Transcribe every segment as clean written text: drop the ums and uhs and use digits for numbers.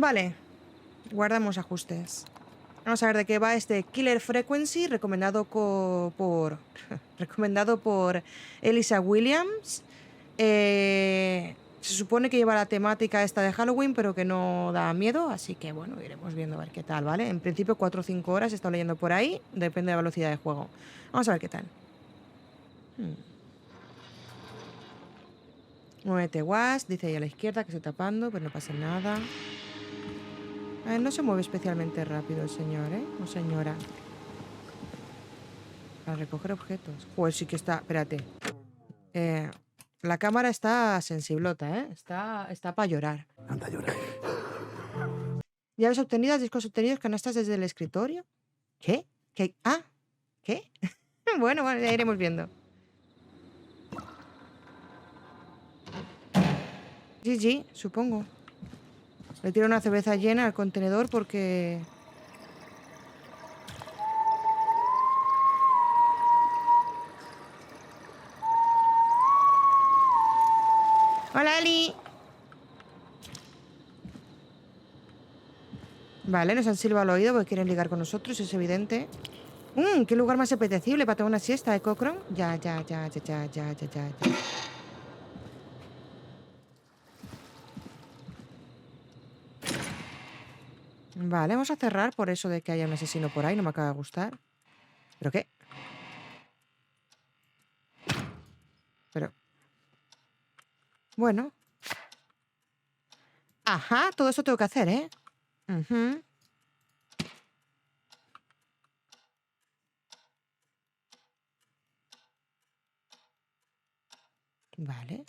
Vale. Guardamos ajustes. Vamos a ver de qué va este Killer Frequency, recomendado por recomendado por Elisa Williams. Se supone que lleva la temática esta de Halloween, pero que no da miedo, así que bueno, iremos viendo a ver qué tal, ¿vale? En principio 4 o 5 horas he estado leyendo por ahí, depende de la velocidad de juego. Vamos a ver qué tal. Muévete, Was, dice ahí a la izquierda que estoy tapando, pero no pasa nada. No se mueve especialmente rápido el señor, ¿eh? O señora. Para recoger objetos. Joder, sí que está... Espérate. La cámara está sensiblota, ¿eh? Está para llorar. Anda a llorar. Llaves obtenidas, discos obtenidos, canastas desde el escritorio. ¿Qué? ¿Qué? Ah, ¿qué? Bueno, ya iremos viendo. GG, supongo. Le tiro una cerveza llena al contenedor porque... ¡Hola, Ali! Vale, nos han silbado al oído porque quieren ligar con nosotros, es evidente. ¿Qué lugar más apetecible para tomar una siesta, Cochran? Ya. Vale, vamos a cerrar por eso de que haya un asesino por ahí, no me acaba de gustar. ¿Pero qué? Pero... Bueno. Ajá, todo eso tengo que hacer, ¿eh? Vale.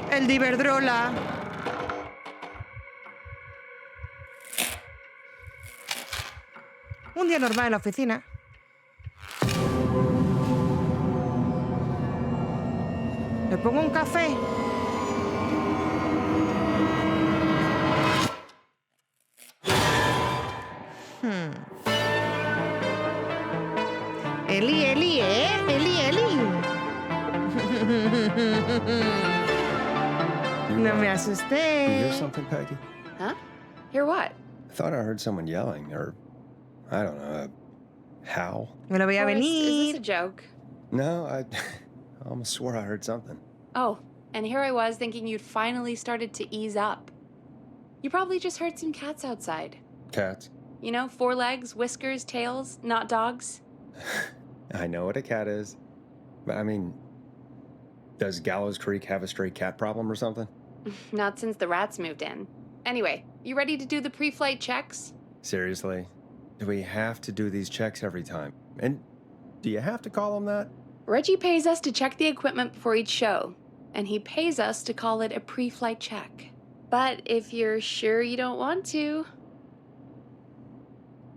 El de Iberdrola. Un día normal en la oficina. ¿Le pongo un café? Eli, ¿eh? Eli. No me You asusté. hear something, Peggy? Huh? Hear what? I thought I heard someone yelling, or I don't know, a howl. Me lo voy a Forrest, is venir. this a joke? No, I almost swore I heard something. Oh, and here I was thinking you'd finally started to ease up. You probably just heard some cats outside. Cats? You know, 4 legs, whiskers, tails, not dogs. I know what a cat is, but I mean, does Gallows Creek have a stray cat problem or something? Not since the rats moved in. Anyway, you ready to do the pre-flight checks? Seriously? Do we have to do these checks every time? And do you have to call them that? Reggie pays us to check the equipment before each show, and he pays us to call it a pre-flight check. But if you're sure you don't want to...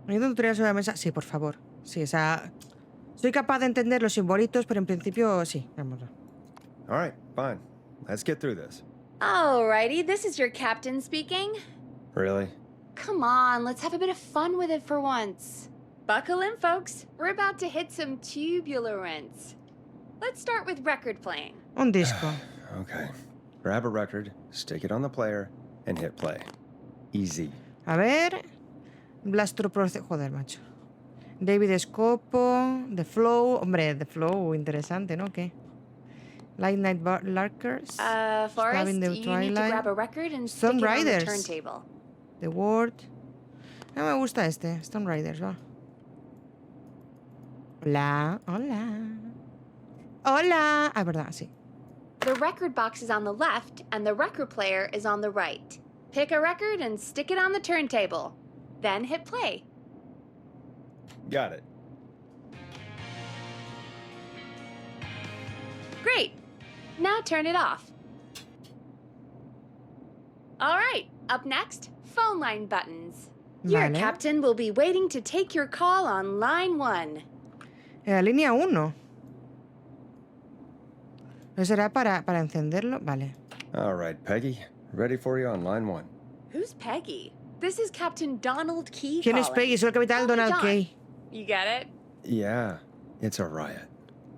¿Necesito un tutorial sobre la mesa? Sí, por favor. Sí, o sea... Soy capaz de entender los simbolitos, pero en principio sí. Vámonos. All right, fine. Let's get through this. Alrighty, this is your captain speaking. Really? Come on, let's have a bit of fun with it for once. Buckle in, folks. We're about to hit some tubular rents. Let's start with record playing. Un disco. Okay. Grab a record, stick it on the player, and hit play. Easy. A ver... Blastroproce... Joder, macho. David Scopo... The Flow... Hombre, The Flow, interesante, ¿no? ¿Qué? Light Night Larkers... Forrest, in the you need to Twilight. grab a record and Stone stick it on the Riders. turntable. The Word... No me gusta este. Stone Riders, va. Hola. Hola. Ah, verdad, sí. The record box is on the left, and the record player is on the right. Pick a record and stick it on the turntable. Then hit play. Got it. Great. Now turn it off. All right, up next, phone line buttons. Your Vale. captain will be waiting to take your call on line 1. Línea 1. ¿No será para encenderlo? Vale. All right, Peggy. Ready for you on line 1. Who's Peggy? This is Captain Donald Key ¿Quién es calling. Peggy? Soy el capitán Call me Donald Don. Kay. You get it? Yeah, it's a riot.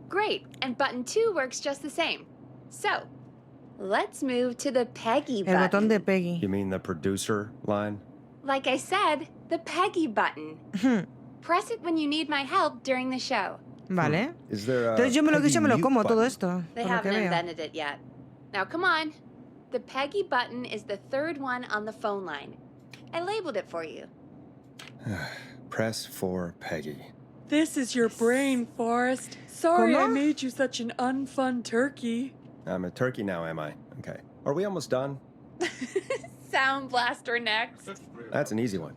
Great, and button 2 works just the same. So, let's move to the Peggy El botón button. de Peggy. You mean the producer line? Like I said, the Peggy button. Press it when you need my help during the show. Vale. Is there a Entonces yo me lo Peggy mute como todo button? esto. They Por lo que haven't veo. invented it yet. Now come on. The Peggy button is the third one on the phone line. I labeled it for you. Press for Peggy. This is your brain, Forrest. Sorry I ¿Cómo? made you such an unfun turkey. I'm a turkey now, am I? Okay. Are we almost done? Sound blaster next. That's an easy one.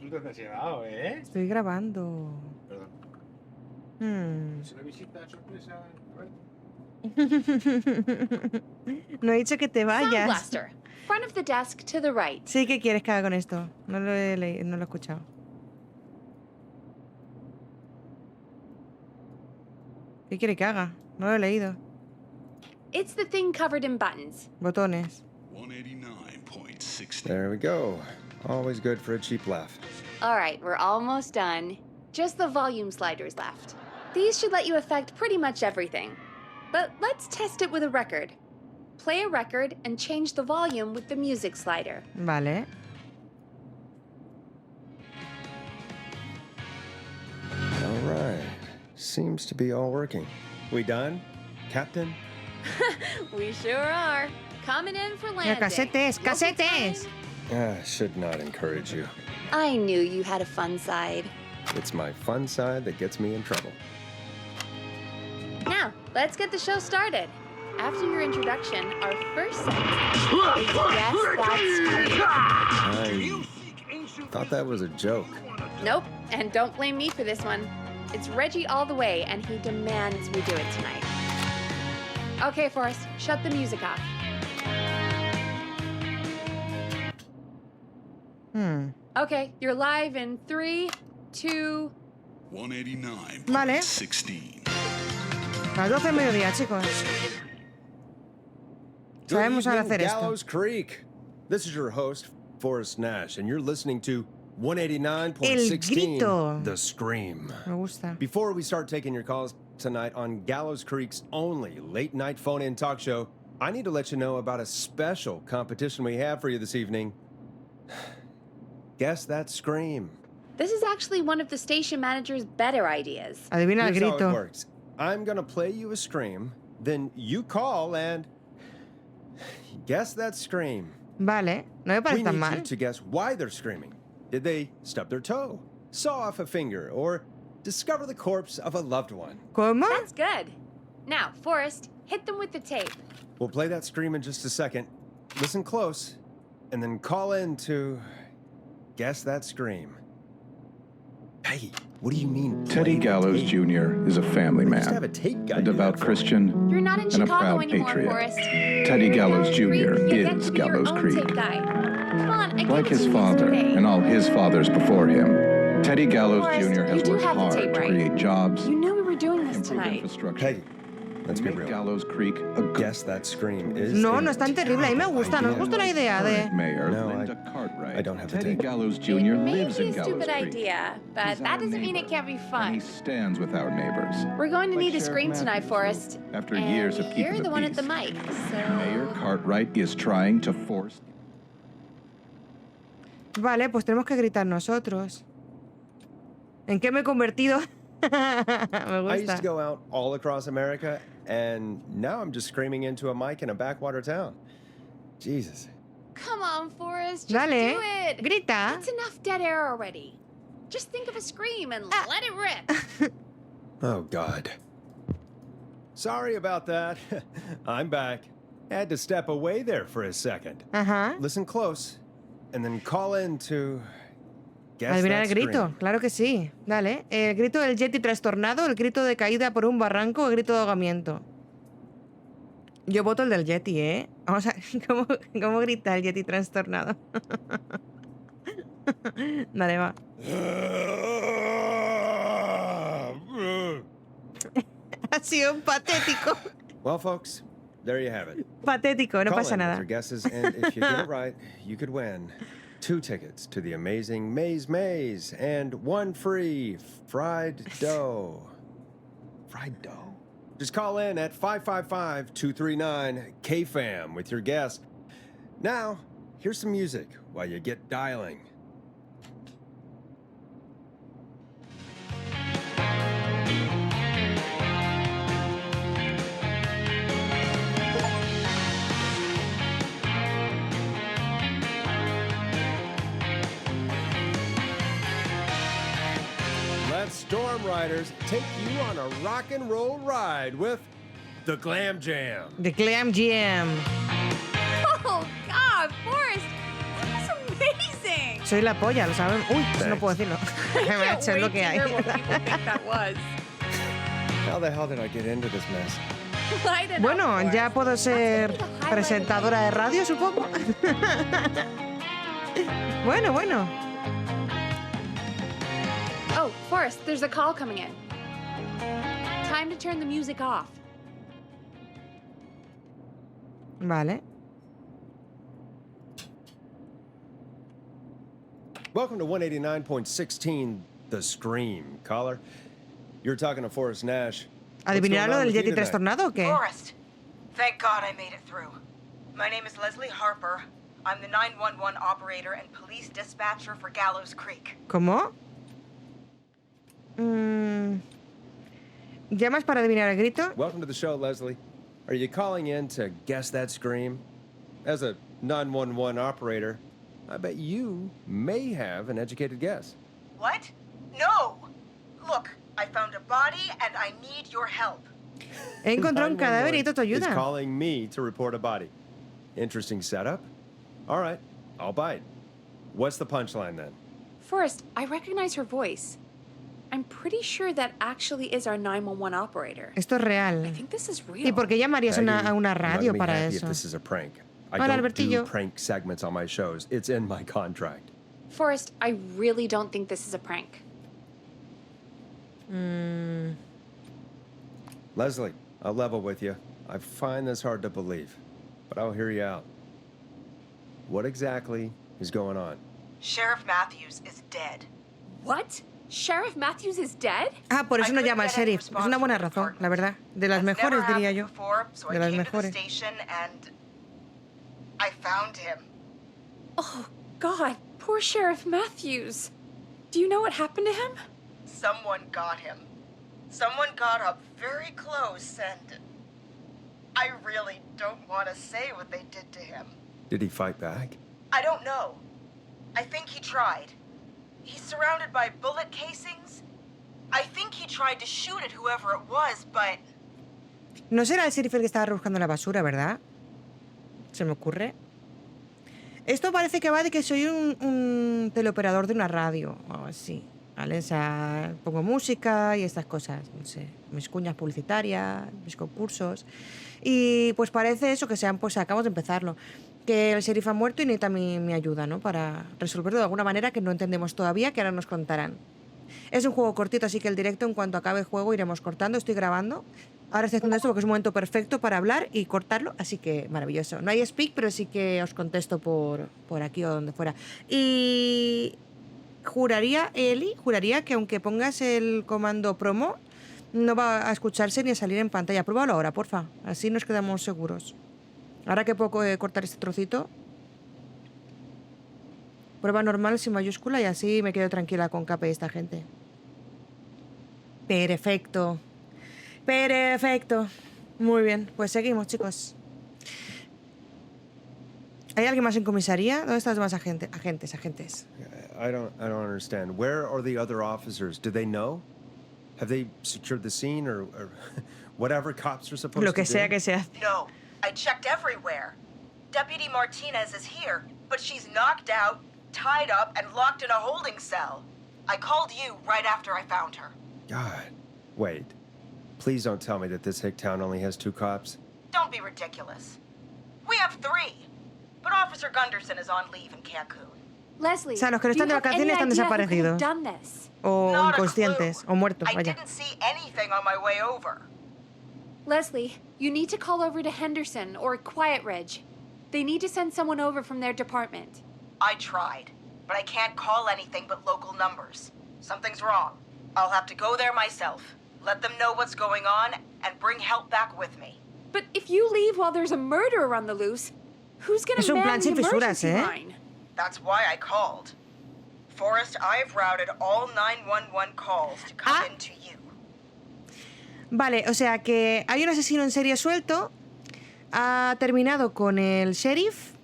Estoy grabando. Hmm. No he dicho que te Sound vayas. blaster. Front of the desk to the right. Sí, ¿qué quieres que haga con esto? No lo he no lo he escuchado. ¿Qué quiere que haga? No lo he leído. It's the thing covered in buttons. Botones. 189.60. There we go. Always good for a cheap laugh. All right, we're almost done. Just the volume sliders left. These should let you affect pretty much everything. But let's test it with a record. Play a record and change the volume with the music slider. Vale. All right. Seems to be all working. We done, Captain? We sure are. Coming in for landing. Casetes, Local casetes. time. Should not encourage you. I knew you had a fun side. It's my fun side that gets me in trouble. Now, let's get the show started. After your introduction, our first segment is Guess That Scream. I thought that was a joke. Nope, and don't blame me for this one. It's Reggie all the way, and he demands we do it tonight. Okay, Forrest, shut the music off. Okay, you're live in 3, 2... 189.16. A las 12 del mediodía, chicos. Good Sabemos ahora evening, hacer esto. Gallows Creek. This is your host, Forrest Nash, and you're listening to El 189.16, grito. The Scream. Me gusta. Before we start taking your calls tonight on Gallows Creek's only late-night phone-in talk show, I need to let you know about a special competition we have for you this evening. Guess that scream. This is actually one of the station manager's better ideas. Adivina el Here's how it grito. works. I'm gonna play you a scream, then you call and guess that scream. Vale, no me We parece tan need mal. you to guess why they're screaming. Did they stub their toe, saw off a finger, or discover the corpse of a loved one? ¿Cómo? That's good. Now, Forrest, hit them with the tape. We'll play that scream in just a second. Listen close, and then call in to guess that scream. Peggy, what do you mean? Teddy play the Gallows tape? Jr. is a family We used to have man, a tape guy a do devout that for me. Christian, You're not in and a Chicago proud anymore, patriot. Forrest. Teddy You're in Gallows Gallows Jr. Creek. You get is to be your Gallows own Creek. tape guy. Come on, I gave Like it his to you father yesterday. and all his fathers before him, Teddy Gallows Forrest, Jr. you has do worked have the hard tape to right. create jobs, You knew we were doing this improve tonight. infrastructure, Peggy, let's and be make real. Gallows Creek a good Guess that scream is. No, a no es tan terrible. A mí me gusta, nos gusta la idea de... Mayor No, Linda Cartwright. I don't have the Teddy tape. Gallows Jr. It may lives be in a Gallows stupid Creek. idea, but He's that our doesn't mean it neighbor, can't be And he fun. stands with our neighbors. We're going to Like need a Sheriff scream tonight, Matthews Forrest. did, after And years of keeping you're the the one at the peace. mic, Mayor so... Cartwright is trying to force... Vale, pues tenemos que gritar nosotros. ¿En qué me he convertido? Me I used gusta. to go out all across America, and now I'm just screaming into a mic in a backwater town. Jesus. Come on, Forrest, just Dale, do it. grita. That's enough dead air already. Just think of a scream and let it rip. Oh, God. Sorry about that. I'm back. Had to step away there for a second. Ajá. Listen close, and then call in to guess Adivinar that el grito, scream. claro que sí. Dale. El grito del Yeti trastornado, el grito de caída por un barranco, el grito de ahogamiento. Yo voto el del Yeti, ¿eh? Vamos a ver cómo grita el Yeti trastornado. Dale, va. Ha sido patético. Well, folks, there you have it. Patético, no Call pasa in with nada. your guesses, and if you get it right, you could win 2 tickets to the amazing Maze, and 1 free fried dough. Fried dough? Just call in at 555-239-KFAM with your guess. Now, here's some music while you get dialing. Let Storm Riders take you on a rock and roll ride with the Glam Jam. The Glam Jam. Oh, God, Forrest, that was amazing. Soy la polla, lo saben. Uy, eso no puedo decirlo. Eso es lo que hay. Hear what people think that was. How the hell did I get into this mess? Light it up, Bueno, Forrest. ya puedo ser That's gonna be the highlight presentadora de radio, supongo. Bueno. Oh, Forrest, there's a call coming in. Time to turn the music off. Vale. Welcome to 189.16, The Scream. Caller, you're talking to Forrest Nash. What's ¿Adivinará going lo on del with you Yeti tonight? trastornado o qué? Forrest, thank God I made it through. My name is Leslie Harper. I'm the 911 operator and police dispatcher for Gallows Creek. ¿Cómo? ¿Llamas para adivinar el grito? Welcome to the show, Leslie. Are you calling in to guess that scream? As a 911 operator, I bet you may have an educated guess. What? No! Look, I found a body and I need your help. He encontrado un cadáver y 911 esto te is ayuda. calling me to report a body. Interesting setup. All right, I'll bite. What's the punchline then? Forrest, I recognize her voice. I'm pretty sure that actually is our 911 operator. Esto es I real. think this is real. ¿Y por qué llamarías a Peggy, una let radio me para happy eso? If this is a prank. I Hola, don't do Albertillo. prank segments on my shows. It's in my contract. Forrest, I really don't think this is a prank. Leslie, I'll level with you. I find this hard to believe, but I'll hear you out. What exactly is going on? Sheriff Matthews is dead. What? Sheriff Matthews is dead? Ah, por eso I no couldn't llama al get any sheriff. Es response una from buena the razón, department. la verdad. De las That's mejores, never diría happened yo. Before, so De I las came to the mejores. station and I found him. Oh, God, poor Sheriff Matthews. Do you know what happened to him? Someone got him. Someone got up very close and I really don't want to say what they did to him. Did he fight back? I don't know. I think he tried. He's surrounded by bullet casings. I think he tried to shoot at whoever it was, but No será el sheriff el que estaba rebuscando la basura, ¿verdad? Se me ocurre. Esto parece que va de que soy un teleoperador de una radio o algo así, ¿vale? O sea, pongo música y estas cosas, no sé, mis cuñas publicitarias, mis concursos. Y pues parece eso, que sean, pues acabamos de empezarlo. Que el sheriff ha muerto y necesita mi ayuda, ¿no? Para resolverlo de alguna manera que no entendemos todavía, que ahora nos contarán. Es un juego cortito, así que el directo, en cuanto acabe el juego, iremos cortando. Estoy grabando. Ahora estoy haciendo esto porque es un momento perfecto para hablar y cortarlo, así que maravilloso. No hay speak, pero sí que os contesto por aquí o donde fuera. Y juraría, Eli, que aunque pongas el comando promo, no va a escucharse ni a salir en pantalla. Pruébalo ahora, porfa. Así nos quedamos seguros. Ahora que puedo cortar este trocito. Prueba normal sin mayúscula y así me quedo tranquila con Cape y esta gente. Perfecto. Perfecto. Muy bien, pues seguimos, chicos. ¿Hay alguien más en comisaría? ¿Dónde están los demás agentes? I don't understand. Where are the other officers? Do they know? Have they secured the scene or whatever cops are supposed Lo que to sea do? que sea. no. I checked everywhere. Deputy Martinez is here, but she's knocked out, tied up, and locked in a holding cell. I called you right after I found her. God. Wait. Please don't tell me that this hick town only has 2 cops. Don't be ridiculous. We have 3, but Officer Gunderson is on leave in Cancun. Leslie, O sea, los que no do están you de have vacaciones any están idea who could have desaparecidos. done this? O Not a inconscientes. clue. O muertos, I vaya. didn't see anything on my way over. Leslie, you need to call over to Henderson or Quiet Ridge. They need to send someone over from their department. I tried, but I can't call anything but local numbers. Something's wrong. I'll have to go there myself, let them know what's going on, and bring help back with me. But if you leave while there's a murderer on the loose, who's gonna Es un plan man the sin fisuras, emergency ¿eh? line? That's why I called. Forrest, I've routed all 911 calls to come in to you. Vale, o sea que hay un asesino en serie suelto, ha terminado con el sheriff,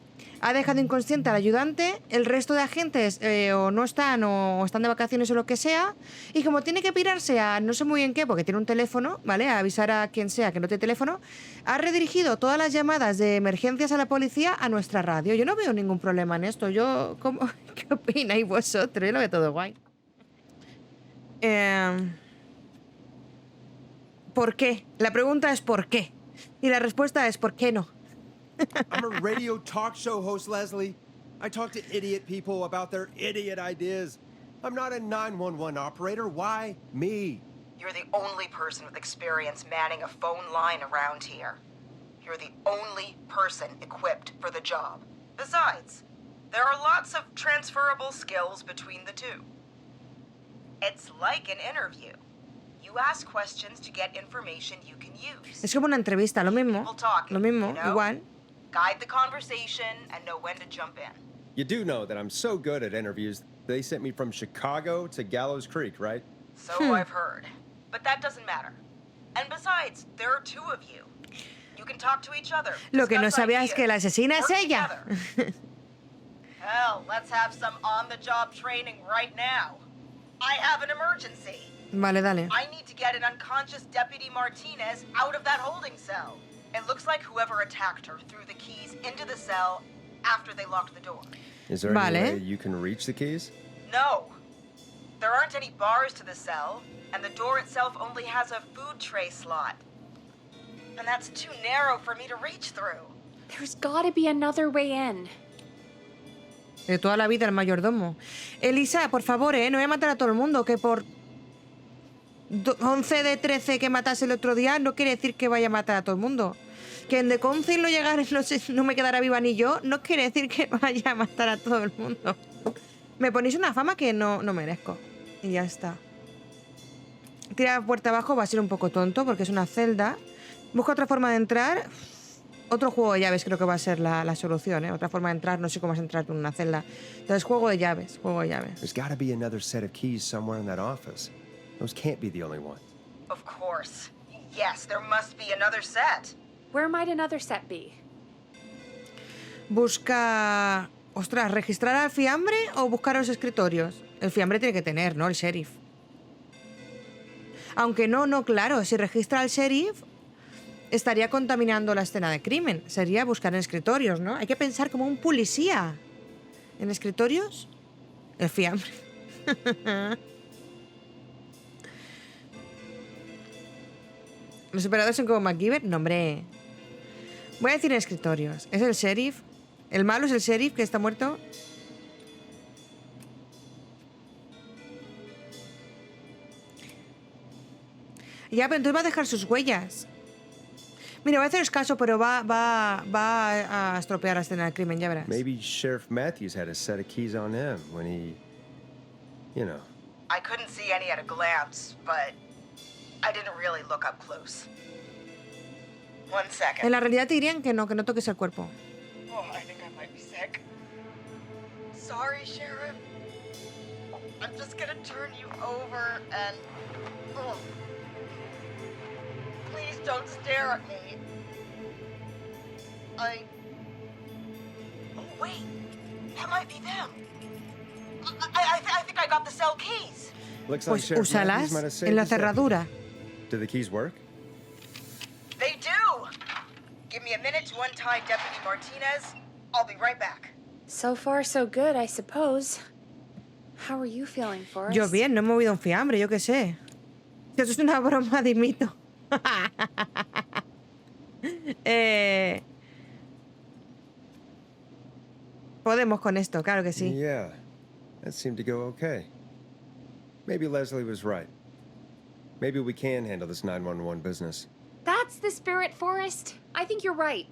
ha dejado inconsciente al ayudante, el resto de agentes o no están o están de vacaciones o lo que sea, y como tiene que pirarse a no sé muy bien qué, porque tiene un teléfono, ¿vale? A avisar a quien sea que no tiene teléfono, ha redirigido todas las llamadas de emergencias a la policía a nuestra radio. Yo no veo ningún problema en esto. ¿Qué opináis vosotros? Yo lo veo todo guay. ¿Por qué? La pregunta es ¿por qué? Y la respuesta es ¿por qué no? I'm a radio talk show host, Leslie. I talk to idiot people about their idiot ideas. I'm not a 911 operator. Why me? You're the only person with experience manning a phone line around here. You're the only person equipped for the job. Besides, there are lots of transferable skills between the two. It's like an interview. You ask questions to get information you can use. Es como una entrevista, lo mismo. People talking, Lo mismo, you know? igual. Guide the conversation and know when to jump in. You do know that I'm so good at interviews, they sent me from Chicago to Gallows Creek, right? So I've heard. But that doesn't matter. And besides, there are two of you. You can talk to each other. Lo que no discuss sabía es que la ideas, asesina es work ella. together. Hell, let's have some on-the-job training right now. I have an emergency. Vale, dale. I need to get an unconscious Deputy Martinez out of that holding cell. It looks like whoever attacked her threw the keys into the cell after they locked the door. Is there Vale. any way you can reach the keys? No. There aren't any bars to the cell, and the door itself only has a food tray slot. And that's too narrow for me to reach through. There's gotta be another way in. De toda la vida el mayordomo. Elisa, por favor, no voy a matar a todo el mundo, que por 11 de 13 que matase el otro día no quiere decir que vaya a matar a todo el mundo. Que en The Council no llegara, no me quedara viva ni yo, no quiere decir que vaya a matar a todo el mundo. Me ponéis una fama que no merezco. Y ya está. Tirar puerta abajo va a ser un poco tonto porque es una celda. Busca otra forma de entrar. Otro juego de llaves creo que va a ser la solución, ¿eh? Otra forma de entrar, no sé cómo vas a entrar en una celda. Entonces, juego de llaves, juego de llaves. There's got to be another set of keys somewhere in that office. Those can't be the only ones. Of course. Yes, there must be another set. Where might another set be? Busca... Ostras, ¿registrar al fiambre o buscar a los escritorios? El fiambre tiene que tener, ¿no? El sheriff. Aunque no, claro. Si registra al sheriff, estaría contaminando la escena de crimen. Sería buscar en escritorios, ¿no? Hay que pensar como un policía. ¿En escritorios? El fiambre. ¿Los operadores son como MacGyver? No, hombre. Voy a decir en escritorios. ¿Es el sheriff? ¿El malo es el sheriff que está muerto? Ya, pero entonces va a dejar sus huellas. Mira, voy a haceros caso, pero va a estropear la escena del crimen, ya verás. Maybe Sheriff Matthews had a set of keys on him when he, you know. I couldn't see any at a glance, but I didn't really look up close. 1 second. En la realidad te dirían que no toques el cuerpo. Oh, I think I might be sick. Sorry, Sheriff. I'm just gonna turn you over and... Oh. Please don't stare at me. Oh, wait. That might be them. I think I got the cell keys. Looks like Pues Sheriff Matthews úsalas might have saved en la his deputy. cerradura. Do the keys work? They do. Give me a minute to untie Deputy Martinez. I'll be right back. So far, so good, I suppose. How are you feeling, Forrest? Yo bien, no he movido un fiambre, yo qué sé. Esto es una broma de mito. Podemos con esto, claro que sí. Yeah, that seemed to go okay. Maybe Leslie was right. Maybe we can handle this 911 business. That's the spirit, Forrest. I think you're right.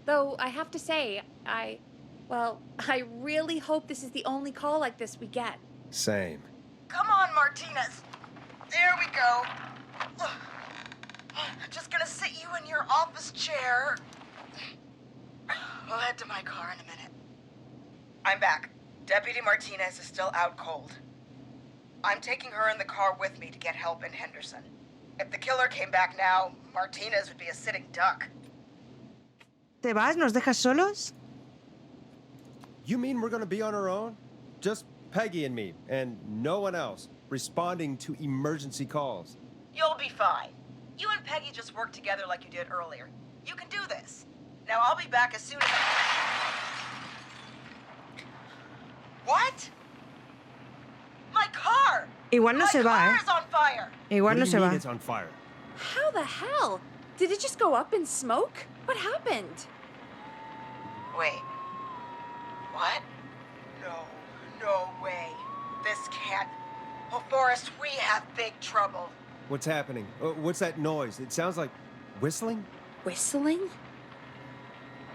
Though, I have to say, Well, I really hope this is the only call like this we get. Same. Come on, Martinez. There we go. Just gonna sit you in your office chair. We'll head to my car in a minute. I'm back. Deputy Martinez is still out cold. I'm taking her in the car with me to get help in Henderson. If the killer came back now, Martinez would be a sitting duck. ¿Te vas? ¿Nos dejas solos? You mean we're gonna be on our own? Just Peggy and me, and no one else, responding to emergency calls. You'll be fine. You and Peggy just work together like you did earlier. You can do this. Now I'll be back as soon as What? My car! Igual no se va, My car ¿eh? is on fire! Igual What no do se you mean va. it's on fire? How the hell? Did it just go up in smoke? What happened? Wait. What? No way. This can't... Oh, Forrest, we have big trouble. What's happening? What's that noise? It sounds like whistling? Whistling?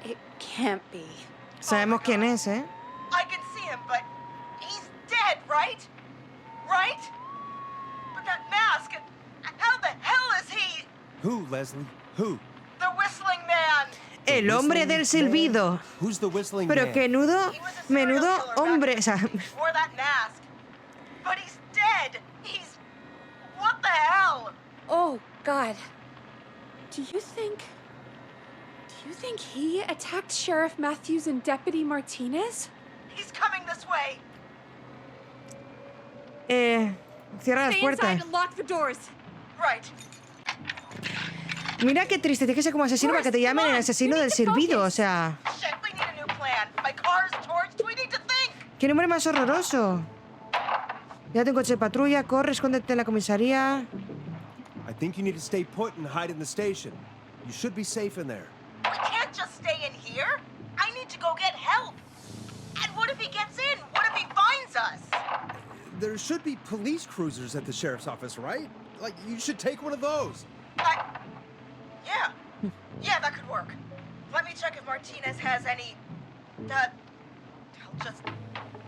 It can't be. Sabemos quién es, ¿eh? I can see him, but he's dead, right? Right? But that mask, how the hell is he? Who, Leslie? Who? The whistling man! The El hombre whistling del silbido. man? Who's the whistling Pero man? que nudo, He was a serial menudo killer back hombre. in- O sea, Wore that mask. But he's dead. He's... What the hell? Oh, God. Do you think he attacked Sheriff Matthews and Deputy Martinez? He's coming this way. cierra las Stay inside puertas. and lock the doors. Right. Mira qué triste, tienes que ser como asesino para que te llamen el asesino del silbido, o sea... Shit, we need a new plan. My car's torched. We need to think. ¡Qué nombre más horroroso! Ya tengo coche de patrulla, corre, escóndete en la comisaría... I think you need to stay put and hide in the station. You should be safe in there. We can't just stay in here. I need to go get help. And what if he gets in? What if he finds us? There should be police cruisers at the sheriff's office, right? Like, you should take one of those. Yeah. Yeah, that could work. Let me check if Martinez has any... I'll just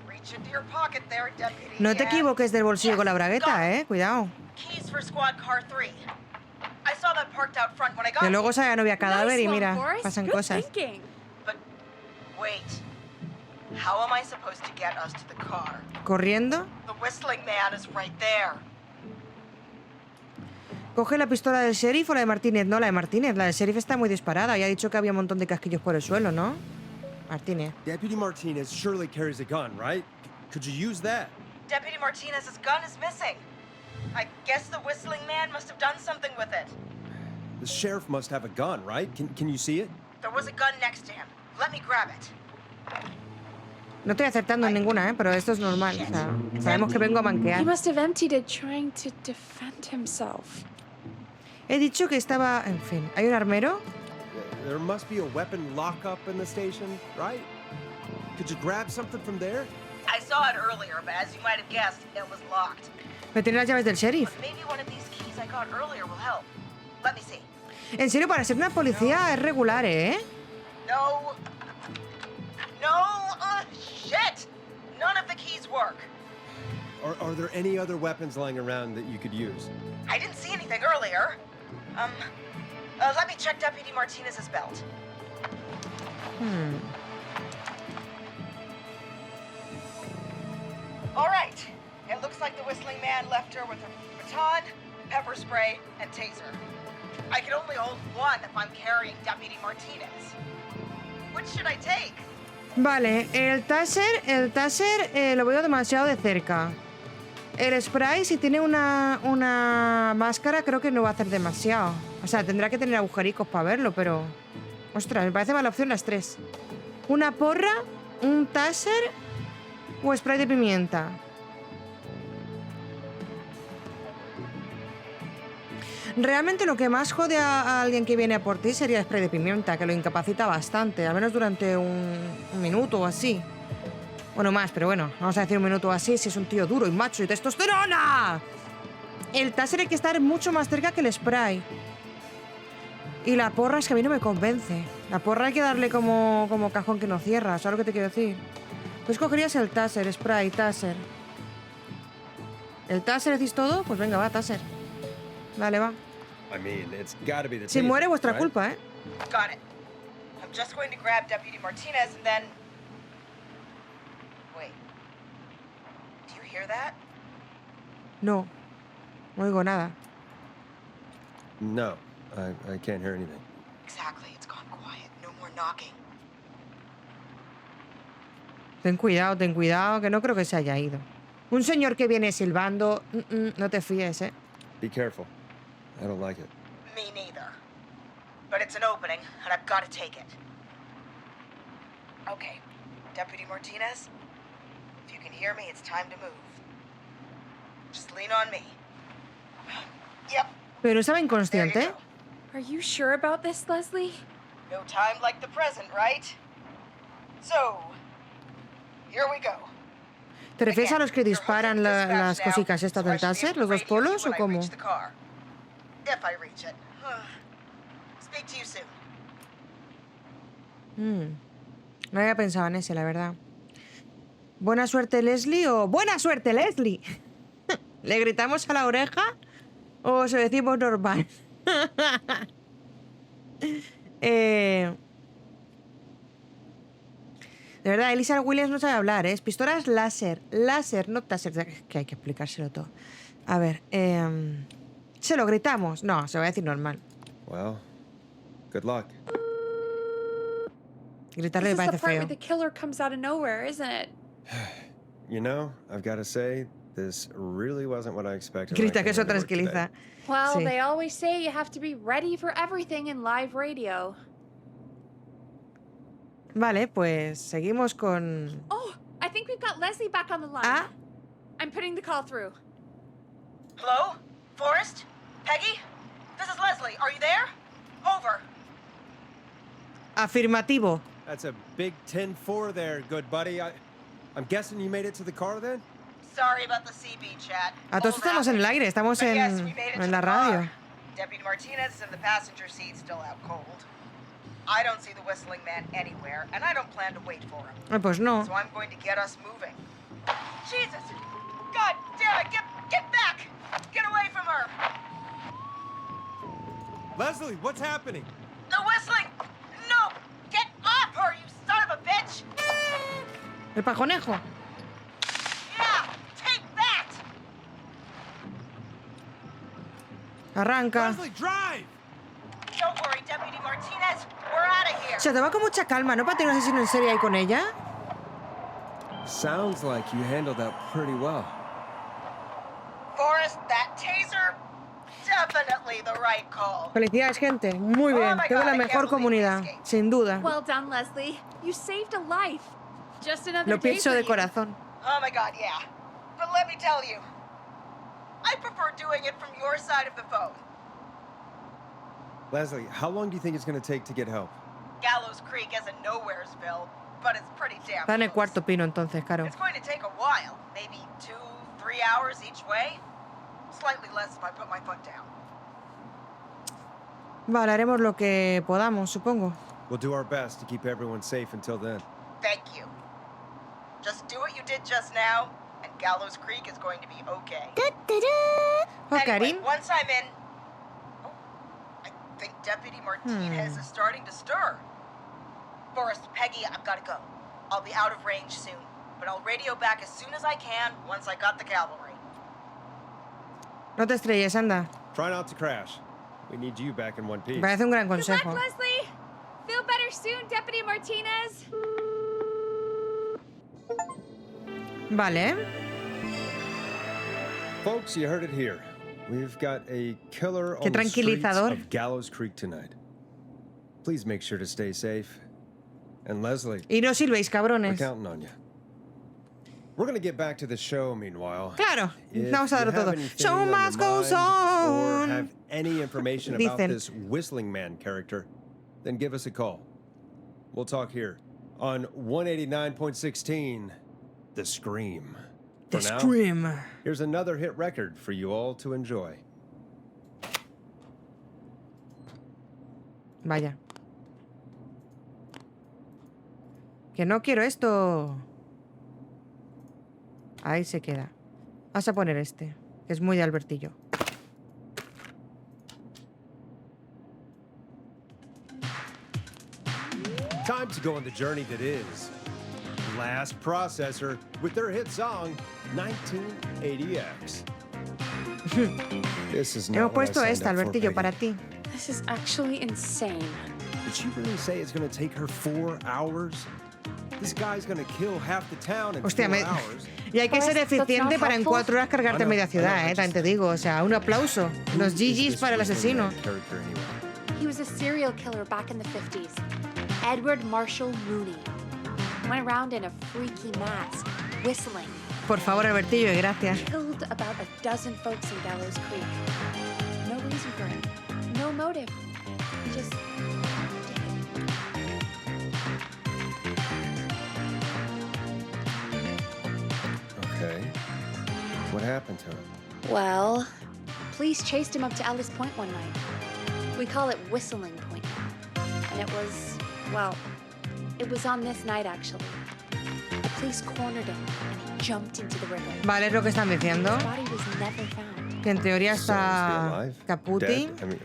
reach into your pocket there, deputy. No te and- equivoques del bolsillo Yes, con la got bragueta, it. Cuidado. Keys for squad car 3. I saw that parked out front when I got Que luego sale la novia cadáver Nice y one, mira, Forrest. pasan Good cosas. thinking. But wait. How am I supposed to get us to the car? Corriendo, The whistling man is right there. coge la pistola del sheriff o la de Martínez. No, la de Martínez. La del sheriff está muy disparada. Ya ha dicho que había un montón de casquillos por el suelo, ¿no? Martínez. Deputy Martinez surely carries a gun, right? Could you use that? Deputy Martinez's gun is missing. I guess the whistling man must have done something with it. The sheriff must have a gun, right? Can you see it? There was a gun next to him. Let me grab it. No estoy acertando en ninguna, pero esto es normal. O sea, sabemos que vengo a He manquear. must have emptied it trying to defend himself. He dicho que estaba... En fin, ¿hay un armero? There must be a weapon lockup in the station, right? Could you grab something from there? I saw it earlier, but as you might have guessed, it was locked. Me tiene las llaves del sheriff. But maybe one of these keys I got earlier will help. Let me see. En serio, para ser una policía es regular, ¿eh? No. Shit! None of the keys work. Are there any other weapons lying around that you could use? I didn't see anything earlier. Let me check Deputy Martinez's belt. All right. It looks like the whistling man left her with a baton, pepper spray, and taser. I can only hold one if I'm carrying Deputy Martinez. Which should I take? Vale, el taser lo veo demasiado de cerca. El spray, si tiene una máscara, creo que no va a hacer demasiado. O sea, tendrá que tener agujericos para verlo, pero... Ostras, me parece mala opción las tres. Una porra, un taser o spray de pimienta. Realmente lo que más jode a alguien que viene a por ti sería el spray de pimienta, que lo incapacita bastante, al menos durante un minuto o así. Bueno, más, pero bueno, vamos a decir un minuto o así si es un tío duro y macho y testosterona. El taser hay que estar mucho más cerca que el spray. Y la porra es que a mí no me convence. La porra hay que darle como cajón que no cierra, ¿sabes lo que te quiero decir? Pues cogerías el taser, spray, taser. ¿El taser decís todo? Pues venga, va, taser. Vale, va. I mean, it's gotta be the Si taser, muere, vuestra right? culpa, ¿eh? Got it. I'm just going to grab Deputy Martinez and then... Wait. Do you hear that? No. No oigo nada. No, I can't hear anything. Exactly. It's gone quiet. No more knocking. Ten cuidado, que no creo que se haya ido. Un señor que viene silbando, no te fíes, ¿eh? Be careful. I don't like it. Me neither. But it's an opening, and I've got to take it. Okay, Deputy Martinez, if you can hear me, it's time to move. Just lean on me. Yep. Pero estaba There you inconsciente. go. Are you sure about this, Leslie? No time like the present, right? So, here we go. ¿Te refieres a Again, los que you're disparan hooked into las dispatch now, cositas estas so I del should be taser, able los to dos radio you polos, o when I cómo? reach the car. If I reach it. Speak to you soon. No había pensado en ese, la verdad. ¿Buena suerte, Leslie? O ¡buena suerte, Leslie! ¿Le gritamos a la oreja? ¿O se decimos normal? De verdad, Elizabeth Williams no sabe hablar, ¿eh? Es pistolas láser. Láser, no taser. Es que hay que explicárselo todo. A ver, ¿se lo gritamos? No, se va a decir normal. Well, good luck. Gritarle This me is the parece part feo. where the killer comes out of nowhere, isn't it? You know, I've got to say, this really wasn't what I expected. Grita que eso tranquiliza. Well, Sí. they always say you have to be ready for everything in live radio. Vale, pues seguimos con... Oh, I think we've got Leslie back on the line. Ah, I'm putting the call through. Hello? Forrest? Peggy? This is Leslie. Are you there? Over. afirmativo. That's a big 10-4 there, good buddy. I'm guessing you made it to the car then? Sorry about the CB chat. A todos Old estamos en el habit. aire, estamos But en, yes, we made it to en the la car. radio. Deputy Martinez is in the passenger seat, still out cold. I don't see the whistling man anywhere, and I don't plan to wait for him. Pues no. So I'm going to get us moving. Jesus! God damn it! Get back! Get away from her! Leslie, what's happening? The whistling! No! Get off her, you son of a bitch! El pajonejo. Yeah! Take that! Arranca. Leslie, drive! Don't worry, Deputy Martinez. We're out of here. Se te va con mucha calma, ¿no? Para tener un asesino en serie ahí con ella. Sounds like you handled that pretty well. Forrest, that taser, definitely the right call. Felicidades, gente. Muy bien. my Tengo God, la I mejor can't believe comunidad. we escaped. Sin duda. Well done, Leslie. You saved a life. Just another Lo day pienso for de you. corazón. Oh my God, yeah. But let me tell you, I prefer doing it from your side of the phone. Leslie, how long do you think it's going to take to get help? Gallows Creek isn't Nowheresville, but it's pretty damn Está en el close. cuarto pino entonces, Caro. It's going to take a while, maybe 2-3 hours each way. Slightly less if I put my foot down. Vale, haremos lo que podamos, supongo. We'll do our best to keep everyone safe until then. Thank you. Just do what you did just now, and Gallows Creek is going to be okay. Oh, Anyway, Karin. once I'm in... Oh, I think Deputy Martinez is starting to stir. Forrest, Peggy, I've got to go. I'll be out of range soon, but I'll radio back as soon as I can once I got the cavalry. No te estrelles, anda. Try not to crash. We need you back in one piece. Me parece un gran Good luck, consejo. Leslie. Feel better soon, Deputy Martinez. Vale. Folks, you heard it here. We've got a killer Qué on the streets tranquilizador. of Gallows Creek tonight. Please make sure to stay safe. And Leslie, Y no silbéis, we're cabrones. counting on you. We're going to get back to the show meanwhile. Claro. If Vamos a you darlo have todo. anything Show on your must goes mind or on. have any information about Dicen. this whistling man character, then give us a call. We'll talk here on 189.16, The Scream. The For now, Scream. here's another hit record for you all to enjoy. Vaya. Que no quiero esto. Ahí se queda. Vas a poner este, que es muy de Albertillo. Time to go on the journey that is. Last Processor with their hit song 1980X. This is not Hemos what I puesto signed esta, up for, Albertillo, Peggy. para ti. This is actually insane. Did she really say it's gonna take her 4 hours? This guy's gonna kill half the town in Hostia, 4 hours. y hay que ser Pues, that's eficiente not para en helpful. 4 horas cargarte I know, media I ciudad, know, I también just- te digo. O sea, un aplauso. Los Who is GGs this para el Whistling asesino. Man character anyway? He was a serial killer back in the 50s. Edward Marshall Mooney. Went around in a freaky mask, whistling. Por favor, Albertillo, y gracias. Killed about a dozen folks in Gallows Creek. No reason for it. No motive. He just did it. Okay. What happened to him? Well, police chased him up to Alice Point one night. We call it Whistling Point now. And it was, well, it was on this night actually. The police cornered him and he jumped into the river. Vale, es lo que están diciendo. His body was never found. Que en teoría So, is he está alive? Caputi. Dead? I mean,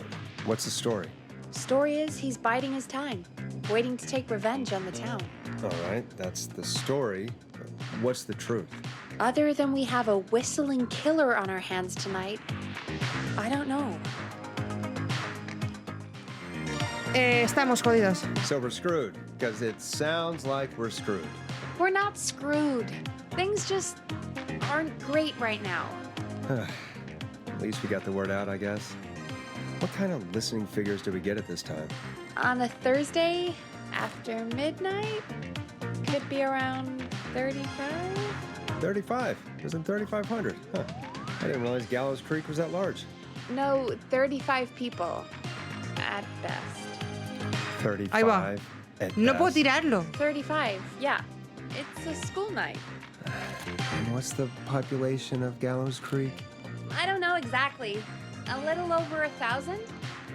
what's the story? Story is he's biding his time, waiting to take revenge on the town. All right, that's the story. What's the truth? Other than we have a whistling killer on our hands tonight, I don't know. Estamos jodidos. So we're screwed, because it sounds like we're screwed. We're not screwed. Things just aren't great right now. At least we got the word out, I guess. What kind of listening figures do we get at this time? On a Thursday after midnight, could be around 35. 35. Isn't 3,500? Huh. I didn't realize Gallows Creek was that large. No, 35 people at best. 35 at No puedo best. tirarlo. 35, yeah. It's a school night. And what's the population of Gallows Creek? I don't know exactly. A little over 1,000?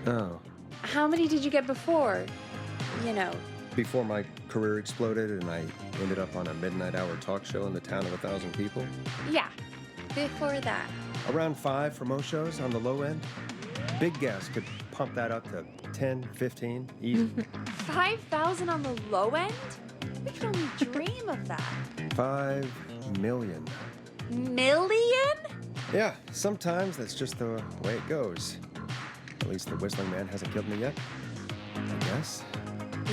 Oh. How many did you get before? You know, Before my career exploded and I ended up on a midnight hour talk show in the town of 1,000 people? yeah, before that. Around 5 for most shows on the low end. Big guests could pump that up to 10, 15, easy. 5,000 on the low end? We could only dream of that. 5 million. Million? Yeah, sometimes that's just the way it goes. At least the Whistling Man hasn't killed me yet. I guess.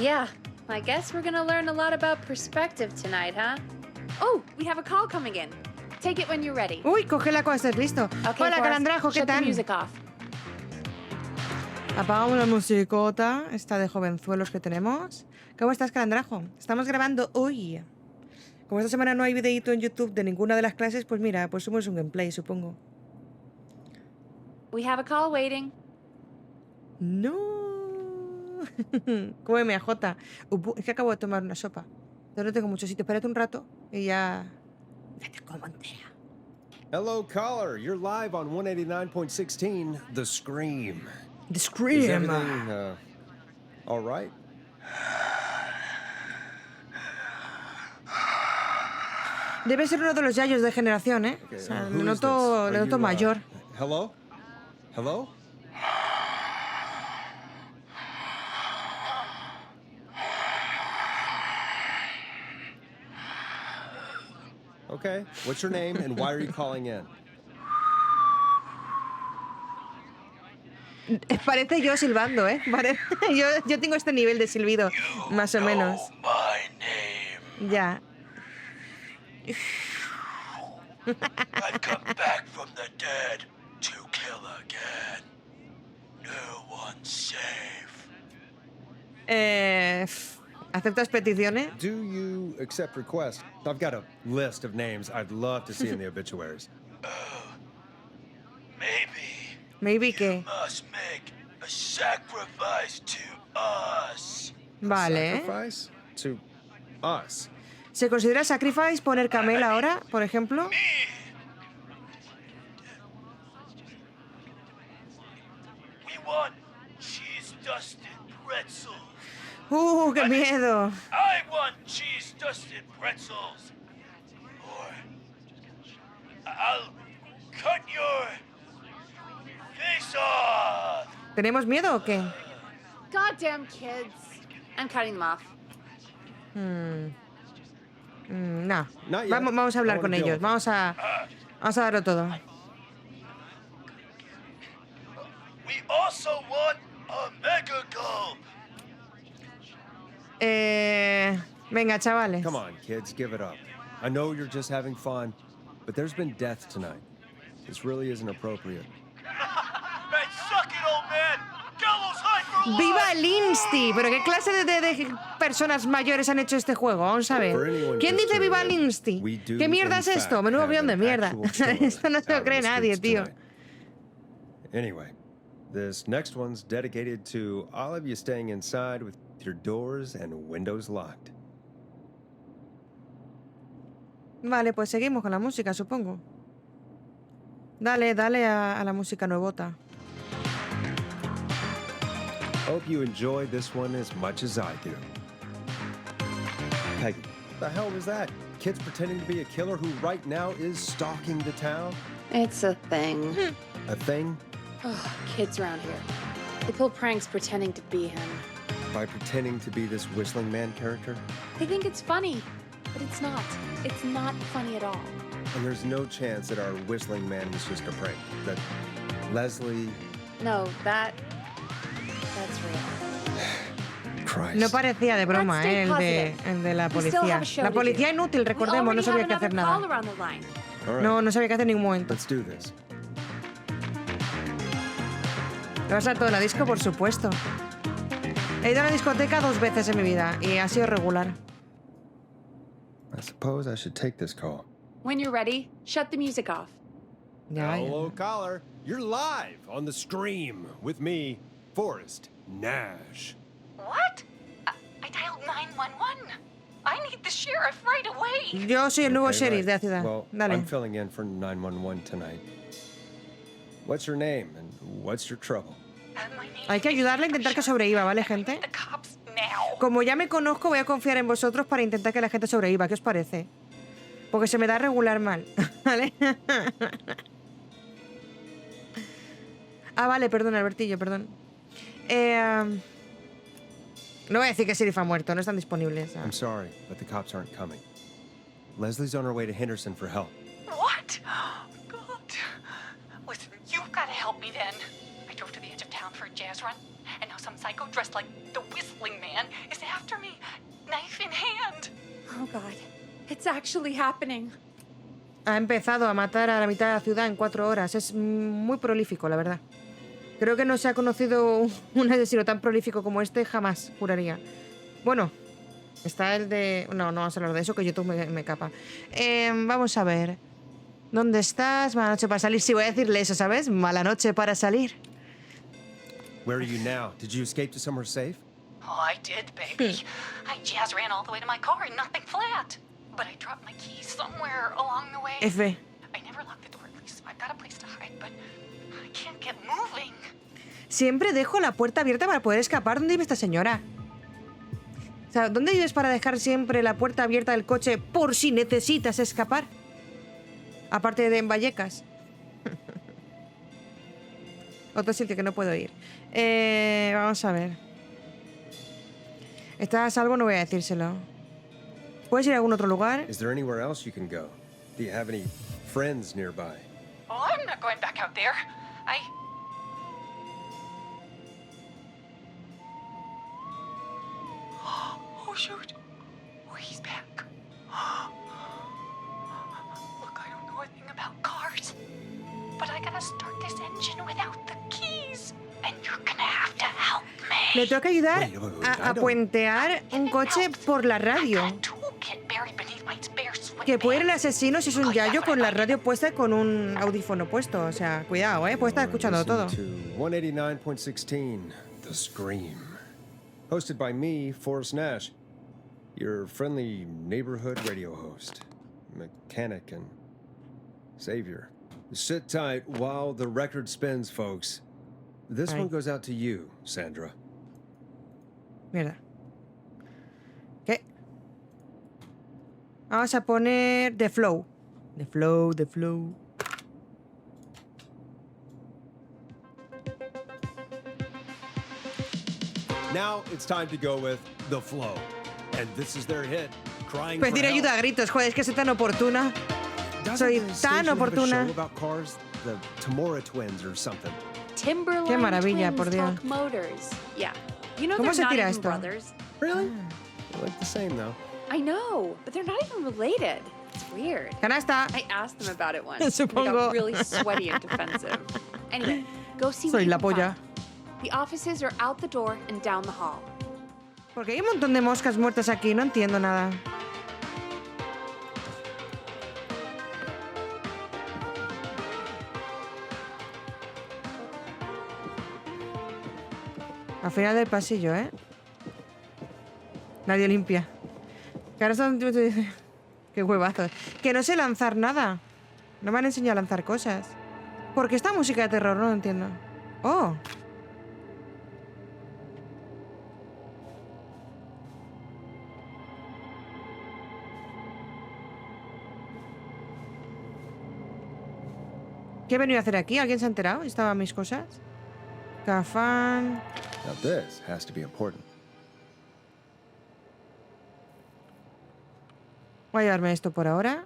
Yeah, I guess we're gonna learn a lot about perspective tonight, huh? Oh, we have a call coming in. Take it when you're ready. Uy, cógela cuando estés listo. Okay, Hola, Forrest, Calandrajo, ¿qué shut the tal? music off. Apagamos la musicota, esta de jovenzuelos que tenemos. ¿Cómo estás, Calandrajo? Estamos grabando hoy. Como esta semana no hay videíto en YouTube de ninguna de las clases, pues mira, pues somos un gameplay, supongo. We have a call waiting. No. Cómeme a Jota. Es que acabo de tomar una sopa. Yo no tengo mucho sitio. Espérate un rato y ya te como entera. Hello, caller. You're live on 189.16, The Scream. The Is Scream. everything, all right? Debe ser uno de los yayos de generación, ¿eh? Okay, O sea, who le is this? noto, Are le noto you, mayor. Hello? Hello? Okay, what's your name and why are you calling in? Parece yo silbando, ¿eh? Yo tengo este nivel de silbido, más o menos. My name. Ya. I've come back from the dead to kill again. No one's safe. ¿Aceptas peticiones? Do you accept requests? I've got a list of names I'd love to see in the obituaries. Maybe Maybe que. must make a sacrifice to us. Vale. Sacrifice to us. ¿Se considera sacrifice poner camel ahora, por ejemplo? We want cheese dusted pretzels. ¡Qué miedo! I want cheese dusted pretzels. Or I'll cut your face off. ¿Tenemos miedo o qué? Goddamn kids. I'm cutting them off. No. Not yet. Vamos a I hablar wanna con deal ellos. with it. Vamos a darlo todo. We also want a mega gulp. Venga, chavales. Come on, kids, give it up. I know you're just having fun, but there's been death tonight. This really isn't appropriate. Man, suck it, old man. Gallows high for life. ¡Viva el Insti! ¿Pero qué clase de personas mayores han hecho este juego? Vamos a ver. ¿Quién dice viva el Insti? ¿Qué mierda es esto? Menudo avión de mierda. Esto no se lo cree nadie, tío. Anyway, this next one's dedicated to all of you staying inside with your doors and windows locked. Vale, pues seguimos con la música, supongo. Dale a la música nuevota. Hope you enjoy this one as much as I do. Peggy, the hell was that? Kids pretending to be a killer who right now is stalking the town? It's a thing. A thing? Oh, kids around here. They pull pranks pretending to be him. By pretending to be this whistling man character? They think it's funny, but it's not. It's not funny at all. And there's no chance that our whistling man was just a prank. That Leslie... No, that's real. Christ. No parecía de broma, el de la policía. La policía inútil, recordemos, no sabía qué hacer nada. All right, No sabía qué hacer en ningún momento. let's do this. ¿Lo vas a todo la disco? Por supuesto. He ido a la discoteca 2 veces en mi vida y ha sido regular. I suppose I should take this call. When you're ready, shut the music off. Ya, Hello, caller. You're live on the stream with me, Forrest Nash. What? I dialed 911. I need the sheriff right away. Yo soy el nuevo Okay, sheriff right. de la ciudad. Well, Dale. I'm filling in for 911 tonight. What's your name and what's your trouble? My name Hay que ayudarle a intentar que sobreviva, ¿vale, gente? the cops now. Como ya me conozco, voy a confiar en vosotros para intentar que la gente sobreviva. ¿Qué os parece? Porque se me da regular mal, ¿vale? Vale, perdón, Albertillo, perdón. No voy a decir que Sheriff ha muerto, no están disponibles. I'm sorry, but the cops aren't coming. Leslie's on her way to Henderson for help. What? God. Listen, you've got to help me then. I drove to the edge of town for a jazz run, and now some psycho dressed like the Whistling Man is after me, knife in hand. Oh, God. It's actually happening. Ha empezado a matar a la mitad de la ciudad en 4 horas. Es muy prolífico, la verdad. Creo que no se ha conocido un asesino tan prolífico como este jamás, juraría. Bueno, está el de... No vamos a hablar de eso, que YouTube me capa. Vamos a ver. ¿Dónde estás? Mala noche para salir. Sí, voy a decirle eso, ¿sabes? Mala noche para salir. Where are you now? Did you escape to somewhere safe? Oh, I did, baby. I jazz ran all the way to my car and nothing flat. But I dropped my keys somewhere along the way. F. I never locked the door, at least. I've got a place to hide, but I can't get moving. Siempre dejo la puerta abierta para poder escapar. ¿Dónde vive esta señora? O sea, ¿dónde vives para dejar siempre la puerta abierta del coche por si necesitas escapar? Aparte de en Vallecas. Otro sitio que no puedo ir. Vamos a ver. ¿Estás a salvo? No voy a decírselo. ¿Puedes ir a algún otro lugar? Is there anywhere else you can go? Do you have any friends nearby? Oh, I'm not going back out there. Oh, shoot. Oh, he's back. Look, I don't know a thing about cars, but I gotta start this engine without the keys, and you're gonna have to help me. Le tengo que ayudar Wait, a puentear un coche por la radio. Que puede ir el asesino si es un yayo con la radio puesta y con un audífono puesto. O sea, cuidado, puede estar escuchando todo. Listen to 189.16, The Scream. Hosted by me, Forrest Nash, your friendly neighborhood radio host, mechanic and savior. Sit tight while the record spins, folks. This one goes out to you, Sandra. Mierda. ¿Qué? Vamos a poner The Flow. The Flow, The Flow. Now it's time to go with The Flow. And this is their hit, Crying for Pedir Help. ayuda a gritos. Joder, es que soy tan oportuna. Doesn't Soy the tan station have a oportuna. show about cars? The Tamora twins or something. Timberline Qué maravilla, por twins Dios. talk motors. Yeah. You know ¿Cómo they're se not tira even esto? brothers. Really? They look the same though. I know, but they're not even related. It's weird. Canasta. I asked them about it once. and They Supongo. got really sweaty and defensive. Anyway, go see Soy what you la can polla. find. The offices are out the door and down the hall. Porque hay un montón de moscas muertas aquí. No entiendo nada. Al final del pasillo, ¿eh? Nadie limpia. Que ahora son... Qué huevazos. Que no sé lanzar nada. No me han enseñado a lanzar cosas. ¿Por qué esta música de terror? No lo entiendo. Oh. ¿Qué he venido a hacer aquí? ¿Alguien se ha enterado? ¿Estaban mis cosas? Cafán... Now this has to be important. Voy a llevarme esto por ahora.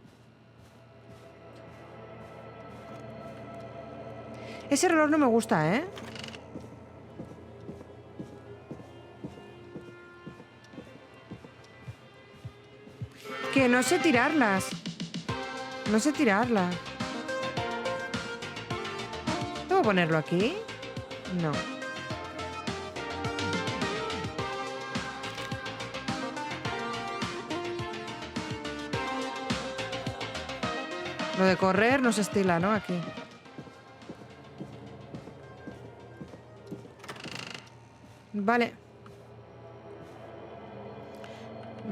Ese reloj no me gusta, ¿eh? Que no sé tirarlas. No sé tirarlas. ¿Debo ponerlo aquí? No. Lo de correr no se estila, ¿no? Aquí. Vale.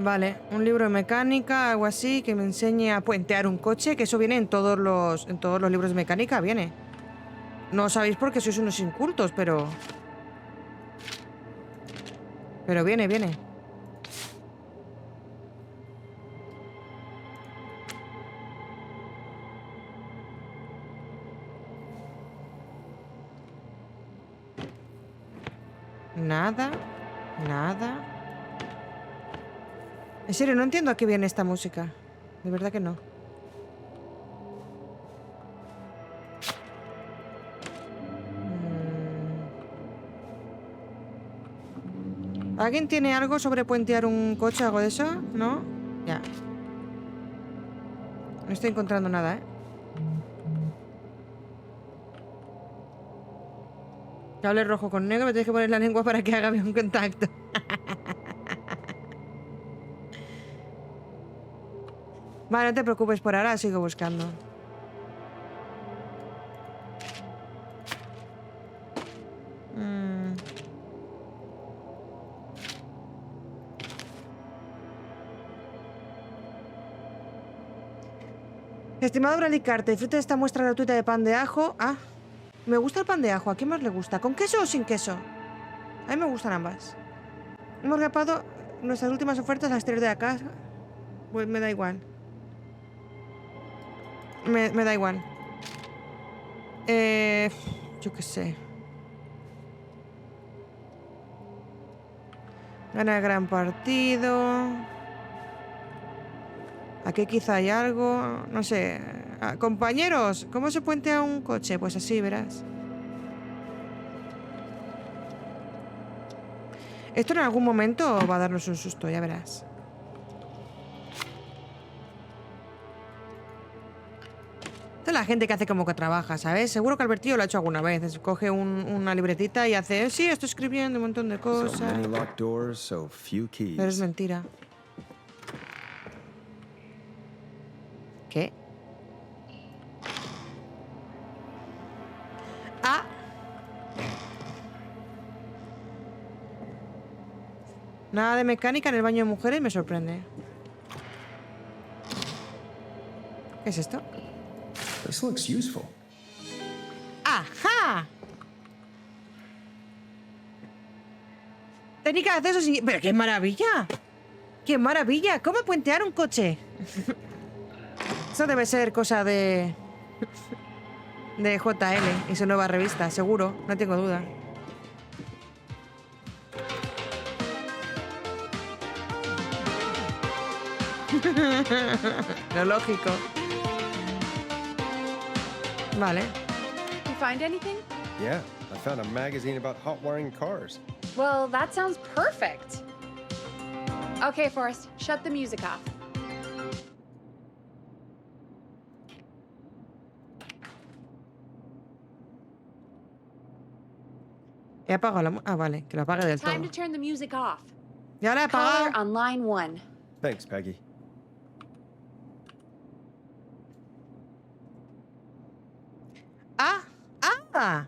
Vale, un libro de mecánica, algo así, que me enseñe a puentear un coche, que eso viene en todos los libros de mecánica, viene. No sabéis por qué sois unos incultos, pero... Pero viene, viene. Nada, nada. En serio, no entiendo a qué viene esta música. De verdad que no. ¿Alguien tiene algo sobre puentear un coche o algo de eso? ¿No? Ya. No estoy encontrando nada, ¿eh? Cable rojo con negro, me tienes que poner la lengua para que haga bien contacto. Vale, no te preocupes, por ahora sigo buscando. Estimado Bradley Carter, disfrute de esta muestra gratuita de pan de ajo. Ah, me gusta el pan de ajo. ¿A quién más le gusta? ¿Con queso o sin queso? A mí me gustan ambas. Hemos grapado nuestras últimas ofertas al exterior de la casa. Pues me da igual. Me da igual. Yo qué sé. Gana el gran partido. Aquí quizá hay algo. No sé. Ah, compañeros, ¿cómo se puentea un coche? Pues así, verás. Esto en algún momento va a darnos un susto, ya verás. Esta es la gente que hace como que trabaja, ¿sabes? Seguro que Albertillo lo ha hecho alguna vez. Coge una libretita y hace... Sí, estoy escribiendo un montón de So cosas. many locked doors, so few Pero es keys. mentira. ¿Qué? Ah. Nada de mecánica en el baño de mujeres, me sorprende. ¿Qué es esto? This looks useful. ¡Ajá! Técnica de acceso sin... ¡Pero qué maravilla! ¡Qué maravilla! ¿Cómo puentear un coche? Eso debe ser cosa de JL y su nueva revista, seguro, no tengo duda. Lo lógico. Vale. You find anything? Yeah, I found a magazine about hot wiring cars. Well, that sounds perfect. Okay, Forrest, shut the music off. He apagado la... Ah, vale, que lo apague del Time to todo. turn the music off. Ya la he Caller apagado. on line 1. Thanks, Peggy. ¡Ah!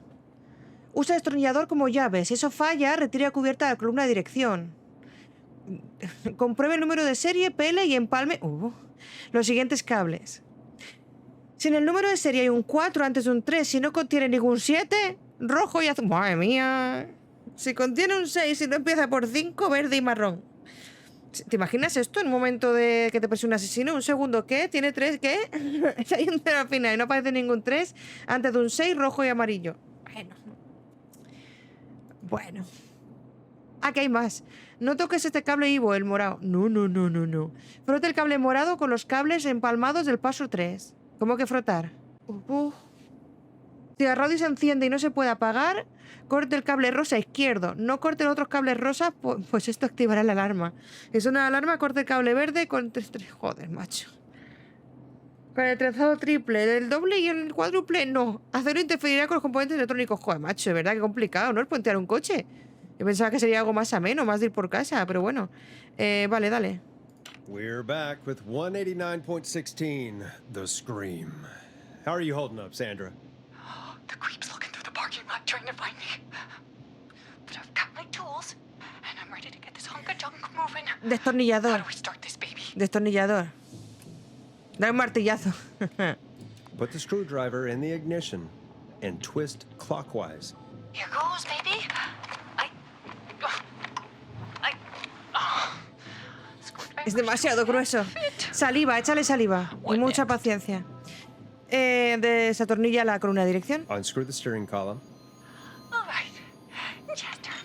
Usa destornillador como llave. Si eso falla, retira cubierta de la columna de dirección. Compruebe el número de serie, pele y empalme los siguientes cables. Si en el número de serie hay un 4 antes de un 3, si no contiene ningún 7, rojo y azul. ¡Madre mía! Si contiene un 6 y no empieza por 5, verde y marrón. ¿Te imaginas esto en un momento de que te persigue un asesino? ¿Un segundo qué? ¿Tiene 3 qué? Hay un 0 al final y no aparece ningún 3 antes de un 6, rojo y amarillo. Bueno. Aquí hay más. No toques este cable Ivo, el morado. No. Frote el cable morado con los cables empalmados del paso 3. ¿Cómo que frotar? Si el radio se enciende y no se puede apagar, corte el cable rosa izquierdo. No corte los otros cables rosas, pues esto activará la alarma. Si suena la alarma, corte el cable verde con 3. Joder, macho. Con el trenzado triple, el doble y el cuádruple, no. Acero interferirá con los componentes electrónicos. Joder, macho, de verdad que complicado, ¿no? El puentear un coche. Yo pensaba que sería algo más ameno, más de ir por casa, pero bueno. Vale, dale. We're back with 189.16, The Scream. How are you holding up, Sandra? The creep's looking through the parking lot trying to find me. But I've got my tools, and I'm ready to get this hunk of junk moving. Destornillador. How do we start this baby? Destornillador. Dale un martillazo. Put the screwdriver in the ignition and twist clockwise. Here goes, baby. Es demasiado grueso. Saliva, échale saliva. Y mucha paciencia. Desatornilla la columna de dirección. Unscrew the steering column. All right. Just turn.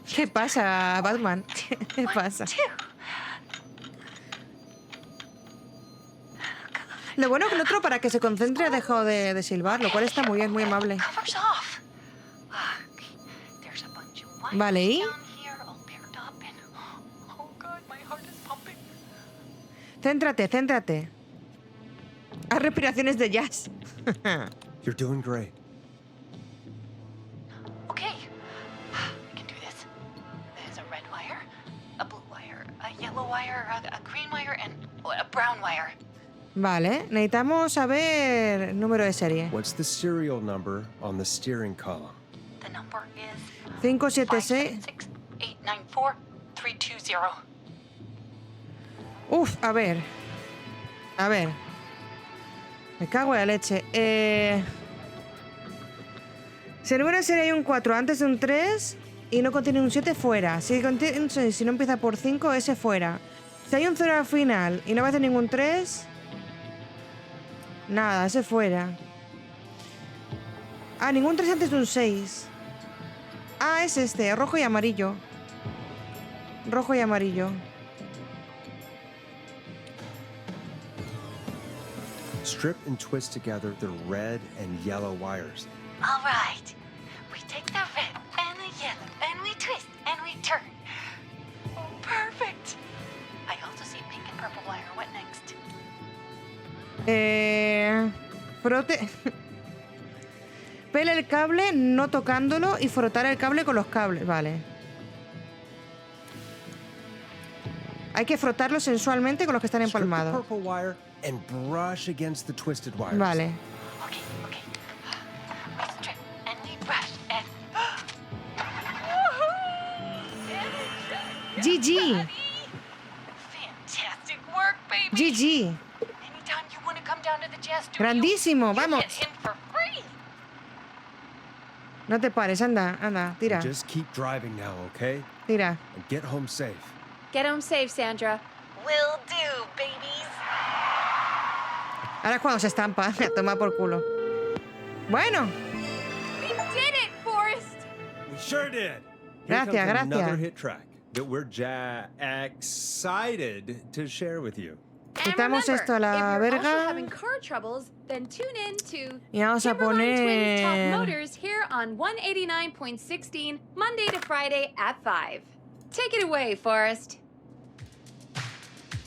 ¿Qué pasa, Batman? ¿Qué pasa? Lo bueno que el otro, para que se concentre, ha dejado de silbar, lo cual está muy bien, muy amable. Cover's off. There's a bunch of wires Vale, ¿y? down here all paired up and oh god, my heart is pumping. Céntrate. Haz respiraciones de jazz. You're doing great. Okay. We can do this. There's a red wire, a blue wire, a yellow wire, a green wire, and a brown wire. Vale, necesitamos saber el número de serie. What's the serial number on the steering column? The number is 576. 576-894-320. Uf, a ver. Me cago en la leche. Si el número de serie hay un 4 antes de un 3 y no contiene un 7, fuera. Si contiene un 6 y no empieza por 5, ese fuera. Si hay un 0 al final y no va a hacer ningún 3, nada, ese fuera. Ah, ningún 3 antes de un 6. Ah, es este, rojo y amarillo. Rojo y amarillo. Strip and twist together the red and yellow wires. All right. We take the red and the yellow and we twist and we turn. Oh, perfect. I also see pink and purple wire. What next? Frote. Pele el cable no tocándolo y frotar el cable con los cables. Vale. Hay que frotarlo sensualmente con los que están Strip the empalmados. purple wire and brush against the twisted wires. Vale. Okay. We strip and we brush and... GG. Fantastic work, baby. GG. Anytime you want to come down to the jazz studio, Grandísimo, you vamos. get in for free. No te pares, anda, anda, tira, Just keep driving now, okay? tira. And get home safe. Get home safe, Sandra. Will do, babies. Ahora es cuando se estampa, a tomar por culo. Bueno, We did it, Forrest! We sure did. Gracias, Here comes gracias. another hit track that we're excited to share with you. And Quitamos remember, esto a la if you're verga. also having car troubles, then tune in to Y vamos a Timberline Twins Talk poner... Motors here on 189.16, Monday to Friday at 5. Take it away, Forrest.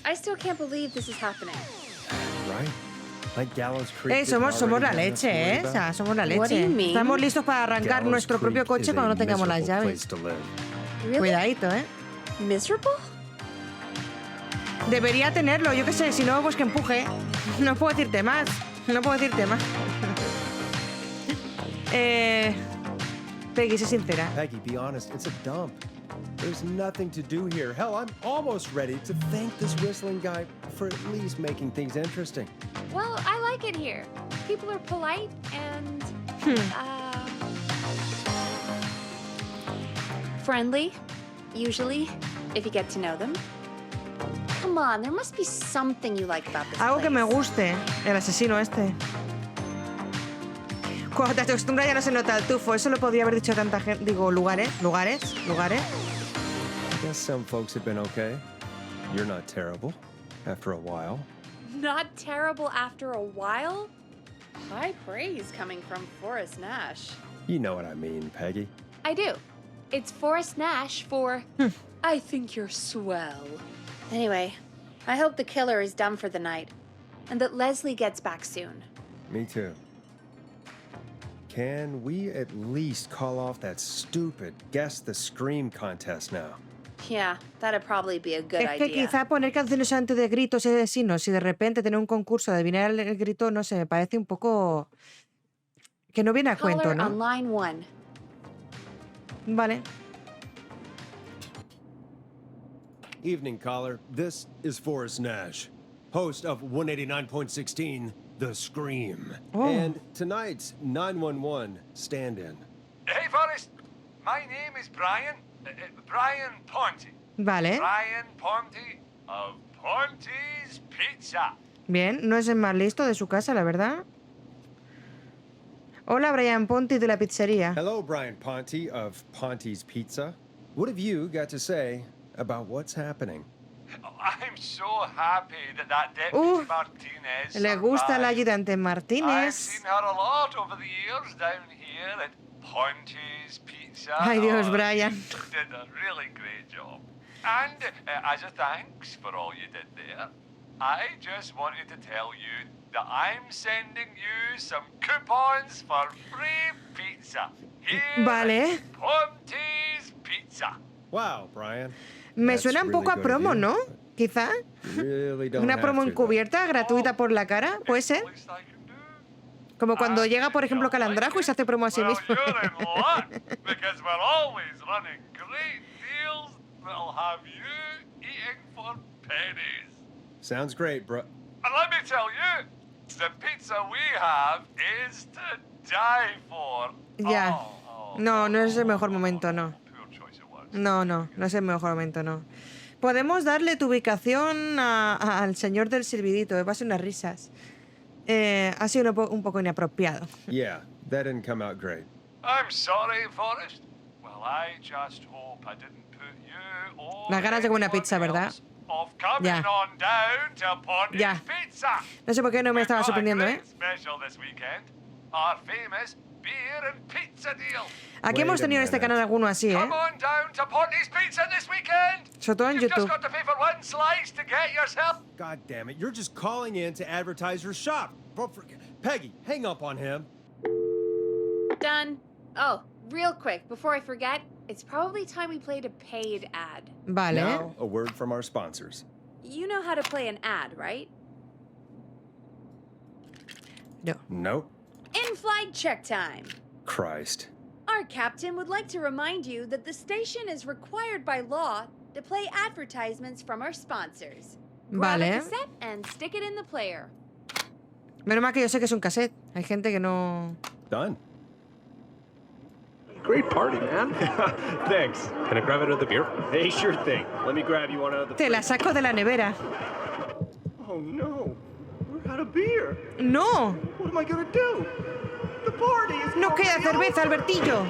I still can't believe this is happening. Right? Like Gallows Creek. somos la leche, ¿eh? O sea, somos la What do leche. you mean? Estamos listos para arrancar nuestro propio coche cuando no tengamos las llaves. Really? Cuidadito, ¿eh? Miserable? Debería tenerlo, yo qué sé, si no, pues que empuje. No puedo decirte más. No puedo decirte más. Peggy, sé sincera. Peggy, be honest, it's a dump. There's nothing to do here. Hell, I'm almost ready to thank this whistling guy for at least making things interesting. Well, I like it here. People are polite and friendly, usually, if you get to know them. Come on, there must be something you like about this Algo que me place. guste. El asesino este. Cuando te acostumbras ya no se nota el tufo. Eso lo podría haber dicho tanta gente. Digo, lugares. I guess some folks have been okay. You're not terrible after a while. Not terrible after a while? High praise coming from Forrest Nash. You know what I mean, Peggy. I do. It's Forrest Nash for I think you're swell. Anyway, I hope the killer is done for the night and that Leslie gets back soon. Me too. Can we at least call off that stupid Guess the Scream contest now? Yeah, that'd probably be a good Es que idea. quizá poner canciones antes de gritos y asesinos y de repente tener un concurso de adivinar el grito, no sé, me parece un poco... que no viene a cuento, Caller ¿no? on line 1. Vale. Evening, caller. This is Forrest Nash, host of 189.16, The Scream. Oh. And tonight's 911 stand-in. Hey, Forrest. My name is Brian. Brian Ponty. Vale. Brian Ponty of Ponty's Pizza. Bien, no es el más listo de su casa, la verdad. Hola, Brian Ponti de la pizzería. Hello, Brian Ponty of Ponty's Pizza. What have you got to say about what's happening? Oh, I'm so happy that Deputy Martinez Le gusta la survived. ayudante I've Martínez. seen her a lot over the years down here at Ponty's Pizza. Ay, Dios, Oh, Brian. you did a really great job. And as a thanks for all you did there, I just wanted to tell you that I'm sending you some coupons for free pizza. Here Vale. at Ponty's Pizza. Wow, Brian. Me That's suena un really poco a good of promo, you, ¿no? Quizá. but you really don't Una have promo to, though. encubierta, gratuita por la cara, puede It's the ser. least I can do. Como cuando And llega, por if ejemplo, you like Calandrajo y se hace promo a sí well, mismo. you're in luck, because we're always running great deals that'll have you eating for pennies. Sounds great, bro. And let me tell you, the pizza we have is to die for. Ya. No, no es el mejor momento, no. Poor choice of words. No, no es el mejor momento, no. Podemos darle tu ubicación al señor del silbidito, va a ser unas risas. Ha sido un poco inapropiado. Yeah, that didn't come out great. I'm sorry, Forrest. Well, I just hope I didn't put you or Las ganas de comer una pizza, anyone ¿verdad? else off coming Ya. on down to Ponty's Ya. Pizza. No sé por qué no me We've estaba got a sorprendiendo, ¿eh? great special this weekend. Our famous beer and pizza deal. Aquí hemos Wait a tenido en este minute. canal alguno así, ¿eh? Come on down to Ponty's Pizza this weekend. Sobre todo en You've YouTube. just got to pay for one slice to get yourself. God damn it, you're just calling in to advertise your shop. Peggy, hang up on him. Done. Oh, real quick, before I forget, it's probably time we played a paid ad. Vale. Now, a word from our sponsors. You know how to play an ad, right? No. Nope. In-flight check time. Christ. Our captain would like to remind you that the station is required by law to play advertisements from our sponsors. Grab a Vale. cassette and stick it in the player. Menos mal que yo sé que es un cassette. Hay gente que no... Done. Great party, man. Thanks. Can I grab another beer? Hey, sure thing. Let me grab you one out of the Te la saco de la nevera. Oh no, we're out of beer. ¡No! What am I gonna do? The party is ¡No queda cerveza, Albertillo!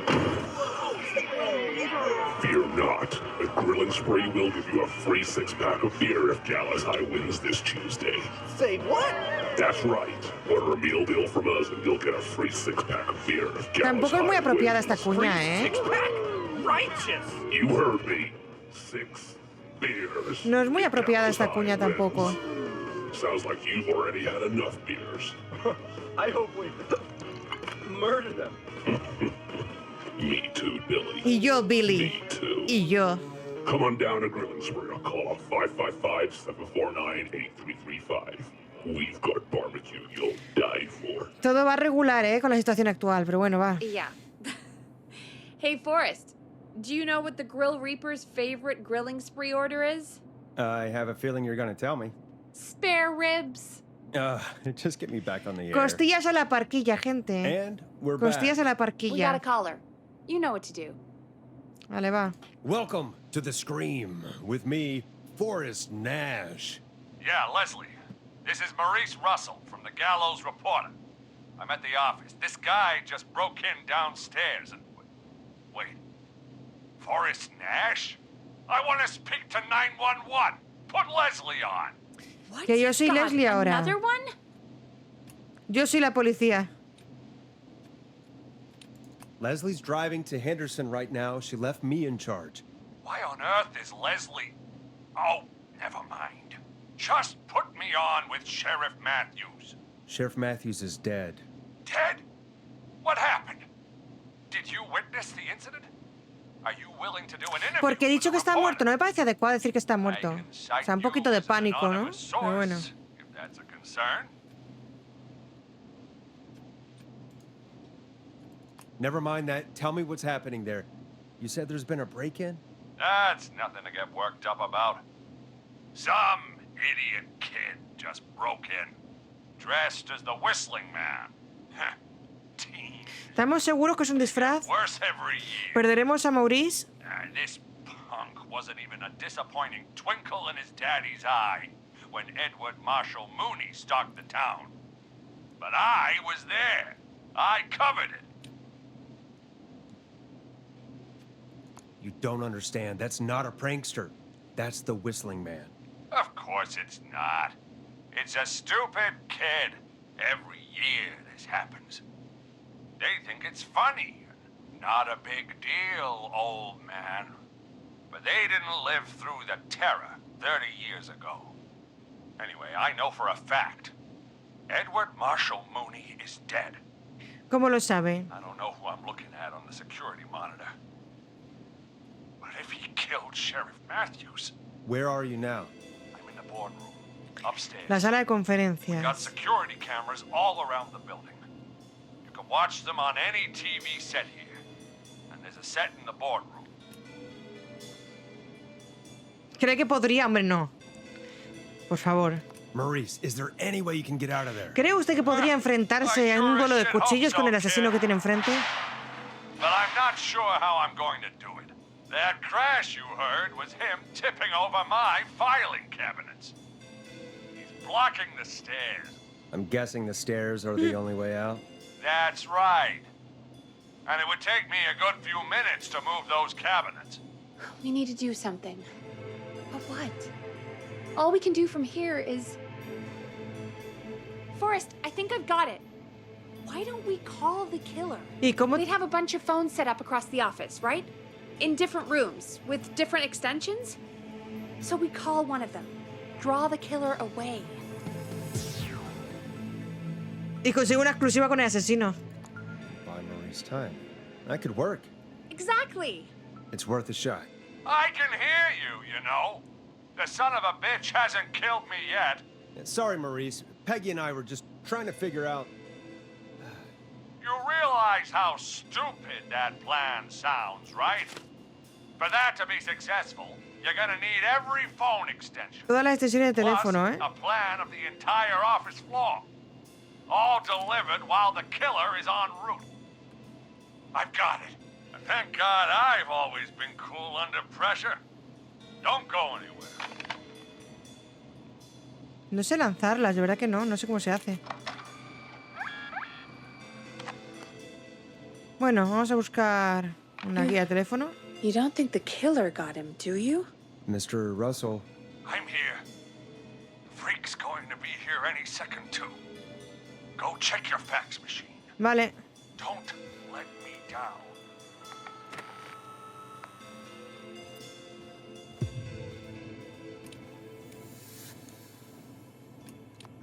Fear not. A grilling spree will give you a free six-pack of beer if Gallus High wins this Tuesday. Say what? That's right. Order a meal deal from us and you'll get a free six-pack of beer if Gallus Tampoco es muy High apropiada wins. esta cuña, ¿eh? Six-pack? Righteous. You heard me. 6 beers. No es muy if apropiada Gallus esta High cuña wins. tampoco. Sounds like you've already had enough beers. I hope we murder them. Me too, Billy. Y yo, Billy. Me too. Y yo. Come on down to Grilling Spree or call 555-749-8335. We've got barbecue you'll die for. Todo va regular, con la situación actual, pero bueno, va. Yeah. Hey, Forrest, do you know what the Grill Reaper's favorite grilling spree order is? I have a feeling you're gonna tell me. Spare ribs. Just get me back on the air. Costillas a la parquilla, gente. And we're Costillas a back. la We got a parquilla. caller. You know what to do. Vale, va. Welcome to the Scream with me, Forrest Nash. Yeah, Leslie. This is Maurice Russell from the Gallows Reporter. I'm at the office. This guy just broke in downstairs and... Wait. Forrest Nash? I want to speak to 911. Put Leslie on. What? Que yo soy God, Leslie ahora. Another one? Yo soy la policía. Leslie's driving to Henderson right now. She left me in charge. Why on earth is Leslie... Oh, never mind. Just put me on with Sheriff Matthews. Sheriff Matthews is dead. Ted? What happened? Did you witness the incident? Are you willing to do an interview? Porque he dicho que with the está muerto. reporter? No me parece adecuado decir que está I muerto. can O cite sea, un you poquito de as an pánico, ¿no? anonymous Pero bueno. source, if that's a concern. Never mind that. Tell me what's happening there. You said there's been a break-in? That's nothing to get worked up about. Some idiot kid just broke in, dressed as the Whistling Man. Heh, teen. ¿Estamos seguros que es un disfraz? Worse every year. ¿Perderemos a Maurice? This punk wasn't even a disappointing twinkle in his daddy's eye when Edward Marshall Mooney stalked the town. But I was there. I covered it. You don't understand. That's not a prankster. That's the Whistling Man. Of course it's not. It's a stupid kid. Every year this happens. They think it's funny. Not a big deal, old man. But they didn't live through the terror 30 years ago. Anyway, I know for a fact. Edward Marshall Mooney is dead. ¿Cómo lo sabe? I don't know who I'm looking at on the security monitor. But if he killed Sheriff Matthews, Where are you now? I'm in the boardroom, upstairs. La sala de Got conferencias. security cameras all around the building. You can watch them on any TV set here. And there's a set in the boardroom. ¿Cree que podría? Hombre, no. Por favor. Maurice, is there any way you can get out of there? ¿Cree usted que podría enfrentarse a un duelo de cuchillos con el asesino que tiene enfrente? But I'm not sure how I'm going to do it. That crash you heard was him tipping over my filing cabinets. He's blocking the stairs. I'm guessing the stairs are the only way out. That's right. And it would take me a good few minutes to move those cabinets. We need to do something. But what? All we can do from here is... Forrest, I think I've got it. Why don't we call the killer? ¿Y cómo? They'd have a bunch of phones set up across the office, right? In different rooms, with different extensions. So we call one of them. Draw the killer away. Y consigo una exclusiva con el asesino. Buy Maurice time. That could work. Exactly. It's worth a shot. I can hear you, you know. The son of a bitch hasn't killed me yet. Sorry, Maurice. Peggy and I were just trying to figure out... You realize how stupid that plan sounds, right? For that to be successful, you're gonna need every phone extension. Todas las extensiones de Plus, teléfono, a plan of the entire office floor. All delivered while the killer is en route. I've got it. And Thank God I've always been cool under pressure. Don't go anywhere. No sé lanzarlas, de verdad que no. No sé cómo se hace. Bueno, vamos a buscar una guía de teléfono. You don't think the killer got him, do you? Mr. Russell. I'm here. The freak's going to be here any second, too. Go check your fax machine. Vale. Don't let me down.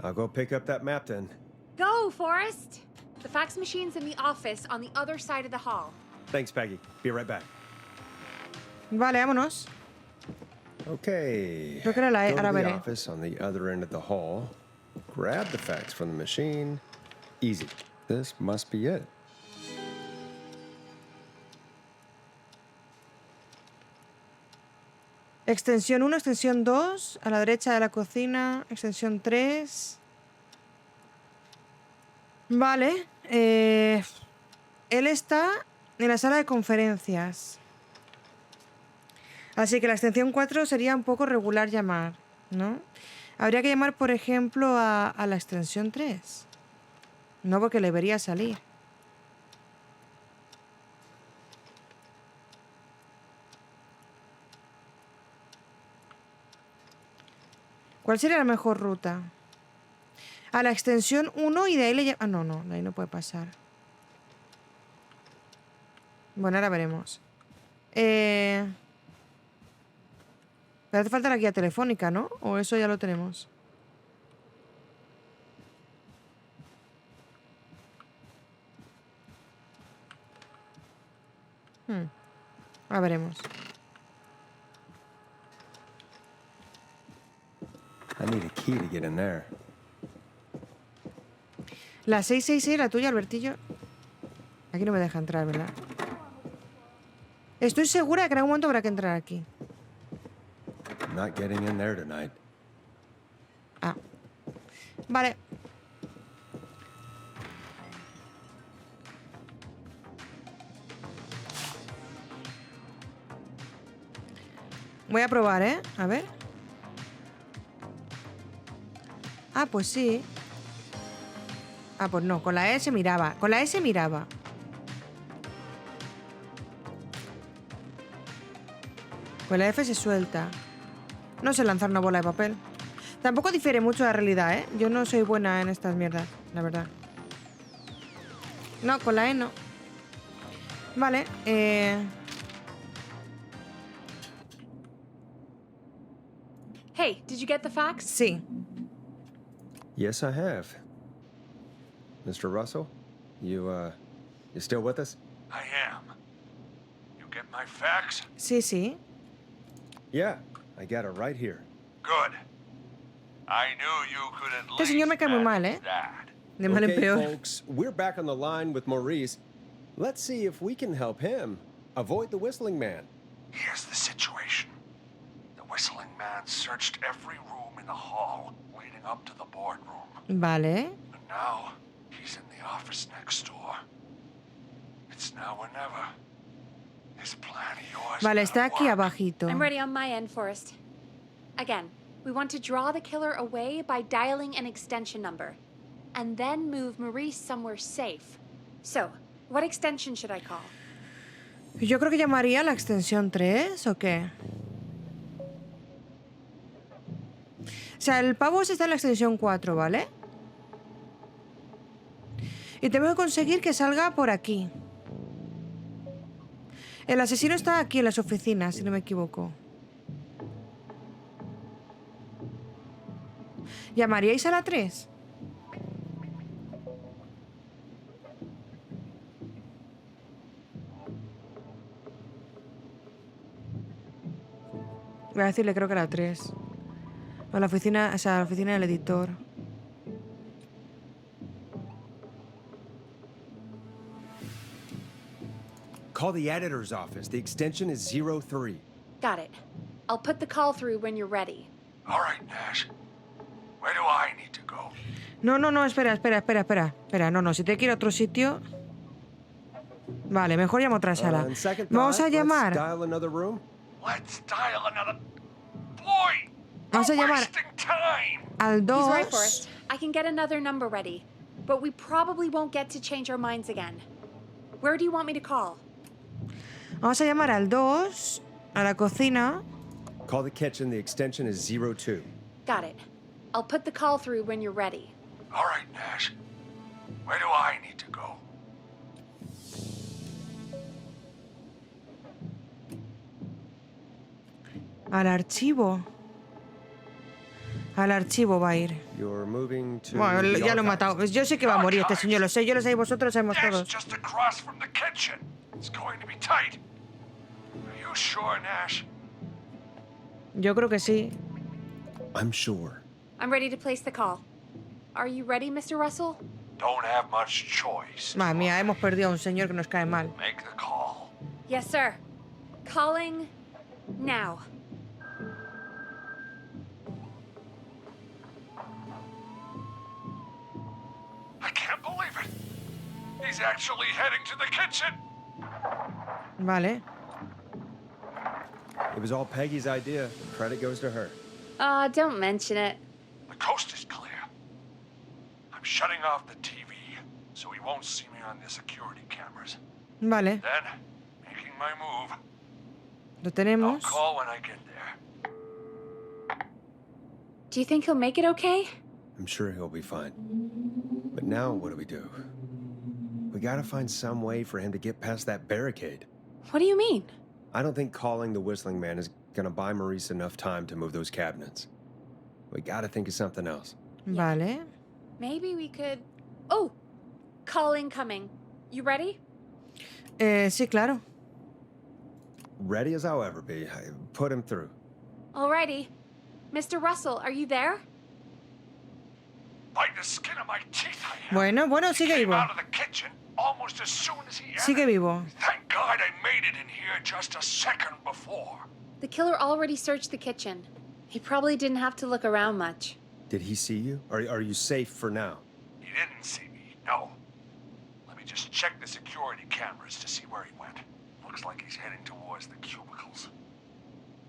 I'll go pick up that map then. Go, Forrest! The fax machine's in the office on the other side of the hall. Thanks, Peggy. Be right back. Vale, vámonos. Okay. Creo que era la E, Go to ahora the veré. office on the other end of the hall. Grab the fax from the machine. Easy. This must be it. Extensión 1, extensión 2, a la derecha de la cocina, extensión 3. Vale. Él está en la sala de conferencias. Así que la extensión 4 sería un poco regular llamar, ¿no? Habría que llamar, por ejemplo, a la extensión 3. No, porque le debería salir. ¿Cuál sería la mejor ruta? A la extensión 1 y de ahí le llama... Ah, no, no, de ahí no puede pasar. Bueno, ahora veremos. Pero hace falta la guía telefónica, ¿no? ¿O eso ya lo tenemos? Ahora veremos. I need a key to get in there. La 666, la tuya, Albertillo. Aquí no me deja entrar, ¿verdad? Estoy segura de que en algún momento habrá que entrar aquí. Not getting in there tonight. Ah. Vale. Voy a probar, ¿eh? A ver. Ah, pues sí. Ah, pues no, con la E se miraba. Con la E se miraba. Con la F se suelta. No sé lanzar una bola de papel. Tampoco difiere mucho de la realidad, ¿eh? Yo no soy buena en estas mierdas, la verdad. No, con la E no. Vale, Hey, did you get the fax? sí. Yes, I have. Mr. Russell, you still with us? I am. You get my fax? Sí, sí. Yeah, I got it right here. Good. I knew you could at Este señor me cae muy mal, manage ¿eh? that. De mal en Okay, peor. folks, we're back on the line with Maurice. Let's see if we can help him avoid the whistling man. Here's the situation. The whistling man searched every room in the hall leading up to the boardroom. Vale. And now he's in the office next door. It's now or never. This plan of yours Vale, better está aquí work. abajito. I'm ready on my end, Forrest. Again, we want to draw the killer away by dialing an extension number, and then move Maurice somewhere safe. So, what extension should I call? Yo creo que llamaría la extensión 3, ¿o qué? O sea, el pavo está en la extensión 4, ¿vale? Y tengo que conseguir que salga por aquí. El asesino está aquí en las oficinas, si no me equivoco. ¿Llamaríais a la 3? Voy a decirle, creo que era 3. A la oficina, o sea, a la oficina del editor. Call the editor's office. The extension is 03. Got it. I'll put the call through when you're ready. All right, Nash. Where do I need to go? No, no, no, espera. Espera, no, no, si te quiero a otro sitio... Vale, mejor llamo a otra sala. On second Vamos a thought, llamar. let's dial another room. Let's dial another. Boy! Vamos a we're llamar wasting time! al He's right, 2. Forrest. I can get another number ready. But we probably won't get to change our minds again. Where do you want me to call? Vamos a llamar al 2, a la cocina. Call the kitchen. The extension is 02. Got it. I'll put the call through when you're ready. All right, Nash. Where do I need to go? Al archivo. Al archivo va a ir. You're moving to. Bueno, the ya lo he archives. matado. Yo sé que va a morir este señor, lo sé, yo lo sé, vosotros lo sabemos That's todos. just across from the kitchen. It's going to be tight. Are you sure, Nash? Yo creo que sí. I'm sure. I'm ready to place the call. Are you ready, Mr. Russell? Don't have much choice. Madre mía, hemos perdido a un señor que nos cae mal. Make the call. Yes, sir. Calling now. I can't believe it. He's actually heading to the kitchen. Vale. It was all Peggy's idea. Credit goes to her. Don't mention it. The coast is clear. I'm shutting off the TV so he won't see me on the security cameras. Vale. Then, making my move. Lo I'll tenemos. call when I get there. Do you think he'll make it okay? I'm sure he'll be fine. But now what do? We gotta find some way for him to get past that barricade. What do you mean? I don't think calling the Whistling Man is gonna buy Maurice enough time to move those cabinets. We gotta think of something else. Vale. Maybe we could... Oh! Call incoming. You ready? Sí, claro. Ready as I'll ever be. Put him through. Alrighty. Mr. Russell, are you there? By the skin of my teeth, I am. Bueno, He sigue came vivo. out of the kitchen almost as soon as he entered. Sigue vivo. Thank God I made it in here just a second before. The killer already searched the kitchen. He probably didn't have to look around much. Did he see you? Are you safe for now? He didn't see me, no. Let me just check the security cameras to see where he went. Looks like he's heading towards the cubicles.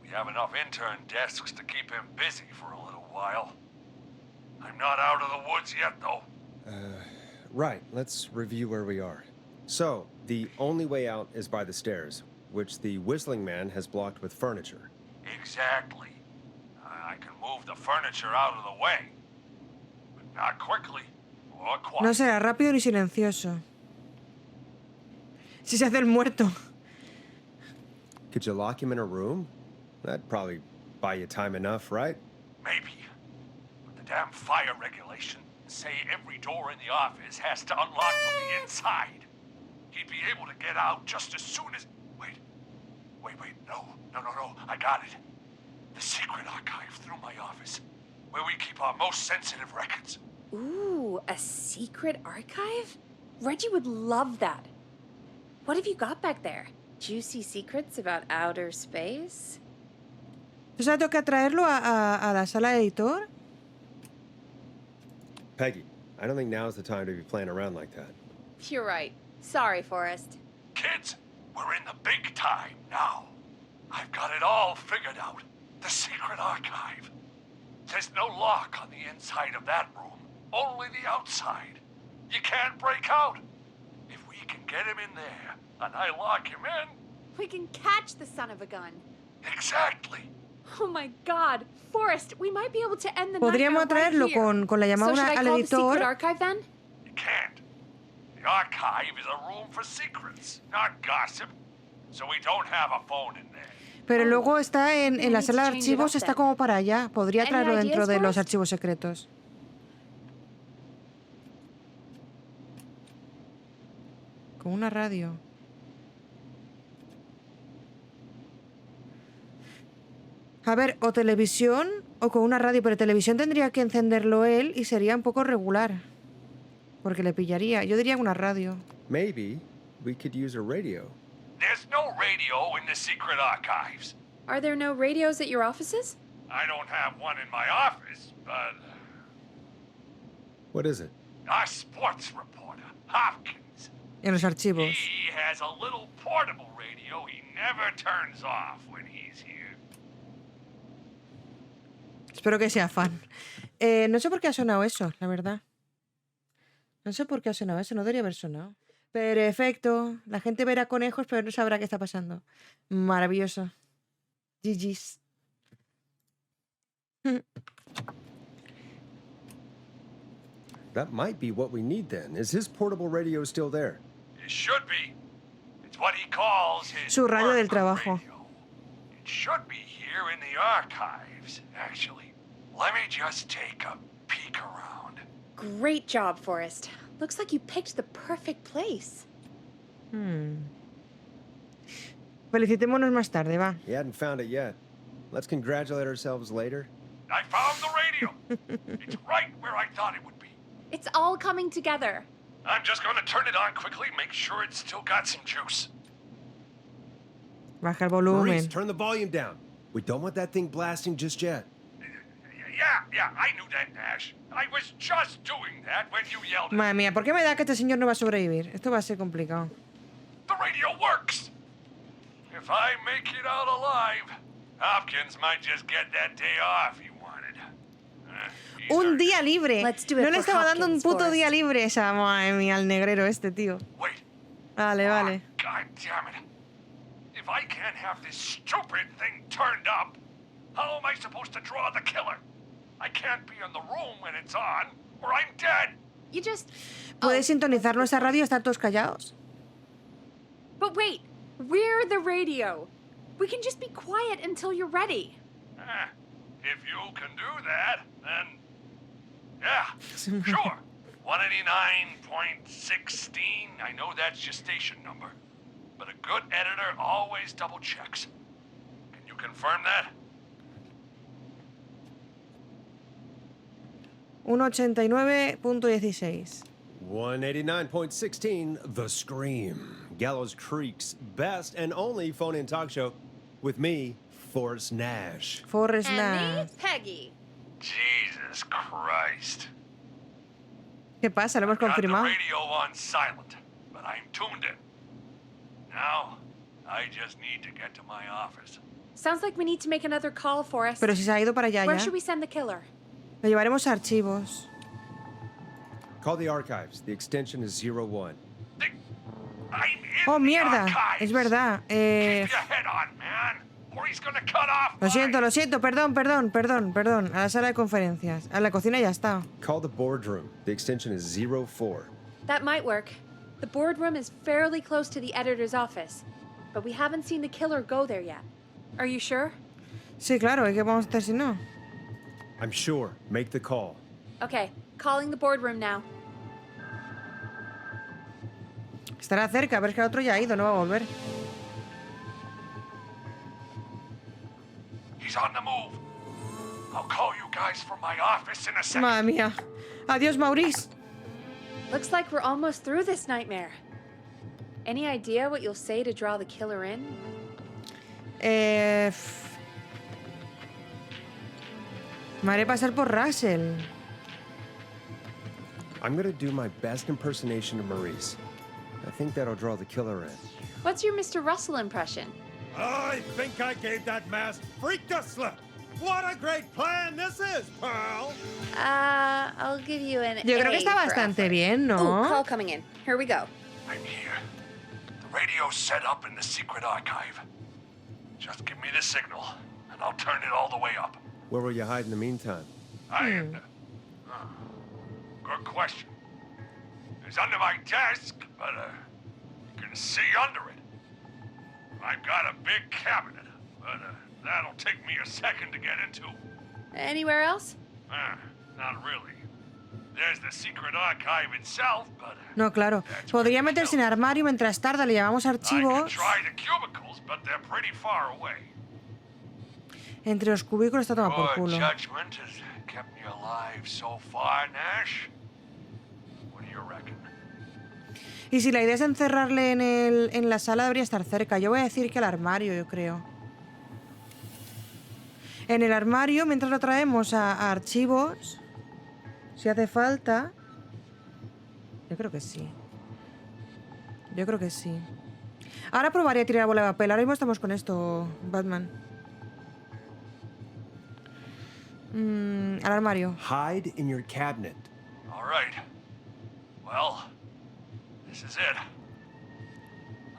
We have enough intern desks to keep him busy for a little while. I'm not out of the woods yet, though. Right, let's review where we are. So, the only way out is by the stairs, which the Whistling Man has blocked with furniture. Exactly. I can move the furniture out of the way. But not quickly or quiet. No será rápido ni silencioso. Si se hace el muerto. Could you lock him in a room? That'd probably buy you time enough, right? Maybe. But the damn fire regulations say every door in the office has to unlock from the inside. He'd be able to get out just as soon as... Wait, no. I got it. The secret archive through my office, where we keep our most sensitive records. Ooh, a secret archive? Reggie would love that. What have you got back there? Juicy secrets about outer space? Entonces ahora toca traerlo a la sala de editor. Peggy, I don't think now's the time to be playing around like that. You're right. Sorry, Forrest. Kids, we're in the big time now. I've got it all figured out. The secret archive. There's no lock on the inside of that room, only the outside. You can't break out. If we can get him in there, and I lock him in... We can catch the son of a gun. Exactly. Oh my God, Forrest, we might be able to end the Podríamos nightmare traerlo right here. con la So llamada should I al call the secret editor. archive then? You can't. The archive is a room for secrets, not gossip. So we don't have a phone in there. Pero luego está en la need sala to de change it archivos, up está then. como para allá. Podría Any traerlo dentro ideas de for los us? archivos secretos. Con una radio. A ver, o televisión o con una radio, pero televisión tendría que encenderlo él y sería un poco regular. Porque le pillaría. Yo diría una radio. Maybe we could use a radio. There's no radio in the secret archives. Are there no radios at your offices? I don't have one in my office, but What is it? our sports reporter, Hopkins, En los archivos. He has a little portable radio he never turns off when he's here. Espero que sea fan. No sé por qué ha sonado eso, la verdad. No sé por qué ha sonado eso, no debería haber sonado. Perfecto. La gente verá conejos, pero no sabrá qué está pasando. Maravilloso. GG's. That might be what we need then. Is his portable radio still there? It should be. It's what he calls his Su radio del work trabajo. radio. It should be here in the archives, actually. Let me just take a peek around. Great job, Forrest. Looks like you picked the perfect place. Felicitémonos más tarde, va. He hadn't found it yet. Let's congratulate ourselves later. I found the radio. It's right where I thought it would be. It's all coming together. I'm just gonna turn it on quickly, make sure it's still got some juice. Baja el Maurice, volumen. turn the volume down. We don't want that thing blasting just yet. Yeah, I knew that, Nash. I was just doing that when you yelled at me. Madre mía, ¿por qué me da que este señor no va a sobrevivir? Esto va a ser complicado. The radio works. If I make it out alive, Hopkins might just get that day off he wanted. He's Un earned día it. libre. Let's do it No le for estaba dando un Hopkins, puto Forrest. día libre esa, madre mía, al negrero este, tío. Wait. Vale, vale. God damn it. If I can't have this stupid thing turned up, how am I supposed to draw the killer? I can't be in the room when it's on, or I'm dead. You just... ¿Puedes sintonizar nuestra radio y estar todos callados? But wait, we're the radio. We can just be quiet until you're ready. If you can do that, then... Yeah, sure. 189.16, I know that's your station number. But a good editor always double checks. Can you confirm that? 189.16. 189.16, The Scream. Gallows Creek's best and only phone-in talk show with me, Forrest Nash. Forrest And Nash. me, Peggy. Jesus Christ. ¿Qué pasa? Lo hemos Got the confirmado. radio on silent, but I'm tuned in. Now, I just need to get to my office. Sounds like we need to make another call, Forrest. Pero si se ha ido para allá Where ya. should we send the killer? Lo llevaremos a archivos. Call the archives. The extension is 01. I'm in Oh, the mierda. archives. Es verdad. Keep your head on, man, or he's gonna cut off Lo siento, mine. lo siento. Perdón. A la sala de conferencias. A la cocina ya está. Call the boardroom. The extension is 04. That might work. The boardroom is fairly close to the editor's office, but we haven't seen the killer go there yet. Are you sure? Sí, claro. ¿Y qué vamos a hacer si no? I'm sure. Make the call. Okay, calling the boardroom now. Estará cerca, pero es que el otro ya ha ido, no va a volver. He's on the move. I'll call you guys from my office in a second. Madre mía. Adiós, Maurice. Looks like we're almost through this nightmare. Any idea what you'll say to draw the killer in? Me haré pasar por Russell. I'm gonna do my best impersonation of Maurice. I think that'll draw the killer in. What's your Mr. Russell impression? I think I gave that masked freak a slip. What a great plan this is, Pearl! I'll give you an Yo creo que A está for bastante effort. bien, Ooh, ¿no? call coming in. Here we go. I'm here. The radio's set up in the secret archive. Just give me the signal, and I'll turn it all the way up. Where will you hide in the meantime? Good question. It's under my desk, but you can see under it. I've got a big cabinet, but that'll take me a second to get into. Anywhere else? Not really. There's the secret archive itself, but No, claro. Podría meterse en el armario mientras tarda, le llevamos I can archivos. try the cubicles, but they're pretty far away. Entre los cubículos está tomado por Your culo. judgment has kept me alive so far, Nash. What do you reckon? Y si la idea es encerrarle en la sala, debería estar cerca. Yo voy a decir que el armario, yo creo. En el armario, mientras lo traemos a archivos, si hace falta. Yo creo que sí. Yo creo que sí. Ahora probaría a tirar bola de papel. Ahora mismo estamos con esto, Batman. Al armario. Hide in your cabinet. All right. Well, this is it.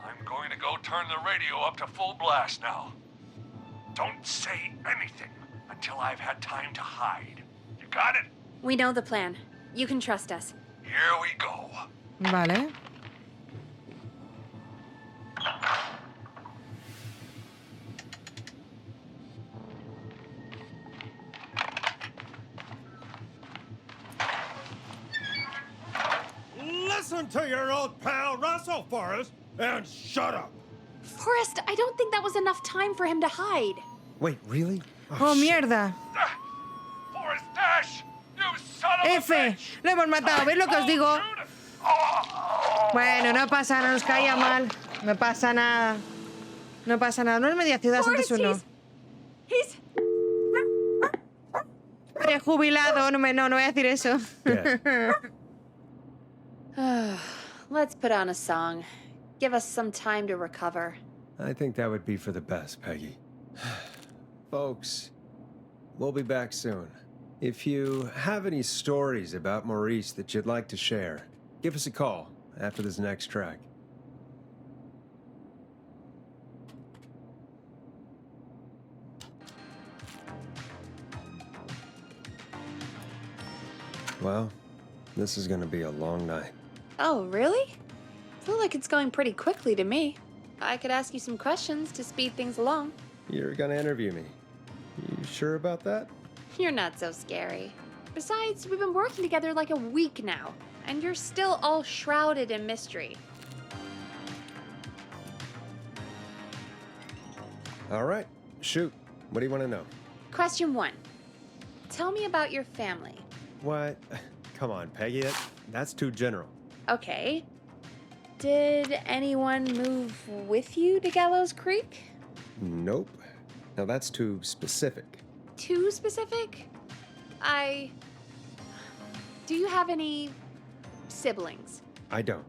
I'm going to go turn the radio up to full blast now. Don't say anything until I've had time to hide. You got it? We know the plan. You can trust us. Here we go. Vale. Listen to your old pal Russell, Forrest, and shut up. Forrest, I don't think that was enough time for him to hide. Wait, really? Oh, mierda. Forrest Dash, you son of a F. bitch! Lo hemos matado. ¿Veis lo que os digo? Bueno, no pasa nada. Nos caía mal. No pasa nada. No pasa nada. No es media ciudad, antes uno. He's... Prejubilado. No voy a decir eso. Let's put on a song. Give us some time to recover. I think that would be for the best, Peggy. Folks, we'll be back soon. If you have any stories about Maurice that you'd like to share, give us a call after this next track. Well, this is gonna be a long night. Oh, really? Feel like it's going pretty quickly to me. I could ask you some questions to speed things along. You're gonna interview me. You sure about that? You're not so scary. Besides, we've been working together like a week now, and you're still all shrouded in mystery. All right, shoot. What do you want to know? Question 1. Tell me about your family. What? Come on, Peggy. That's too general. Okay. Did anyone move with you to Gallows Creek? Nope. Now that's too specific. Too specific? Do you have any siblings? I don't.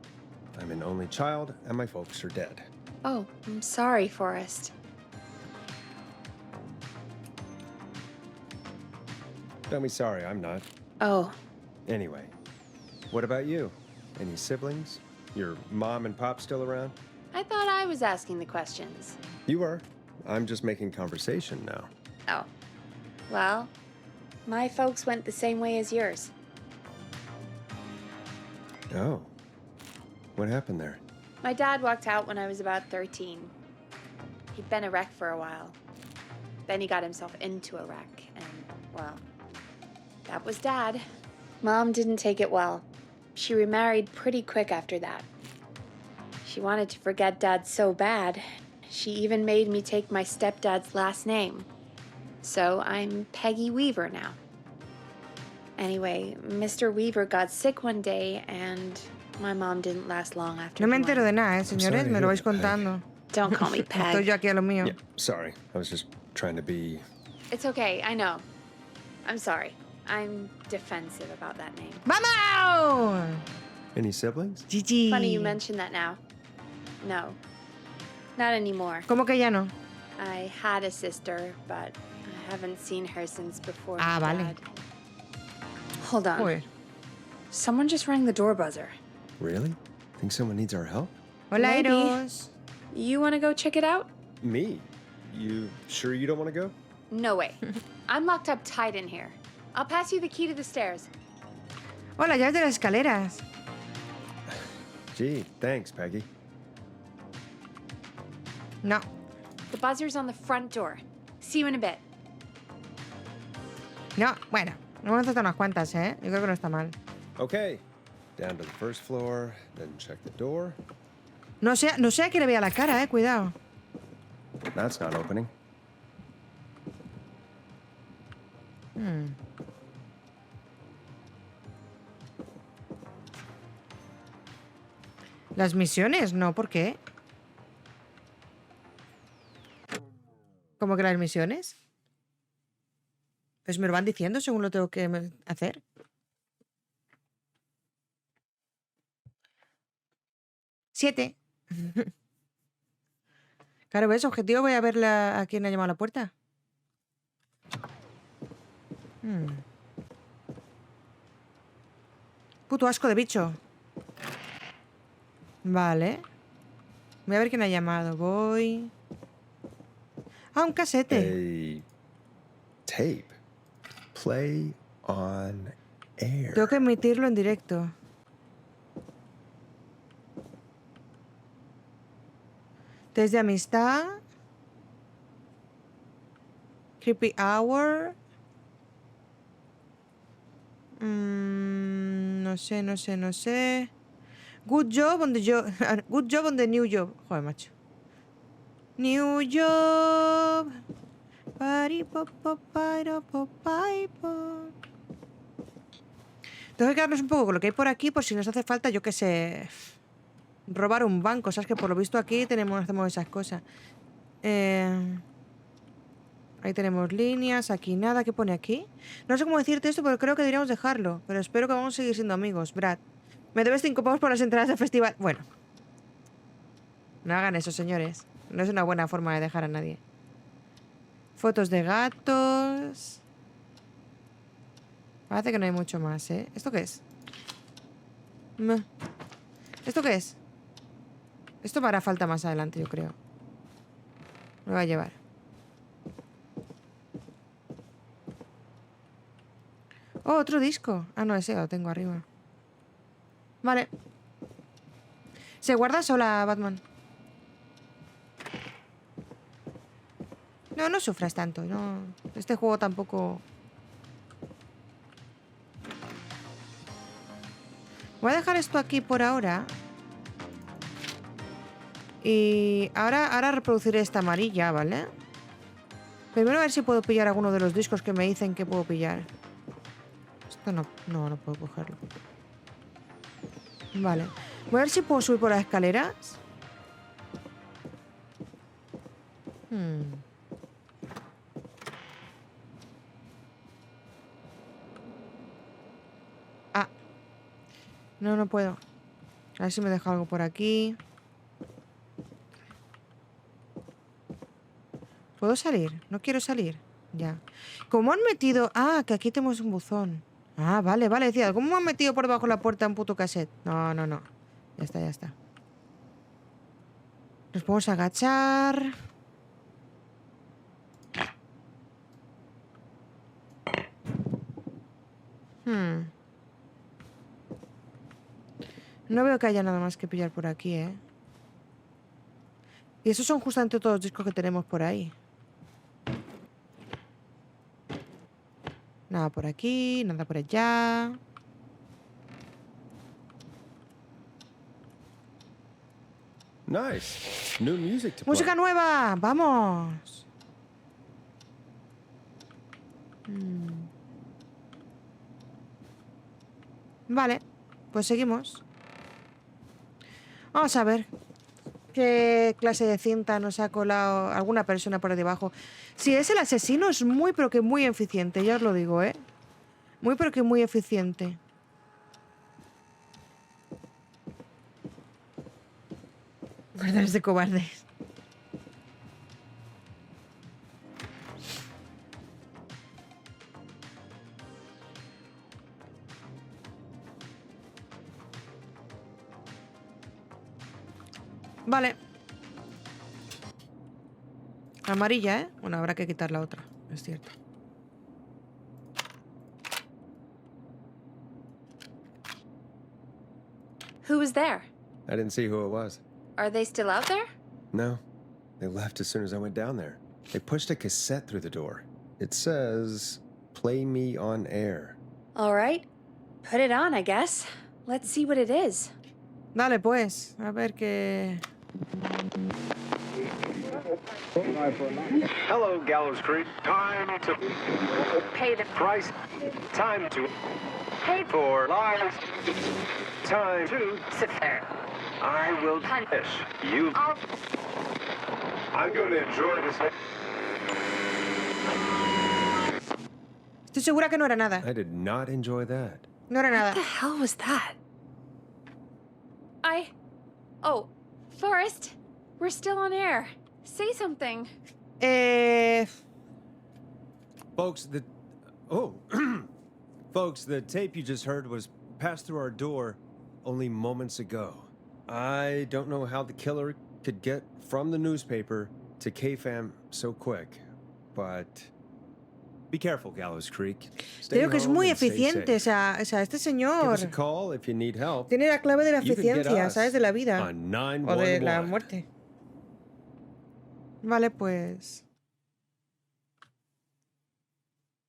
I'm an only child, and my folks are dead. Oh, I'm sorry, Forrest. Don't be sorry, I'm not. Oh. Anyway, what about you? Any siblings? Your mom and pop still around? I thought I was asking the questions. You were. I'm just making conversation now. Oh. Well, my folks went the same way as yours. Oh. What happened there? My dad walked out when I was about 13. He'd been a wreck for a while. Then he got himself into a wreck, and, well, that was Dad. Mom didn't take it well. She remarried pretty quick after that. She wanted to forget Dad so bad, she even made me take my stepdad's last name. So I'm Peggy Weaver now. Anyway, Mr. Weaver got sick one day, and my mom didn't last long after. No me he entero went. de nada, señores. Me lo vais contando. Don't call me Peg. Estoy yo aquí a lo mío. Yeah, sorry. I was just trying to be... It's okay, I know. I'm sorry. I'm defensive about that name. ¡Vamos! Any siblings? Gigi. Funny you mention that now. No, not anymore. ¿Cómo que ya no? I had a sister, but I haven't seen her since before Ah, my vale. dad. Hold on. Joder. Someone just rang the door buzzer. Really? Think someone needs our help? Hola, Maybe. Eros. You want to go check it out? Me? You sure you don't want to go? No way. I'm locked up tight in here. I'll pass you the key to the stairs. Hola, llaves de las escaleras. Gee, thanks, Peggy. No. The buzzer's on the front door. See you in a bit. No, bueno. Hemos acertado unas cuantas, ¿eh? Yo creo que no está mal. Okay. Down to the first floor, then check the door. No sé a quién le vea la cara, cuidado. That's not opening. Las misiones, no, ¿por qué? ¿Cómo que las misiones? Pues me lo van diciendo según lo tengo que hacer. 7. Claro, ¿ves? Objetivo, voy a ver a quién ha llamado a la puerta. Puto asco de bicho. Vale. Voy a ver quién ha llamado. Voy... Ah, un casete. A tape. Play on air. Tengo que emitirlo en directo. Test de amistad. Creepy hour. No sé. Good job on the job. Good job on the new job. Joder, macho. New job. Tengo que quedarnos un poco con lo que hay por aquí, por si nos hace falta, yo qué sé, robar un banco. Sabes que por lo visto aquí hacemos esas cosas. Ahí tenemos líneas, aquí nada. ¿Qué pone aquí? No sé cómo decirte esto, pero creo que deberíamos dejarlo. Pero espero que vamos a seguir siendo amigos. Brad, me debes 5 pavos por las entradas del festival. Bueno, no hagan eso, señores. No es una buena forma de dejar a nadie. Fotos de gatos. Parece que no hay mucho más, ¿eh? ¿Esto qué es? ¿Esto qué es? Esto me hará falta más adelante, yo creo. Me va a llevar. Oh, otro disco. Ah, no, ese lo tengo arriba. Vale. ¿Se guarda sola, Batman? No sufras tanto. No. Este juego tampoco... Voy a dejar esto aquí por ahora. Y ahora reproduciré esta amarilla, ¿vale? Primero a ver si puedo pillar alguno de los discos que me dicen que puedo pillar. Esto no puedo cogerlo. Vale. Voy a ver si puedo subir por las escaleras. Ah. No puedo. A ver si me deja algo por aquí. ¿Puedo salir? No quiero salir. Ya. ¿Cómo han metido...? Ah, que aquí tenemos un buzón. Ah, vale. Decía, ¿cómo me han metido por debajo de la puerta un puto cassette? No. Ya está. Nos podemos agachar. No veo que haya nada más que pillar por aquí, ¿eh? Y esos son justamente todos los discos que tenemos por ahí. Nada por aquí, nada por allá. Nice. New music to play. ¡Música nueva! ¡Vamos! Vale, pues seguimos. Vamos a ver qué clase de cinta nos ha colado alguna persona por ahí debajo. Si es el asesino, es muy, pero que muy eficiente, ya os lo digo, ¿eh? Muy, pero que muy eficiente. Guardas de cobardes. Vale. Amarilla, ¿eh? Bueno, habrá que quitar la otra, es cierto. Who was there? I didn't see who it was. Are they still out there? No. They left as soon as I went down there. They pushed a cassette through the door. It says, "Play me on air." All right. Put it on, I guess. Let's see what it is. Dale, pues. A ver qué... Hello, Gallows Creek. Time to Pay the price. Time to pay for lives. Time to sit there. I will punish you. I'm going to enjoy this. Estoy segura que no era nada. I did not enjoy that. No era nada. What the hell was that? Oh, Forrest, we're still on air. Say something. Folks, folks, the tape you just heard was passed through our door only moments ago. I don't know how the killer could get from the newspaper to KFAM so quick, but be careful, Gallows Creek. Creo que es muy eficiente, o sea, este Give señor us a call if you need help. tiene la clave de la You can get eficiencia, us ¿sabes? De la vida on o de la 911. muerte. Vale, pues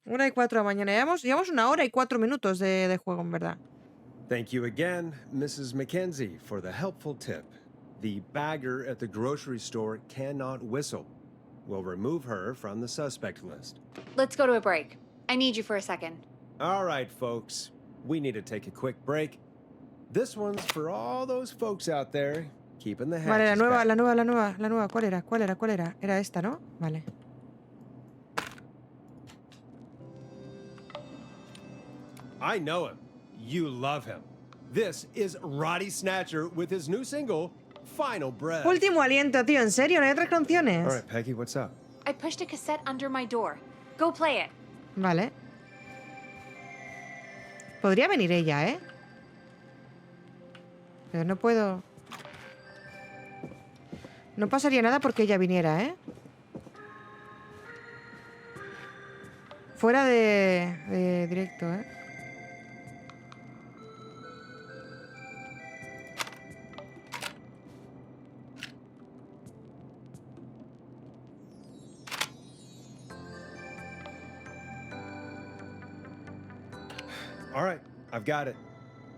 1:04 de la mañana. Llevamos 1 hora y 4 minutos de juego, en verdad. Thank you again, Mrs. Mackenzie, for the helpful tip. The bagger at the grocery store cannot whistle. We'll remove her from the suspect list. Let's go to a break. I need you for a second. All right, folks. We need to take a quick break. This one's for all those folks out there keeping the hatches Vale, back. la nueva. ¿Cuál era? Era esta, ¿no? Vale. I know him. You love him. This is Roddy Snatcher with his new single, Final Breath. Último aliento, tío. ¿En serio? ¿No hay otras canciones? All right, Peggy, what's up? I pushed a cassette under my door. Go play it. Vale. Podría venir ella, ¿eh? Pero no puedo... No pasaría nada porque ella viniera, ¿eh? Fuera de directo, ¿eh? All right, I've got it.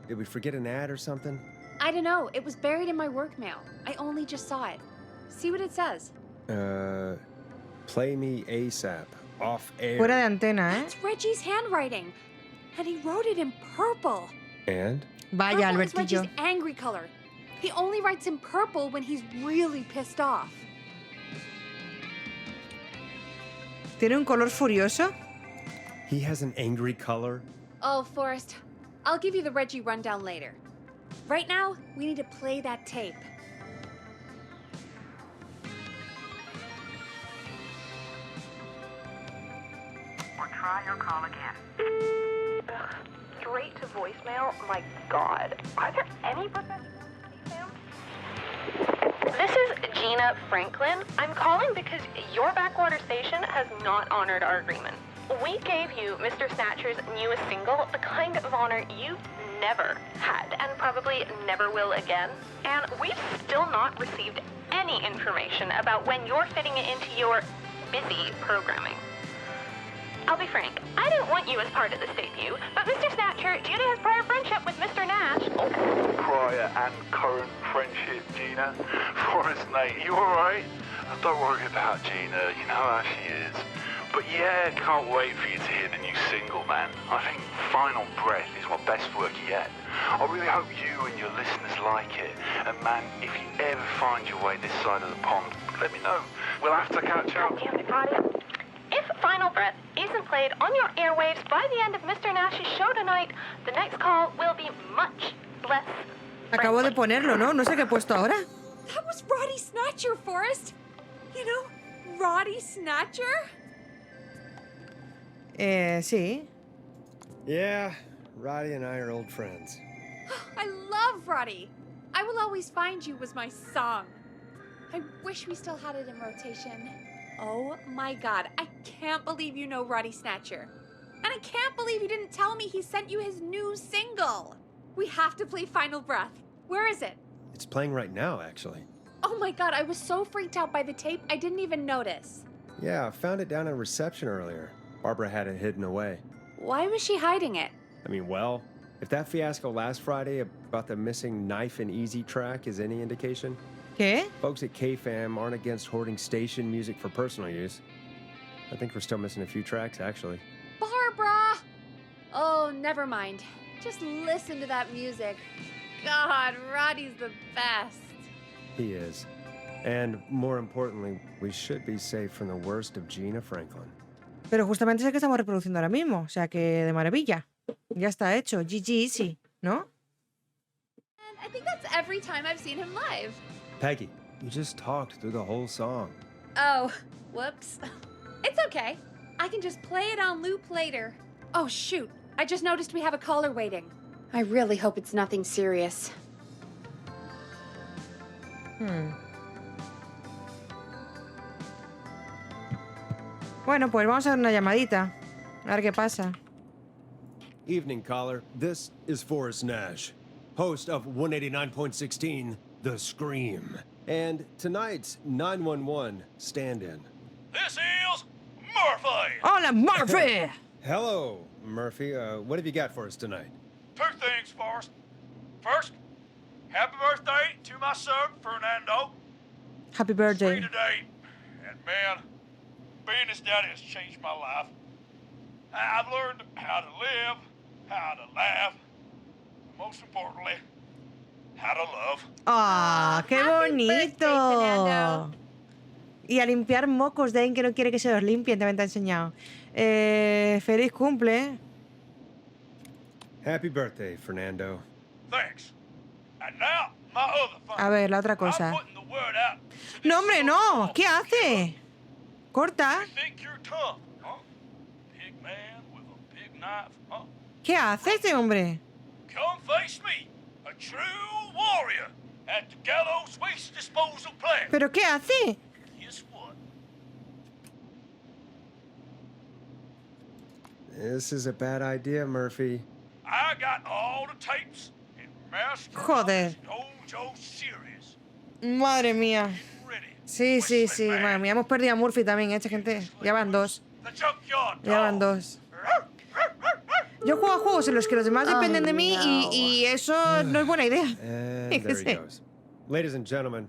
Did we forget an ad or something? I don't know. It was buried in my work mail. I only just saw it. See what it says. Play me ASAP. Off air. Fuera de antena, ¿eh? It's Reggie's handwriting. And he wrote it in purple. And? Vaya, Purple is Albertillo. Reggie's angry color. He only writes in purple when he's really pissed off. ¿Tiene un color furioso? He has an angry color? Oh, Forrest, I'll give you the Reggie rundown later. Right now, we need to play that tape. Or try your call again. Straight to voicemail? My God. Are there any professional voicemails? This is Gina Franklin. I'm calling because your backwater station has not honored our agreement. We gave you Mr. Snatcher's newest single, the kind of honor you never had and probably never will again. And we've still not received any information about when you're fitting it into your busy programming. I'll be frank, I didn't want you as part of this debut, but Mr. Snatcher, due to his prior friendship with Mr. Nash... Prior and current friendship, Gina. Forrest, mate, you alright? Don't worry about Gina, you know how she is. But yeah, can't wait for you to hear the new single, man. I think Final Breath is my best work yet. I really hope you and your listeners like it. And man, if you ever find your way this side of the pond, let me know. We'll have to catch up. If Final Breath isn't played on your airwaves by the end of Mr. Nash's show tonight, the next call will be much less Acabo de ponerlo, ¿no? No sé qué he puesto ahora. That was Roddy Snatcher, Forrest. You know, Roddy Snatcher? Sí. Yeah, Roddy and I are old friends. I love Roddy. I Will Always Find You was my song. I wish we still had it in rotation. Oh my God, I can't believe you know Roddy Snatcher. And I can't believe you didn't tell me he sent you his new single. We have to play Final Breath. Where is it? It's playing right now, actually. Oh my God, I was so freaked out by the tape, I didn't even notice. Yeah, I found it down in reception earlier. Barbara had it hidden away. Why was she hiding it? I mean, well, if that fiasco last Friday about the missing Knife and Easy track is any indication, ¿Qué? folks at KFAM aren't against hoarding station music for personal use. I think we're still missing a few tracks, actually. Barbara! Oh, never mind. Just listen to that music. God, Roddy's the best. He is. And more importantly, we should be safe from the worst of Gina Franklin. Pero justamente es el que estamos reproduciendo ahora mismo. O sea que de maravilla. Ya está hecho. GG easy, ¿no? I think that's every time I've seen him live. Peggy, you just talked through the whole song. Oh, whoops. It's okay. I can just play it on loop later. Oh, shoot. I just noticed we have a caller waiting. I really hope it's nothing serious. Bueno, pues vamos a dar una llamadita. A ver qué pasa. Evening, caller. This is Forrest Nash, host of 189.16, The Scream, and tonight's 911 stand-in. This is Murphy! Hola, Murphy! Hello, Murphy. What have you got for us tonight? Two things, Forrest. First, happy birthday to my son, Fernando. Happy Free birthday. today. And man, being his daddy has changed my life. I've learned how to live, how to laugh, and most importantly, how to love. ¡Ah, qué Happy birthday, bonito! Fernando. Y a limpiar mocos de alguien que no quiere que se los limpien, también te ha enseñado. Feliz cumple. Happy birthday, Fernando. Thanks. And now, my other thing. A ver, la otra cosa. I'm putting the word out to No, this hombre, no. ¿Qué hace? Corta. You think you're tough, huh? Big man with a big knife, huh? ¿Qué hace este hombre? Come face me, a true warrior at the gallows waste disposal plant. ¿Pero qué hace? Guess what? This is a bad idea, Murphy. I got all the tapes and master Joder. this dojo series. Madre mía. Ready. Sí, sí, sí. Madre mía, hemos perdido a Murphy también, esta gente. Ya van dos. The junkyard Ya van dog. dos. Yo juego a juegos en los que los demás dependen de mí y eso no es buena idea. And ¿Qué there he sé? goes. Ladies and gentlemen,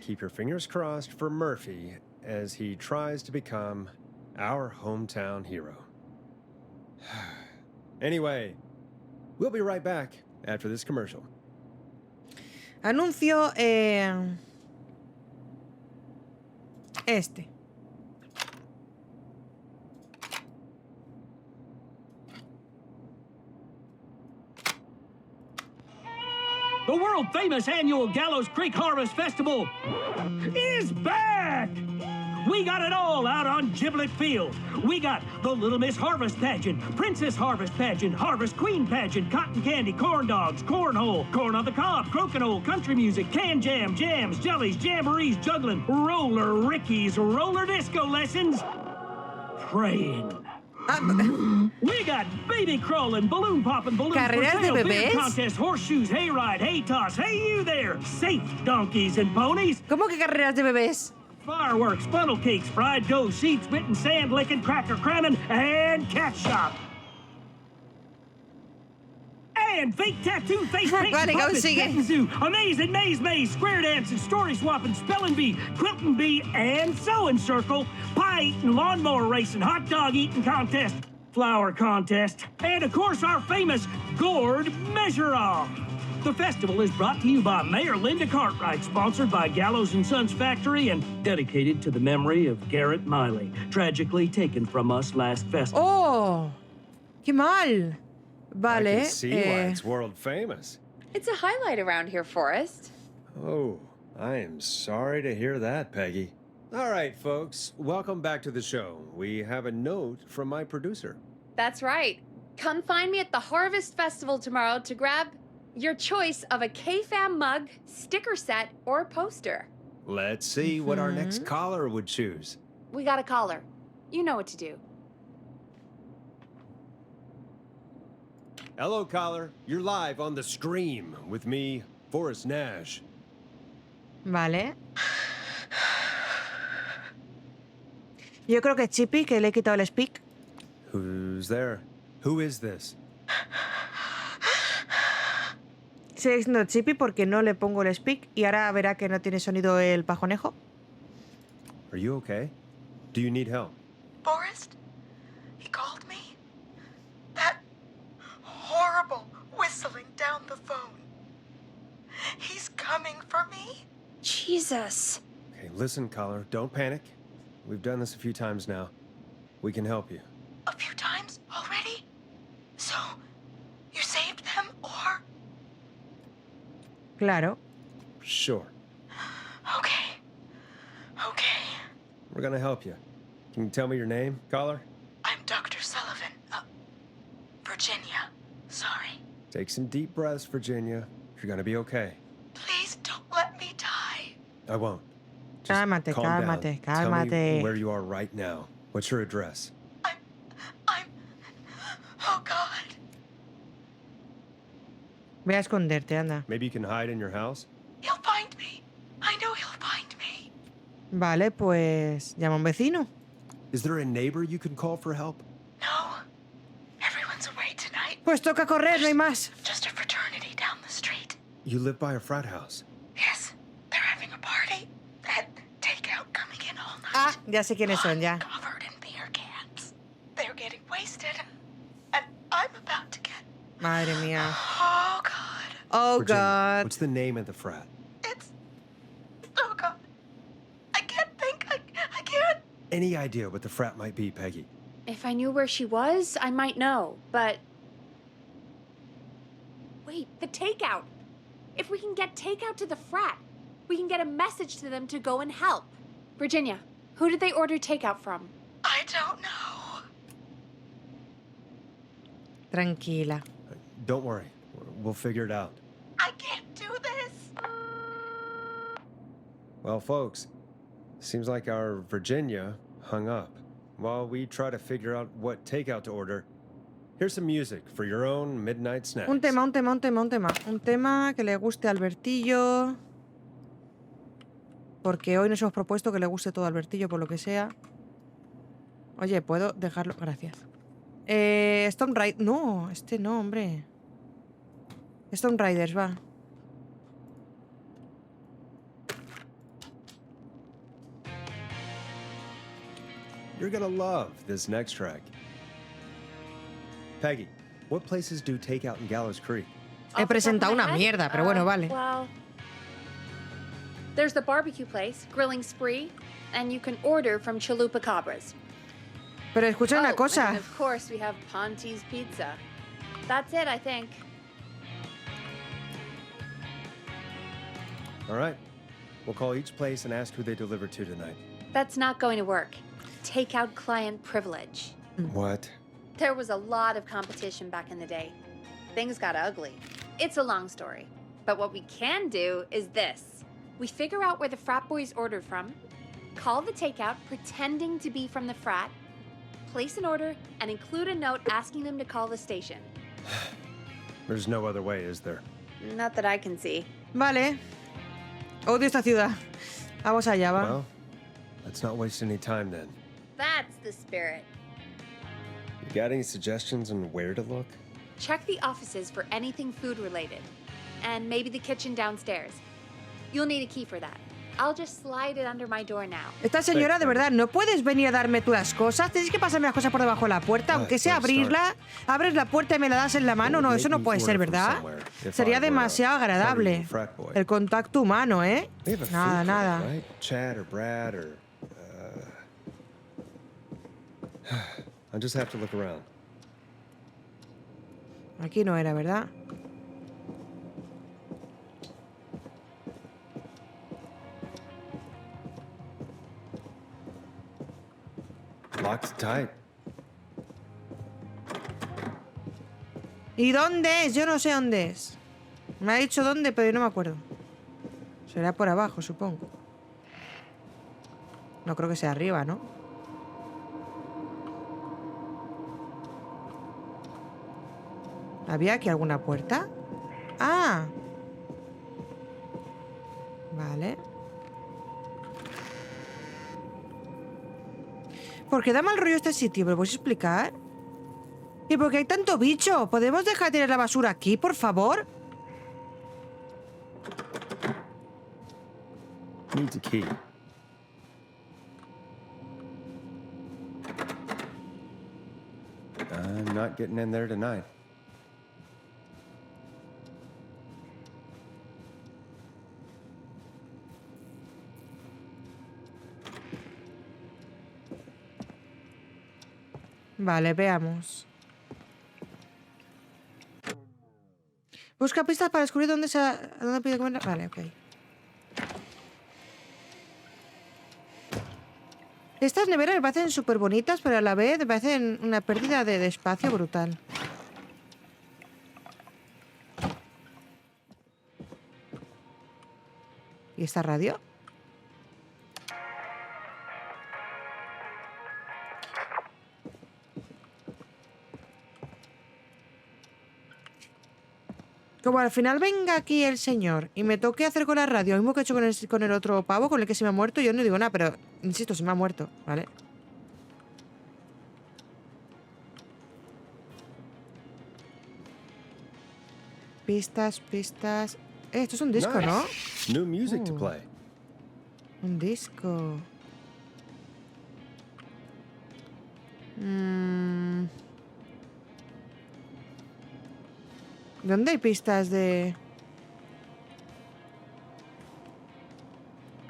keep your fingers crossed for Murphy as he tries to become our hometown hero. Anyway, we'll be right back after this commercial. Anuncio este. The world-famous annual Gallows Creek Harvest Festival is back! We got it all out on Giblet Field. We got the Little Miss Harvest Pageant, Princess Harvest Pageant, Harvest Queen Pageant, Cotton Candy, Corn Dogs, Cornhole, Corn on the Cob, Crokinole, Country Music, Can Jam, Jams, Jellies, Jamborees, Juggling, Roller Rickies, Roller Disco Lessons, Praying. We got baby crawling, balloon popping, balloon ¿Carreras de for sale, bebés? beer contest, horseshoes, hay ride, hay toss, hey you there, safe donkeys and ponies, ¿Cómo que carreras de bebés? fireworks, funnel cakes, fried dough, seed spitting, sand licking, cracker cramming, and cat shop. And fake tattoo, face paint, Vale, puppets, sigue. petting zoo, amazing maze, square dancing, story swapping, spelling bee, quilting bee, and sewing circle, pie eating, lawnmower racing, hot dog eating contest, flower contest, and of course our famous gourd measure-off. The festival is brought to you by Mayor Linda Cartwright, sponsored by Gallows & Sons Factory, and dedicated to the memory of Garrett Miley, tragically taken from us last festival. ¡Oh! ¡Qué mal! I Vale. can see why it's world famous. It's a highlight around here, Forrest. Oh, I am sorry to hear that, Peggy. All right, folks, welcome back to the show. We have a note from my producer. That's right. Come find me at the Harvest Festival tomorrow to grab your choice of a K-Fam mug, sticker set, or poster. Let's see what our next caller would choose. We got a caller. You know what to do. Hello, caller. You're live on The Scream with me, Forrest Nash. Vale. Yo creo que es Chippy, que le he quitado el speak. Who's there? Who is this? Sigue siendo Chippy porque no le pongo el speak y ahora verá que no tiene sonido el pajonejo. Are you okay? Do you need help? Forrest? He called me? That horrible whistling down the phone. He's coming for me? Jesus. Okay, listen, caller. Don't panic. We've done this a few times now. We can help you. A few times already? So, you saved them, or? Claro. Sure. Okay. Okay. We're gonna help you. Can you tell me your name, caller? I'm Dr. Sullivan. Virginia. Sorry. Take some deep breaths, Virginia. You're gonna be okay. Please don't let me die. I won't. Just Cálmate, calm cálmate, down. Tell me cálmate. where you are right now. What's your address? Oh, God. Ve a esconderte, anda. Maybe you can hide in your house? He'll find me. I know he'll find me. Vale, pues llama a un vecino. Is there a neighbor you can call for help? No. Everyone's away tonight. Pues toca correr, no hay más. Just a fraternity down the street. You live by a frat house. Yes. They're having a party. That takeout coming in all night. Ah, ya sé quiénes son, ya. Covered in beer cans. They're getting wasted. And I'm about to get... Madre mía. Oh, God. Oh, Virginia, God. what's the name of the frat? Oh, God. I can't think. I can't. Any idea what the frat might be, Peggy? If I knew where she was, I might know, but... Wait, the takeout! If we can get takeout to the frat, we can get a message to them to go and help. Virginia, who did they order takeout from? I don't know. Tranquila. Don't worry. We'll figure it out. I can't do this. Well, folks, seems like our Virginia hung up. While we try to figure out what takeout to order, here's some music for your own midnight snacks. Un tema. Un tema que le guste a Albertillo. Porque hoy nos hemos propuesto que le guste todo a Albertillo, por lo que sea. Oye, ¿puedo dejarlo? Gracias. Stone Riders. No, este no, hombre. Stone Riders, va. You're gonna love this next track. Peggy, what places do takeout in Gallows Creek? He presentado una mierda, pero bueno, vale. Well, there's the barbecue place, Grilling Spree, and you can order from Chalupa Cabras. Pero escucha una And cosa. of course, we have Ponte's Pizza. That's it, I think. All right. We'll call each place and ask who they deliver to tonight. That's not going to work. Takeout client privilege. What? There was a lot of competition back in the day. Things got ugly. It's a long story. But what we can do is this. We figure out where the frat boys ordered from, call the takeout pretending to be from the frat, place an order, and include a note asking them to call the station. There's no other way, is there? Not that I can see. Vale. Odio esta ciudad. Vamos allá, va. Well, let's not waste any time then. That's the spirit. You got any suggestions on where to look? Check the offices for anything food related. And maybe the kitchen downstairs. You'll need a key for that. I'll just slide it under my door now. Esta señora, de verdad, ¿no puedes venir a darme tú las cosas? Tienes que pasarme las cosas por debajo de la puerta, aunque sea abrirla. Abres la puerta y me la das en la mano. No, eso no puede ser, ¿verdad? Sería demasiado agradable. El contacto humano, ¿eh? Nada, nada. Chad or Brad or... I'll just have to look around. Aquí no era, ¿verdad? Locked tight. ¿Y dónde es? Yo no sé dónde es. Me ha dicho dónde, pero yo no me acuerdo. Será por abajo, supongo. No creo que sea arriba, ¿no? ¿Había aquí alguna puerta? ¡Ah! Vale. ¿Por qué da mal rollo este sitio? ¿Me lo puedes explicar? ¿Y por qué hay tanto bicho? ¿Podemos dejar de tirar la basura aquí, por favor? Needs a key. I'm not getting in there tonight. Vale, veamos. Busca pistas para descubrir dónde pide comer. Vale, ok. Estas neveras me parecen súper bonitas, pero a la vez me parecen una pérdida de espacio brutal. ¿Y esta radio? Como al final venga aquí el señor y me toque hacer con la radio lo mismo que he hecho con el otro pavo, con el que se me ha muerto, yo no digo nada, pero insisto, se me ha muerto, ¿vale? Pistas, pistas. Esto es un disco, ¿no? New music to play. Un disco. ¿Dónde hay pistas de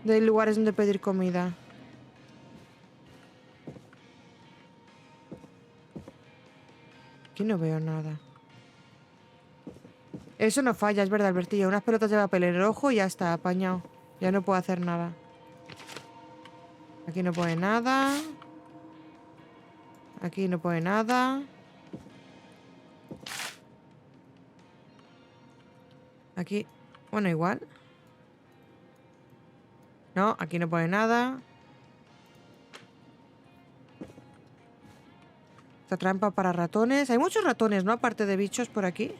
lugares donde pedir comida? Aquí no veo nada. Eso no falla, es verdad, Albertillo. Unas pelotas de papel en el ojo y ya está, apañado. Ya no puedo hacer nada. Aquí no pone nada. Aquí no pone nada. Aquí, bueno, igual. No, aquí no pone nada. Esta trampa para ratones. Hay muchos ratones, ¿no? Aparte de bichos por aquí.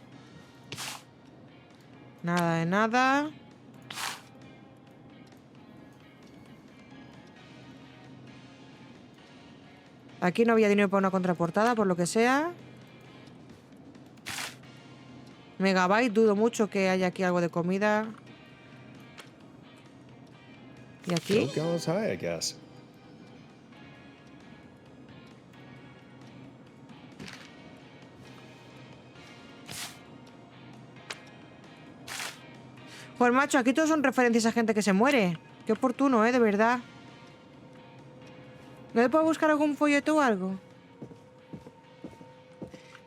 Nada de nada. Aquí no había dinero para una contraportada, por lo que sea. Megabyte, dudo mucho que haya aquí algo de comida. ¿Y aquí? High, I guess. Pues macho, aquí todos son referencias a gente que se muere. Qué oportuno, de verdad. ¿No le puedo buscar algún folleto o algo?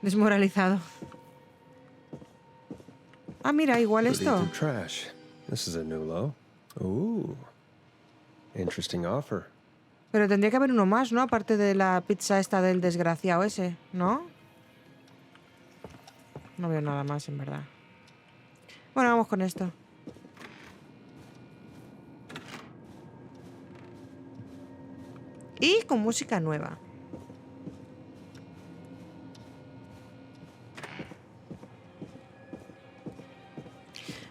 Desmoralizado. Ah, mira, igual esto. Trash. This is a new low. Ooh. Interesting offer. Pero tendría que haber uno más, ¿no? Aparte de la pizza esta del desgraciado ese, ¿no? No veo nada más, en verdad. Bueno, vamos con esto. Y con música nueva.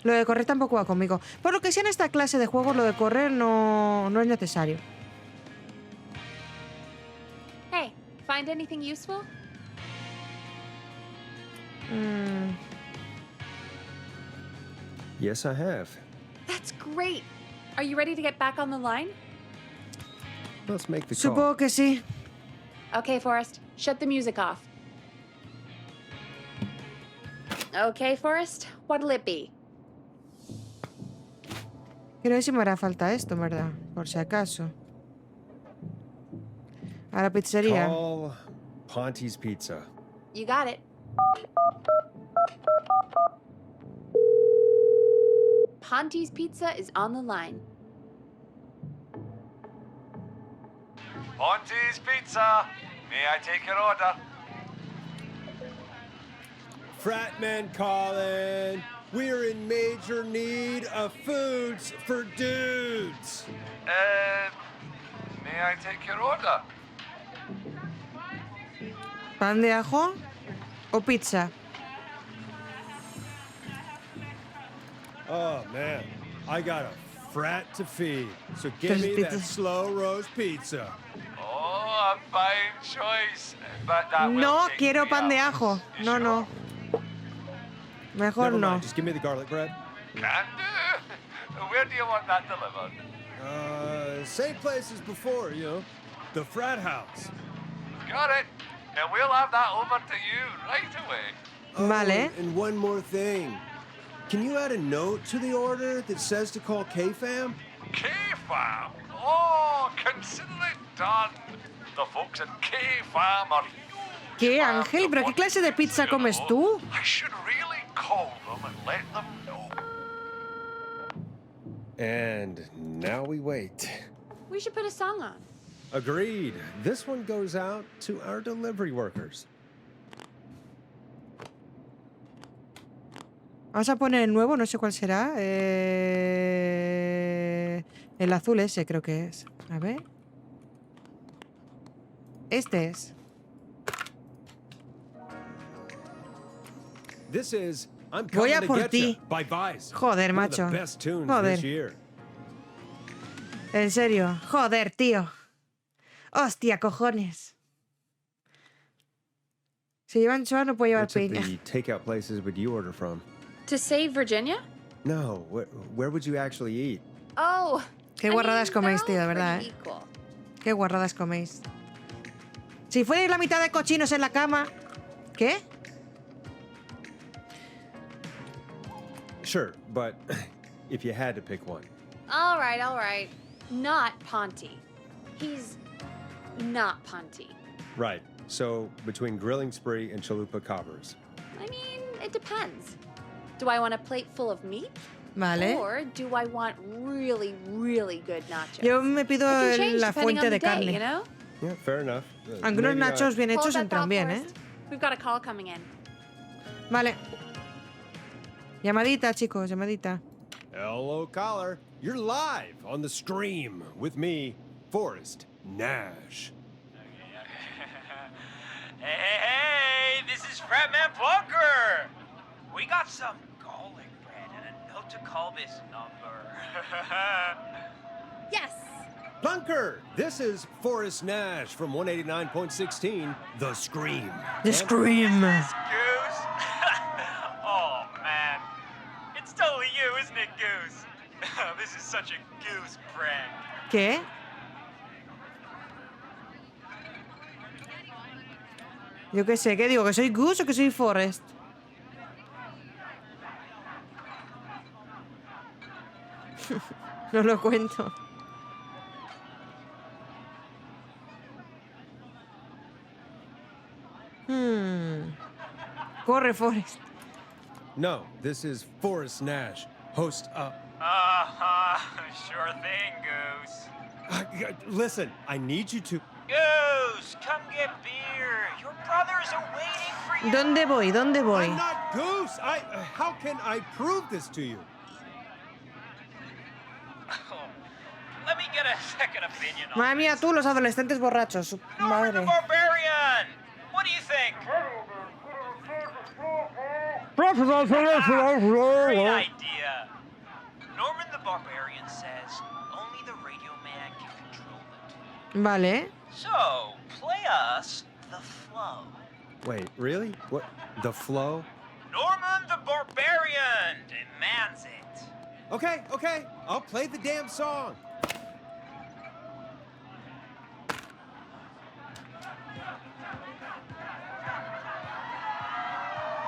Lo de correr tampoco va conmigo. Por lo que sea en esta clase de juegos, lo de correr no es necesario. Hey, find anything useful? Yes, I have. That's great. Are you ready to get back on the line? Let's make the call. Supongo que sí. Okay, Forrest, shut the music off. Okay, Forrest, what'll it be? Quiero ver si me hará falta esto, ¿verdad? Por si acaso. A la pizzería. Call Ponte's Pizza. You got it. Ponte's Pizza is on the line. Ponte's Pizza. May I take your order? Fratman calling. We're in major need of foods for dudes. May I take your order? ¿Pan de ajo o pizza? Oh, man. I got a frat to feed. So give me that slow roast pizza. Oh, a fine choice. But that will No take quiero 3 pan de hours. ajo. You No, sure? no. Mejor Never no. mind, just give me the garlic bread. Can do. Where do you want that delivered? Same place as before, you know. The frat house. Got it. And we'll have that over to you right away. Vale. And one more thing. Can you add a note to the order that says to call K-Fam? K-Fam? Oh, consider it done. The folks at K-Fam are ¿Qué, Ángel? ¿Pero qué clase de pizza comes tú? I should really call call them and let them know. And now we wait. We should put a song on. Agreed. This one goes out to our delivery workers. Vamos a poner el nuevo, no sé cuál será. El azul ese creo que es. A ver. Este es. This is I'm Voy Coming a to por Get ti. Ya by Vice. Joder, One of the macho. best tunes Joder. this year. En serio. Joder, tío. Hostia, cojones. Si lleva anchoa no puede llevar Which of piña. the takeout places would you order from? To save Virginia? No, where would you actually eat? Oh. Qué guarradas coméis, tío, de verdad, Pretty equal. Qué guarradas coméis. Si fuerais la mitad de cochinos en la cama... ¿Qué? Sure, but if you had to pick one. All right. Not Ponty. He's not Ponty. Right. So between Grilling Spree and Chalupa Cobbers. I mean, it depends. Do I want a plate full of meat? Vale. Or do I want really, really good nachos? Yo me pido It can change la depending fuente on de the day, carne. you know? Yeah, fair enough. Aunque unos Maybe, nachos bien Hold hechos that entran thought, bien, ¿eh? Forrest. We've got a call coming in. Vale. Llamadita, chicos, llamadita. Hello, caller. You're live on the stream with me, Forrest Nash. Hey, this is Fratman Bunker. We got some garlic bread and a note to call this number. Yes. Bunker, this is Forrest Nash from 189.16, The Scream. The Scream. Goose? Oh, man. It's totally you, isn't it, Goose? This is such a goose prank. ¿Qué? Yo qué sé, ¿qué digo? ¿Que soy Goose o que soy Forrest? No lo cuento. Corre, Forrest. No, this is Forrest Nash, host of... Sure thing, Goose. Listen, I need you to... Goose, come get beer. Your brothers are waiting for you. ¿Dónde voy? ¿Dónde voy? I'm not Goose! How can I prove this to you? Let me get a second opinion on Madre mía, tú, los adolescentes borrachos. Su Norman the madre. Barbarian. What do you think? Great idea. Norman the Barbarian says only the radio man can control it. Vale. So, play us the flow. Wait, really? What? The flow? Norman the Barbarian demands it. Okay, I'll play the damn song.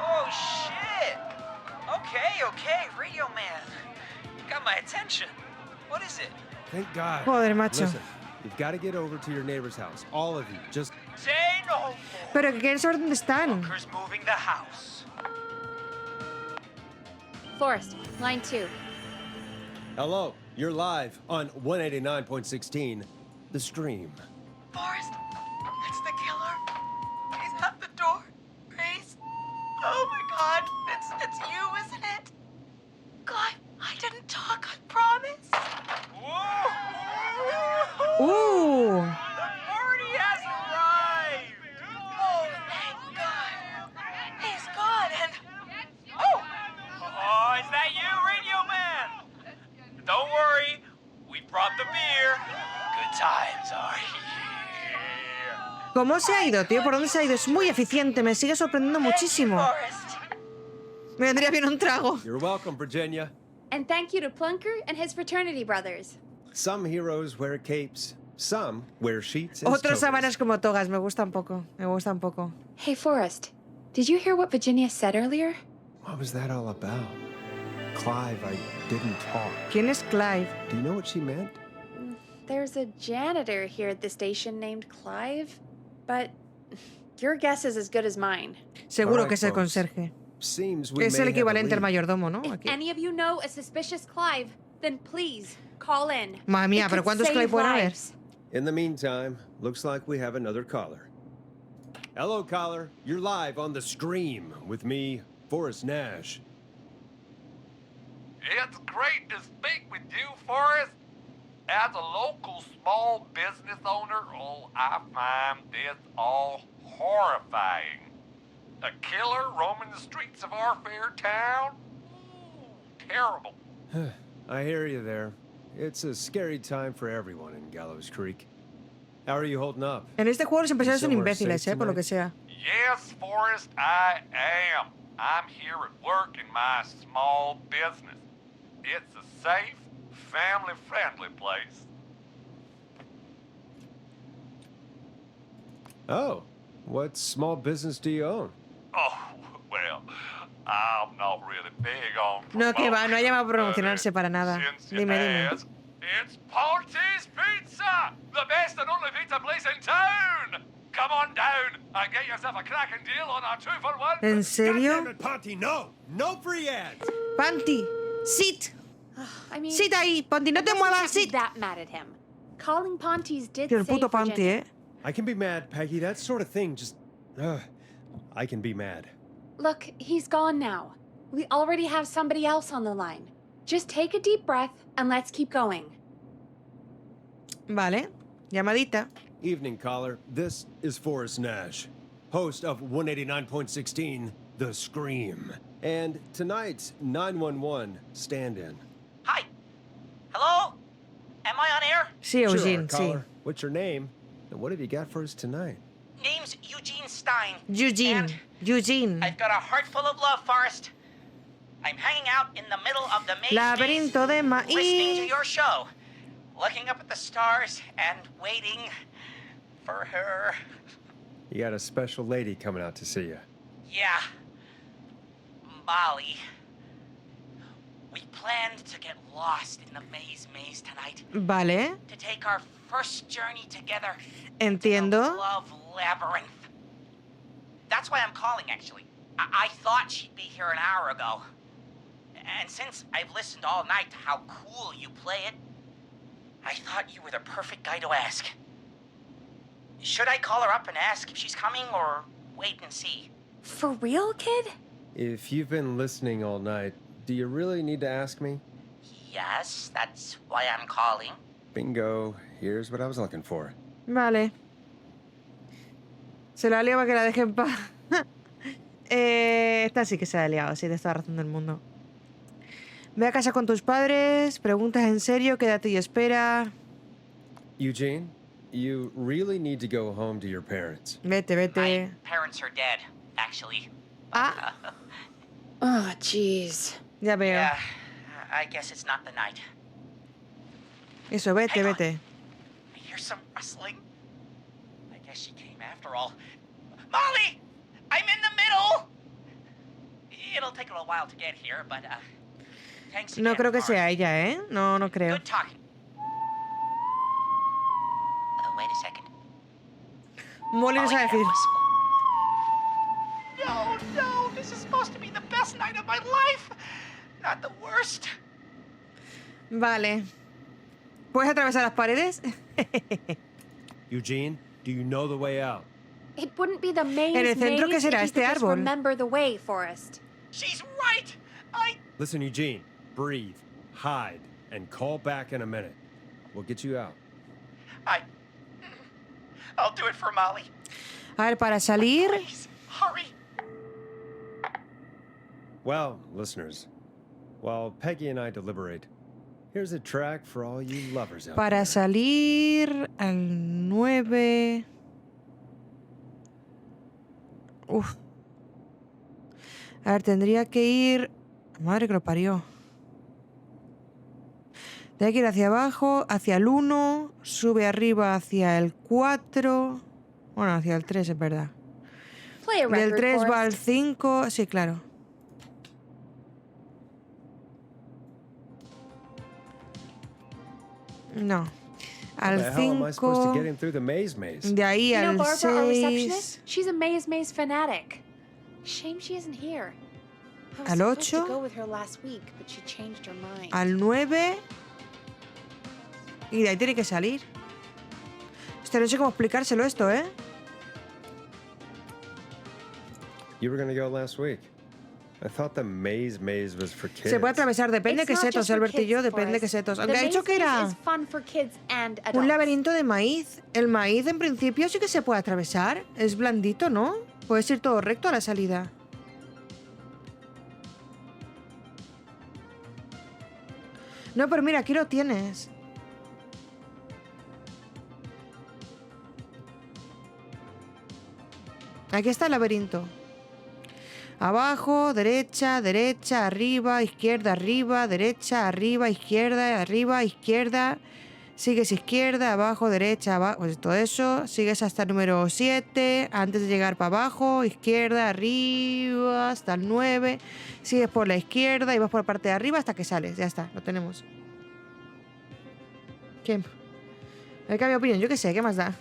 Oh, shit. Okay, radio man. You got my attention. What is it? Thank God. Joder, macho. Listen, you've got to get over to your neighbor's house. All of you. Just... Say no more. Pero que quieren saber dónde están. Bunker's moving the house. Forrest, line 2. Hello. You're live on 189.16, The Stream. Forrest, it's the killer. He's at the door. Grace. Oh my God, it's you, isn't it? God, I didn't talk, I promise. ¡Uh! The party has arrived! Oh, thank God. He's gone and... Oh! Oh, is that you, radio man? Don't worry, we brought the beer. Good times are here. ¿Cómo se ha ido, tío? ¿Por dónde se ha ido? Es muy eficiente, me sigue sorprendiendo muchísimo. Me vendría bien un trago. You're welcome, Virginia. And thank you to Plunker and his fraternity brothers. Some heroes wear capes, some wear sheets as Otros togas. sábanas como togas, me gusta un poco. Me gusta un poco. Hey, Forrest, did you hear what Virginia said earlier? What was that all about? Clive, I didn't talk. ¿Quién es Clive? Do you know what she meant? There's a janitor here at the station named Clive, but your guess is as good as mine. Seguro All que right, es el folks. conserje. seems we Es may el have a equivalente al lead. mayordomo, ¿no? If Aquí. any of you know a suspicious Clive, then please call in. Madre mía, It pero could ¿cuántos save Clive pueden haber? lives. In the meantime, looks like we have another caller. Hello, caller. You're live on the Scream with me, Forrest Nash. It's great to speak with you, Forrest. As a local small business owner, I find this all horrifying. A killer roaming the streets of our fair town? Ooh, terrible. I hear you there. It's a scary time for everyone in Gallows Creek. How are you holding up? En este juego los empresarios son Somewhere imbéciles, safe por lo que tonight? sea. Yes, Forrest, I am. I'm here at work in my small business. It's a safe, family-friendly place. Oh, what small business do you own? Oh, well, I'm not really big on No, que va, no ha llamado a promotion, promocionarse para nada. since you Dime, dime. ask, it's Ponty's Pizza, the best and only pizza place in town. Come on down and get yourself a cracking deal on our 2-for-1. ¿En serio? Goddammit, Ponty, no! No free ads! Panty, sit. I mean, Sit ahí, Panty, no te I wasn't muevas, actually sit. that mad at him. Calling Ponty's did Tío, el save puto Panty, Virginia. ¿eh? I can be mad, Peggy. That sort of thing just... I can be mad. Look, he's gone now. We already have somebody else on the line. Just take a deep breath and let's keep going. Vale, llamadita. Evening, caller. This is Forrest Nash, host of 189.16, The Scream. And tonight's 911 stand-in. Hi. Hello? Am I on air? Sí, Sure, Eugene, sí. caller. What's your name? And what have you got for us tonight? Name's Eugene Stein. Eugene, And Eugene. I've got a heart full of love, Forrest. I'm hanging out in the middle of the maze Laberinto de listening to maíz. your show, looking up at the stars and waiting for her. You got a special lady coming out to see you. Yeah. Molly. We planned to get lost in the maze tonight. Vale, To take our first journey together. entiendo. Love labyrinth. That's why I'm calling, actually. I thought she'd be here an hour ago. And since I've listened all night to how cool you play it, I thought you were the perfect guy to ask. Should I call her up and ask if she's coming, or wait and see? For real, kid? If you've been listening all night, do you really need to ask me? Yes, that's why I'm calling. Bingo. Here's what I was looking for. Vale. Se la ha liado para que la deje en paz. Esta sí que se ha liado, sí, de toda razón del mundo. Ve a casa con tus padres, preguntas en serio, quédate y espera. Eugene, you really need to go home to your parents. Vete, vete. Parents are dead, actually. Ah, Oh, jeez. ya veo. Yeah, I guess it's not the night. Eso, vete, Hang on. vete. I hear some rustling. I guess she came after all. Molly! I'm in the middle! It'll take a little while to get here, but, thanks No again, creo que Forrest. sea ella, ¿eh? No, no creo. Good talking. Wait a second. Molly no sabe decir. No, this is supposed to be the best night of my life. Not the worst. Vale. ¿Puedes atravesar las paredes? Eugene, do you know the way out? It wouldn't be the maze En el centro, ¿qué maze será? if you Este could just árbol. remember the way, Forrest. She's right. Listen, Eugene, breathe, hide, and call back in a minute. We'll get you out. I'll do it for Molly. A ver, para salir. Please, hurry. Well, listeners, while Peggy and I deliberate, here's a track for all you lovers out Para there. salir al 9. Uf. A ver, tendría que ir. Madre que lo parió. Tendría que ir hacia abajo, hacia el 1, sube arriba hacia el 4. Bueno, hacia el 3, es verdad. Play a Del record, 3 va al Forrest. 5. Sí, claro. No. How Al the hell am I supposed to 5. get him through the maze? De ahí You know al Barbara, our 6. receptionist? She's a maze fanatic. Shame she isn't here. al 8, al 9 y de ahí tiene que salir. Hostia, no sé cómo explicárselo esto, ¿eh? You were gonna go last week. I thought the maze was for kids. Se puede atravesar, depende de qué setos, Albert y yo, depende de qué setos. Aunque ha dicho que era un laberinto de maíz. El maíz, en principio, sí que se puede atravesar. Es blandito, ¿no? Puedes ir todo recto a la salida. No, pero mira, aquí lo tienes. Aquí está el laberinto. Abajo, derecha, derecha, arriba, derecha, arriba, izquierda. Sigues izquierda, abajo, derecha, abajo. Pues todo eso. Sigues hasta el número 7. Antes de llegar para abajo, izquierda, arriba, hasta el 9. Sigues por la izquierda y vas por la parte de arriba hasta que sales. Ya está, lo tenemos. ¿Qué? Hay cambio de opinión, yo qué sé, ¿qué más da?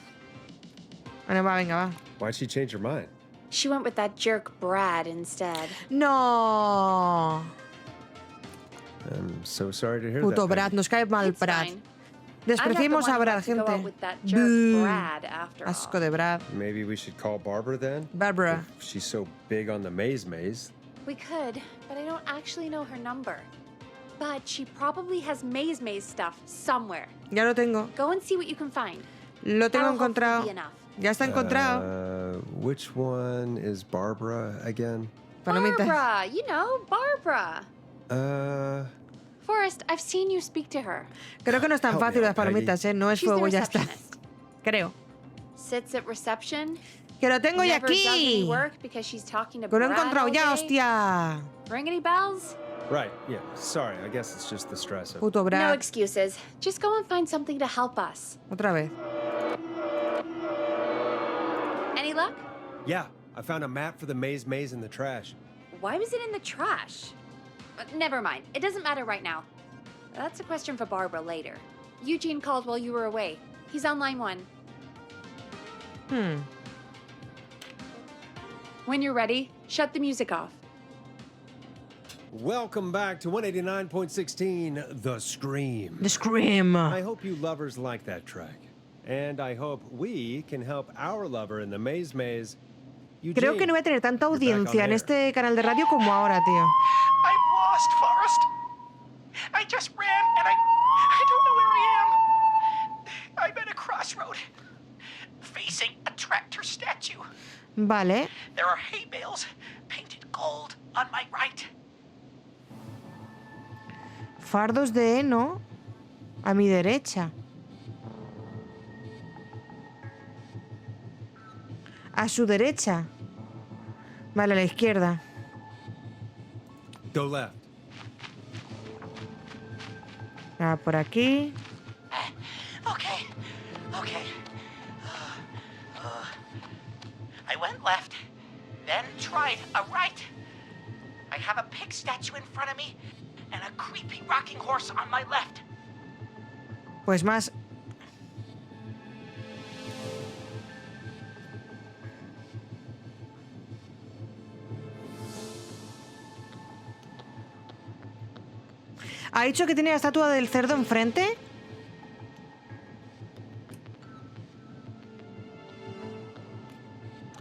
Bueno, va, venga, va. Why'd she change her mind? She went with that jerk Brad instead. No. I'm so sorry to hear Puto that. Brad, nos cae mal Brad. Fine. Despreciemos a Brad, gente. Buh. Asco de Brad. Maybe we should call Barbara then? Barbara. If she's so big on the maze. We could, but I don't actually know her number. But she probably has maze stuff somewhere. Ya lo tengo. Go and see what you can find. Lo tengo That'll encontrado. hopefully be enough. Ya está encontrado. Which one is Barbara again? Barbara, you know, Barbara. Uh, Forrest, I've seen you speak to her. Creo que no es tan fácil las palomitas, ¿eh? No es She's the fuego, ya está. receptionist. Creo. Sits at reception. ¡Que lo tengo ya Never does any aquí! work because she's talking to ¡Que lo he Brad encontrado all ya, day. hostia! Ring any bells? right, yeah. Sorry, I guess it's just the stress of... Puto No Brad. excuses. Just go and find something to help us. Otra vez. Any luck? Yeah, I found a map for the maze in the trash. Why was it in the trash? Never mind. It doesn't matter right now. That's a question for Barbara later. Eugene called while you were away. He's on line 1. When you're ready, shut the music off. Welcome back to 189.16, The Scream. The Scream. I hope you lovers like that track. And I hope we can help our lover in the maze. Creo que no voy a tener tanta audiencia en este canal de radio como ahora, tío. I'm lost, Forrest. I just ran and I don't know where I am. I'm at a crossroad, facing a tractor statue. Vale. There are hay bales painted gold on my right. Fardos de heno a mi derecha. A su derecha. Vale, a la izquierda. Go left. Ah, por aquí. Okay. I went left, then tried a right. I have a pig statue in front of me and a creepy rocking horse on my left. Pues más. ¿Ha dicho que tiene la estatua del cerdo enfrente?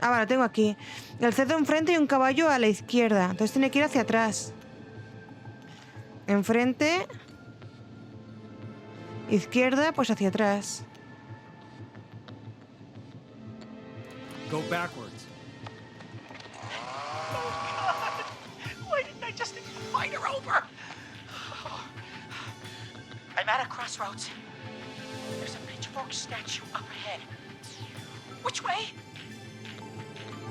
Ah, vale, lo tengo aquí. El cerdo enfrente y un caballo a la izquierda. Entonces tiene que ir hacia atrás. Enfrente. Izquierda, pues hacia atrás. Go backwards. Oh, God. Why didn't I just fight her over? I'm at a crossroads. There's a pitchfork statue up ahead. Which way?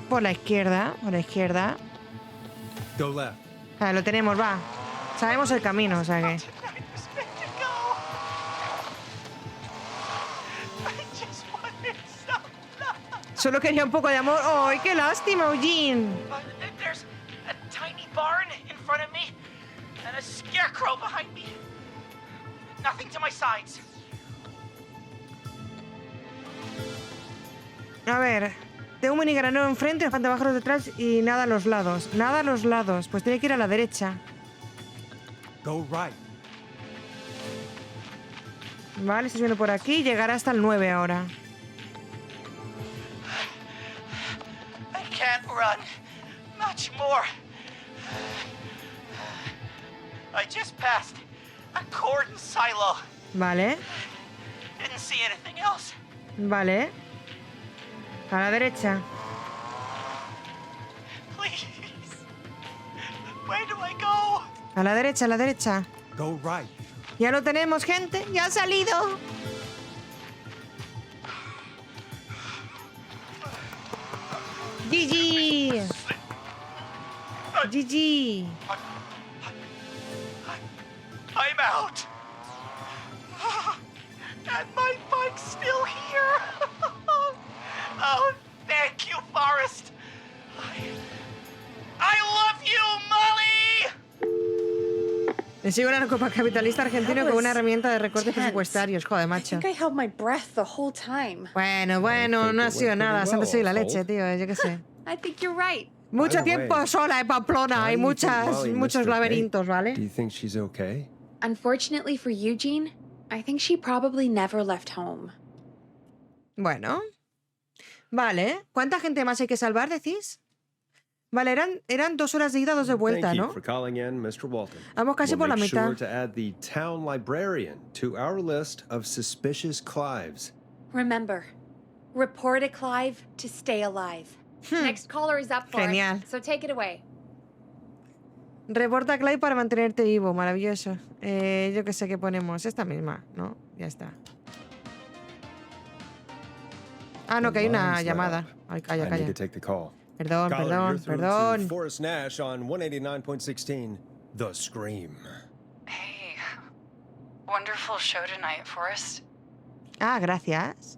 Por la izquierda, por la izquierda. Go left. Ah, lo tenemos, va. Sabemos el camino, o sea que... Solo quería un poco de amor. ¡Ay, qué lástima, Eugene! There's a tiny barn in front of me and a scarecrow behind me. Nothing to my sides. A ver, Tengo un minigranero enfrente, unos pájaros detrás y nada a los lados. Nada a los lados. Pues tiene que ir a la derecha. Go right. Vale, estoy subiendo por aquí. Llegará hasta el 9 ahora. I can't run much more. I just passed a cordon silo. Vale. Didn't see anything else. Vale. A la derecha. Please. Where do I go? A la derecha, a la derecha. Go right. Ya lo tenemos, gente. Ya ha salido. GG. GG. I'm out. And my bike's still here. Oh, thank you, Forrest. I love you, Molly. Le sigo el narcocapitalista argentino con una herramienta de recortes presupuestarios. Joder, I macho. think I held my breath the whole time. Bueno, no ha sido nada. Se han sido la leche, tío. Yo qué sé. I think you're right. Mucho By the tiempo way, sola en Pamplona. Hay Why do you think Molly muchos missed her laberintos, date? ¿vale? Do you think she's okay? Unfortunately for Eugene, I think she probably never left home. Bueno. Vale. ¿Cuánta gente más hay que salvar, decís? Vale, eran 2 horas de ida, 2 de vuelta, Thank you ¿no? for calling in, Mr. Walton. Vamos casi We'll por la make mitad. sure to add the town librarian to our list of suspicious Clives. Remember, report a Clive to stay alive. Next caller is up for Genial. it, so take it away. Reporta a Clay para mantenerte vivo. Maravilloso. Yo qué sé qué ponemos. Esta misma, ¿no? Ya está. Ah, no, que hay una llamada. Ay, calla, I need calla. to take the call. Perdón, Caller, perdón, you're through to perdón. Forrest Nash on 189.16, The Scream. Hey, wonderful show tonight, Forrest. Ah, gracias.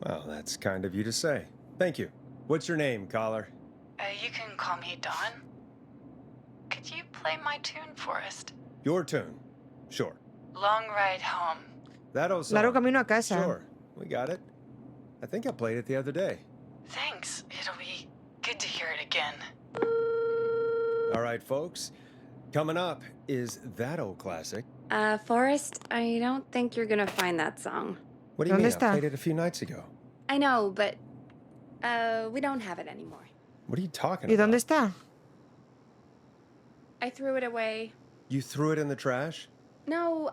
Well, that's kind of you to say. Thank you. What's your name, caller? You can call me Dawn. Could you play my tune, Forrest? Your tune. Sure. Long Ride Home. That old song. Largo camino a casa. Sure. We got it. I think I played it the other day. Thanks. It'll be good to hear it again. All right, folks. Coming up is that old classic. Forrest, I don't think you're gonna find that song. What do you mean? ¿Dónde está? I played it a few nights ago. I know, but, we don't have it anymore. What are you talking ¿Y about? dónde está? I threw it away. You threw it in the trash? No,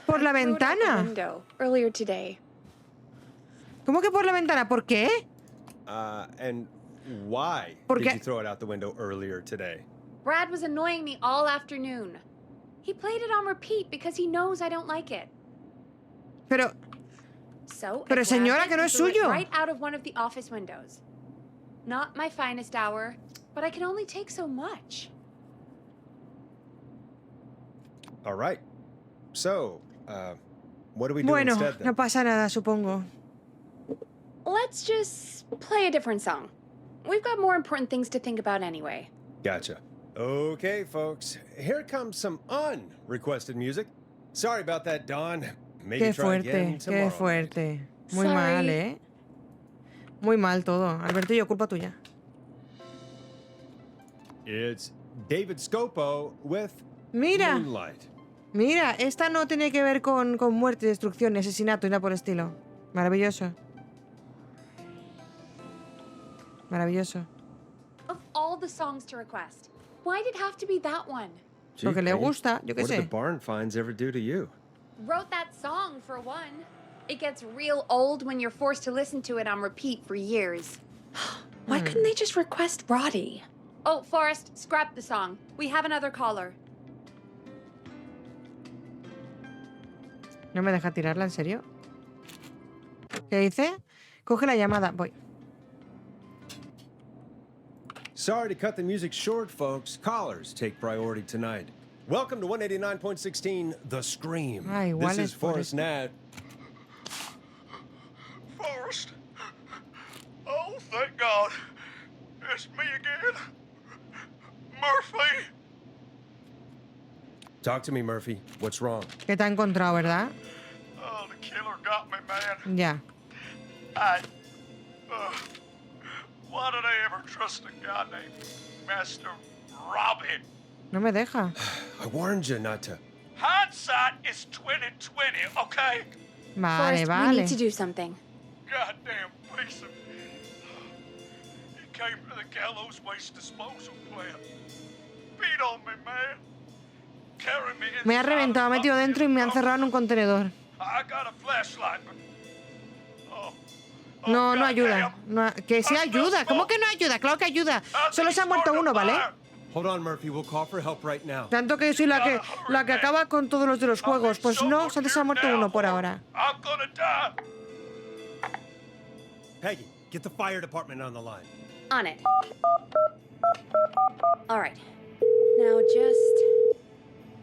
Por la threw it out the ventana. window earlier today. ¿Cómo que por la ventana? ¿Por qué? And why Porque- did you throw it out the window earlier today? Brad was annoying me all afternoon. He played it on repeat because he knows I don't like it. Pero, So, Pero I grabbed señora, it que no and es threw it suyo. right out of one of the office windows. Not my finest hour, but I can only take so much. All right. So, what do we do bueno, instead then? no pasa nada, supongo. Let's just play a different song. We've got more important things to think about anyway. Gotcha. Okay, folks. Here comes some unrequested music. Sorry about that, Dawn. Maybe Qué try again fuerte, qué tomorrow. fuerte. Muy Sorry. mal, ¿eh? Muy mal todo. Albertillo, culpa tuya. It's David Scopo with Mira, Moonlight. mira, esta no tiene que ver con muerte, destrucción, ni asesinato, ni nada por el estilo. Maravilloso. Maravilloso. Of all the songs to request, why did it have to be that one? Gee, Porque le Paige, gusta, yo qué what did the sé. barn finds ever do to you? Wrote that song for one. It gets real old when you're forced to listen to it on repeat for years. Why couldn't they just request Roddy? Oh, Forrest, scrap the song. We have another caller. ¿No me deja tirarla, en serio? ¿Qué dice? Coge la llamada. Voy. Sorry to cut the music short, folks. Callers take priority tonight. Welcome to 189.16, The Scream. Ah, igual This es is por Forrest esto. Nash. Forrest. Oh, thank God. It's me again. Murphy. Talk to me, Murphy. What's wrong? Que te ha encontrado, ¿verdad? Oh, the killer got me, man. Ya. I Why did I ever trust a guy named Master Robbie? No me deja. I warned you not to. Hindsight is 2020, okay? Vale, Forrest, we vale. need to do something. Goddamn piece of... He came to the gallows waste disposal plant. Beat on me, man. Carry me Me ha inside reventado, me ha of metido the dentro y me ha encerrado en un contenedor. I got a flashlight, but... No, no ayuda. No, que sí ayuda. ¿Cómo que no ayuda? Claro que ayuda. Solo se ha muerto uno, ¿vale? Hold on, Murphy. We'll call for help right now. Tanto que yo soy la que acaba con todos los de los juegos. Pues no, solo se ha muerto uno por ahora. I'm gonna die. Peggy, get the fire department on the line. On it. All right. Now just...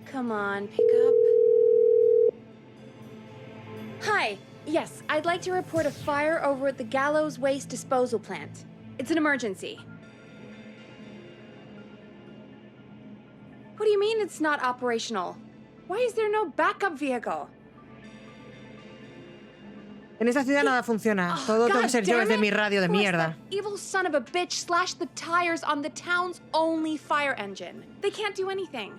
Come on, pick up. Hi. Yes, I'd like to report a fire over at the Gallows Waste Disposal Plant. It's an emergency. What do you mean it's not operational? Why is there no backup vehicle? En esta ciudad nada funciona. Todo tengo que ser yo desde mi radio de mierda. Evil son of a bitch slashed the tires on the town's only fire engine. They can't do anything.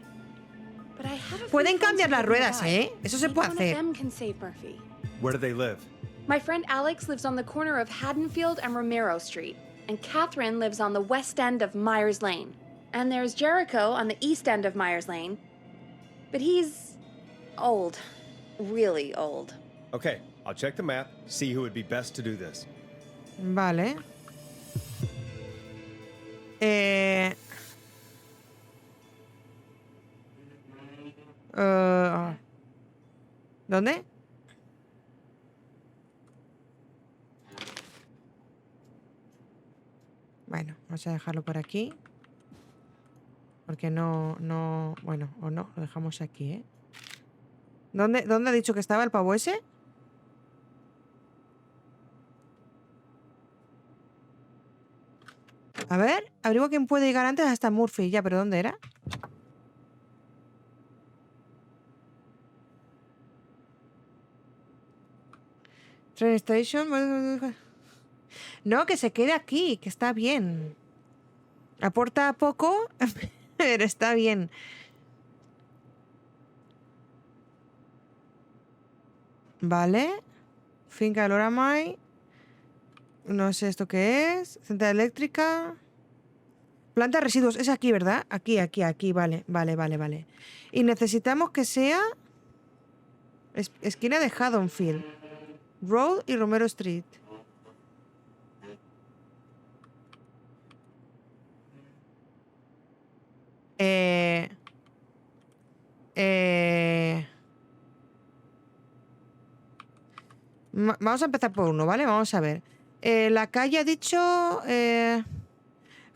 But I have a few Pueden friends cambiar who las can ruedas, provide. ¿eh? Eso se Maybe puede one of hacer. them can save Murphy. Where do they live? My friend Alex lives on the corner of Haddonfield and Romero Street, and Catherine lives on the west end of Myers Lane. And there's Jericho on the east end of Myers Lane. But he's old. Really old. Okay, I'll check the map, see who would be best to do this. Vale. ¿Dónde? Bueno, vamos a dejarlo por aquí. Porque no... Bueno, o no, lo dejamos aquí, ¿eh? ¿Dónde ha dicho que estaba el pavo ese? A ver, averiguo quién puede llegar antes hasta Murphy. Ya, pero ¿dónde era? Train Station. No, que se quede aquí, que está bien. Aporta poco, pero está bien. Vale. Finca de Loramay. No sé esto qué es. Central eléctrica. Planta de residuos. Es aquí, ¿verdad? Aquí. Vale. Y necesitamos que sea... esquina de Haddonfield Road y Romero Street. Vamos a empezar por uno, ¿vale? Vamos a ver. La calle ha dicho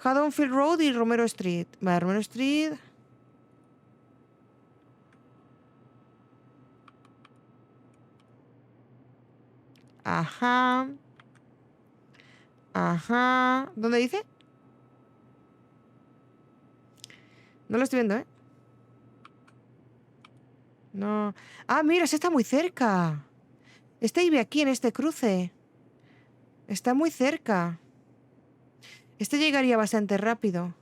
Haddonfield Road y Romero Street. Vale, Romero Street. Ajá. ¿Dónde dice? No lo estoy viendo, ¿eh? No. Ah, mira, ese está muy cerca. Este vive aquí, en este cruce. Está muy cerca. Este llegaría bastante rápido.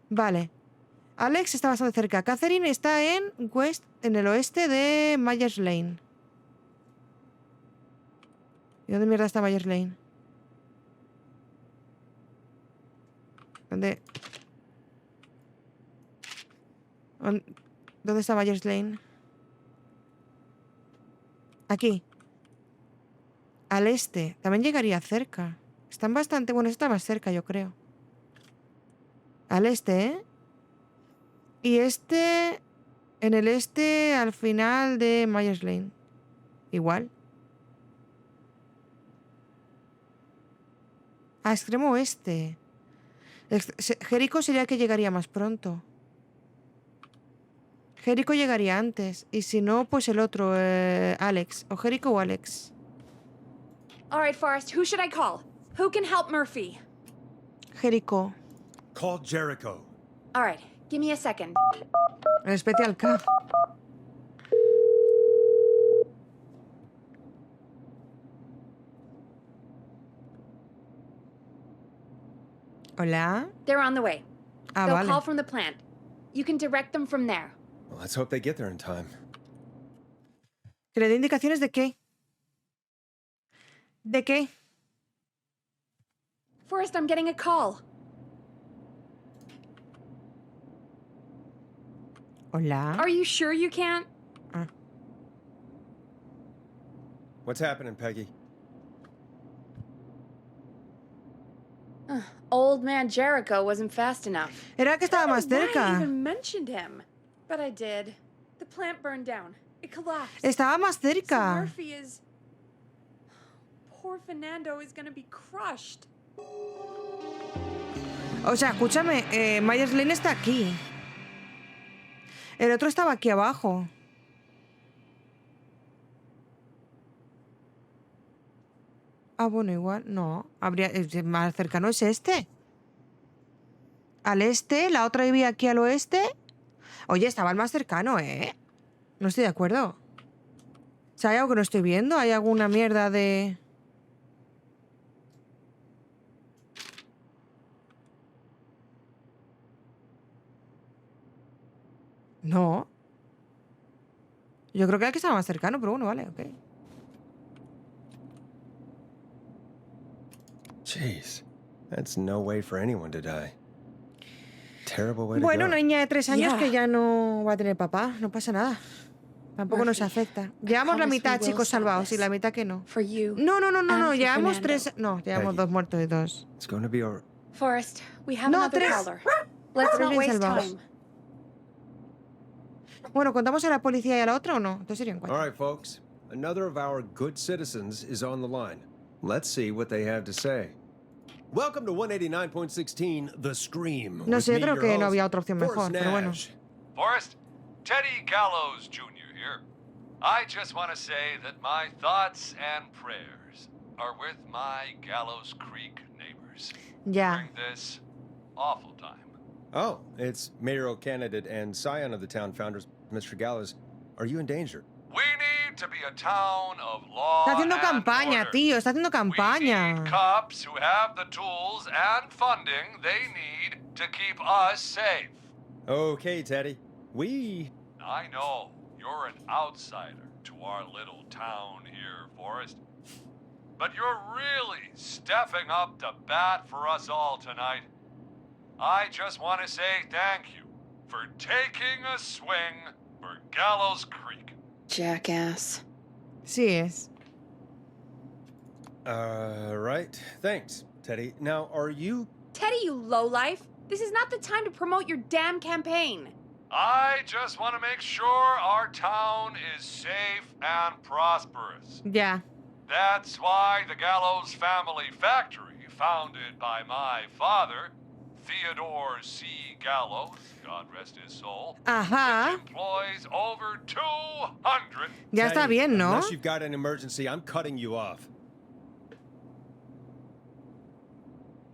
Vale. Alex está bastante cerca. Catherine está en el oeste de Myers Lane. ¿Y dónde mierda está Myers Lane? ¿Dónde está Myers Lane? Aquí. Al este. También llegaría cerca. Están bastante... Bueno, está más cerca, yo creo. Al este, ¿eh? Y este... En el este, al final de Myers Lane. Igual. A extremo oeste. Jericho sería el que llegaría más pronto. Jericho llegaría antes. Y si no, pues el otro, Alex. O Jericho o Alex. All right, Forrest, who should I call? Who can help Murphy? Jericho. Call Jericho. All right, give me a second. El Special K. Hola. They're on the way. Ah, They'll vale. call from the plant. You can direct them from there. Well, let's hope they get there in time. ¿Que le dé indicaciones de qué? ¿De qué? Forrest, I'm getting a call. Hola. Are you sure you can't? Ah. What's happening, Peggy? Old man Jericho wasn't fast enough. Era que estaba más I cerca. even mentioned him. But I did. The plant burned down. It collapsed. Estaba más So cerca. Murphy is... Poor Fernando is gonna be crushed. O sea, escúchame, Myers Lane está aquí. El otro estaba aquí abajo. Ah, bueno, igual, no. Habría, más cercano es este. Al este, la otra vivía aquí al oeste. Oye, estaba el más cercano, ¿eh? No estoy de acuerdo. O sea, ¿hay algo que no estoy viendo? ¿Hay alguna mierda de...? No. Yo creo que el que estaba más cercano, pero bueno, vale, ok. Jeez, that's no way for anyone to die. Terrible way to Bueno, go. una niña de 3 años Yeah. que ya no va a tener papá, no pasa nada. Tampoco nos Murphy, afecta. Llevamos la promise mitad, we will chicos, stop salvados, y this. la mitad que no. For you. No, and llevamos for 3... Fernando. No, llevamos Peggy. 2 muertos y 2. It's going to be all... Forrest, we have No, another 3. caller. Let's not bien waste salvados. time. Bueno, ¿contamos a la policía y a la otra o no? Entonces serían All 4. right, folks. Another of our good citizens is on the line. Let's see what they have to say. Welcome to 189.16, The Scream. No with sé, me, creo your que no host, había otra opción mejor, Forrest pero bueno. Nash. Forrest, Teddy Gallows Jr. here. I just want to say that my thoughts and prayers are with my Gallows Creek neighbors Ya. during this awful time. Oh, it's mayoral candidate and scion of the town founders, Mr. Gallows. Are you in danger? We need to be a town of law Está haciendo and campaña, order. tío. Está haciendo We campaña. need cops who have the tools and funding they need to keep us safe. Okay, Teddy. I know you're an outsider to our little town here, Forrest. But you're really stepping up to bat for us all tonight. I just want to say thank you for taking a swing for Gallows Creek. Jackass. Sí es. Right. Thanks, Teddy. Now, are you... Teddy, you lowlife. This is not the time to promote your damn campaign. I just want to make sure our town is safe and prosperous. Ya. That's why the Gallows Family Factory, founded by my father, Theodore C. Gallows, God rest his soul, Ajá. which employs over 200. Ya está Teddy, bien, ¿no? Unless you've got an emergency, I'm cutting you off.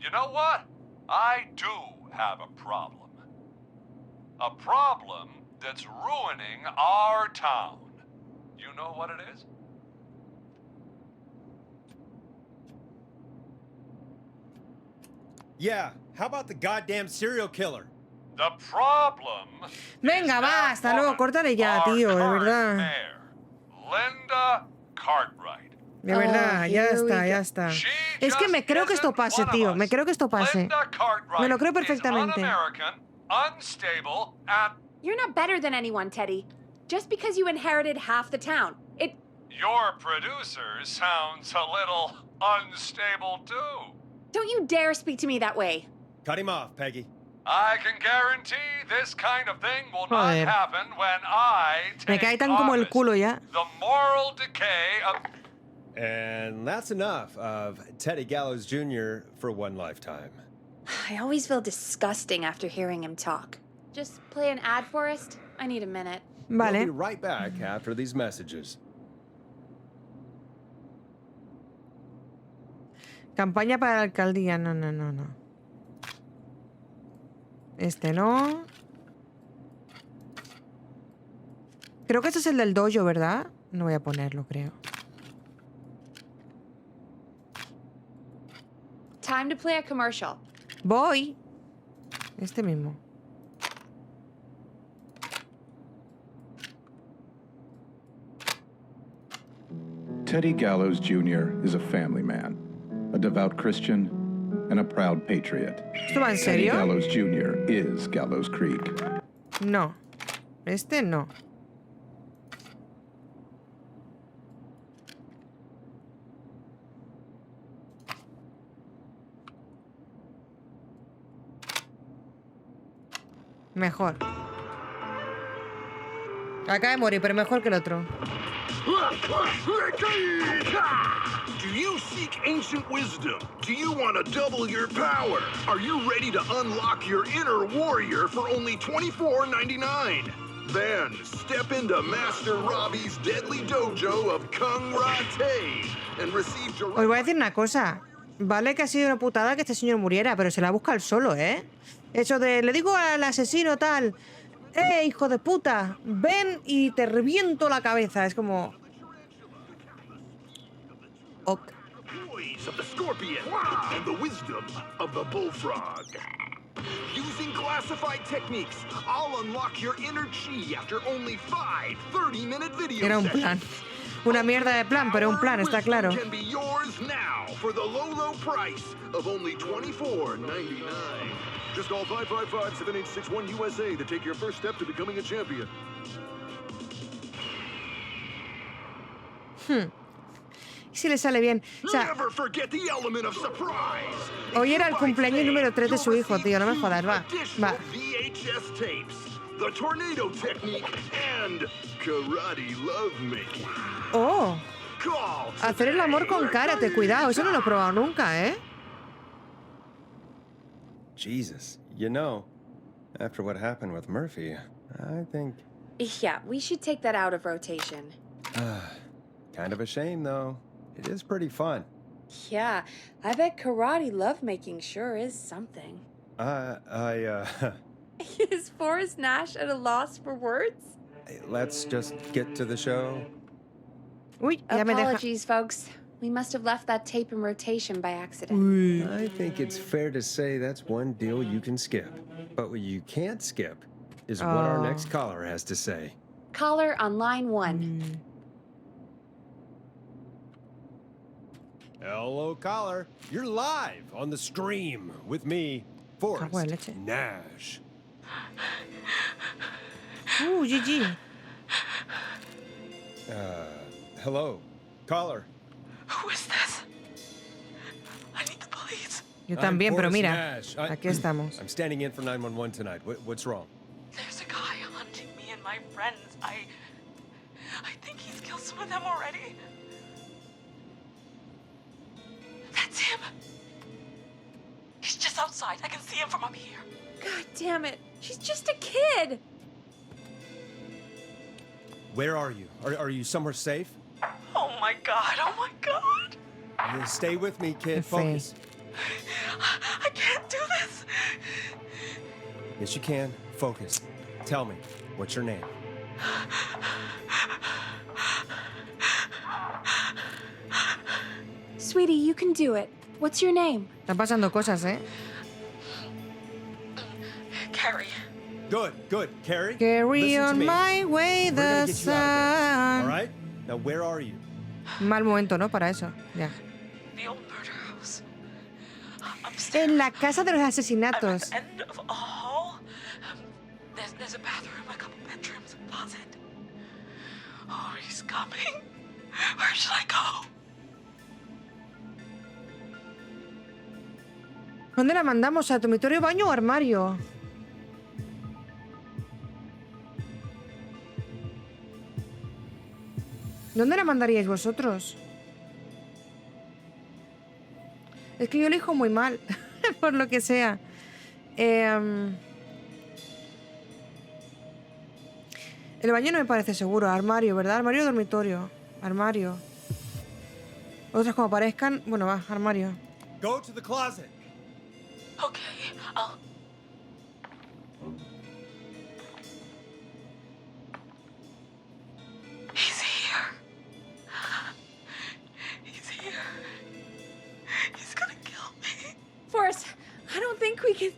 You know what? I do have a problem. A problem that's ruining our town. You know what it is? Yeah, how about the goddamn serial killer? The problem Venga, va, hasta luego. Córtale ya, our tío, de current verdad. mayor, Linda Cartwright. De verdad, ya here we está, go. ya está. She Es que me just creo que esto isn't pase, one of tío. us. Me creo que esto pase. Linda Cartwright Me lo creo is perfectamente. un-American, unstable, and You're not better than anyone, Teddy. Just because you inherited half the town. your producer sounds a little unstable too. Don't you dare speak to me that way. Cut him off, Peggy. I can guarantee this kind of thing will Joder. not happen when I Me take cae tan como el office. culo ya. The moral decay of... And that's enough of Teddy Gallows Jr. for one lifetime. I always feel disgusting after hearing him talk. Just play an ad, Forrest. I need a minute. We'll be Vale. right back after these messages. Campaña para la alcaldía. No, no, no, no. Este no. Creo que este es el del dojo, ¿verdad? No voy a ponerlo, creo. Time to play a commercial. Voy. Este mismo. Teddy Gallows Jr. is a family man, a devout Christian, and a proud patriot. ¿Esto va en Teddy serio? Gallows Jr. is Gallows Creek. No. Este no. Mejor. Acaba de morir, pero mejor que el otro. Do you seek ancient wisdom? Do you want to double your power? Are you ready to unlock your inner warrior for only $24.99? Then step into Master Robbie's deadly dojo of Kung Rate and receive direct... Os voy a decir una cosa. Vale que ha sido una putada que este señor muriera, pero se la busca él solo, ¿eh? Eso de, le digo al asesino tal, hijo de puta, ven y te reviento la cabeza. Es como... Ok. Voice of the scorpion and the wisdom of the bullfrog. Using classified techniques, I'll unlock your inner chi after only 5 30-minute video Era un plan. Una mierda de plan, pero un plan, está claro. can be yours now for the low, low price of only $24.99. Just call 555-7861 USA to take your first step to becoming a champion. Si le sale bien. O sea, Never forget the element of surprise. hoy era el cumpleaños número 3 de su hijo, tío. No me jodas, va. Va. VHS tapes, the tornado technique, and karate lovemaking. Oh. Call Hacer el amor con karate, cuidado. Eso no lo he probado nunca, ¿eh? Jesus, you know, after what happened with Murphy, I think... Yeah, we should take that out of rotation. Kind of a shame, though. It is pretty fun. Yeah, I bet karate lovemaking sure is something. Is Forrest Nash at a loss for words? Let's just get to the show. Uy, ya me deja. Apologies, folks. We must have left that tape in rotation by accident. I think it's fair to say that's one deal you can skip. But what you can't skip is what our next caller has to say. Caller on line 1. Hello, caller. You're live on the stream with me, Forrest Nash. GG. Hello, caller. Who is this? I need the police. Yo también, pero mira, Nash. aquí estamos. I'm standing in for 911 tonight. What's wrong? There's a guy hunting me and my friends. I think he's killed some of them already. That's him. He's just outside. I can see him from up here. God damn it. She's just a kid. Where are you? Are you somewhere safe? Oh my god. Oh my god. Stay with me, kid. Focus. I can't do this. Yes, you can. Focus. Tell me, what's your name? Sweetie, you can do it. What's your name? Están pasando cosas, ¿eh? Carrie. Good. Carrie? Carry listen to on me. my way We're the gonna get you out of this, sun. all right? Now, where are you? Mal momento, ¿no? Para eso. Ya. The old murder house. En la casa de los asesinatos. End of a hall. There's a bathroom, a couple bedrooms, a closet. Oh, he's coming. Where should I go? ¿Dónde la mandamos? ¿A dormitorio, baño o armario? ¿Dónde la mandaríais vosotros? Es que yo elijo muy mal, por lo que sea. El baño no me parece seguro. Armario, ¿verdad? Armario o dormitorio. Armario. Otras como aparezcan. Bueno, va, armario. Go to the closet. Okay, I'll... He's here. He's here. He's gonna kill me. Forrest, I don't think think we can...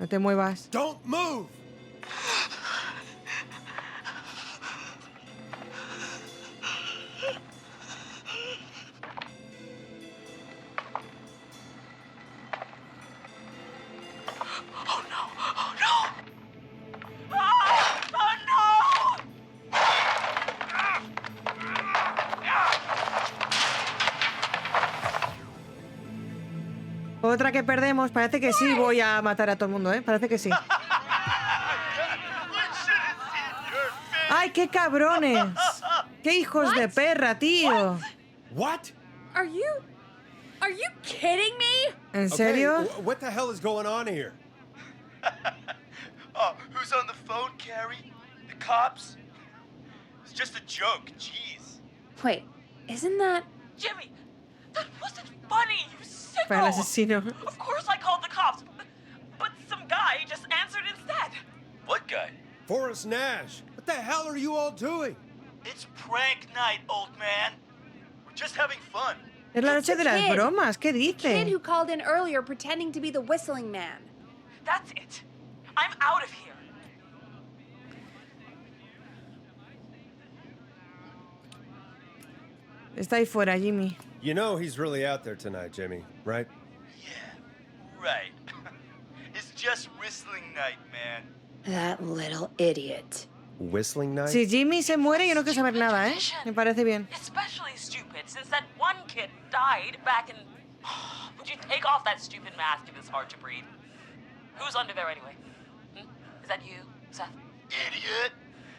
No te muevas. Don't move! Oh no! Oh no! Oh no! Otra que perdemos. Parece que sí voy a matar a todo el mundo, ¿eh? Parece que sí. ¡Ay, qué cabrones! ¡Qué hijos de perra, tío! What? Are you kidding me? ¿En serio? Okay, what the hell is going on here? Oh, who's on the phone, Carrie? The cops? It's just a joke, jeez. Wait, isn't that... Jimmy, that wasn't funny, you sicko! Para el asesino. Of course I called the cops, but some guy just answered instead. What guy? Forrest Nash, what the hell are you all doing? It's prank night, old man. We're just having fun. Es la noche de las Kid. bromas. ¿Qué Kid dice? who called in earlier pretending to be the whistling man. That's it. I'm out of here. Está ahí fuera, Jimmy. You know he's really out there tonight, Jimmy, right? Yeah, right. It's just whistling night, man. That little idiot. Whistling night? Si Jimmy se muere, yo no quiero saber nada, ¿eh? Me parece bien. Especially stupid, since that one kid died back in... Would you take off that stupid mask if it's hard to breathe? Who's under there anyway? Is that you, Seth? Idiot!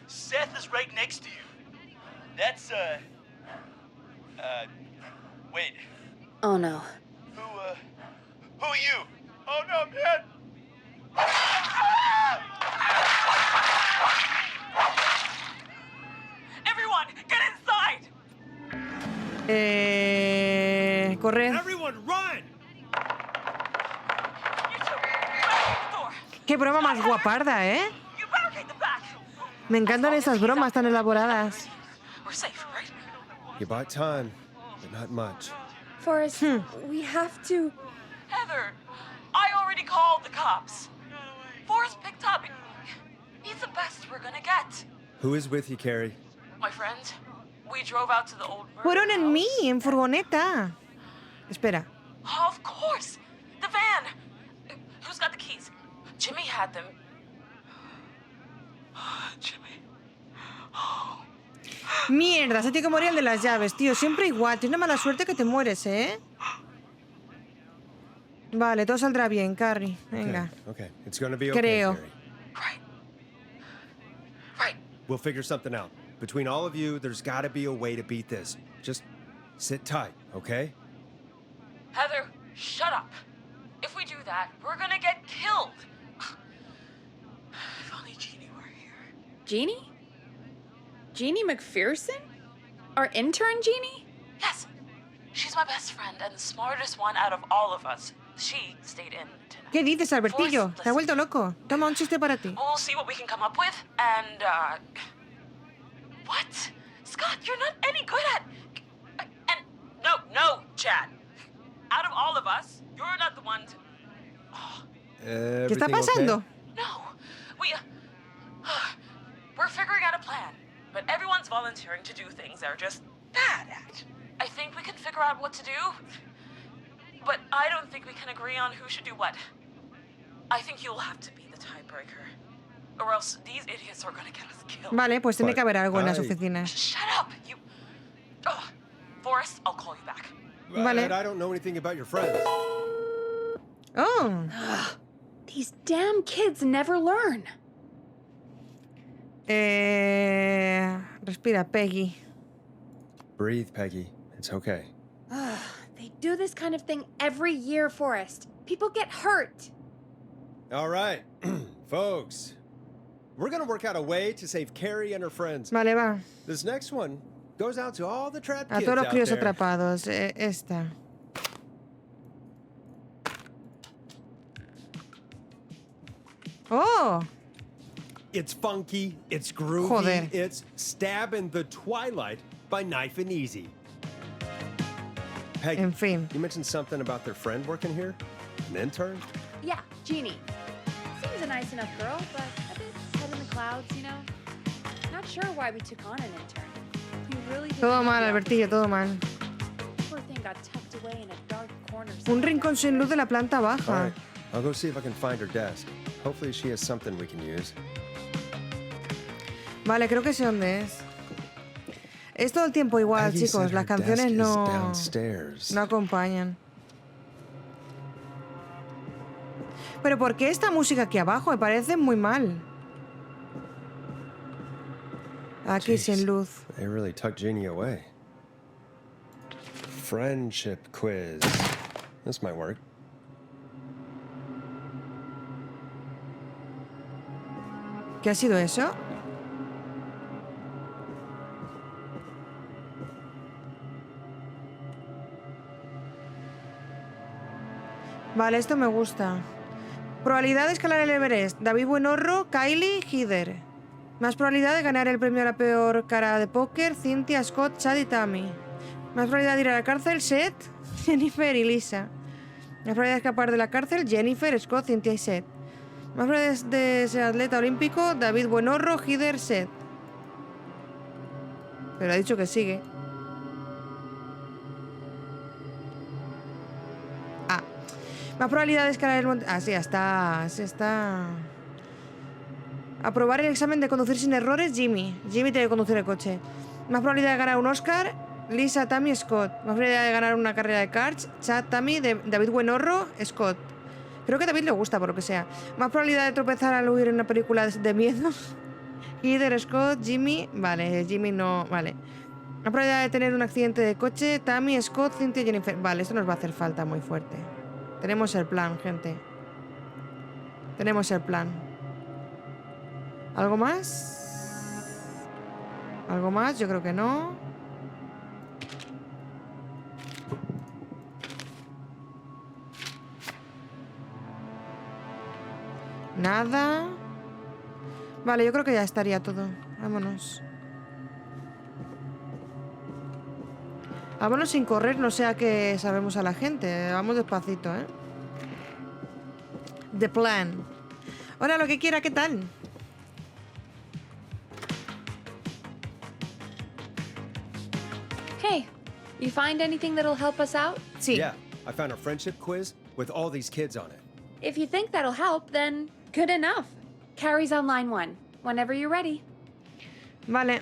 Seth is right next to you. That's, wait. Oh no. Who are you? Oh no, man! Everyone, get inside! Corre. Everyone, run! Qué broma más guaparda, ¿eh? Me encantan esas bromas tan elaboradas. We're safe, right? You bought time, but not much. Forrest, we have to... Heather, I already called the cops. Forrest picked up. He's the best we're gonna get. Who is with you, Carrie? My friend, we drove out to the old murder Fueron en house. mí, en furgoneta. Espera. Of course, the van. Who's got the keys? Jimmy had them. Jimmy. Mierda, se tiene que morir el de las llaves, tío. Siempre igual. Tienes una mala suerte que te mueres, ¿eh? Vale, todo saldrá bien, Carrie. Venga. Okay. It's gonna be okay, Creo. Carrie. Right. We'll figure something out. Between all of you, there's gotta be a way to beat this. Just sit tight, okay? Heather, shut up. If we do that, we're gonna get killed. If only Jeannie were here. Jeannie? Jeannie McPherson? Our intern Jeannie? Yes. She's my best friend and the smartest one out of all of us. She stayed in tonight. ¿Qué dices, Albertillo? Te ha vuelto loco. Toma un chiste para ti. We'll see what we can come up with, and, What? Scott, you're not any good at... And... No, Chad. Out of all of us, you're not the one to... ¿Qué está pasando? No. We're figuring out a plan, but everyone's volunteering to do things they're just bad at. I think we can figure out what to do, but I don't think we can agree on who should do what. I think you'll have to be the tiebreaker, or else these idiots are gonna get us killed. Vale, pues tiene que haber algo en las oficinas. Shut up, you... Forrest, I'll call you back. Vale. But I don't know anything about your friends. Oh. These damn kids never learn. Respira, Peggy. Breathe, Peggy. It's okay. They do this kind of thing every year, Forrest. People get hurt. All right, folks. We're gonna work out a way to save Carrie and her friends. Vale, va. This next one goes out to all the trapped A kids todos los out críos there. atrapados. Esta. ¡Oh! It's funky, it's groovy, Joder. it's Stab in the Twilight by Knife and Easy. Peggy, En fin. you mentioned something about their friend working here? An intern? Yeah, Jeannie. Seems a nice enough girl, but a bit head in the clouds, you know? Not sure why we took on an intern. We really didn't Todo have mal, the Albertillo, todo mal. opportunity. Poor thing got tucked away in a dark corner Un somewhere. rincón sin luz de la planta All baja. right, I'll go see if I can find her desk. Hopefully she has something we can use. Vale, creo que sé dónde es. Es todo el tiempo igual, Aggie chicos. said Las her canciones desk is no, downstairs. no acompañan. Pero ¿por qué esta música aquí abajo? Me parece muy mal. Aquí Jeez, sin luz. They really tucked Jeannie away. Friendship quiz. This might work. ¿Qué ha sido eso? Vale, esto me gusta. Probabilidad de escalar el Everest. David Buenorro, Kylie, Heather. Más probabilidad de ganar el premio a la peor cara de póker, Cynthia, Scott, Chad y Tammy. Más probabilidad de ir a la cárcel, Seth, Jennifer y Lisa. Más probabilidad de escapar de la cárcel, Jennifer, Scott, Cynthia y Seth. Más probabilidad de ser atleta olímpico, David Buenorro, Heather, Seth. Pero ha dicho que sigue. Ah. Más probabilidad de escalar el monte. Ah, sí, ya está. Sí, está. Aprobar el examen de conducir sin errores, Jimmy. Jimmy tiene que conducir el coche. Más probabilidad de ganar un Oscar, Lisa, Tammy, Scott. Más probabilidad de ganar una carrera de karts, Chad, Tammy, David Buenorro, Scott. Creo que a David le gusta, por lo que sea. Más probabilidad de tropezar al huir en una película de miedo. Heather, Scott, Jimmy. Vale, Jimmy no. Vale. Más probabilidad de tener un accidente de coche, Tammy, Scott, Cynthia, Jennifer. Vale, esto nos va a hacer falta muy fuerte. Tenemos el plan, gente. Tenemos el plan. ¿Algo más? ¿Algo más? Yo creo que no. Nada. Vale, yo creo que ya estaría todo. Vámonos. Vámonos sin correr, no sea que sabemos a la gente. Vamos despacito, ¿eh? The plan. Hola, lo que quiera, ¿qué tal? Hey, you find anything that'll help us out? Sí. Yeah, I found a friendship quiz with all these kids on it. If you think that'll help, then good enough. Carrie's on line 1, whenever you're ready. Vale.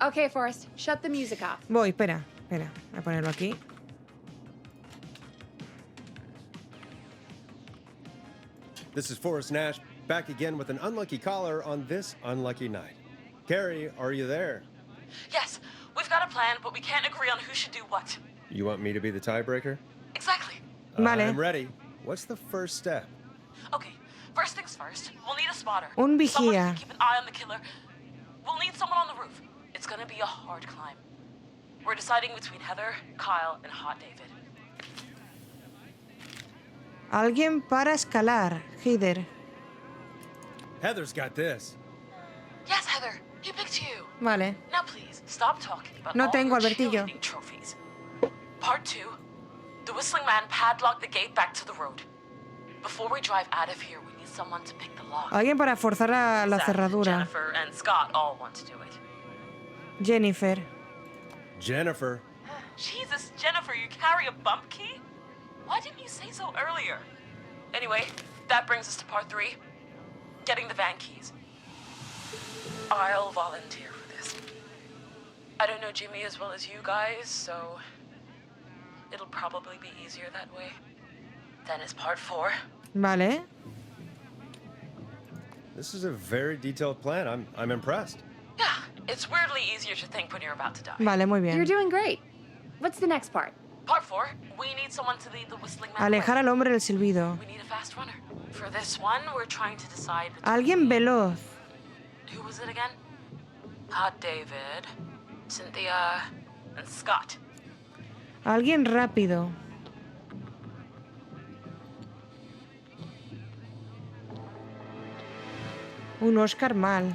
Okay, Forrest, shut the music off. Voy, espera. Voy a ponerlo aquí. This is Forrest Nash, back again with an unlucky caller on this unlucky night. Carrie, are you there? Yes, we've got a plan, but we can't agree on who should do what. You want me to be the tiebreaker? Exactly. Vale. I'm ready. What's the first step? Okay, first things first, we'll need a spotter. Un vigía. Someone who can keep an eye on the killer. We'll need someone on the roof. It's gonna be a hard climb. We're deciding between Heather, Kyle, and Hot David. Alguien para escalar. Heather. Heather's got this. Yes, Heather, he picked you. Vale. Now please, stop talking about No all tengo, your Albertillo. cheerleading trophies. Part 2. The whistling man padlocked the gate back to the road. Before we drive out of here, we need someone to pick the lock. Alguien para forzar la Seth, cerradura. Jennifer, and Scott all want to do it. Jennifer. Jennifer. Jesus, Jennifer, you carry a bump key? Why didn't you say so earlier? Anyway, that brings us to part 3. Getting the van keys. I'll volunteer for this. I don't know Jimmy as well as you guys, so it'll probably be easier that way. Then is part 4. Vale. This is a very detailed plan. I'm impressed. Yeah, it's weirdly easier to think when you're about to die. Vale, muy bien. You're doing great. What's the next part? Part 4, we need someone to lead the whistling man. Alejar al hombre del silbido. We need a fast runner. For this one, we're trying to decide Alguien veloz. who was it again? Hot David, Cynthia, and Scott. Alguien rápido. Un Oscar mal.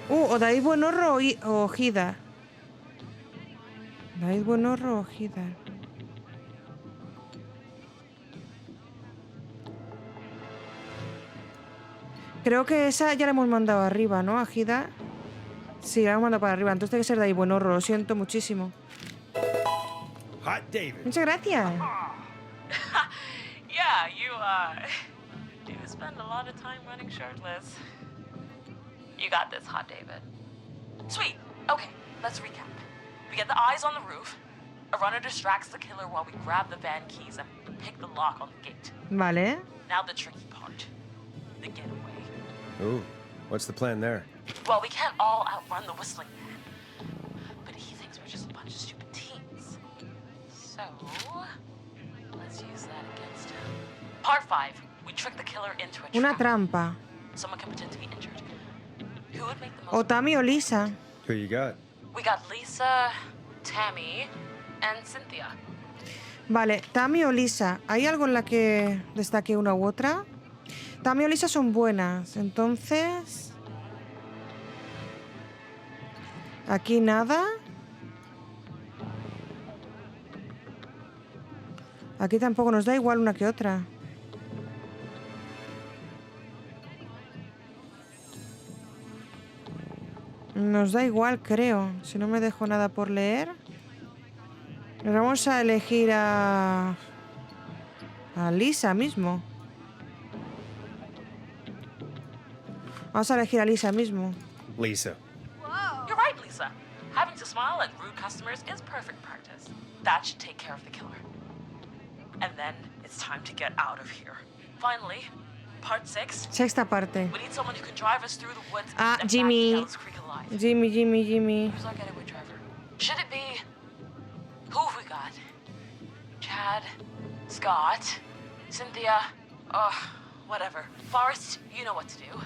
O David Buenorro o Ojida. David Buenorro o Ojida. Creo que esa ya la hemos mandado arriba, ¿no? A Ojida. Sí, la hemos mandado para arriba. Entonces tiene que ser David Buenorro. Lo siento muchísimo. Hot David. Muchas gracias. Yeah, you spend a lot of time running shirtless. You got this, Hot David. Sweet. Okay, let's recap. We get the eyes on the roof. A runner distracts the killer while we grab the van keys and pick the lock on the gate. Vale. Now the tricky part. The getaway. Ooh, what's the plan there? Well, we can't all outrun the whistling man. But he thinks we're just a bunch of stupid teens. So, let's use that against him. Part 5. We trick the killer into a Una trap. trampa. Someone can pretend to be injured. Who would make the most? O Tammy o Lisa. Who you got? We got Lisa, Tammy, and Cynthia. Vale, Tammy o Lisa. ¿Hay algo en la que destaque una u otra? Tammy o Lisa son buenas. Entonces... Aquí nada. Aquí tampoco nos da igual una que otra. Nos da igual, creo. Si no me dejo nada por leer. Nos vamos a elegir a Lisa mismo. Vamos a elegir a Lisa mismo. Lisa. You're right, Lisa. Having to smile at rude customers is perfect practice. That should take care of the killer. And then it's time to get out of here. Finally, part 6. Sexta parte. We need someone who can drive us through the woods Ah, and Jimmy. back to Gallows Creek alive. Jimmy. Who's our getaway driver? Should it be... Who have we got? Chad? Scott? Cynthia? Whatever. Forrest, you know what to do.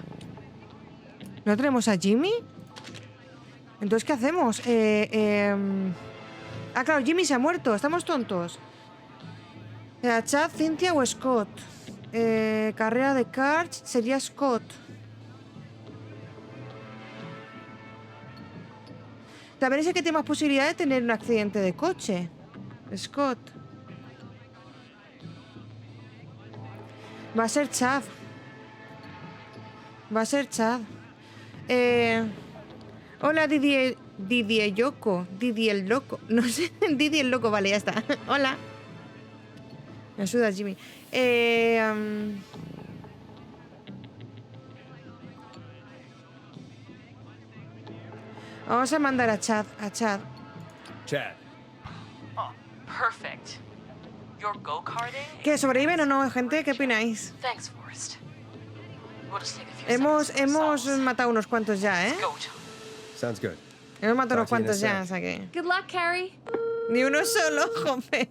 ¿No tenemos a Jimmy? Entonces, ¿qué hacemos? Ah, claro, Jimmy se ha muerto. Estamos tontos. Chad, Cynthia o Scott. Carrera de karts sería Scott. También es el que tiene más posibilidad de tener un accidente de coche. Scott. Va a ser Chad. Hola, Didi Yoko. Didi el loco. No sé, Didi el loco. Vale, ya está. Hola. Me ayuda, Jimmy. Vamos a mandar a Chad. Chad. Oh, perfect. Your go-karting? ¿Qué, sobreviven o no, gente? ¿Qué opináis? Thanks, Forrest. We'll just take a few Hemos matado unos cuantos ya, ¿eh? Sounds good. Hemos matado unos Talk to you in a cuantos ya, sec. o sea que... Good luck, Carrie. Ni uno solo, jope.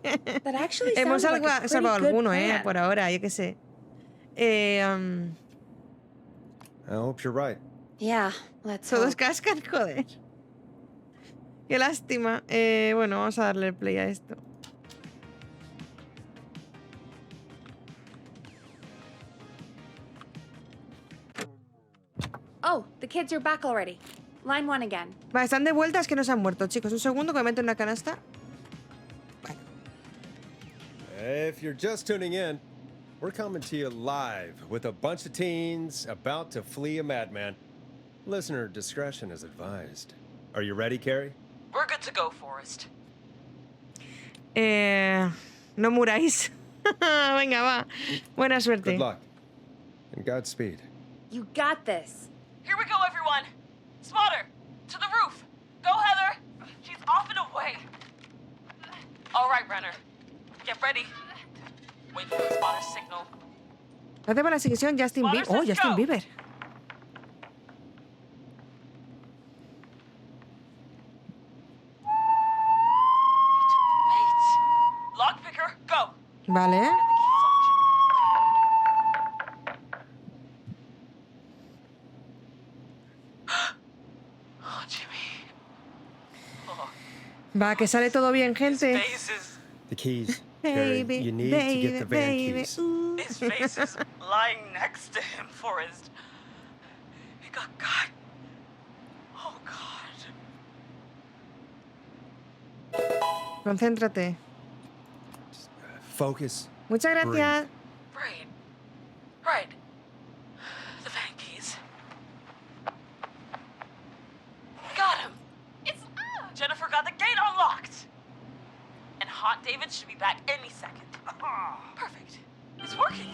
That actually Hemos sounds like a pretty salvado good alguno, plan. por ahora, yo qué sé. I hope you're right. Yeah, let's Todos hope. cascan, joder. Qué lástima. Bueno, vamos a darle play a esto. Oh, the kids are back already. Line 1 again. Vale, están de vuelta, es que no se han muerto, chicos. Un segundo que me meto en una canasta. If you're just tuning in, we're coming to you live with a bunch of teens about to flee a madman. Listener discretion is advised. Are you ready, Carrie? We're good to go, Forrest. No muráis. Venga, va. Buena suerte. Good luck. And Godspeed. You got this. Here we go, everyone. Spotter, to the roof. Go, Heather. She's off and away. All right, Renner. Get ready. Wait for the spotter's signal. Gracias por la sección Justin Bieber. Oh, Justin Bieber. Lockpicker, go. Vale. Oh, Jimmy. Oh, Va, que sale todo bien, gente. faces. The keys, Carrie. Baby, You need to get the van baby, keys. ooh. His face is lying next to him, Forrest. He got Concéntrate. Focus. Muchas gracias. Right. Right. The van keys. Got him. It's Jennifer got the gate unlocked. And Hot David should be back any second. Perfect. It's working.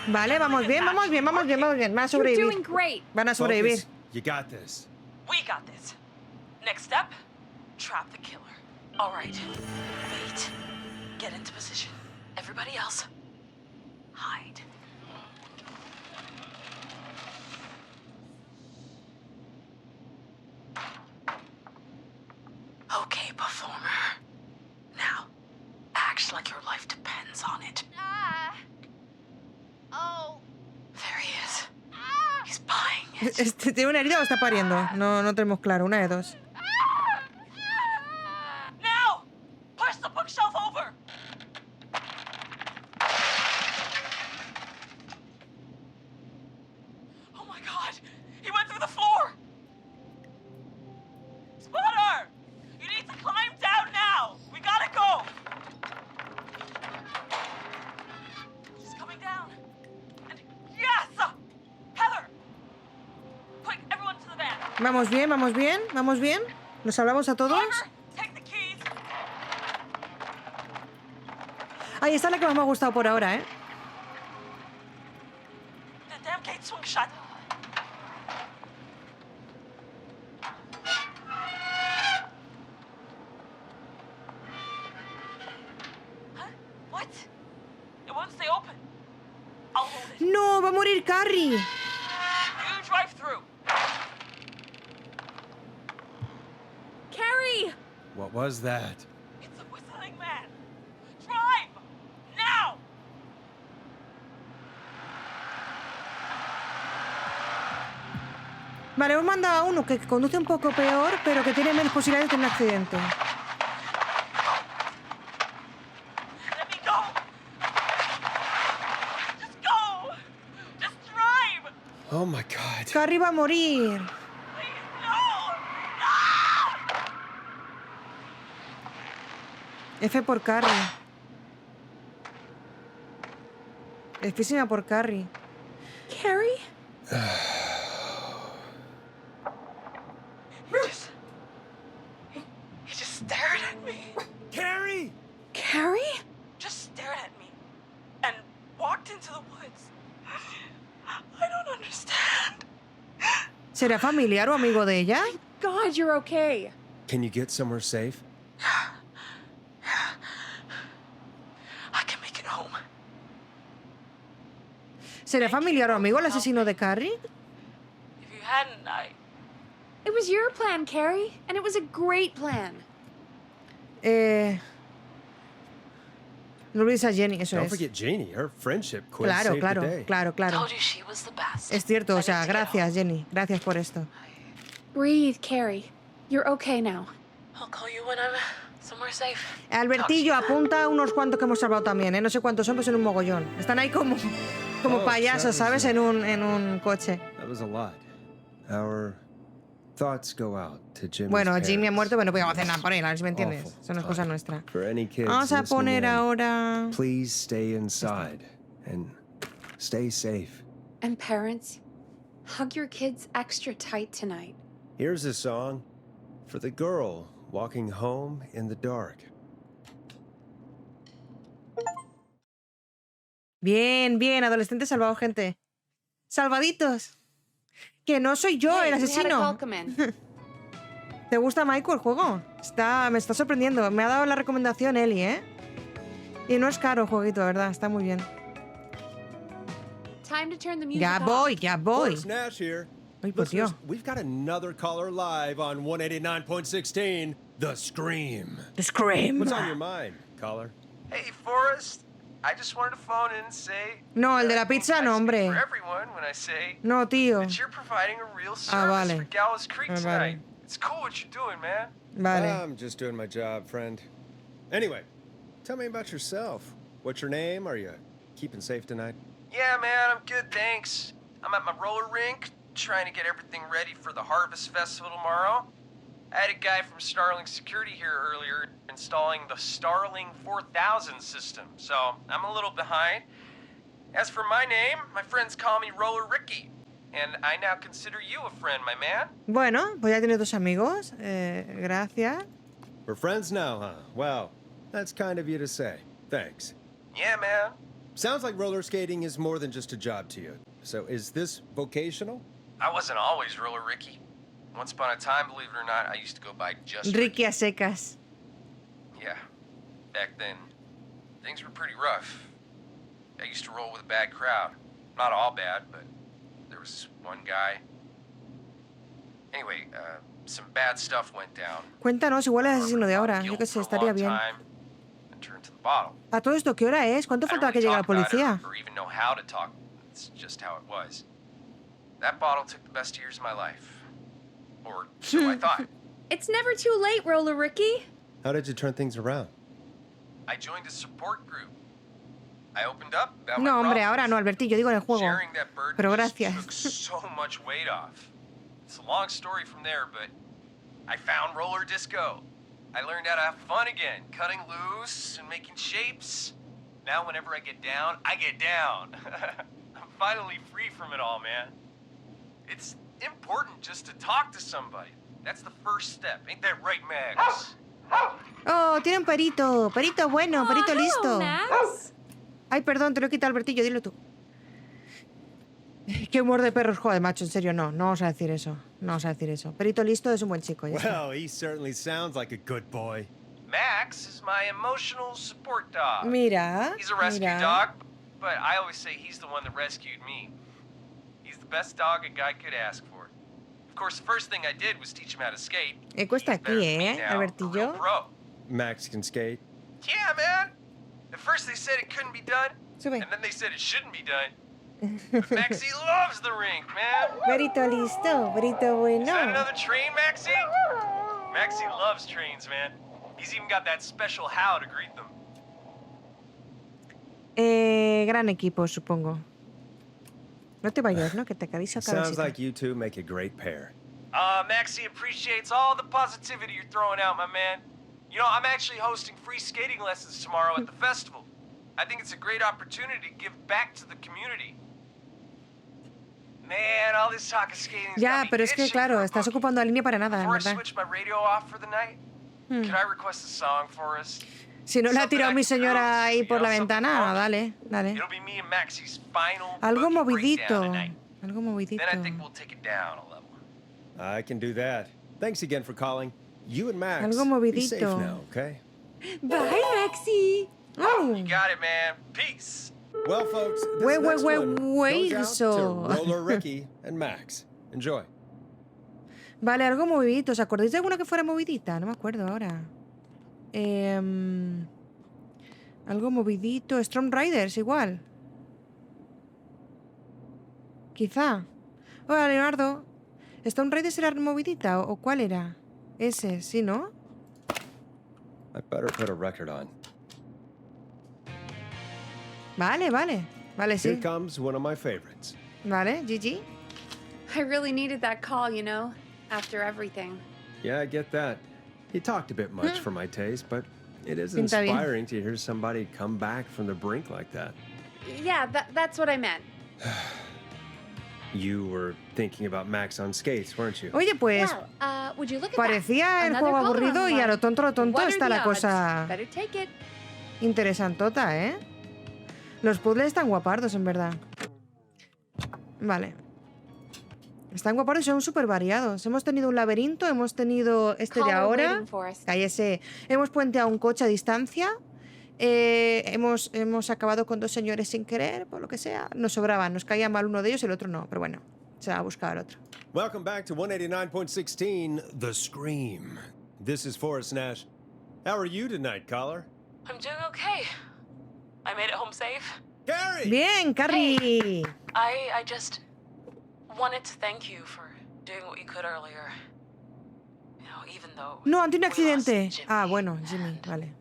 Vale, vamos bien, vamos bien, vamos bien, vamos bien. Van a You're sobrevivir. doing great. Van a sobrevivir. Focus. You got this. We got this. Next step, trap the killer. All right. Wait. Get into position. Everybody else, hide. Okay, performer. Now, act like your life depends on it. Oh. There he is. He's buying it. ¿Tiene una herida o está pariendo? No tenemos claro. Una de dos. Now, push the bookshelf over. Oh my God! He went through the floor. Spotter, you need to climb down now. We gotta go. She's coming down. And yes, Heather. Quick, everyone to the van. Vamos bien, vamos bien, vamos bien. ¿Nos hablamos a todos? Take the keys. Ahí está la que más me ha gustado por ahora, ¿eh? The damn gate swung shut. Huh? What? It won't stay open. I'll hold it. No, va a morir Carrie. You drive through. Carrie! What was that? It's a whistling man. Drive! Now! Vale, hemos mandado a uno que conduce un poco peor, pero que tiene menos posibilidades de tener un accidente. Let me go! Just go! Just drive! Oh my God. Carrie va a morir. F por Carrie. Físima por Carrie. Carrie? He just stared at me. Carrie! Carrie? Just stared at me. And walked into the woods. I don't understand. ¿Será familiar o amigo de ella? God, you're okay. Can you get somewhere safe? I can make it home. ¿Será familiar o amigo el asesino de Carrie? If you hadn't, It was your plan, Carrie, and it was a great plan. No olvides a Jenny, eso Don't es. forget Janie. Her friendship quiz Claro, saved claro, the day. claro, claro. Told you she was the best. Es cierto, o sea, gracias, Jenny. Gracias por esto. Breathe, Carrie. You're okay now. I'll call you when I'm somewhere safe. Albertillo, apunta a unos cuantos que hemos salvado también, ¿eh? No sé cuántos son, pues en un mogollón. Están ahí como payasos, ¿sabes? En un coche. That was a lot. Our thoughts go out to Jimmy's Bueno, Jimmy ha parents. muerto, bueno, podíamos hacer nada por él, a ver si me entiendes. Awful Eso no es cosa nuestra. For any kids Vamos a listening poner in, ahora... Please stay inside and stay safe. And parents, hug your kids extra tight tonight. Here's a song for the girl walking home in the dark. Bien, bien, adolescentes salvados, gente. Salvaditos. Que no soy yo el Hey, we had a asesino. call come in. ¿Te gusta, Michael, el juego? Me está sorprendiendo. Me ha dado la recomendación Eli, ¿eh? Y no es caro el jueguito, ¿verdad? Está muy bien. Time to turn the music Ya off. voy, ya voy. Forrest Nash here. Ay, por Dios. Listeners, we've got another caller live on 189.16, The Scream. The Scream. What's on your mind, caller? Hey, Forrest. I just wanted to phone in and say. No, el de la pizza no, hombre. For everyone, when I say No, tío. that you're providing a real service vale. for Gallows Creek Vale. tonight. It's cool what you're doing, man. Vale. I'm just doing my job, friend. Anyway, tell me about yourself. What's your name? Are you keeping safe tonight? Yeah, man, I'm good, thanks. I'm at my roller rink, trying to get everything ready for the Harvest Festival tomorrow. I had a guy from Starling Security here earlier installing the Starling 4000 system, so I'm a little behind. As for my name, my friends call me Roller Ricky, and I now consider you a friend, my man. Bueno, pues ya tienes dos amigos. Gracias. We're friends now, huh? Well, that's kind of you to say. Thanks. Yeah, man. Sounds like roller skating is more than just a job to you. So is this vocational? I wasn't always Roller Ricky. Once upon a time, believe it or not, I used to go by just Ricky a secas. Yeah. Back then, things were pretty rough. I used to roll with a bad crowd. Not all bad, but there was one guy. Anyway, some bad stuff went down. Cuéntanos, igual es asesino de ahora. Yo qué sé, estaría bien. A todo esto, ¿qué hora es? ¿Cuánto faltaba que llegue la policía? Or even know how to talk. It's just how it was. That bottle took the best years of my life. Or so I thought. It's never too late, Roller Ricky. How did you turn things around? I joined a support group. I opened up about my No, hombre, problems. ahora no, Albertillo, digo en el juego. Sharing that burden Pero just gracias. took so much weight off. It's a long story from there, but I found roller disco. I learned how to have fun again, cutting loose and making shapes. Now whenever I get down, I get down. I'm finally free from it all, man. It's important just to talk to somebody. That's the first step. Ain't that right, Max? Oh, tiene un perito. Perito bueno, perito listo. Max. Ay, perdón, te lo he quitado, Albertillo, dilo tú. Qué humor de perros, joder, macho, en serio, no vamos a decir eso. No vamos a decir eso. Perito listo es un buen chico, ya está. Well, he certainly sounds like a good boy. Max is my emotional support dog. Mira, He's a rescue mira. dog, but I always say he's the one that rescued me. He's the best dog a guy could ask for. Of course, the first thing I did was teach him how to skate. Cuesta aquí, Now, Albertillo. pro. Max can skate. Yeah, man. At first they said it couldn't be done, Sube. and then they said it shouldn't be done. But Maxie loves the rink, man. Perito listo, perito bueno. Is that another train, Maxie? Maxie loves trains, man. He's even got that special how to greet them. Gran equipo, supongo. No te vayas, ¿no? Que te acaricio cada Sounds sitio. like you two make a great pair. Maxie appreciates all the positivity you're throwing out, my man. You know, I'm actually hosting free skating lessons tomorrow at the festival. I think it's a great opportunity to give back to the community. Man, all this talk of skating Ya, pero es que, claro, estás ocupando la línea para nada, en Before I verdad. switch my radio off for the night, could I request a song for us? Si no la ha tirado mi señora ahí por la ventana, dale, dale. It'll be me and Maxie's final Algo boogie movidito. breakdown tonight. Algo movidito. Then I think we'll take it down a level. I can do that. Thanks again for calling. You and Max, Algo be safe movidito. now, okay? Bye, Maxie. Oh. You got it, man. Peace. Well, folks, this Wait, next one goes out so. to Roller Ricky and Max. Enjoy. Vale, algo movidito. ¿Os acordáis de alguna que fuera movidita? No me acuerdo ahora. Algo movidito. Storm Riders, igual. Quizá. Hola, Leonardo. ¿Storm Riders era movidita o cuál era? Ese, ¿sí, no? I better put a record on. Vale, vale. Vale, Here sí. comes one of my favorites. Vale, GG. I really needed that call, you know, after everything. Yeah, I get that. He talked a bit much for my taste, but it is Pinta bien. inspiring to hear somebody come back from the brink like that. Yeah, that's what I meant. You were thinking about Max on skates, weren't you? Oye, pues Wow, would you look at parecía that? el Another juego call aburrido on y a the lo tonto What are está the la odds? cosa Better take it. interesantota, ¿eh? Los puzzles están guapardos, en verdad. Vale. Están guapardos y son súper variados. Hemos tenido un laberinto, hemos tenido este de Caller ahora. waiting for us. Cállese. Hemos puenteado un coche a distancia. Hemos acabado con dos señores sin querer, por lo que sea. Nos sobraban, nos caía mal uno de ellos y el otro no. Pero bueno, se va a buscar el otro. Welcome back to 189.16, The Scream. This is Forrest Nash. How are you tonight, caller? I'm doing okay. I made it home safe. Carrie! Bien, Carrie. I just wanted to thank you for doing what you could earlier. You know, even though No, ante un we lost accidente. Jimmy Ah, bueno, Jimmy, vale.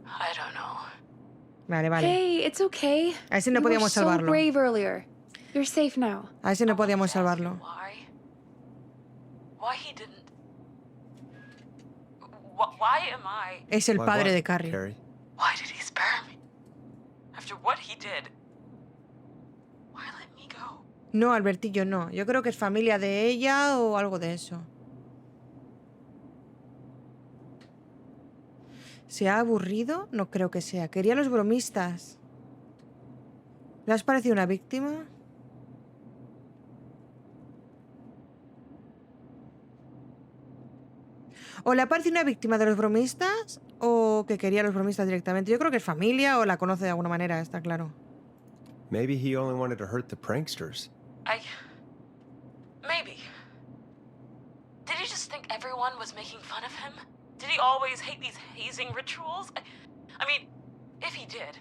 I don't know. Vale, vale. Hey, it's okay. A ese no You were podíamos so salvarlo. brave earlier. You're safe now. A ese no podíamos salvarlo. Why he didn't Why am I? Es el padre de Carrie. Carrie? Why did he spare me? After what he did. Why let me go? No, Albertillo, no. Yo creo que es familia de ella o algo de eso. ¿Se ha aburrido? No creo que sea. Quería a los bromistas. ¿Le has parecido una víctima? ¿O le ha parecido una víctima de los bromistas? ¿O que quería a los bromistas directamente? Yo creo que es familia o la conoce de alguna manera, está claro. Maybe he only wanted to hurt the pranksters. Maybe. Did he just think everyone was making fun of him? Did he always hate these hazing rituals? I mean, if he did,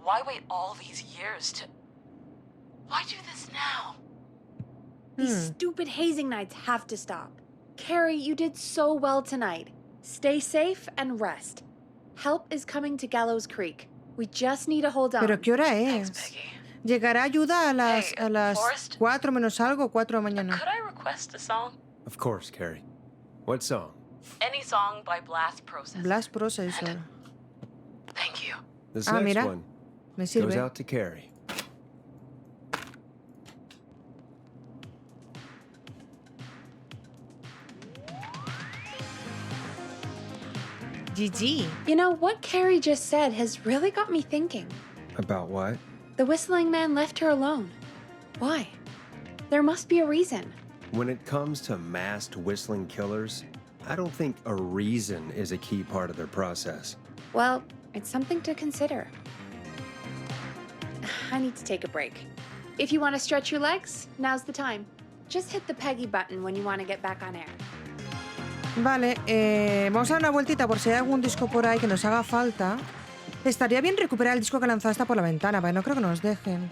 why wait all these years to... Why do this now? These stupid hazing nights have to stop. Carrie, you did so well tonight. Stay safe and rest. Help is coming to Gallows Creek. We just need to hold on. ¿Pero qué hora es? ¿Llegará ayuda a las 4 menos algo, 4 de la mañana? Could I request a song? Of course, Carrie. What song? Any song by Blast Processor. Blast Processor. Thank you. This next mira. one Me sirve. goes out to Carrie. GG. You know, what Carrie just said has really got me thinking. About what? The whistling man left her alone. Why? There must be a reason. When it comes to masked whistling killers, I don't think a reason is a key part of their process. Well, it's something to consider. I need to take a break. If you want to stretch your legs, now's the time. Just hit the Peggy button when you want to get back on air. Vale, vamos a dar una vueltita por si hay algún disco por ahí que nos haga falta. Estaría bien recuperar el disco que lanzó esta por la ventana, pero no creo que nos dejen.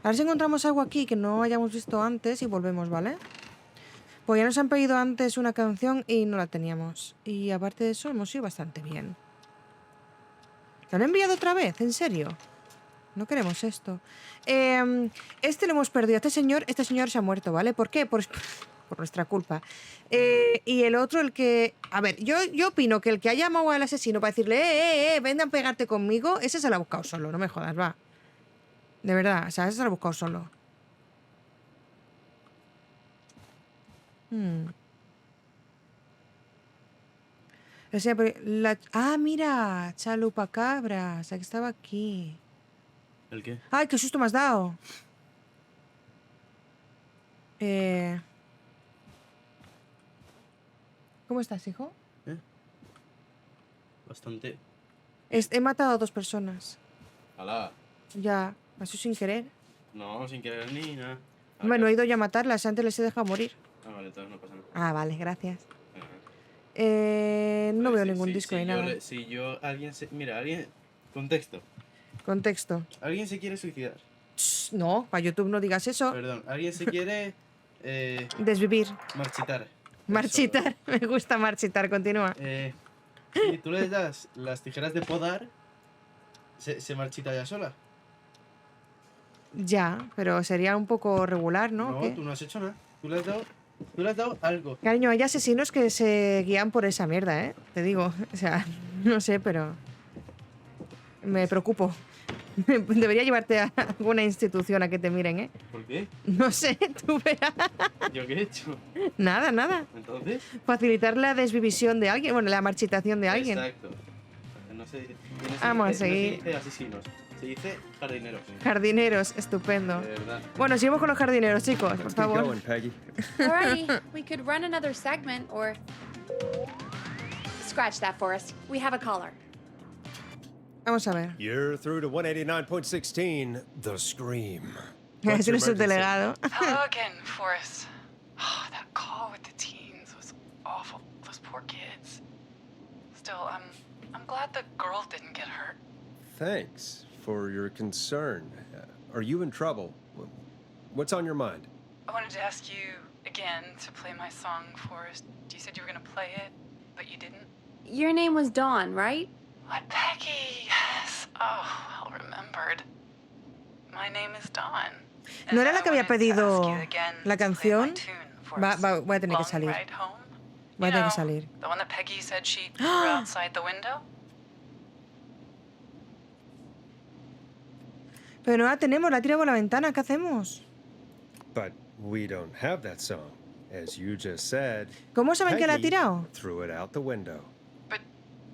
A ver si encontramos algo aquí que no hayamos visto antes y volvemos, ¿vale? Pues ya nos han pedido antes una canción y no la teníamos. Y aparte de eso, hemos ido bastante bien. ¿Te lo han enviado otra vez? ¿En serio? No queremos esto. Este lo hemos perdido. Este señor se ha muerto, ¿vale? ¿Por qué? Por nuestra culpa. Y el otro, el que... A ver, yo opino que el que ha llamado al asesino para decirle, vengan a pegarte conmigo, ese se lo ha buscado solo, no me jodas, va. De verdad, o sea, ese se lo ha buscado solo. Ah, mira, Chalupacabras, que estaba aquí. ¿El qué? Ay, qué susto me has dado. ¿Cómo estás, hijo? Bastante. He matado a 2 personas. ¡Hala! Ya, pasó sin querer. No, sin querer ni nada. Bueno, he ido ya a matarlas, antes les he dejado morir. Ah, vale, entonces no pasa nada. Ah, vale, gracias. No veo ningún disco ni nada. Si yo, alguien se... Mira, alguien... Contexto. ¿Alguien se quiere suicidar? No, para YouTube no digas eso. Perdón, ¿alguien se quiere... Desvivir. Marchitar? Marchitar, me gusta marchitar, continúa. Si tú le das las tijeras de podar, se marchita ya sola. Ya, pero sería un poco regular, ¿no? No, ¿Qué? tú no has hecho nada. Tú le has dado algo. Cariño, hay asesinos que se guían por esa mierda, ¿eh? Te digo, o sea, no sé, pero... Me preocupo. Debería llevarte a alguna institución a que te miren, ¿eh? ¿Por qué? No sé, tú verás. ¿Yo qué he hecho? Nada. ¿Entonces? Facilitar la desvivisión de alguien, bueno, la marchitación de alguien. Exacto. No Vamos a seguir. No se dice asesinos, se dice jardineros. Jardineros, estupendo. De verdad. Bueno, seguimos con los jardineros, chicos, por favor. Keep going, Peggy. Alrighty, we could run another segment or... Scratch that, Forrest. We have a caller. Vamos a ver. You're through to 189.16, The Scream. Es el subdelegado. Hello again, Forrest. Oh, that call with the teens was awful. Those poor kids. Still, I'm glad the girl didn't get hurt. Thanks for your concern. Are you in trouble? What's on your mind? I wanted to ask you again to play my song, Forrest. You said you were going to play it, but you didn't. Your name was Dawn, right? What, Peggy? Yes. Oh, well remembered. My name is Dawn. ¿No era la que había pedido la canción? Voy a tener que salir. Voy a tener que salir. The one that Peggy said she threw outside the window? Pero no la tenemos, la tira por la ventana. ¿Qué hacemos? But we don't have that song. As you just said, ¿Cómo saben que la ha Peggy tirado? threw it out the window.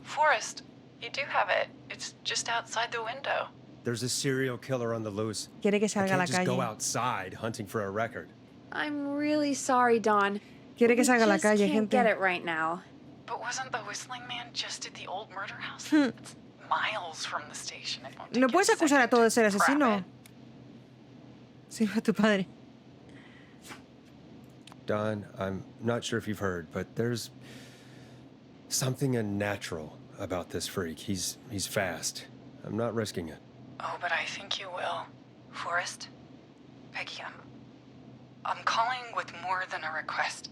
Forrest, you do have it. It's just outside the window. There's a serial killer on the loose. Quiere que I salga a la can't just go calle. outside hunting for a record. I'm really sorry, Dawn. Quiere que We salga a la just calle, can't gente. get it right now. But wasn't the whistling man just at the old murder house? It's miles from the station. It won't No take puedes you a acusar a second todo de to ser grab asesino. it. Sí, a tu padre. Don, I'm not sure if you've heard, but there's something unnatural about this freak. He's fast. I'm not risking it. Oh, but I think you will. Forrest? Peggy, I'm calling with more than a request.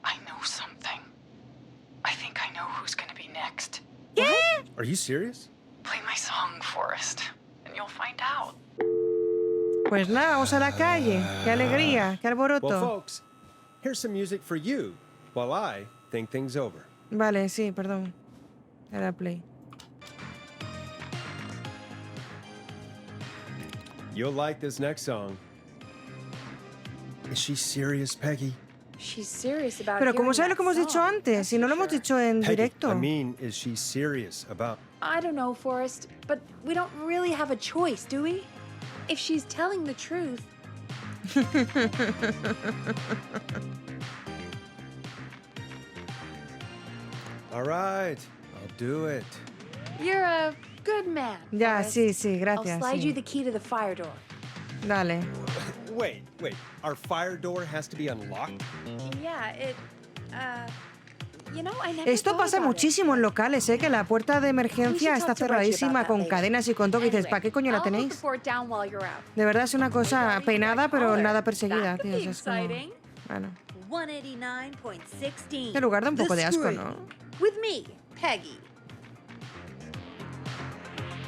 I know something. I think I know who's gonna be next. ¿Qué? Are you serious? Play my song, Forrest, and you'll find out. Pues nada, vamos a la calle. Qué alegría, qué alboroto. Well, folks, here's some music for you while I think things over. Vale, sí, perdón. Era play. You'll like this next song. Is she serious, Peggy? She's serious about Pero hearing ¿cómo sabe lo that que hemos dicho song, antes? that's Si no for lo hemos sure. dicho en Peggy, directo. I mean, is she serious about... I don't know, Forrest, but we don't really have a choice, do we? If she's telling the truth. All right, I'll do it. You're a good man. Ya, Forrest. sí, sí, I'll gracias. slide sí. you the key to the fire door. Dale. Wait. Our fire door has to be unlocked? Yeah, you know, I never Esto thought pasa about it. muchísimo en locales, ¿eh? Que la puerta de emergencia We should está talk to Reggie cerradísima about that con later. cadenas y con todo. Y dices, Anyway, ¿para qué coño la I'll hold the tenéis? fort down while you're out. De verdad es una cosa peinada, pero nada perseguida, That could tío. be Es como... exciting. Bueno. 189.16. Este lugar da un poco The de asco, Scream. ¿no? With me, Peggy.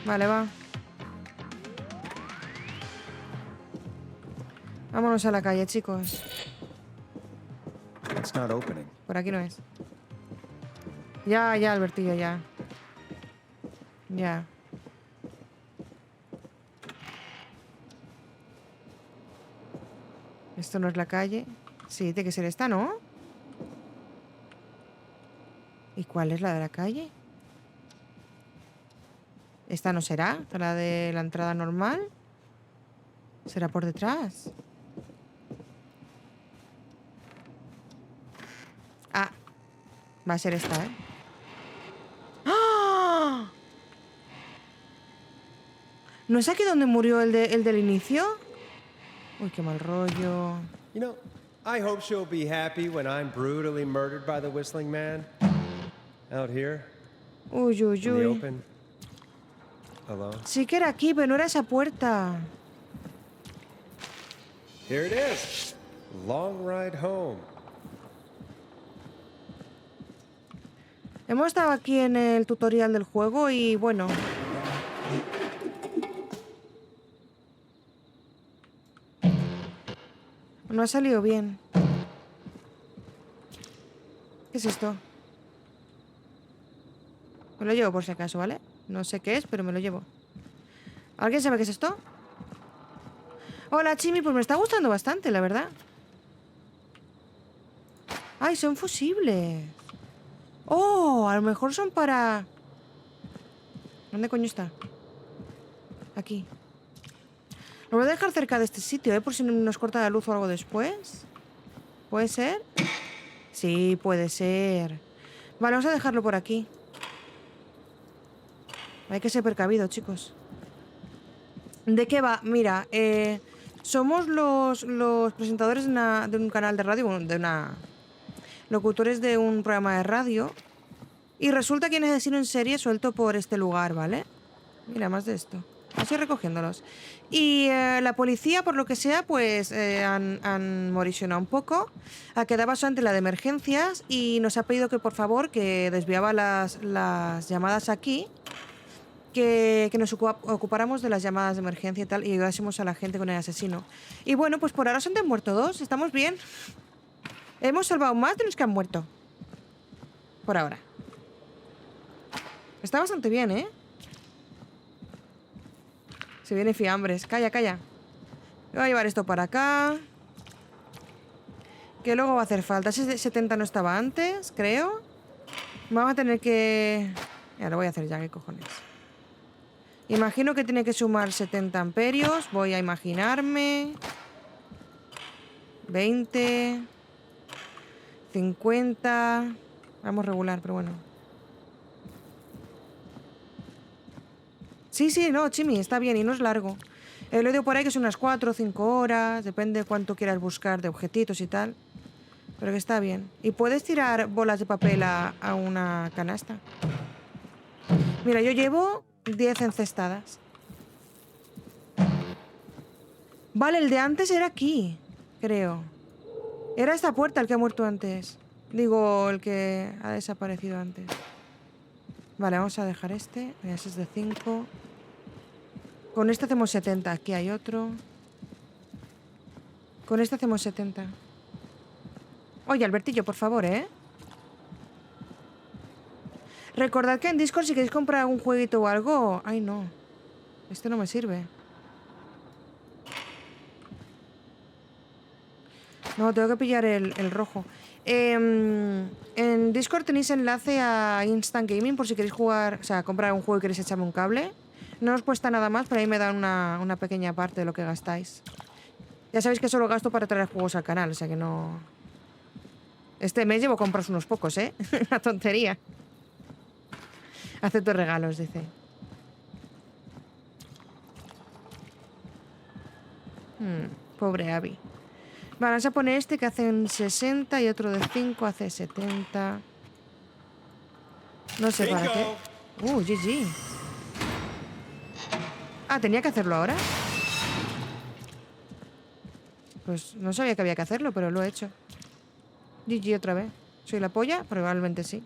Vale, va. Vámonos a la calle, chicos. It's not opening. Por aquí no es. Ya, Albertillo, ya. Ya. Esto no es la calle. Sí, tiene que ser esta, ¿no? ¿Y cuál es la de la calle? ¿Esta no será? ¿La de la entrada normal? ¿Será por detrás? Ah, va a ser esta, ¿eh? ¡Ah! ¿No es aquí donde murió el del inicio? Uy, qué mal rollo. You know, I hope she'll be happy when I'm brutally murdered by the whistling man. Out here, Uy, uy, in the uy. open, alone. Sí que era aquí, pero no era esa puerta. Here it is. Long ride home. Hemos estado aquí en el tutorial del juego y bueno. No ha salido bien. ¿Qué es esto? Me lo llevo por si acaso, ¿vale? No sé qué es, pero me lo llevo. ¿Alguien sabe qué es esto? Hola, Chimi, pues me está gustando bastante, la verdad. ¡Ay, son fusibles! ¡Oh! A lo mejor son para... ¿Dónde coño está? Aquí. Lo voy a dejar cerca de este sitio, ¿eh? Por si nos corta la luz o algo después. ¿Puede ser? Sí, puede ser. Vale, vamos a dejarlo por aquí. Hay que ser precavido, chicos. ¿De qué va? Mira, somos los presentadores de un canal de radio, bueno, locutores de un programa de radio. Y resulta que hay un asesino en serie suelto por este lugar, ¿vale? Mira, más de esto. Así recogiéndolos. Y la policía, por lo que sea, pues han morisionado un poco. Quedaba solamente la de emergencias y nos ha pedido que, por favor, que desviaba las llamadas aquí, que nos ocupáramos de las llamadas de emergencia y tal, y ayudásemos a la gente con el asesino. Y bueno, pues por ahora se han muerto 2, estamos bien. Hemos salvado más de los que han muerto. Por ahora. Está bastante bien, ¿eh? Se viene fiambres. Calla, calla. Voy a llevar esto para acá. Que luego va a hacer falta. Ese 70 no estaba antes, creo. Vamos a tener que... Ya, lo voy a hacer ya, ¿qué cojones? Imagino que tiene que sumar 70 amperios. Voy a imaginarme... 20... 50... Vamos regular, pero bueno. Sí, sí, no, Chimi, está bien y no es largo. Lo digo por ahí que son unas 4 o 5 horas. Depende de cuánto quieras buscar de objetitos y tal. Pero que está bien. Y puedes tirar bolas de papel a una canasta. Mira, yo llevo 10 encestadas. Vale, el de antes era aquí, creo. Era esta puerta el que ha muerto antes. Digo, el que ha desaparecido antes. Vale, vamos a dejar este. Ese es de 5. Con este hacemos 70. Aquí hay otro. Con este hacemos 70. Oye, Albertillo, por favor, ¿eh? Recordad que en Discord si queréis comprar algún jueguito o algo... Ay, no. Este no me sirve. No, tengo que pillar el rojo. En Discord tenéis enlace a Instant Gaming por si queréis jugar... O sea, comprar un juego y queréis echarme un cable. No os cuesta nada más, pero ahí me dan una pequeña parte de lo que gastáis. Ya sabéis que solo gasto para traer juegos al canal, o sea que no... Este mes llevo compras unos pocos, ¿eh? Una tontería. Acepto regalos, dice. Pobre Abby. Vale, vamos a poner este que hacen 60 y otro de 5 hace 70. No sé para qué. GG. Ah, ¿tenía que hacerlo ahora? Pues no sabía que había que hacerlo, pero lo he hecho. GG otra vez. ¿Soy la polla? Probablemente sí.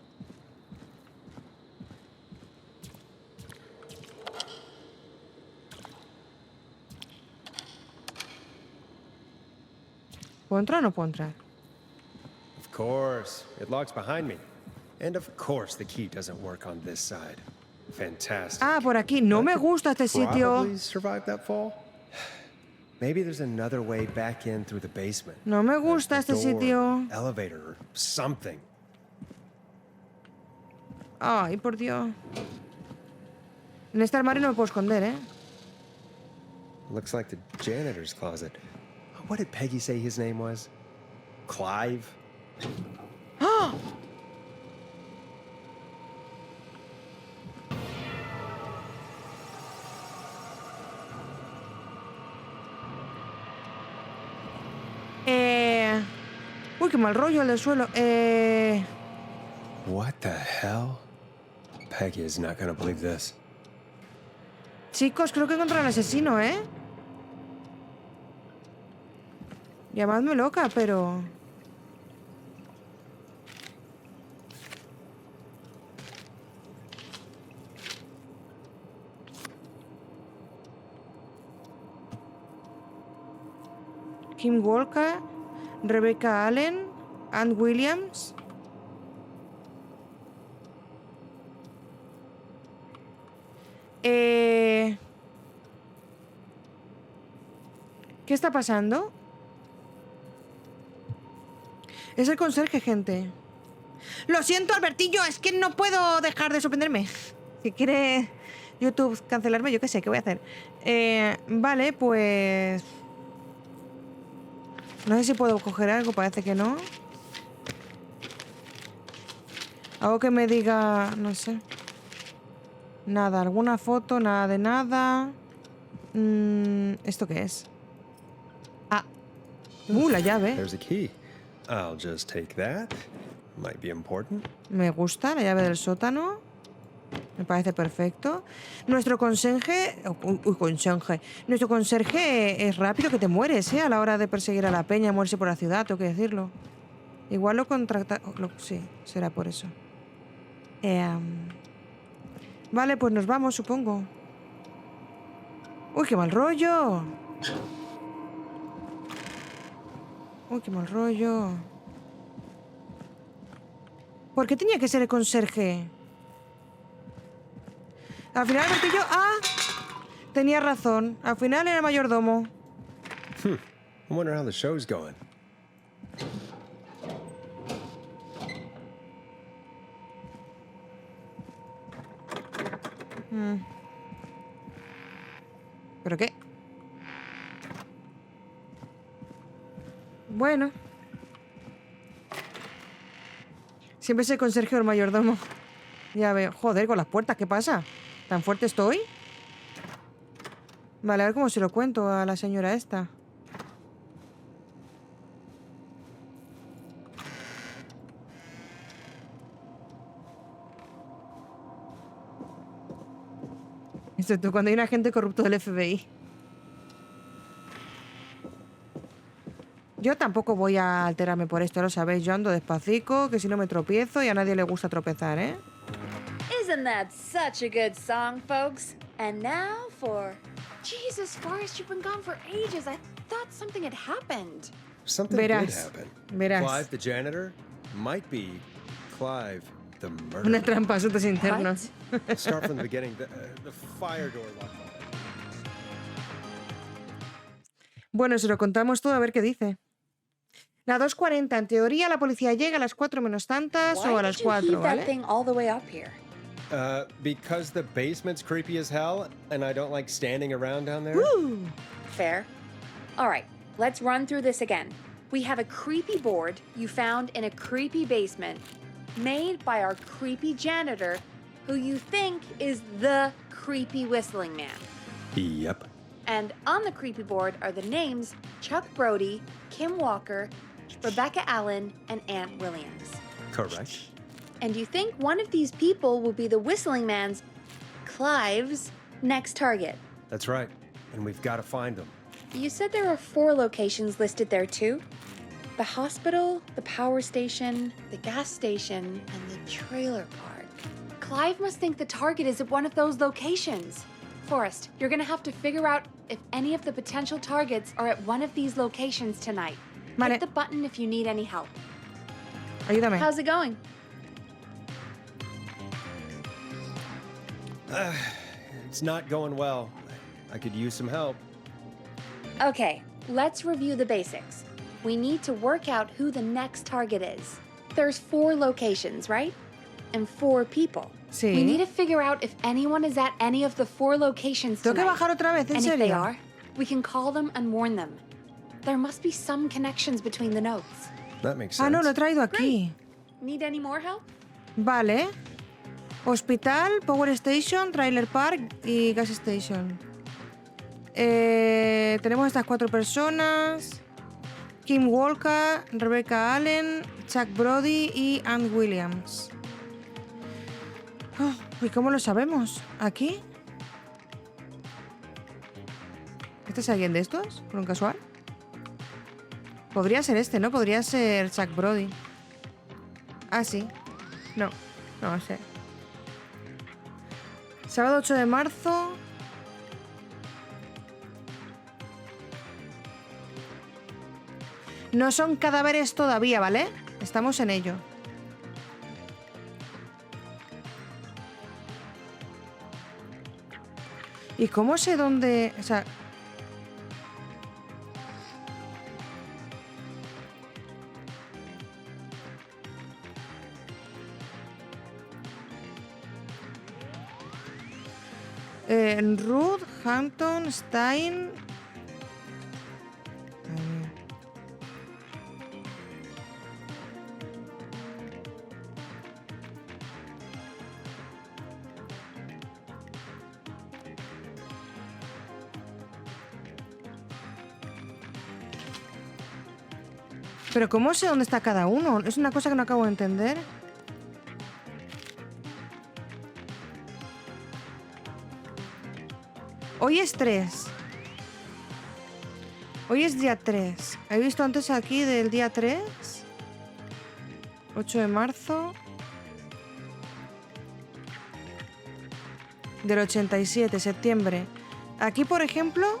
¿Puedo entrar o no puedo entrar? Of course. It locks behind me. And of course the key doesn't work on this side. Fantastic. Ah, por aquí. No me gusta este sitio. Probably survived that fall. Maybe there's another way back in through the basement. No me gusta este sitio. Elevator or something. Ay, por Dios. En este armario no me puedo esconder, ¿eh? Looks like the janitor's closet. What did Peggy say his name was? Clive? ¡Ah! Uy, qué mal rollo el del suelo. What the hell? Peggy is not gonna believe this. Chicos, creo que encontré al asesino, ¿eh? Llamadme loca, pero... Kim Walker, Rebecca Allen, Ann Williams. ¿Qué está pasando? Es el conserje, gente. Lo siento, Albertillo, es que no puedo dejar de sorprenderme. Si quiere YouTube cancelarme, yo qué sé, ¿qué voy a hacer? Vale, pues... No sé si puedo coger algo, parece que no. Algo que me diga... No sé. Nada, alguna foto, nada de nada. ¿Esto qué es? Ah. La llave. There's a key. I'll just take that. Might be important. Me gusta la llave del sótano. Me parece perfecto. Nuestro conserje... conserje. Nuestro conserje es rápido que te mueres, ¿eh? A la hora de perseguir a la peña, morirse por la ciudad, tengo que decirlo. Igual lo contrata... sí, será por eso. Vale, pues nos vamos, supongo. ¡Uy, qué mal rollo! ¡Uy, qué mal rollo! ¿Por qué tenía que ser el conserje? Al final el martillo... ¡Ah! Tenía razón. Al final era el mayordomo. I wonder how the show's going. ¿Pero qué? Bueno. Siempre es el conserje o el mayordomo. Ya veo. Joder, con las puertas, ¿qué pasa? ¿Tan fuerte estoy? Vale, a ver cómo se lo cuento a la señora esta. Excepto cuando hay un agente corrupto del FBI. Yo tampoco voy a alterarme por esto, lo sabéis. Yo ando despacito, que si no me tropiezo y a nadie le gusta tropezar, ¿eh? Isn't that such a good song, folks? And now for... Jesus, Forrest, you've been gone for ages. I thought something had happened. Something did Verás. happen. Verás. Clive, the janitor, might be Clive, the murderer. Una trampa, asuntos internos. Start from the beginning. The fire door locked. Bueno, se lo contamos todo a ver qué dice. La 2:40. En teoría, la policía llega a las 4 menos tantas o a las 4, ¿vale? Because the basement's creepy as hell, and I don't like standing around down there. Woo! Fair. All right, let's run through this again. We have a creepy board you found in a creepy basement, made by our creepy janitor, who you think is the creepy whistling man. Yep. And on the creepy board are the names Chuck Brody, Kim Walker, Rebecca Allen, and Aunt Williams. Correct. And you think one of these people will be the whistling man's, Clive's, next target. That's right. And we've got to find them. You said there are 4 locations listed there too? The hospital, the power station, the gas station, and the trailer park. Clive must think the target is at one of those locations. Forrest, you're gonna have to figure out if any of the potential targets are at one of these locations tonight. Vale. Hit the button if you need any help. Ayúdame. How's it going? It's not going well. I could use some help. Okay, let's review the basics. We need to work out who the next target is. There's 4 locations, right? And 4 people. Sí. We need to figure out if anyone is at any of the 4 locations Tengo que tonight. bajar otra vez, ¿en And serio? if they are, we can call them and warn them. There must be some connections between the notes. That makes sense. Ah, no, lo he traído aquí. Need any more help? Vale. Hospital, Power Station, Trailer Park y Gas Station. Tenemos estas 4 personas. Kim Walker, Rebecca Allen, Chuck Brody y Aunt Williams. Oh, ¿y cómo lo sabemos? ¿Aquí? ¿Este es alguien de estos? ¿Por un casual? Podría ser este, ¿no? Podría ser Chuck Brody. Ah, sí. No, no sé. Sábado 8 de marzo. No son cadáveres todavía, ¿vale? Estamos en ello. ¿Y cómo sé dónde...? O sea... Ruth, Hampton, Stein... Pero ¿cómo sé dónde está cada uno? Es una cosa que no acabo de entender. Hoy es 3. Hoy es día 3. He visto antes aquí del día 3. 8 de marzo. Del 87, septiembre. Aquí, por ejemplo,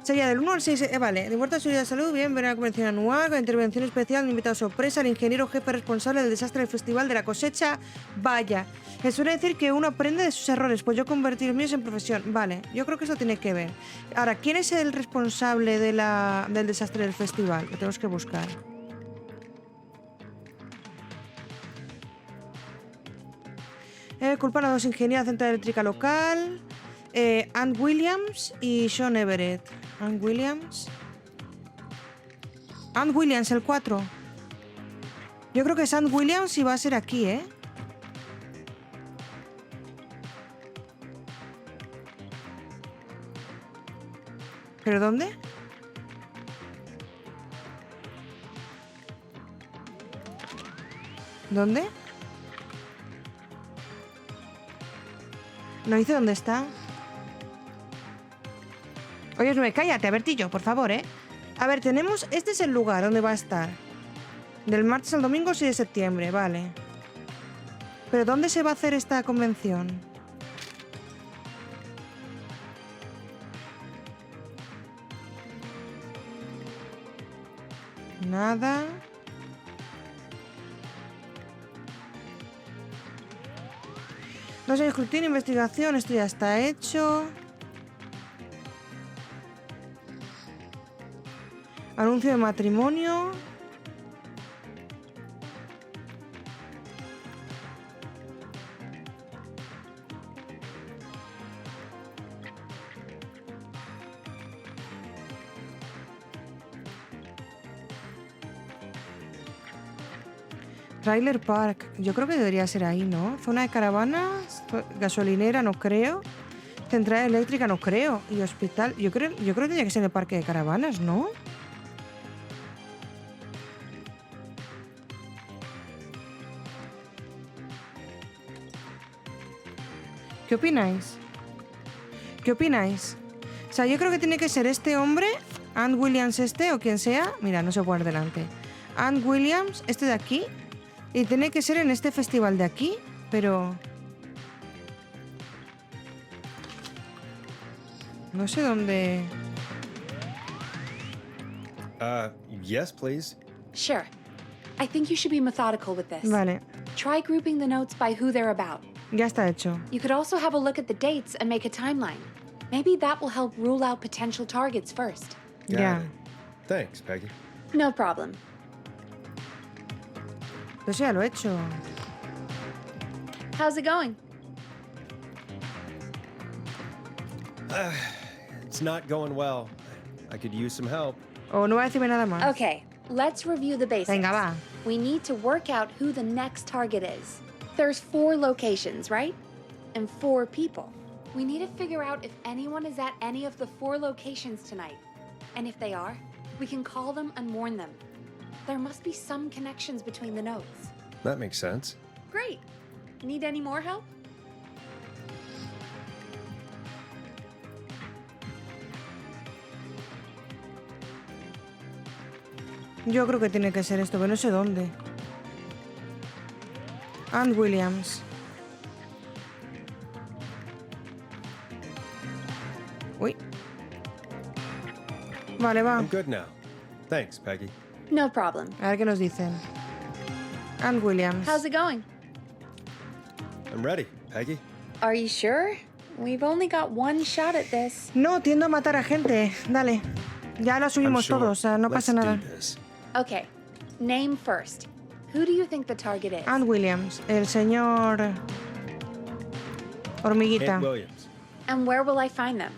Sería del 1 al 6. Vale, de muerte a seguridad de salud, bien, ver la convención anual, con intervención especial, un invitado sorpresa, el ingeniero jefe responsable del desastre del festival de la cosecha. Vaya. Me suele decir que uno aprende de sus errores, pues yo convertí los míos en profesión. Vale, yo creo que eso tiene que ver. Ahora, ¿quién es el responsable del desastre del festival? Lo tenemos que buscar. Culpan a 2 ingenieros de central eléctrica local. Ann Williams y Sean Everett. Ann Williams, el 4. Yo creo que es Ann Williams y va a ser aquí, ¿eh? ¿Pero dónde? ¿Dónde? No dice dónde está. Oye, no me cállate, Bertillo, por favor, ¿eh? A ver, tenemos... Este es el lugar donde va a estar. Del martes al domingo, 6 de septiembre, vale. ¿Pero dónde se va a hacer esta convención? Nada. No sé, escrutinio, investigación, esto ya está hecho. Anuncio de matrimonio. Trailer Park. Yo creo que debería ser ahí, ¿no? Zona de caravanas, gasolinera, no creo. Central eléctrica, no creo. Y hospital. Yo creo que tendría que ser el parque de caravanas, ¿no? ¿Qué opináis? ¿Qué opináis? O sea, yo creo que tiene que ser este hombre, Ann Williams o quien sea. Mira, no se puede poner delante. Ann Williams, este de aquí. Y tiene que ser en este festival de aquí, pero... No sé dónde... Yes, please. Sure. I think you should be methodical with this. Vale. Try grouping the notes by who they're about. Ya está hecho. You could also have a look at the dates and make a timeline. Maybe that will help rule out potential targets first. Got it. Thanks, Peggy. No problem. Pues ya lo he hecho. How's it going? It's not going well. I could use some help. O no va a decirme nada más. Okay, let's review the basics. Venga, va. We need to work out who the next target is. There's 4 locations, right? And 4 people. We need to figure out if anyone is at any of the 4 locations tonight. And if they are, we can call them and warn them. There must be some connections between the notes. That makes sense. Great. Need any more help? Yo creo que tiene que ser esto, pero no sé dónde. Ann Williams. Uy. Vale, va. I'm good now. Thanks, Peggy. No problem. A ver qué nos dicen. Ann Williams. How's it going? I'm ready, Peggy. Are you sure? We've only got one shot at this. No, tiendo a matar a gente. Dale. Ya lo subimos todos, o sea, no pasa nada. Okay. Name first. Who do you think the target is? Ann Williams, el señor Hormiguita. Aunt Williams. And where will I find them?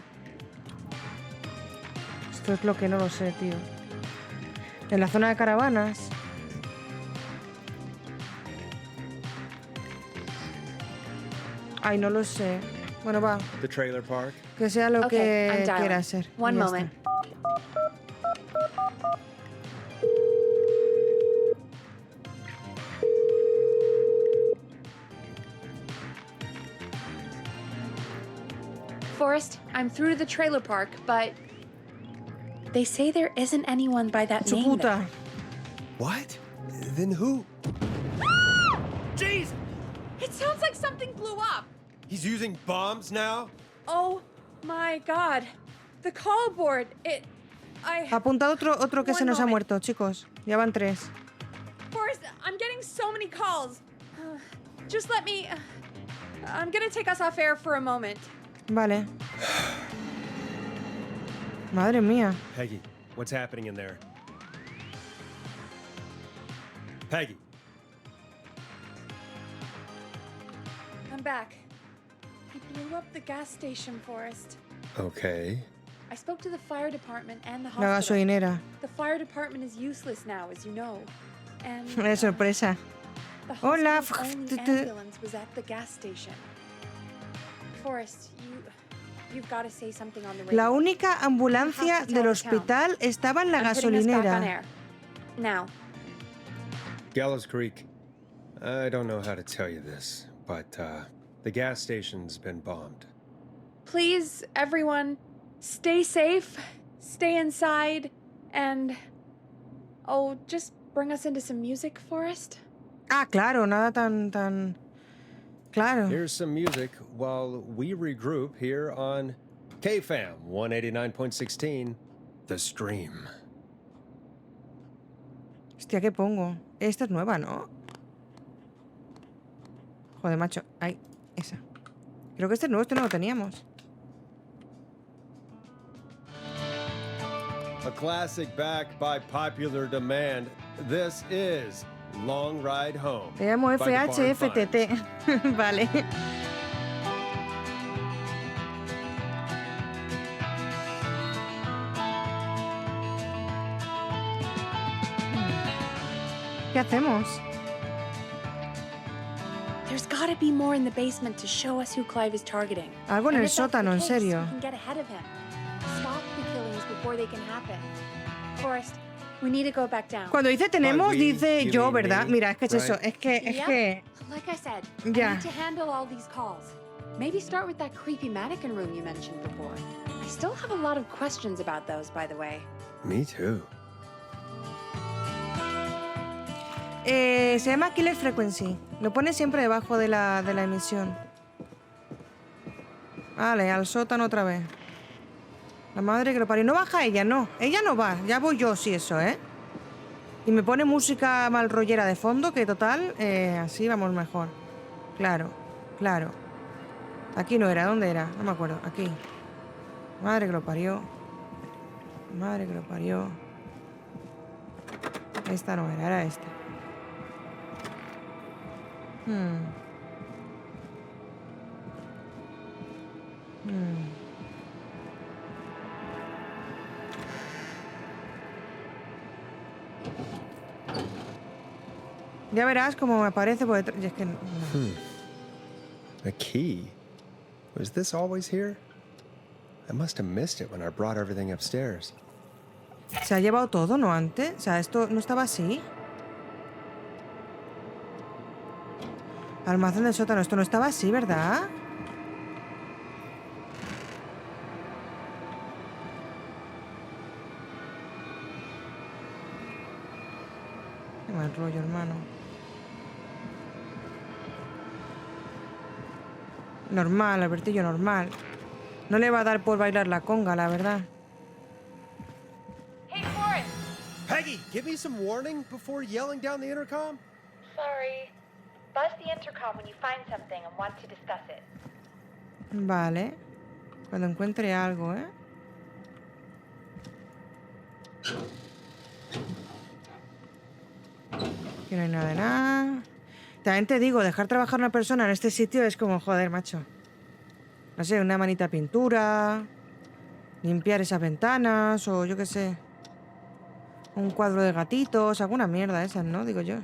Esto es lo que no lo sé, tío. En la zona de caravanas. Ay, no lo sé. Bueno, va. The trailer park. Que sea lo Okay, que I'm dialing. quiera ser. One Y ya moment. está. Forrest, I'm through to the trailer park, but they say there isn't anyone by that Su name puta. there. What? Then who? Jeez! It sounds like something blew up. He's using bombs now? Oh my god. The call board. Ha apuntado otro que se nos ha muerto, chicos. Ya van 3. Forrest, I'm getting so many calls. Just let me... I'm gonna take us off air for a moment. Vale. Madre mía. Peggy, what's happening in there? Peggy. I'm back. He blew up the gas station, Forrest. Okay. I spoke to the fire department and the La hospital. gasolinera. The fire department is useless now, as you know. And Una sorpresa. the Hola. hospital's only ambulance was at the gas station. Forrest, you've got to say something on the radio. La única ambulancia del hospital estaba en la I'm putting us back on gasolinera. air. Now. Gallows Creek. I don't know how to tell you this, but the gas station's been bombed. Please, everyone, stay safe, stay inside, and... Oh, just bring us into some music, Forrest. Ah, claro, nada tan... Claro. Here's some music while we regroup here on KFAM 189.16, The Stream. Hostia, ¿qué pongo? Esta es nueva, ¿no? Joder, macho. Ay, esa. Creo que este es nuevo, este no lo teníamos. A classic backed by popular demand. This is Long Ride Home. Le llamo by the Barn FHFTT. Vale. ¿Qué hacemos? There's got to be more in the basement to show us who Clive is targeting. Algo en And el if that's the sótano, en case, serio. we can get ahead of him. Stop the killings before they can happen. Forrest, we need to go back down. Cuando dice tenemos, we, dice you yo, mean ¿verdad? me, Mira, es que es right? eso. Es que... Yep. Like I said, I Ya. need to handle all these calls. Maybe start with that creepy mannequin room you mentioned before. I still have a lot of questions about those, by the way. Me too. Se llama Killer Frequency. Lo pone siempre debajo de la emisión. Vale, al sótano otra vez. La madre que lo parió. No baja ella, no. Ella no va. Ya voy yo, sí, eso, ¿eh? Y me pone música mal rollera de fondo, que total, así vamos mejor. Claro, claro. Aquí no era, ¿dónde era? No me acuerdo. Aquí. Madre que lo parió. Madre que lo parió. Esta no era, era esta. Ya verás cómo me aparece por detrás. Y es que no. A key? Was this always here? I must have missed it when I brought everything upstairs. Se ha llevado todo, ¿no? Antes. O sea, esto no estaba así. Almacén del sótano. Esto no estaba así, ¿verdad? Qué mal rollo, hermano. Normal, Albertillo, normal. No le va a dar por bailar la conga, la verdad. Hey, Forrest! Peggy, give me some warning before yelling down the intercom? Sorry. Buzz the intercom when you find something and want to discuss it. Vale. Cuando encuentre algo, ¿eh? Aquí no hay nada de nada. También te digo, dejar trabajar a una persona en este sitio es como, joder, macho. No sé, una manita de pintura, limpiar esas ventanas o yo qué sé. Un cuadro de gatitos, alguna mierda esas, ¿no? Digo yo.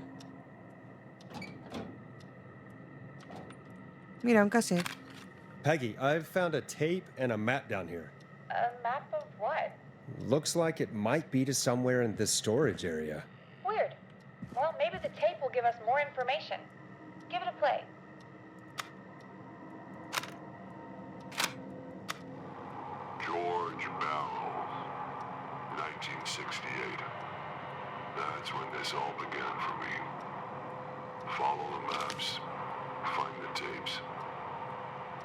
Mira, un cassette. Peggy, I've found a tape and a map down here. A map of what? Looks like it might be to somewhere in this storage area. Weird. Well, maybe the tape will give us more information. Give it a play. George Barrow, 1968. That's when this all began for me. Follow the maps. Find the tapes.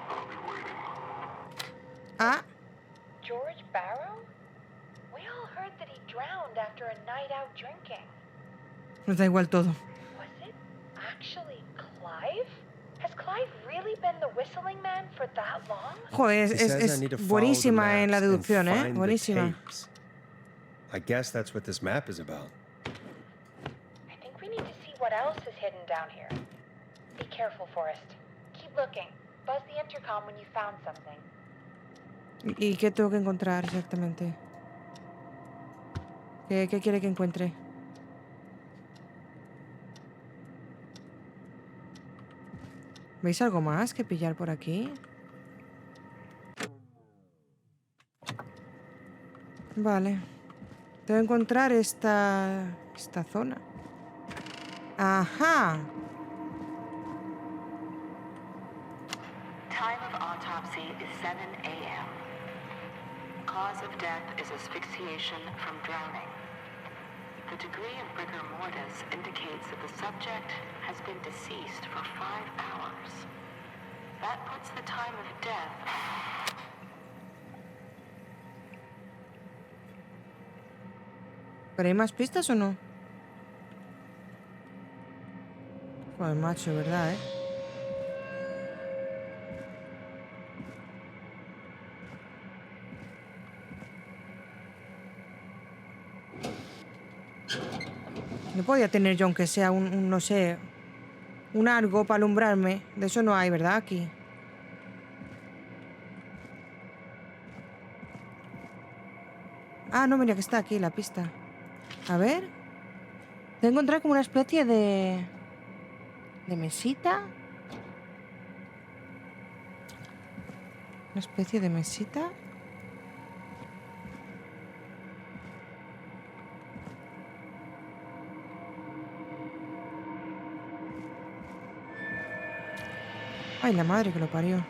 I'll be waiting. Ah. George Barrow? Nos da igual todo. Was it actually Clive? Has Clive really been the whistling man for that long? Joder, He says I need to es follow the buenísima en la maps and deducción, ¿eh? find the Buenísima. tapes. I guess that's what this map is about. I think we need to see what else is hidden down here. Be careful, Forrest. Keep looking. Buzz the intercom when you found something. ¿Y qué tengo que encontrar exactamente? ¿Qué quiere que encuentre? ¿Veis algo más que pillar por aquí? Vale. Tengo que encontrar esta zona. ¡Ajá! Time of autopsy is 7 a.m. Cause of death is asphyxiation from drowning. The degree of rigor mortis indicates that the subject has been deceased for 5 hours. That puts the time of death... ¿Pero hay más pistas o no? Joder, macho, ¿verdad, eh? No podía tener yo, aunque sea un no sé, un algo para alumbrarme. De eso no hay, ¿verdad? Aquí. Ah, no, mira que está aquí la pista. A ver. Tengo que encontrar como una especie de mesita. Una especie de mesita. Ay, la madre que lo parió.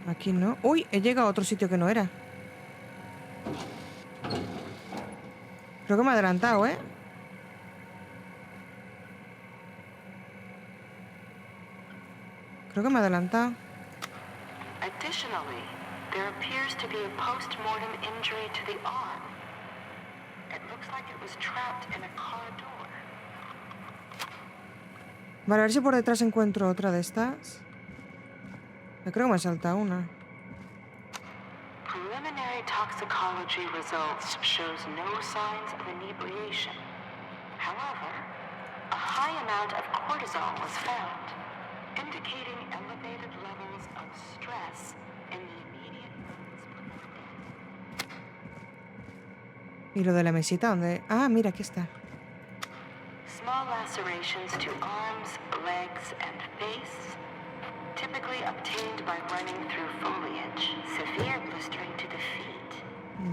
Aquí no. Uy, he llegado a otro sitio que no era. Creo que me he adelantado, ¿eh? Creo que me he adelantado. Additionally, there appears to be a post-mortem injury to the arm. It looks like it was trapped in a car door. Vale, a ver si por detrás encuentro otra de estas. Yo creo que me ha saltado una. Preliminary toxicology results shows no signs of inebriation. However, a high amount of cortisol was found, indicating elevated levels of stress in the immediate moments. ¿Y lo de la mesita dónde? Ah, mira, aquí está. Small lacerations to arms, legs, and face, typically obtained by running through foliage. Severe blistering to the feet.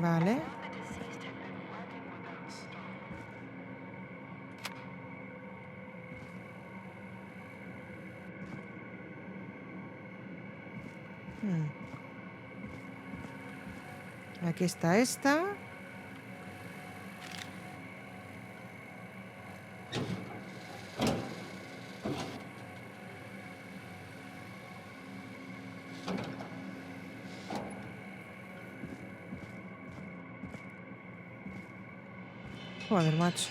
Vale. The deceased had been working without stop. Aquí está esta. Joder, macho.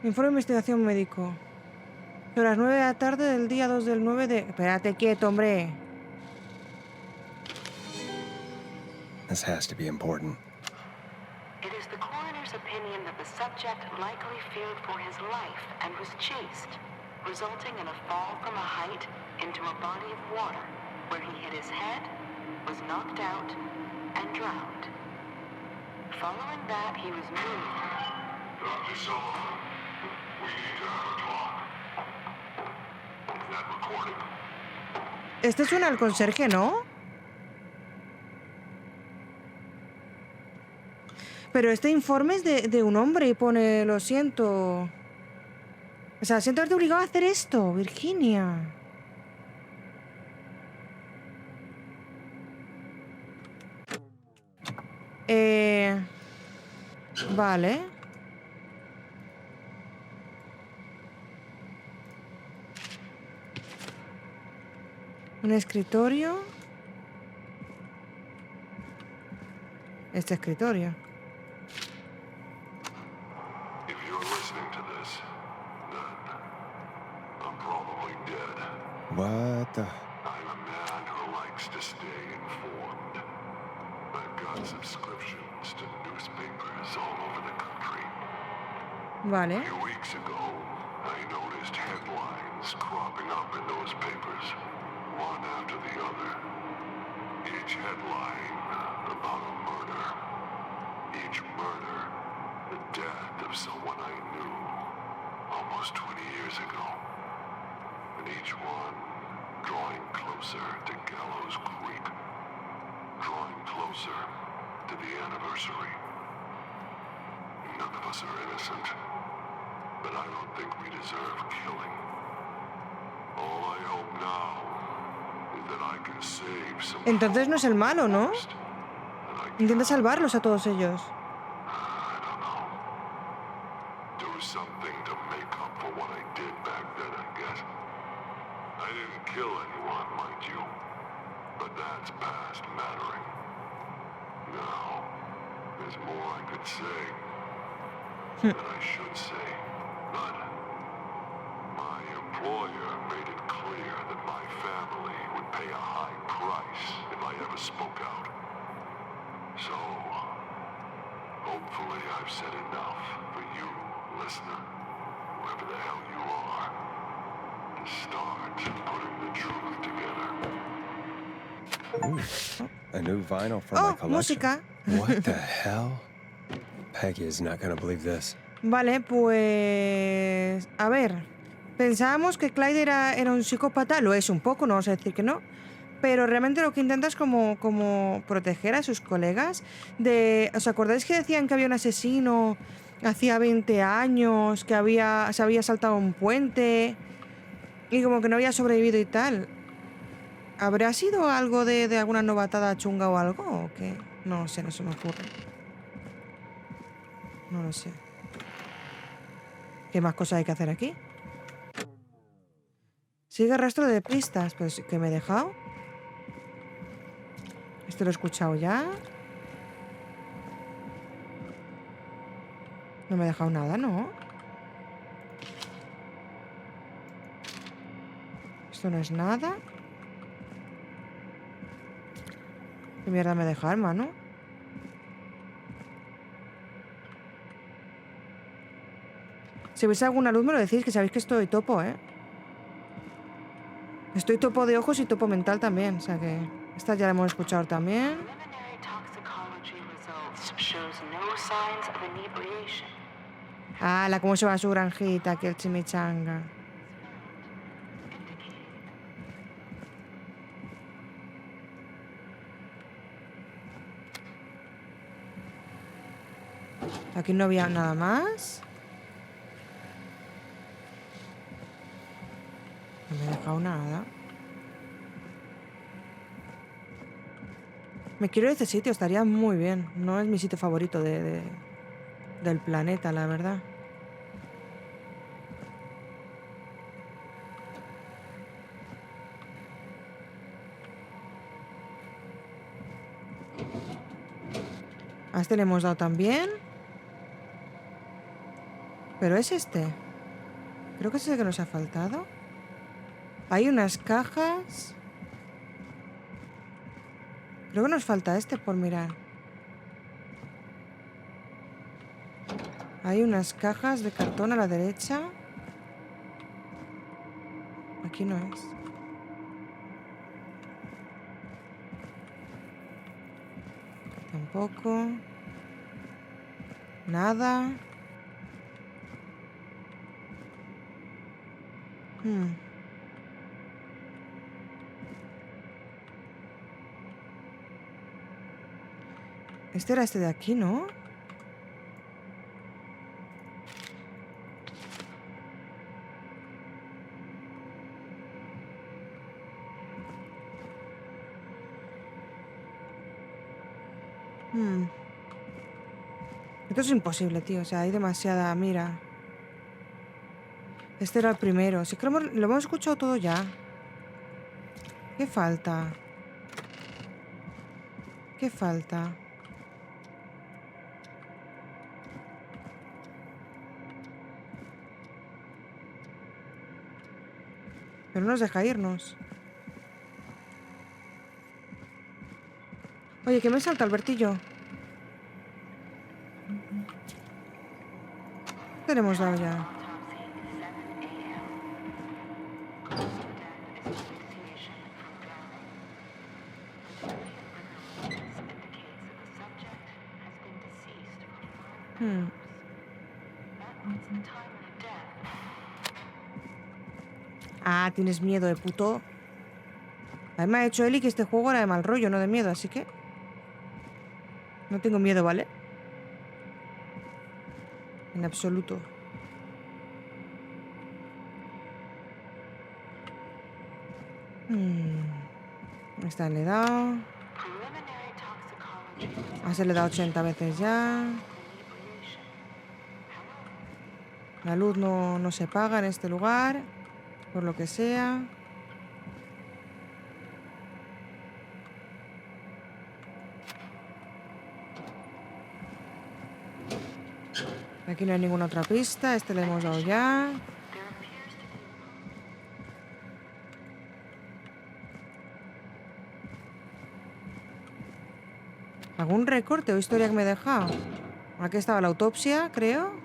Informe de investigación médico. Son las 9 de la tarde del día 2 del 9 de... Espérate quieto, hombre. This has to be important. It is the coroner's opinion that the subject likely feared for his life and was chased, resulting in a fall from a height into a body of water, where he hit his head, was knocked out, and drowned. Following that, he was moved. Dr. Sullivan, we need to have a talk. Is that recording? Este suena al conserje, ¿no? Pero este informe es de un hombre y pone, lo siento. O sea, siento haberte obligado a hacer esto, Virginia. Vale. Un escritorio. Este escritorio. If you're listening to this, then I'm probably dead. What the? I'm a man who likes to stay informed. I've got subscriptions to newspapers all over the country. Vale. A few weeks ago, I noticed headlines cropping up in those papers, one after the other. Each headline about a murder. Each murder, the death of someone I knew almost 20 years ago. And each one drawing closer to Gallows Creek. Drawing closer to the anniversary. None of us are innocent, but I don't think we deserve killing. All I hope now is that I can save some. Entonces no es el malo, ¿no? Intenta salvarlos a todos ellos. Do something to make up for what I did back then, I guess. I didn't kill anyone, mind you, but that's past mattering. Now, there's more I could say. That I should say, but my employer made it clear that my family would pay a high price if I ever spoke out. So, hopefully I've said enough for you, listener, whoever the hell you are, to start putting the truth together. Ooh, a new vinyl from my collection. Música. What the hell? Peggy is not gonna believe this. Vale, pues... A ver. Pensábamos que Clyde era un psicópata. Lo es un poco, no vamos a decir que no. Pero realmente lo que intenta es como proteger a sus colegas de... ¿Os acordáis que decían que había un asesino hacía 20 años, que se había saltado un puente y como que no había sobrevivido y tal? ¿Habrá sido algo de alguna novatada chunga o algo? ¿O qué? No sé, no se me ocurre. No lo sé. ¿Qué más cosas hay que hacer aquí? Sigue rastro de pistas. Pues, ¿qué me he dejado? Este lo he escuchado ya. No me he dejado nada, ¿no? Esto no es nada. ¿Qué mierda me he dejado, hermano? Si veis alguna luz me lo decís, que sabéis que estoy topo, ¿eh? Estoy topo de ojos y topo mental también, o sea que... Esta ya la hemos escuchado también. ¡Hala! ¿Cómo se va a su granjita aquí el chimichanga? Aquí no había nada más. No me he dejado nada. Me quiero ir a este sitio, estaría muy bien. No es mi sitio favorito del planeta, la verdad. A este le hemos dado también. Pero es este. Creo que es el que nos ha faltado. Hay unas cajas. Creo que nos falta este por mirar. Hay unas cajas de cartón a la derecha. Aquí no es. Tampoco. Nada. Este era este de aquí, ¿no? Esto es imposible, tío. O sea, hay demasiada... Mira. Este era el primero. Sí que lo hemos escuchado todo ya. ¿Qué falta? ¿Qué falta? Pero no nos deja irnos. Oye, ¿qué me salta, Albertillo? Tenemos dado ya. Ah, tienes miedo de puto. A mí me ha hecho Eli que este juego era de mal rollo, no de miedo, así que... No tengo miedo, ¿vale? En absoluto. Esta le he dado. A ese le he dado 80 veces ya. La luz no se paga en este lugar. Por lo que sea. Aquí no hay ninguna otra pista. Este le hemos dado ya. ¿Algún recorte o historia que me he dejado? Aquí estaba la autopsia, creo.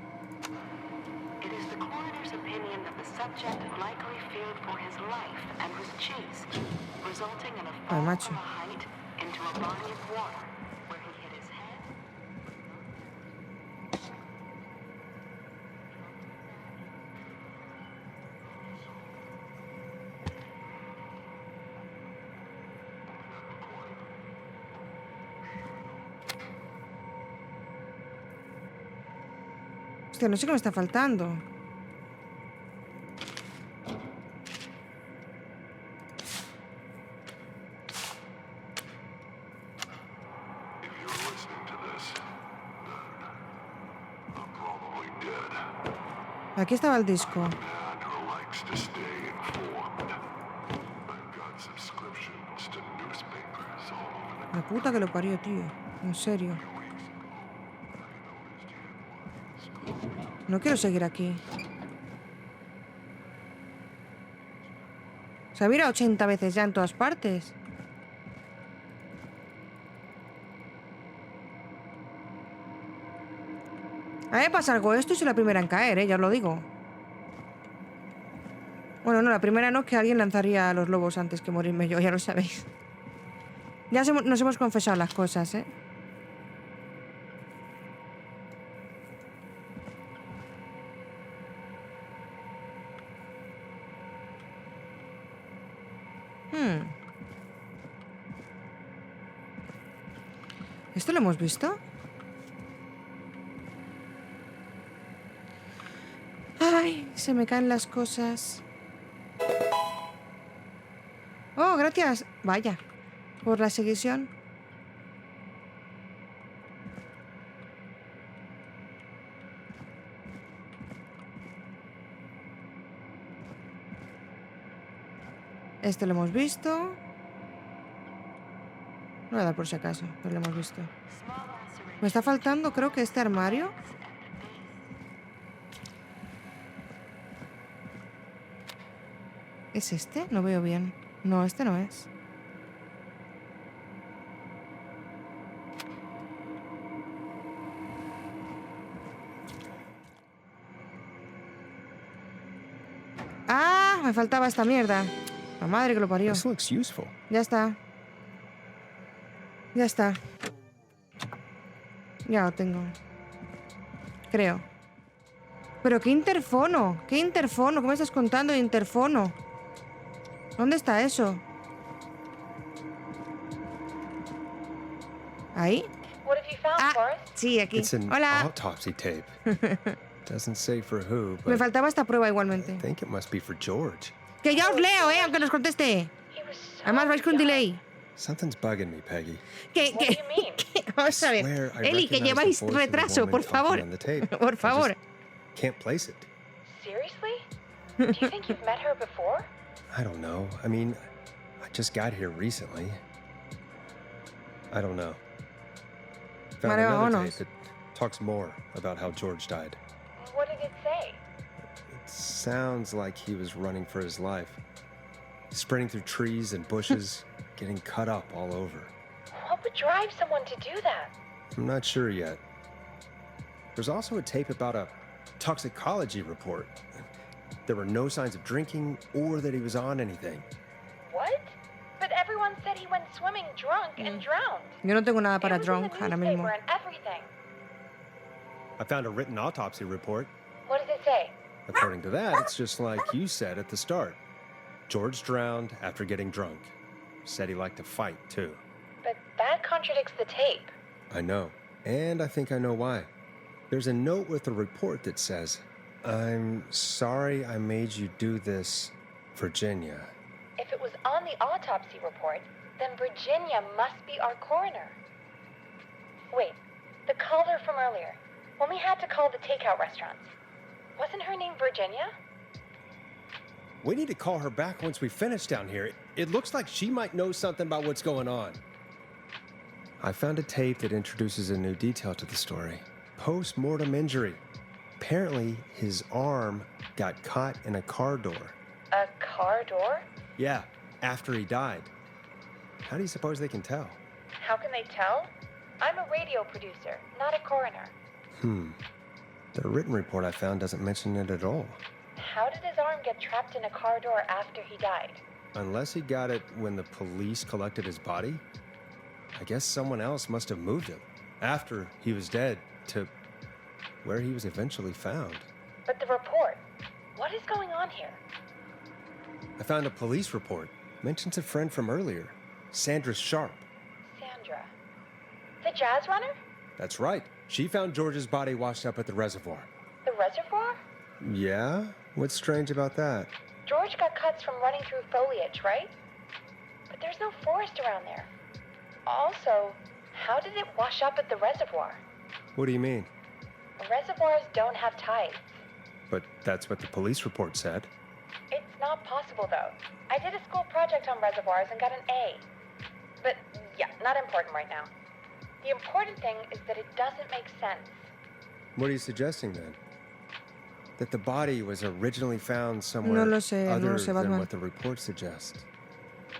Ay, macho. Hostia, no sé qué me está faltando. Aquí estaba el disco. La puta que lo parió, tío. En serio. No quiero seguir aquí. Se ha mirado 80 veces ya en todas partes. A mí me pasa algo esto y soy la primera en caer, ya os lo digo. Bueno, no, la primera no, es que alguien lanzaría a los lobos antes que morirme yo, ya lo sabéis. Ya nos hemos confesado las cosas, ¿eh? ¿Esto lo hemos visto? Ay, se me caen las cosas. Oh, gracias. Vaya, por la seguición. Este lo hemos visto. No voy a dar por si acaso, pero lo hemos visto. Me está faltando, creo que este armario. ¿Es este? No veo bien. No, este no es. ¡Ah! Me faltaba esta mierda. La madre que lo parió. Ya está. Ya está. Ya lo tengo. Creo. ¿Pero qué interfono? ¿Qué interfono? ¿Qué me estás contando de interfono? ¿Dónde está eso? ¿Ahí? Ah, sí, aquí. It's an Hola. autopsy tape. Doesn't say for who, but Me faltaba esta prueba igualmente. I think it must be for George. Que ya os leo, aunque nos conteste. Además vais con delay. Something's bugging me, Peggy. Que Vamos a ver. swear I Eli, que recognize lleváis the voice of the retraso, woman por talking favor. on the tape. Por I favor. just can't place it. Seriously? Do you think you've met her before? I don't know. I mean, I just got here recently. I don't know. Found Vale, another vámonos. tape that talks more about how George died. What did it say? It sounds like he was running for his life. Sprinting through trees and bushes, getting cut up all over. What would drive someone to do that? I'm not sure yet. There's also a tape about a toxicology report. There were no signs of drinking or that he was on anything. What? But everyone said he went swimming drunk and drowned. Yo no tengo nada para It was drunk in the ahora mismo. newspaper and everything. I found a written autopsy report. What does it say? According to that, it's just like you said at the start. George drowned after getting drunk. Said he liked to fight, too. But that contradicts the tape. I know. And I think I know why. There's a note with the report that says, "I'm sorry I made you do this, Virginia." If it was on the autopsy report, then Virginia must be our coroner. Wait, the caller from earlier, when we had to call the takeout restaurants, wasn't her name Virginia? We need to call her back once we finish down here. It looks like she might know something about what's going on. I found a tape that introduces a new detail to the story. Post-mortem injury. Apparently, his arm got caught in a car door. A car door? Yeah, after he died. How do you suppose they can tell? How can they tell? I'm a radio producer, not a coroner. The written report I found doesn't mention it at all. How did his arm get trapped in a car door after he died? Unless he got it when the police collected his body, I guess someone else must have moved him after he was dead to where he was eventually found. But the report, what is going on here? I found a police report. Mentions a friend from earlier, Sandra Sharp. Sandra. The jazz runner? That's right. She found George's body washed up at the reservoir. The reservoir? Yeah? What's strange about that? George got cuts from running through foliage, right? But there's no forest around there. Also, how did it wash up at the reservoir? What do you mean? Reservoirs don't have tides. But that's what the police report said. It's not possible, though. I did a school project on reservoirs and got an A. But, yeah, not important right now. The important thing is that it doesn't make sense. What are you suggesting then? That the body was originally found somewhere No lo sé, no other lo sé, than Batman. what the report suggests.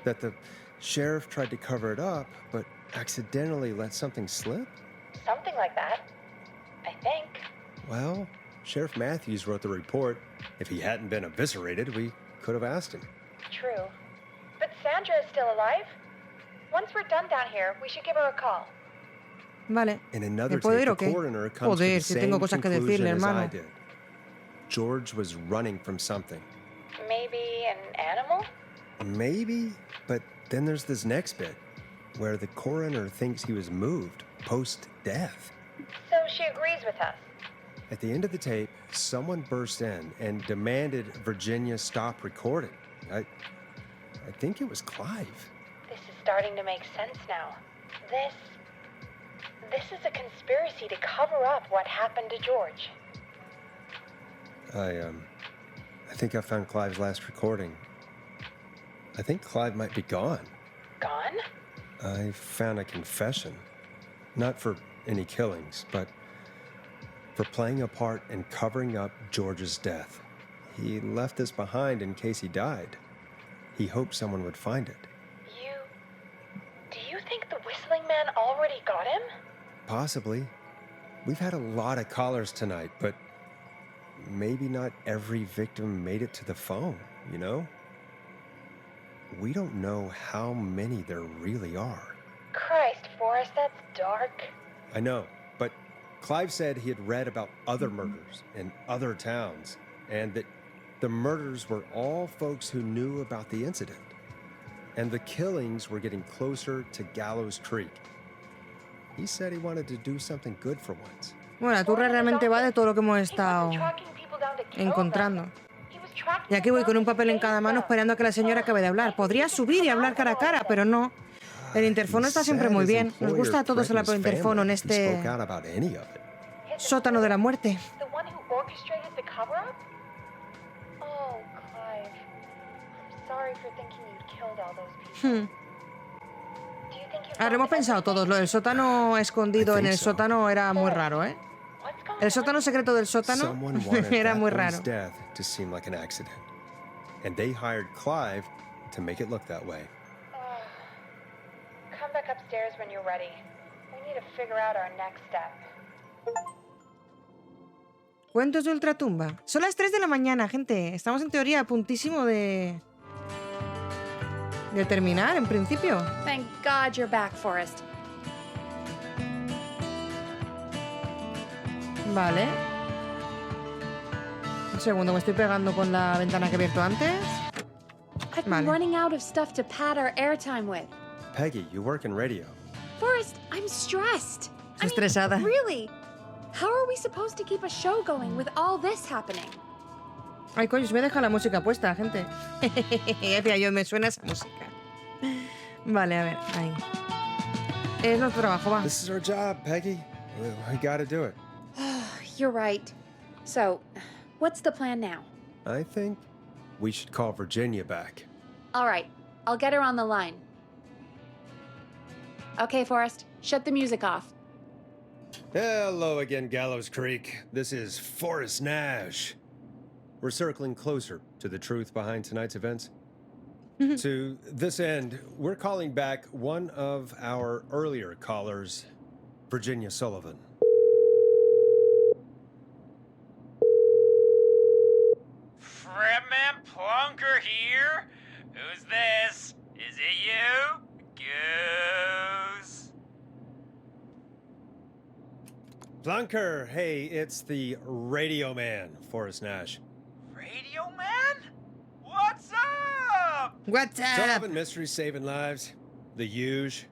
That the sheriff tried to cover it up, but accidentally let something slip? Something like that. I think. Well, Sheriff Matthews wrote the report. If he hadn't been eviscerated, we could have asked him. True. But Sandra is still alive? Once we're done down here, we should give her a call. Vale. In another ¿Me puedo tape, ir o the qué? coroner comes to Joder, the si same tengo cosas que conclusion decirle, as I hermano. did. George was running from something. Maybe an animal? Maybe, but then there's this next bit where the coroner thinks he was moved post-death. So she agrees with us. At the end of the tape, someone burst in and demanded Virginia stop recording. I think it was Clive. This is starting to make sense now. This is a conspiracy to cover up what happened to George. I think I found Clive's last recording. I think Clive might be gone. Gone? I found a confession. Not for any killings, but for playing a part in covering up George's death. He left this behind in case he died. He hoped someone would find it. Do you think the whistling man already got him? Possibly. We've had a lot of callers tonight, but maybe not every victim made it to the phone, you know? We don't know how many there really are. Christ, Forrest, that's dark. I know, but Clive said he had read about other murders in other towns, and that the murders were all folks who knew about the incident. And the killings were getting closer to Gallows Creek. He said he wanted to do something good for once. Bueno, la turra realmente va de todo lo que hemos estado encontrando. Y aquí voy con un papel en cada mano esperando a que la señora acabe de hablar. Podría subir y hablar cara a cara, pero no. El interfono está siempre muy bien. Nos gusta a todos hablar por interfono en este sótano de la muerte. The one who orchestrated the cover-up? Oh, Clive. I'm sorry for thinking you'd killed all those people. Ahora lo hemos pensado todos. Lo del sótano escondido en el sótano era muy raro, ¿eh? El sótano secreto del sótano era muy raro. Death to seem like an accident. And they hired Clive to make it look that way. Come back upstairs when you're ready. We need to figure out our next step. Cuentos de ultratumba. Son las 3 de la mañana, gente. Estamos en teoría a puntísimo de terminar, en principio. Thank God you're back, Forrest. Vale. Un segundo, me estoy pegando con la ventana que he abierto antes. I've been running out of stuff to pad our airtime with. Peggy, you work in radio. Forrest, I'm stressed. Estresada. Really? How are we supposed to keep a show going with all this happening? Ay, coño, se me deja la música puesta, gente. Decía yo, me suena esa música. Vale, a ver, ahí. Es nuestro trabajo, va. This is our job, Peggy. We gotta do it. You're right. So, what's the plan now? I think we should call Virginia back. All right, I'll get her on the line. Okay, Forrest, shut the music off. Hello again, Gallows Creek. This is Forrest Nash. We're circling closer to the truth behind tonight's events. To this end, we're calling back one of our earlier callers, Virginia Sullivan. Fretman Plunker here? Who's this? Is it you? Goose? Plunker, hey, it's the Radio Man, Forrest Nash. Radio Man? What's up? What's up? Solving mysteries, saving lives. The huge.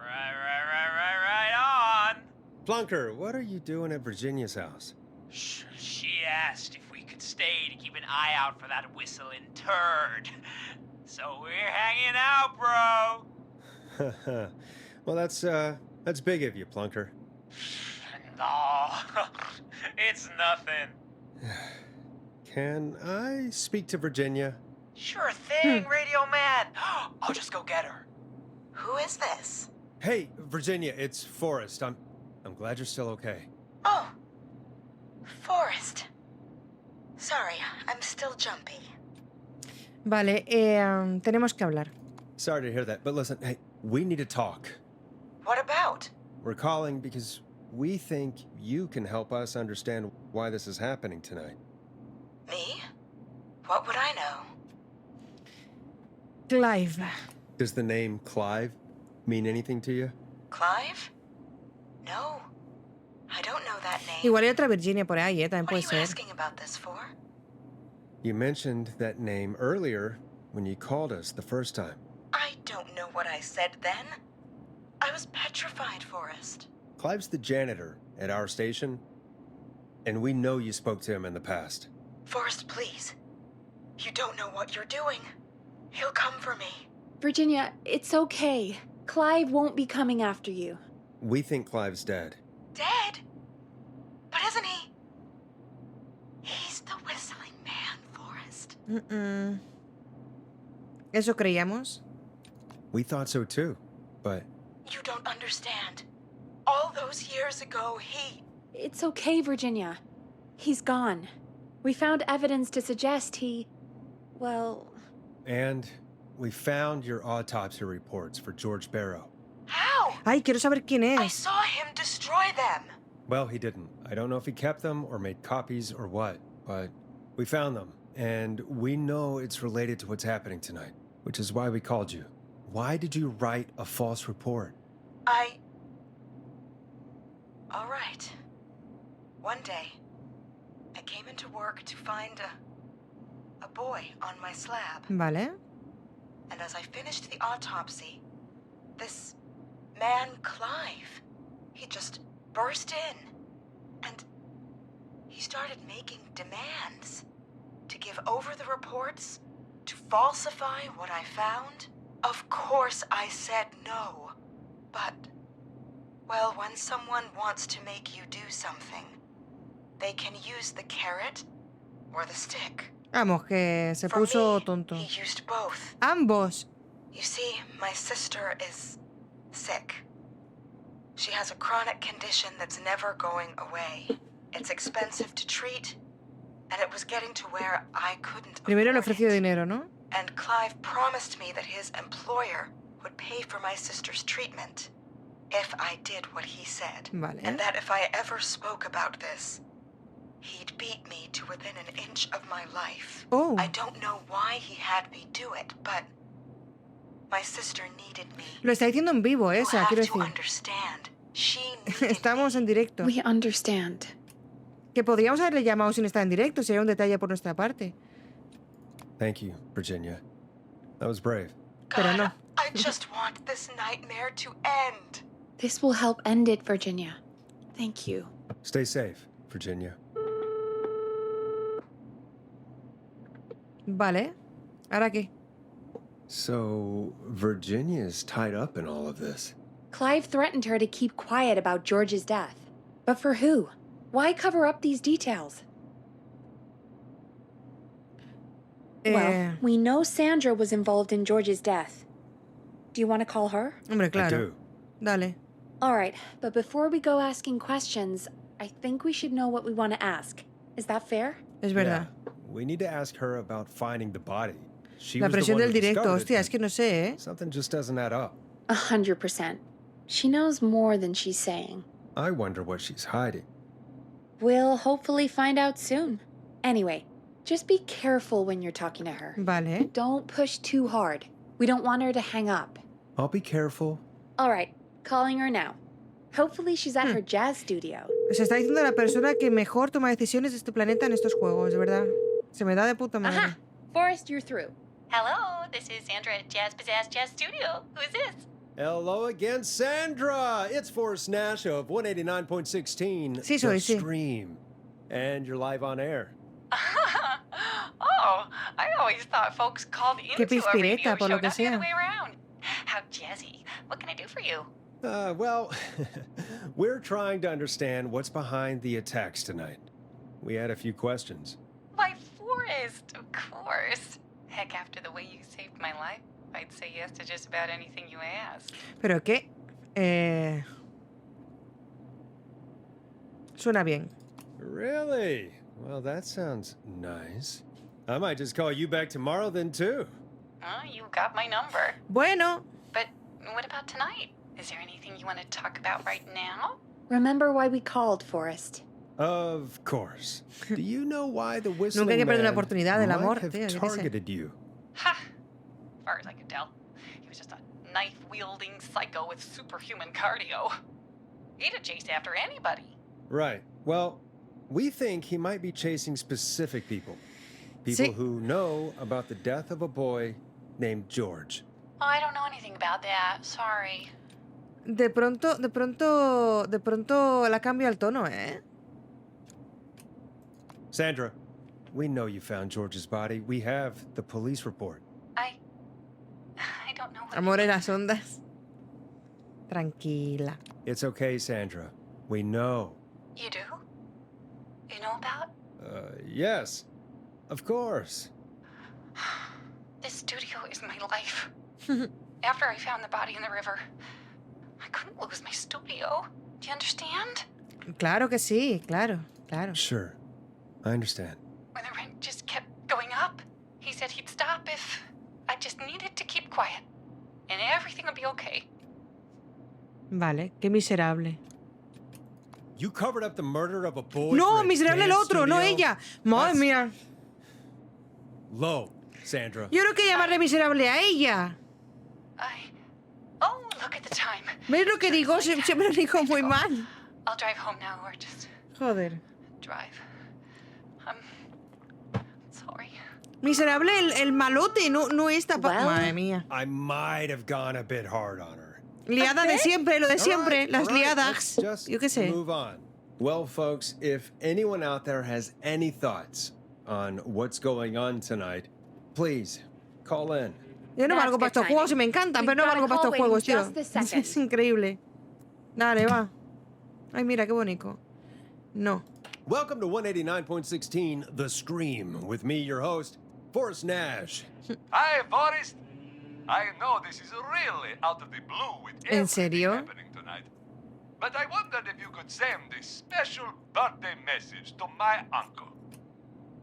Right on. Plunker, what are you doing at Virginia's house? She asked if we could stay to keep an eye out for that whistling turd. So we're hanging out, bro. Well, that's big of you, Plunker. No, it's nothing. Can I speak to Virginia? Sure thing, Radio Man. I'll just go get her. Who is this? Hey, Virginia, it's Forrest. I'm glad you're still okay. Oh, Forrest. Sorry, I'm still jumpy. Vale, tenemos que hablar. Sorry to hear that, but listen, hey, we need to talk. What about? We're calling because we think you can help us understand why this is happening tonight. Me? What would I know? Clive. Does the name Clive mean anything to you? Clive? No. I don't know that name. Igual hay otra Virginia por ahí, también puede What are you ser. asking about this for? You mentioned that name earlier when you called us the first time. I don't know what I said then. I was petrified, Forrest. Clive's the janitor at our station, and we know you spoke to him in the past. Forrest, please. You don't know what you're doing. He'll come for me. Virginia, it's okay. Clive won't be coming after you. We think Clive's dead. Dead? But isn't he? He's the whistling man, Forrest. Eso creíamos. We thought so too, but... You don't understand. All those years ago, he... It's okay, Virginia. He's gone. We found evidence to suggest he... well... And we found your autopsy reports for George Barrow. How? Ay, quiero saber quién es. I saw him destroy them. Well, he didn't. I don't know if he kept them or made copies or what, but we found them. And we know it's related to what's happening tonight, which is why we called you. Why did you write a false report? All right. One day, I came into work to find a boy on my slab. Vale. And as I finished the autopsy, this man, Clive, he just burst in. And he started making demands to give over the reports, to falsify what I found. Of course I said no. But, well, when someone wants to make you do something, they can use the carrot or the stick. Vamos, que se puso tonto. He used both. Ambos. You see, my sister is sick. She has a chronic condition that's never going away. It's expensive to treat, and it was getting to where I couldn't Primero le afford ofreció it. dinero, ¿no? And Clive promised me that his employer would pay for my sister's treatment if I did what he said. Vale. And that if I ever spoke about this, he'd beat me to within an inch of my life. Oh. I don't know why he had me do it, but my sister needed me. Lo está diciendo en vivo, You esa, have quiero to decir. understand. She needed Estamos en directo. We understand. Que podríamos haberle llamado sin estar en directo, sería un detalle por nuestra parte. Thank you, Virginia. That was brave. Pero no. I just want this nightmare to end. This will help end it, Virginia. Thank you. Stay safe, Virginia. Vale. ¿Ahora qué? So, Virginia's tied up in all of this. Clive threatened her to keep quiet about George's death. But for who? Why cover up these details? Well, we know Sandra was involved in George's death. Do you want to call her? Hombre, claro. I do. Dale. All right, but before we go asking questions, I think we should know what we want to ask. Is that fair? Es verdad. Yeah. We need to ask her about finding the body. She La was the presión one del who directo, discovered hostia, it, es que no sé, ¿eh? Something just doesn't add up. 100%. She knows more than she's saying. I wonder what she's hiding. We'll hopefully find out soon. Anyway, just be careful when you're talking to her. Vale. Don't push too hard. We don't want her to hang up. I'll be careful. All right, calling her now. Hopefully she's at her jazz studio. Se está diciendo la persona que mejor toma decisiones de este planeta en estos juegos, de verdad. Se me da de puta madre. Aha! Forrest, you're through. Hello, this is Sandra at Jazz Pizzazz Jazz Studio. Who is this? Hello again, Sandra! It's Forrest Nash of 189.16. Sí, soy, The sí. Scream. And you're live on air. Oh, I always thought folks called into Qué a radio pispireta, por show, lo que not the other sea. way around. How jazzy. What can I do for you? Well, we're trying to understand what's behind the attacks tonight. We had a few questions. Why, Forrest, of course. Heck, after the way you saved my life, I'd say yes to just about anything you ask. Pero qué. Suena bien. Really? Well, that sounds nice. I might just call you back tomorrow then, too. You got my number. Bueno. But what about tonight? Is there anything you want to talk about right now? Remember why we called, Forrest. Of course. Do you know why the Nunca whistling hay que perder una man oportunidad del amor, might have tío, yo qué sé. targeted you? Ha! As far as I could tell, he was just a knife-wielding psycho with superhuman cardio. He'd have chased after anybody. Right. Well, we think he might be chasing specific people. People Sí. who know about the death of a boy named George. Oh, I don't know anything about that. Sorry. De pronto la cambio al tono, ¿eh? Sandra, we know you found George's body. We have the police report. I don't know what... Amor en las ondas. Tranquila. It's okay, Sandra. We know. You do? You know about? Yes. Of course. This studio is my life. After I found the body in the river, I couldn't lose my studio. Do you understand? Claro que sí, claro. Sure. I understand. When the rent just kept going up, he said he'd stop if I just needed to keep quiet. And everything would be okay. Vale, qué miserable. You covered up the murder of a boy. No, for a miserable el dance otro, no studio? ella. Madre That's mía. Low, Sandra. Yo creo que llamarle miserable a ella. Oh, look at the time. ¿Ves lo que digo? Siempre lo digo muy mal. I'll drive home now or just Joder. drive. Sorry. Miserable el malote, no esta. Madre mía. I might have gone a bit hard on her. Liada de siempre, lo de siempre. Las All right, liadas. let's Yo qué just sé. move on. Well, folks, if anyone out there has any thoughts on what's going on tonight, please call in. Yo no That's valgo para good estos juegos y me timing. encantan, We've pero no got a valgo para call estos juegos, waiting tío. just this second. Es increíble. Dale, va. Ay, mira, qué bonito. No. Welcome to 189.16, The Scream, with me, your host, Forrest Nash. Hi, Forrest. I know this is really out of the blue with ¿En everything serio? happening tonight. But I wondered if you could send a special birthday message to my uncle.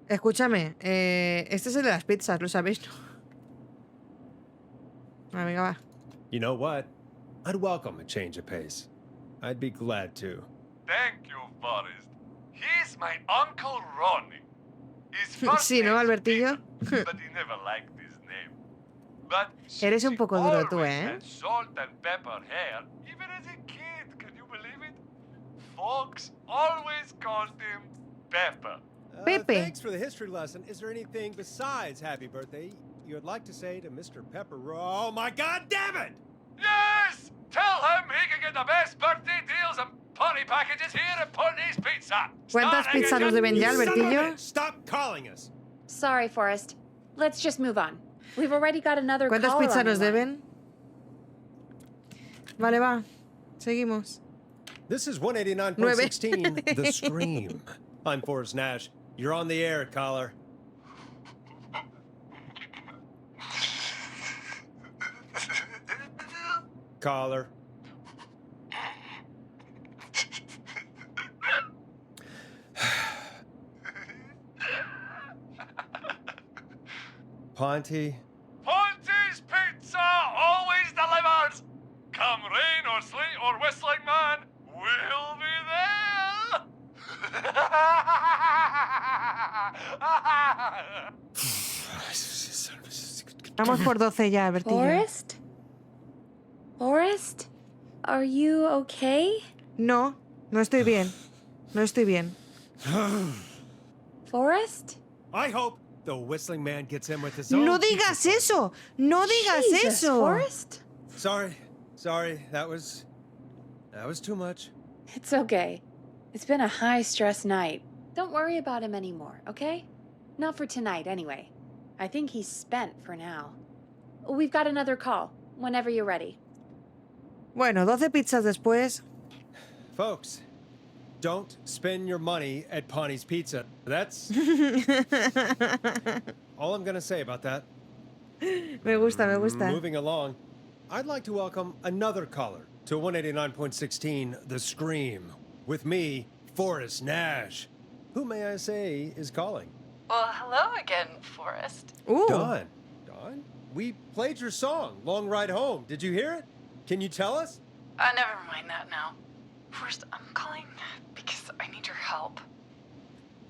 Escúchame, este es el de las pizzas, ¿lo sabéis? Ah, venga, va. You know what? I'd welcome a change of pace. I'd be glad to. Thank you, Forrest. He's my Uncle Ronnie. His first Sí, ¿no, name's Albertillo? Peter, but he never liked his name. But Eres un poco duro tú, always ¿eh? had salt and pepper hair, even as a kid. Can you believe it? Folks always called him Pepper. Pepe. Thanks for the history lesson. Is there anything besides happy birthday you would like to say to Mr. Pepper? Oh my God, damn it! Yes! Tell him he can get the best birthday deals and party packages here at Putney's Pizza. ¿Cuántas Starting pizzas at nos deben ya, Albertillo? Stop calling us. Sorry, Forrest. Let's just move on. We've already got another ¿Cuántas caller pizzas on nos the line. deben? Vale, va. Seguimos. This is 189.16, The Scream. I'm Forrest Nash. You're on the air, caller. Caller. Ponty. Ponty's Pizza always delivers. Come rain or sleet or whistling man, we'll be there. Vamos por 12 ya, Albertillo. Forrest? Forrest? Are you okay? No, no estoy bien. No estoy bien. Forrest? I hope the whistling man gets in with his own. No digas eso. No digas Jesus, eso. Forrest? Sorry. That was too much. It's okay. It's been a high-stress night. Don't worry about him anymore, okay? Not for tonight, anyway. I think he's spent for now. We've got another call, whenever you're ready. Bueno, 12 pizzas después. Folks, don't spend your money at Ponty's Pizza. That's all I'm gonna say about that. Me gusta. Moving along, I'd like to welcome another caller to 189.16, The Scream, with me, Forrest Nash. Who, may I say, is calling? Well, hello again, Forrest. Ooh. Dawn, we played your song, Long Ride Home. Did you hear it? Can you tell us? Never mind that now. First, I'm calling because I need your help.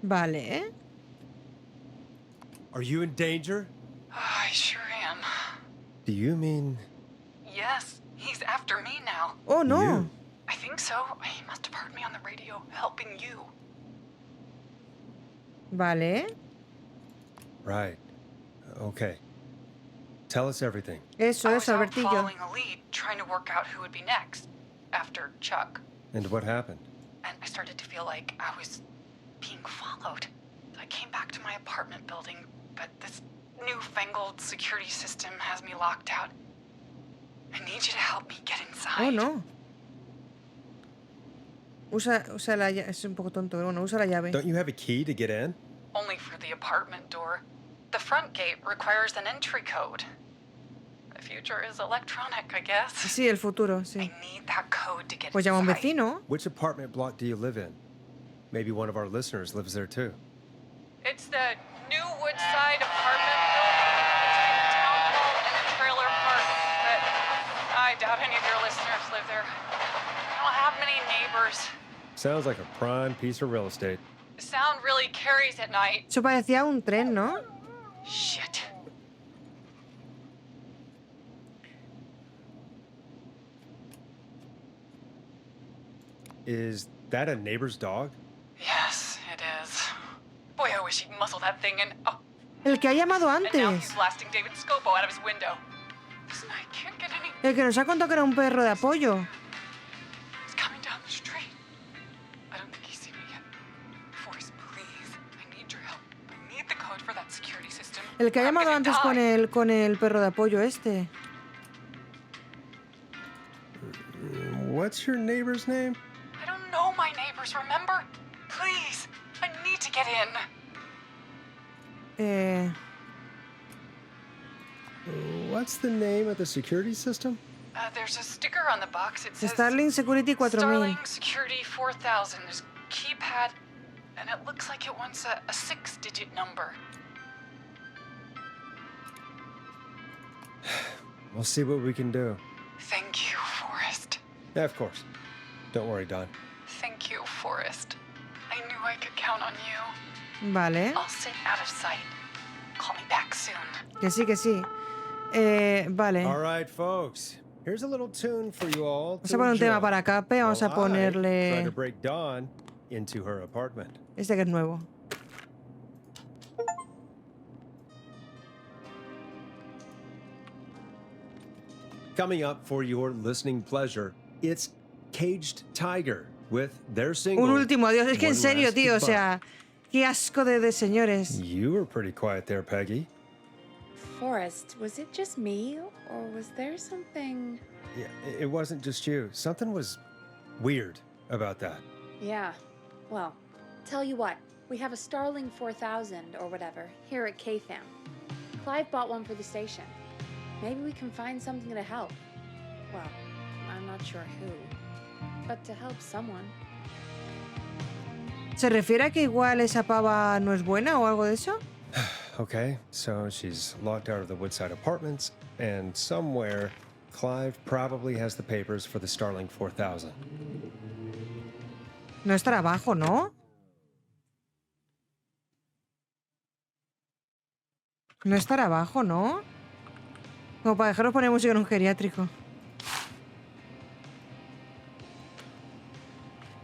Vale. Are you in danger? I sure am. Do you mean... Yes, he's after me now. Oh, no. You? I think so. He must have heard me on the radio helping you. Vale. Right. Okay. Tell us everything. Eso, I was out Albertillo. following a lead, trying to work out who would be next, after Chuck. And what happened? And I started to feel like I was being followed. I came back to my apartment building, but this newfangled security system has me locked out. I need you to help me get inside. Oh, no. Usa la llave. Es un poco tonto, pero bueno, usa la llave. Don't you have a key to get in? Only for the apartment door. The front gate requires an entry code. The future is electronic, I guess. Sí, el futuro, sí. I need that code to get Pues llama a un inside. vecino. Which apartment block do you live in? Maybe one of our listeners lives there too. It's the new Woodside apartment building between the town hall and the trailer park. But I doubt any of your listeners live there. I don't have many neighbors. Sounds like a prime piece of real estate. The sound really carries at night. Eso parecía un tren, ¿no? Shit. Is that a neighbor's dog? Yes, it is. Boy, I wish he'd muzzle that thing and... Oh, El que ha llamado and now he's antes. blasting David Scopo out of his window. Listen, I can't get any... El que nos ha contado que era un perro de apoyo. He's coming down the street. I don't think he's seen me yet. Forrest, please. I need your help. I need the code for that security system. El que ha or I'm llamado gonna antes die. con el perro de apoyo este. What's your neighbor's name? I don't know my neighbors, remember? Please, I need to get in. What's the name of the security system? There's a sticker on the box. It says Starling Security 4000. Starling Security 4000. There's a keypad, and it looks like it wants a 6-digit number. We'll see what we can do. Thank you, Forrest. Yeah, of course. Don't worry, Don. Thank you, Forrest. I knew I could count on you. Vale. I'll sit out of sight. Call me back soon. Que sí, que sí. Vale. All right, folks. Here's a little tune for you all. Vamos a poner un tema para Cape. Vamos a Try ponerle to break Dawn into her apartment. este que es nuevo. Coming up for your listening pleasure, it's Caged Tiger with their single. Un último adiós. Es que en One serio, Last tío. O Goodbye. sea, qué asco de señores. You were pretty quiet there, Peggy. Forrest, was it just me, or was there something? Yeah, it wasn't just you. Something was weird about that. Yeah. Well, tell you what, we have a Starling 4000 or whatever here at KFAM. Clive bought one for the station. Maybe we can find something to help. Well, I'm not sure who, but to help someone. ¿Se refiere a que igual esa pava no es buena o algo de eso? Okay, so she's locked out of the Woodside Apartments, and somewhere Clive probably has the papers for the Starling 4000. No estará abajo, ¿no? No estará abajo, ¿no? Como para dejaros poner música en un geriátrico.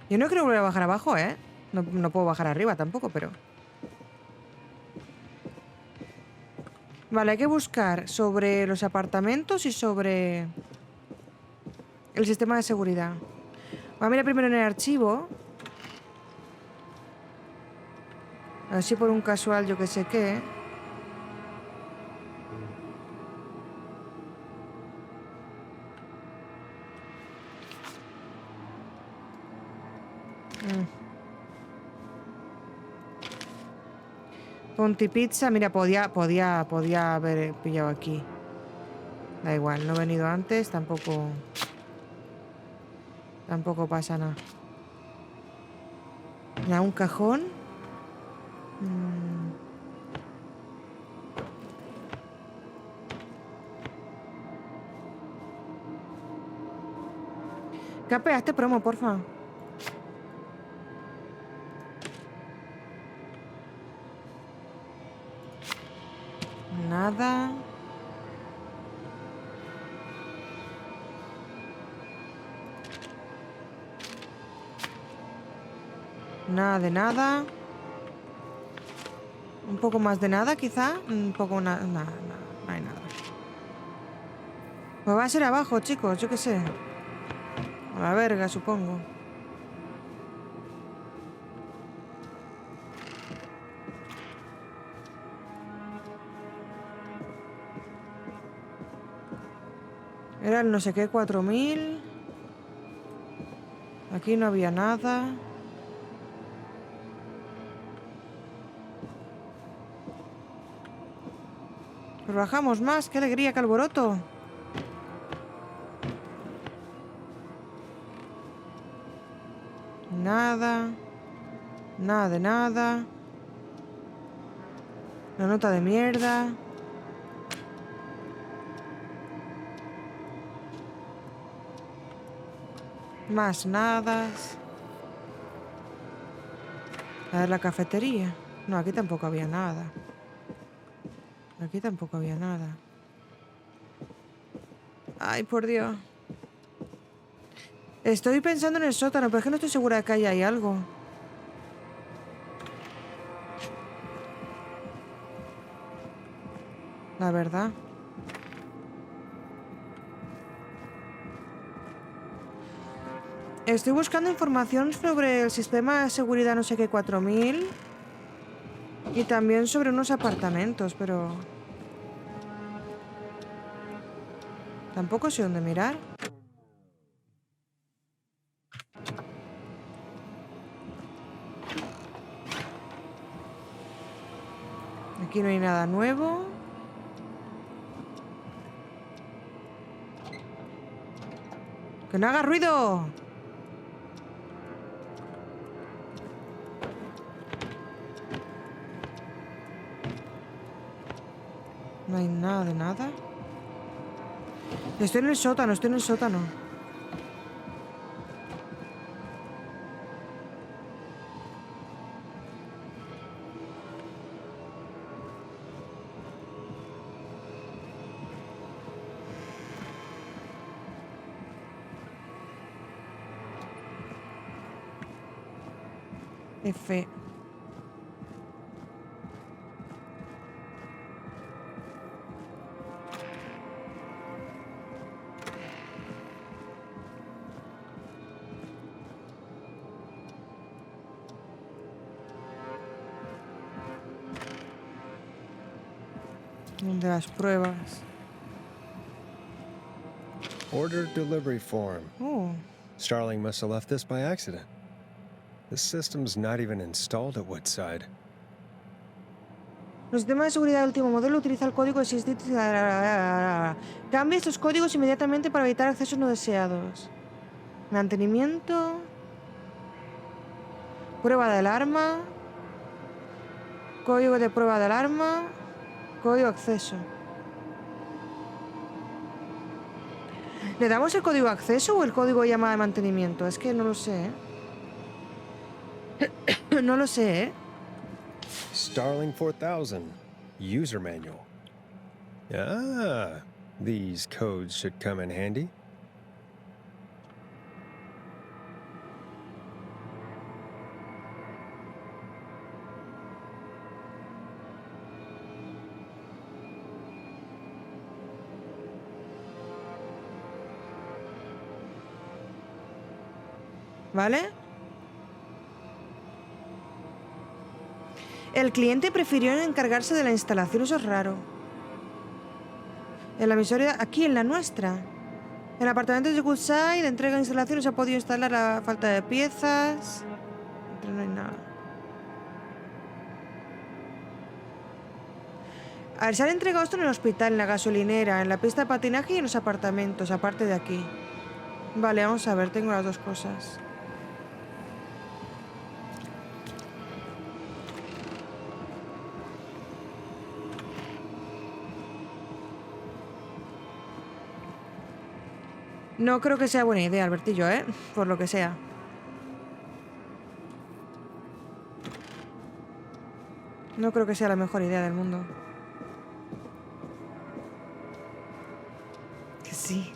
Yo no quiero volver a bajar abajo, ¿eh? No puedo bajar arriba tampoco, pero... Vale, hay que buscar sobre los apartamentos y sobre el sistema de seguridad. Voy a mirar primero en el archivo. A ver si por un casual yo que sé qué. Ponti Pizza, mira, podía haber pillado aquí. Da igual, no he venido antes, tampoco pasa nada. Mira, un cajón. Cape, hazte promo, porfa. Nada. Nada de nada. Un poco más de nada, quizá. Un poco nada. No hay nada. Pues va a ser abajo, chicos, yo qué sé. A la verga, supongo. Era el no sé qué, 4000. Aquí no había nada. Pues bajamos más. ¡Qué alegría, qué alboroto! Nada. Nada de nada. La nota de mierda. Más nadas. A ver la cafetería. No, aquí tampoco había nada. Aquí tampoco había nada. Ay, por Dios. Estoy pensando en el sótano, pero es que no estoy segura de que haya ahí algo. La verdad. Estoy buscando información sobre el sistema de seguridad no sé qué 4000. Y también sobre unos apartamentos, pero... tampoco sé dónde mirar. Aquí no hay nada nuevo. ¡Que no haga ruido! No hay nada de nada. Estoy en el sótano, estoy en el sótano. F. De las pruebas. Order delivery form. Oh. Starling must have left this by accident. The system's not even installed at Woodside. El sistema de seguridad del último modelo utiliza el código existente. Cambia estos códigos inmediatamente para evitar accesos no deseados. Mantenimiento. Prueba de alarma. Código de prueba de alarma. Código de acceso. ¿Le damos el código de acceso o el código de llamada de mantenimiento? Es que no lo sé, ¿eh? No lo sé, ¿eh? Starling 4000. User manual. Ah, these codes should come in handy. ¿Vale? El cliente prefirió encargarse de la instalación, eso es raro. En la emisora, aquí en la nuestra. En el apartamento de Woodside, entrega de instalaciones, ha podido instalar a falta de piezas. Pero no hay nada. A ver, se han entregado esto en el hospital, en la gasolinera, en la pista de patinaje y en los apartamentos, aparte de aquí. Vale, vamos a ver, tengo las dos cosas. No creo que sea buena idea, Albertillo, ¿eh? Por lo que sea. No creo que sea la mejor idea del mundo. Que sí.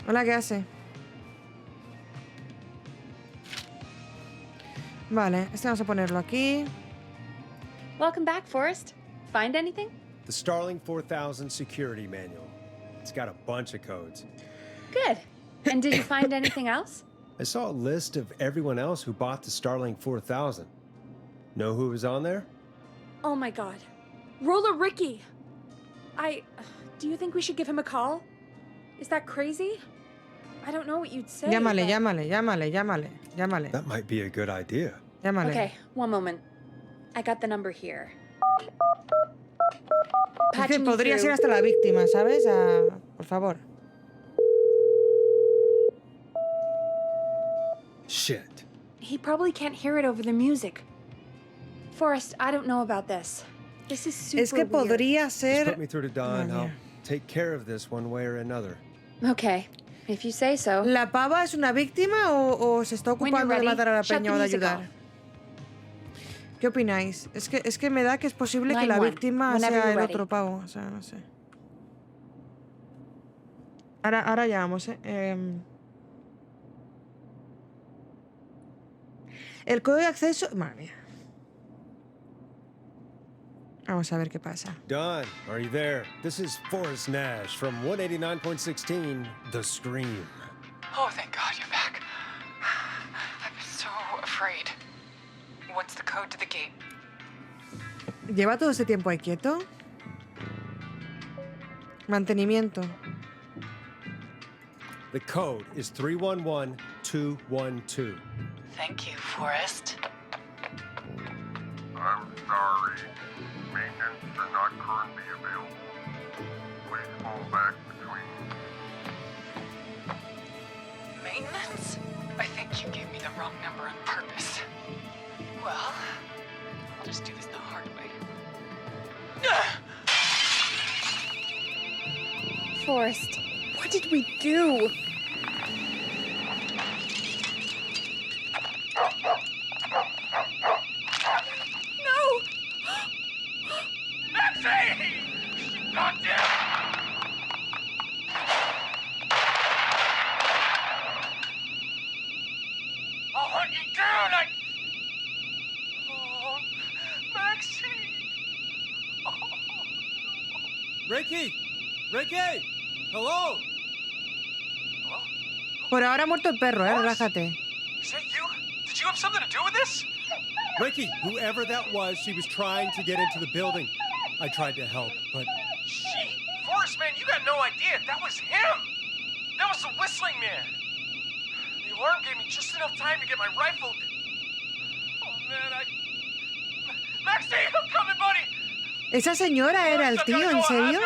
Hola, ¿qué hace? Vale, este vamos a ponerlo aquí. Welcome back, Forrest. Find anything? The Starling 4000 security manual. It's got a bunch of codes. Good. And did you find anything else? I saw a list of everyone else who bought the Starling 4000. Know who was on there? Oh my god. Roller Ricky! Do you think we should give him a call? Is that crazy? I don't know what you'd say. Llámale, but... llámale. That might be a good idea. Llámale. Okay, one moment. I got the number here. Es que podría ser hasta la víctima, ¿sabes? Por favor. Shit. He probably can't hear it over the music. Forrest, I don't know about this. This is super Es que podría Just ser... put me through to Don. I'll take care of this one way or another. Okay, if you say so. ¿La pava es una víctima o se está ocupando de matar a la peña o de ayudar? ¿Qué opináis? Es que me da que es posible que la víctima sea el otro pavo. O sea, no sé. Ahora ya vamos, El código de acceso... Madre mía. Vamos a ver qué pasa. Don, are you there? This is Forrest Nash from 189.16, The Scream. Oh, thank God you're back. I've been so afraid. What's the code to the gate? ¿Lleva todo este tiempo ahí quieto? Mantenimiento. The code is 311212. Thank you, Forrest. I'm sorry. Maintenance are not currently available. Please call back between... Maintenance? I think you gave me the wrong number on purpose. Well, I'll just do this the hard way. Forrest, what did we do? No! Maxie! Knocked him! I'll hunt you down! Oh, Maxie! Ricky! Ricky! Hello? Por ahora ha muerto el perro, relájate. Is that you? Did you have something to do with this? Ricky, whoever that was, she was trying to get into the building. I tried to help, but... She? Forrest, man, you got no idea. That was him! That was the whistling man! The alarm gave me just enough time to get my rifle... Oh, man, Maxie, I'm coming, buddy! Esa señora era el tío, ¿en serio?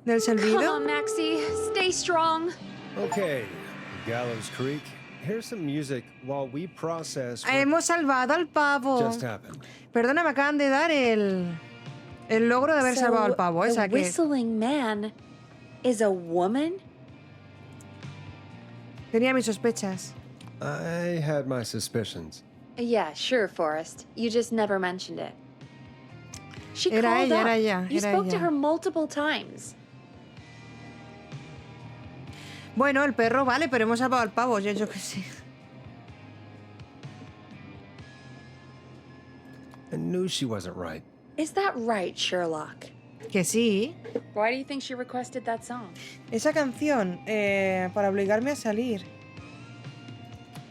¿Del Come silbido? on, Maxie. Stay strong. Okay, Gallows Creek. Here's some music while we process what Hemos salvado al pavo. just happened. Perdona, me acaban de dar el logro de haber salvado al pavo. The Esa que... whistling man is a woman? Tenía mis sospechas. I had my suspicions. Yeah, sure, Forrest. You just never mentioned it. She Era called ella, up. era ella, You era spoke to ella. her multiple times. Bueno, el perro vale, pero hemos salvado al pavo, yo qué sé. I knew she wasn't right. Is that right, Sherlock? Que sí. Why do you think she requested that song? Esa canción, para obligarme a salir.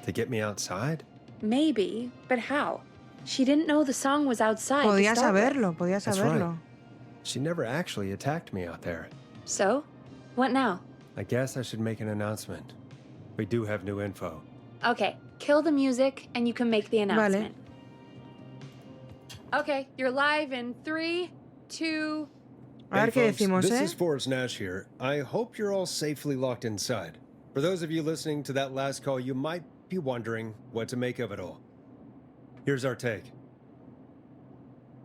To get me outside? Maybe, but how? She didn't know the song was outside. Podía to start with. saberlo, podía That's saberlo. right. She never actually attacked me out there. So? What now? I guess I should make an announcement. We do have new info. Okay, kill the music and you can make the announcement. Okay, you're live in 3, 2... A ver qué decimos, this is Forrest Nash here. I hope you're all safely locked inside. For those of you listening to that last call, you might be wondering what to make of it all. Here's our take.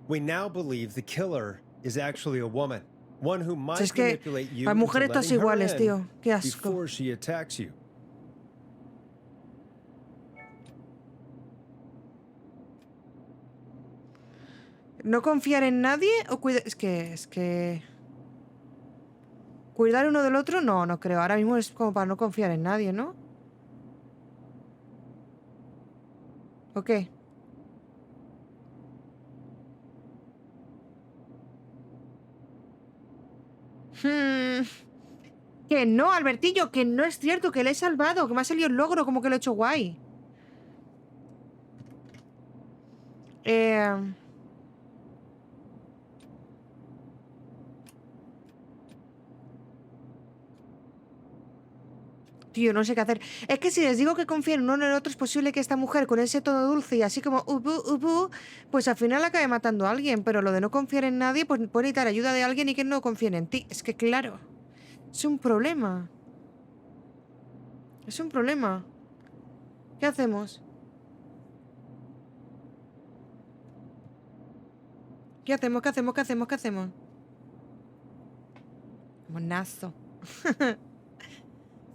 We now believe the killer is actually a woman. One who might Si es que manipulate you las mujeres into todas letting her iguales, in tío. Qué asco. before she attacks you. ¿No confiar en nadie o cuidar? Es que... ¿Cuidar uno del otro? No, no creo. Ahora mismo es como para no confiar en nadie, ¿no? ¿O qué? Que no, Albertillo, que no es cierto, que le he salvado, que me ha salido el logro, como que lo he hecho guay. Tío, no sé qué hacer. Es que si les digo que confíen uno en el otro, es posible que esta mujer, con ese tono dulce y así como pues al final acabe matando a alguien. Pero lo de no confiar en nadie, pues puede necesitar ayuda de alguien y que no confíen en ti. Es que claro, es un problema. Es un problema. ¿Qué hacemos? ¿Qué hacemos? ¿Qué hacemos? ¿Qué hacemos? ¿Qué hacemos? Monazo.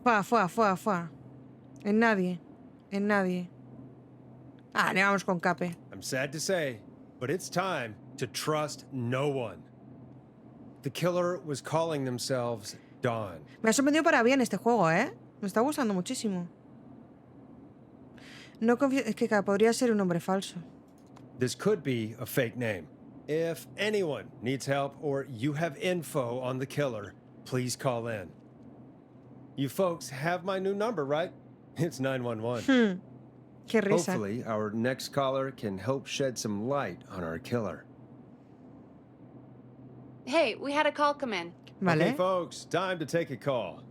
Fua. En nadie. En nadie. Ah, le vamos con Cape. I'm sad to say, but it's time to trust no one. The killer was calling themselves Dawn. Me ha sorprendido para bien este juego, ¿eh? Me está gustando muchísimo. No confío... Es que podría ser un nombre falso. This could be a fake name. If anyone needs help or you have info on the killer, please call in. You folks have my new number, right? It's 911. Qué risa. Hopefully, our next caller can help shed some light on our killer. Hey, we had a call come in. Vale. Okay, folks, time to take a call.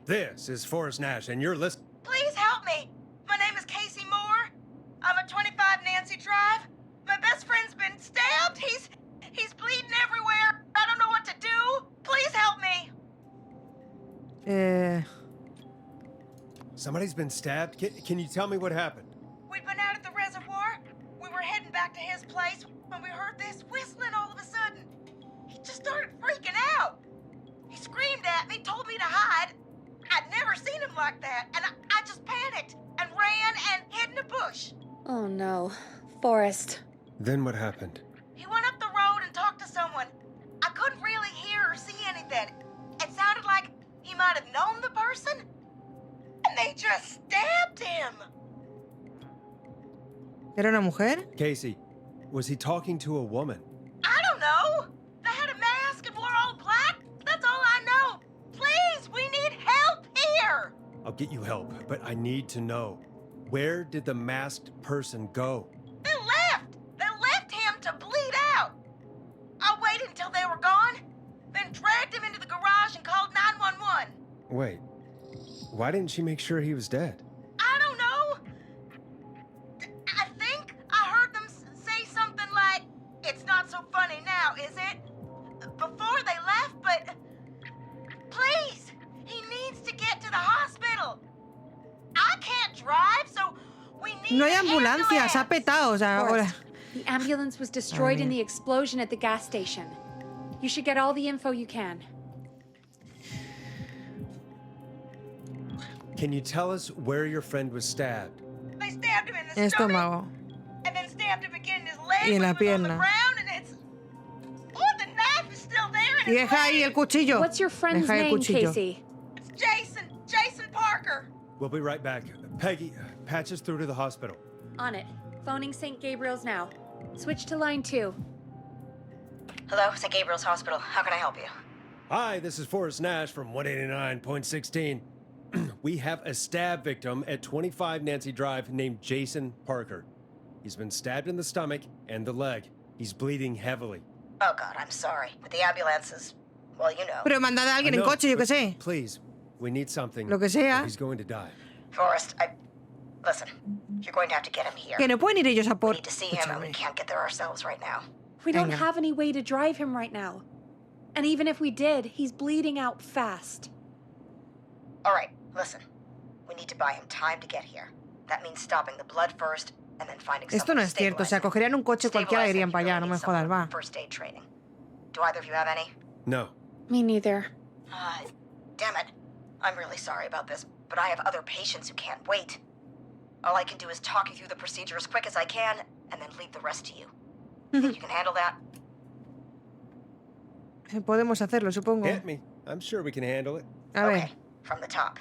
This is Forrest Nash, and you're listening. Please help me. My name is Casey Moore. I'm at 25 Nancy Drive. My best friend's been stabbed. He's bleeding everywhere. I don't know what to do. Please help me. Somebody's been stabbed? Can you tell me what happened? We'd been out at the reservoir. We were heading back to his place when we heard this whistling all of a sudden. He just started freaking out. He screamed at me, told me to hide. I'd never seen him like that, and I just panicked and ran and hid in a bush. Oh no. Forrest. Then what happened? He went up the road and talked to someone. I couldn't really hear or see anything. It sounded like he might have known the person, and they just stabbed him. ¿Era una mujer? Casey, was he talking to a woman? I don't know. They had a mask and wore all black. That's all I know. Please, we need help here. I'll get you help, but I need to know. Where did the masked person go? They left. They left him to bleed out. I waited until they were gone, then dragged him into the garage and called 911. Wait, why didn't she make sure he was dead? I don't know. I think I heard them say something like, "It's not so funny now, is it?" before they left, but please, he needs to get to the hospital. I can't drive, so we need No hay an ambulancia, se ha petado, o sea, ahora. The ambulance was destroyed in the explosion at the gas station. You should get all the info you can. Can you tell us where your friend was stabbed? They stabbed him in the stomach, Estómago. and then stabbed him again in his leg Y en la when he was on the pierna. ground, and it's... Oh, the knife is still there in Y his deja ahí leg. el cuchillo. What's your friend's Deja el name, cuchillo. Casey? It's Jason Parker. We'll be right back. Peggy, patch us through to the hospital. On it. Phoning St. Gabriel's now. Switch to line 2. Hello, St. Gabriel's Hospital. How can I help you? Hi, this is Forrest Nash from 189.16. We have a stab victim at 25 Nancy Drive named Jason Parker. He's been stabbed in the stomach and the leg. He's bleeding heavily. Oh, God, I'm sorry. But the ambulance is... Well, you know. Pero mandad a alguien I en know, coche, yo qué but sé. Please, we need something. Lo que sea. or He's going to die. Forrest, Listen, you're going to have to get him here. Que no pueden ir ellos a We por... need to see him, and we can't get there ourselves right now. We don't Venga. have any way to drive him right now. And even if we did, he's bleeding out fast. All right, listen. We need to buy him time to get here. That means stopping the blood first, and then finding Esto no someone es to cierto, o sea, cogerían un coche cualquiera y irían para allá, no me jodas, va. First aid training. Do either of you have any? No. Me neither. Damn it. I'm really sorry about this, but I have other patients who can't wait. All I can do is talk you through the procedure as quick as I can, and then leave the rest to you. Think you can handle that? Podemos hacerlo, supongo. Hit me. I'm sure we can handle it. A ver. Okay, from the top.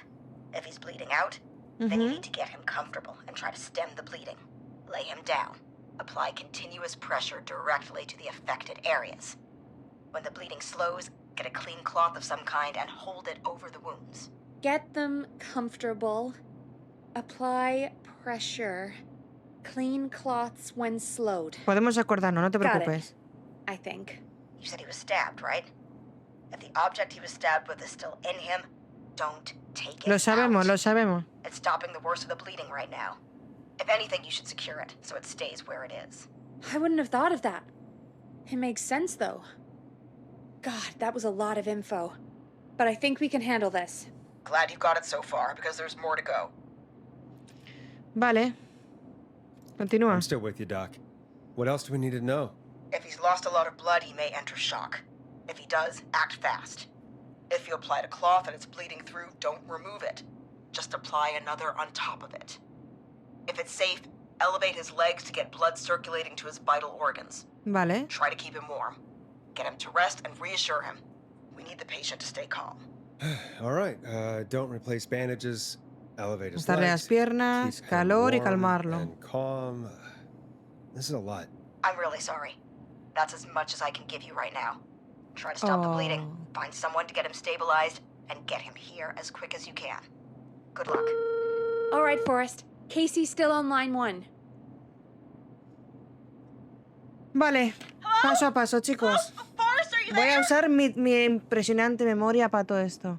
If he's bleeding out, then you need to get him comfortable and try to stem the bleeding. Lay him down. Apply continuous pressure directly to the affected areas. When the bleeding slows, get a clean cloth of some kind and hold it over the wounds. Get them comfortable. Apply pressure. Clean cloths when slowed. Podemos acordarnos, no te Got it. preocupes. I think. You said he was stabbed, right? If the object he was stabbed with is still in him, don't take it Lo sabemos, out. lo sabemos. It's stopping the worst of the bleeding right now. If anything, you should secure it so it stays where it is. I wouldn't have thought of that. It makes sense, though. God, that was a lot of info. But I think we can handle this. Glad you got it so far, because there's more to go. Vale. Continúa. I'm still with you, Doc. What else do we need to know? If he's lost a lot of blood, he may enter shock. If he does, act fast. If you applied a cloth and it's bleeding through, don't remove it. Just apply another on top of it. If it's safe, elevate his legs to get blood circulating to his vital organs. Vale. Try to keep him warm. Get him to rest and reassure him. We need the patient to stay calm. All right. Don't replace bandages. Elevate his Darle las legs. piernas, keep him calor y warm calmarlo. and calm. This is a lot. I'm really sorry. That's as much as I can give you right now. Try to stop the bleeding, find someone to get him stabilized, and get him here as quick as you can. Good luck. All right, Forrest. Casey's still on line 1. Vale, paso a paso, chicos. Voy a usar mi impresionante memoria para todo esto.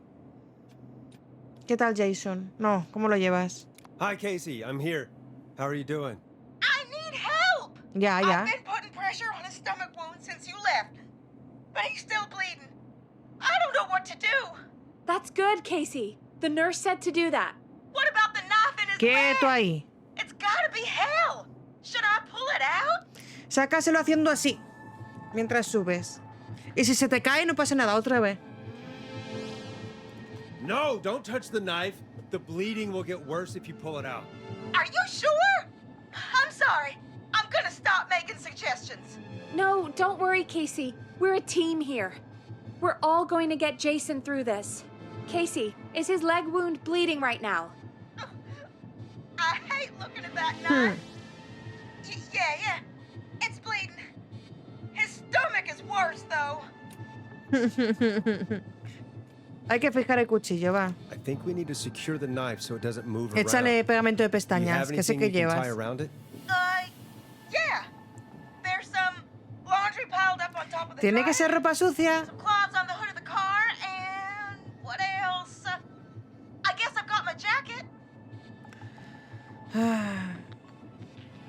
¿Qué tal, Jason? No, ¿cómo lo llevas? Hi, Casey. I'm here. How are you doing? I need help! Ya, ya. I've been putting pressure on his stomach wound since you left. But he's still bleeding. I don't know what to do. That's good, Casey. The nurse said to do that. What about the knife in his Quieto leg? ahí. It's gotta be hell. Should I pull it out? Sácaselo haciendo así, mientras subes. Y si se te cae, no pasa nada, otra vez. No, don't touch the knife. The bleeding will get worse if you pull it out. Are you sure? I'm sorry. I'm gonna stop making suggestions. No, don't worry, Casey. We're a team here. We're all going to get Jason through this. Casey, is his leg wound bleeding right now? I hate looking at that knife. Yeah. It's bleeding. His stomach is worse, though. Hay que fijar el cuchillo, va. I think we need to secure the knife so it doesn't move Échale around. pegamento de Do you pestañas, have que sé anything que you can tie llevas. around it? Yeah. There's some laundry piled up on top of the Tiene que dryer, ser ropa sucia. some cloths on the hood of the car, and what else? I guess I've got my jacket.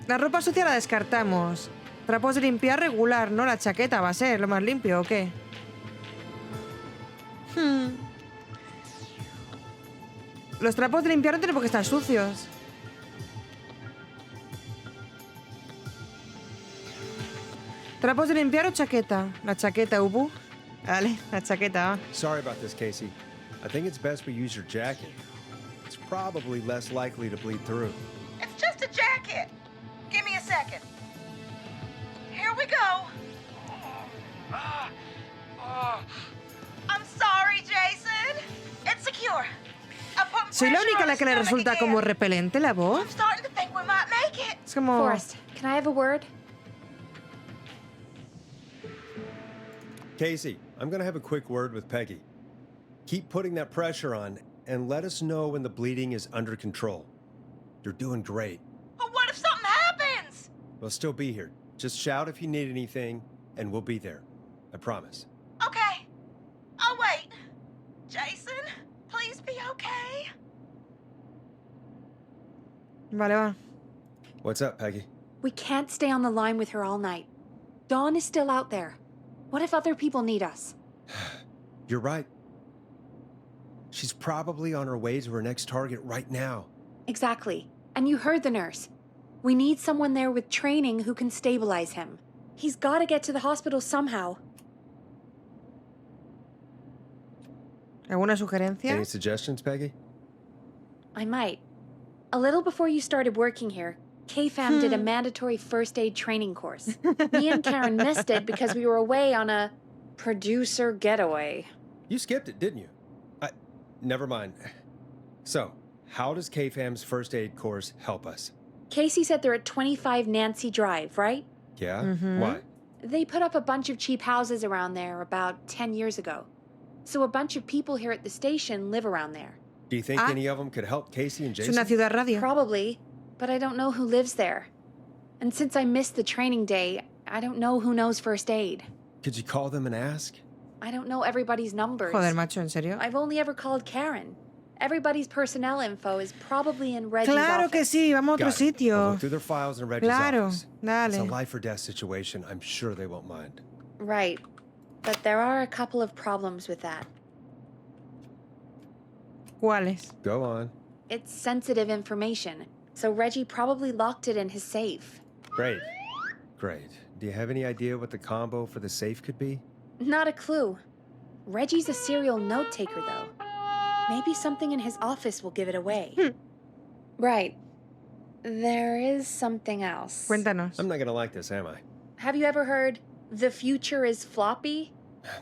La ropa sucia la descartamos. Trapos de limpiar regular, ¿no? La chaqueta va a ser lo más limpio, ¿o qué? Los trapos de limpiar no tienen por qué estar sucios. ¿Trapos de limpiar o chaqueta? La chaqueta, Ubu. Vale, la chaqueta, va. Sorry about this, Casey. I think it's best we use your jacket. It's probably less likely to bleed through. It's just a jacket. Give me a second. Here we go. I'm sorry, Jason. It's secure. I put ¿Soy la pressure única a on la his que le stomach resulta again. como repelente la voz? I'm starting to think we might make it. Es como... Forrest, can I have a word? Casey, I'm gonna have a quick word with Peggy. Keep putting that pressure on and let us know when the bleeding is under control. You're doing great. But what if something happens? We'll still be here. Just shout if you need anything, and we'll be there. I promise. Okay. I'll wait. Jason, please be okay. Vale, va. What's up, Peggy? We can't stay on the line with her all night. Dawn is still out there. What if other people need us? You're right. She's probably on her way to her next target right now. Exactly. And you heard the nurse. We need someone there with training who can stabilize him. He's got to get to the hospital somehow. ¿Alguna sugerencia? Any suggestions, Peggy? I might. A little before you started working here, KFAM did a mandatory first aid training course. Me and Karen missed it because we were away on a producer getaway. You skipped it, didn't you? Never mind. So, how does KFAM's first aid course help us? Casey said they're at 25 Nancy Drive, right? Yeah? Mm-hmm. Why? They put up a bunch of cheap houses around there about 10 years ago. So a bunch of people here at the station live around there. Do you think any of them could help Casey and Es Jason? una ciudad radio. Probably, but I don't know who lives there. And since I missed the training day, I don't know who knows first aid. Could you call them and ask? I don't know everybody's numbers. Joder, macho, ¿en serio? I've only ever called Karen. Everybody's personnel info is probably in Reggie's Claro office. que sí, vamos a otro Got it. I'll sitio. look through their files in Reggie's Claro, office. dale. It's a life or death situation. I'm sure they won't mind. Right. But there are a couple of problems with that. ¿Cuáles? Go on. It's sensitive information, so Reggie probably locked it in his safe. Great. Great. Do you have any idea what the combo for the safe could be? Not a clue. Reggie's a serial note taker, though. Maybe something in his office will give it away. Right. There is something else. Cuéntanos. I'm not gonna like this, am I? Have you ever heard, the future is floppy?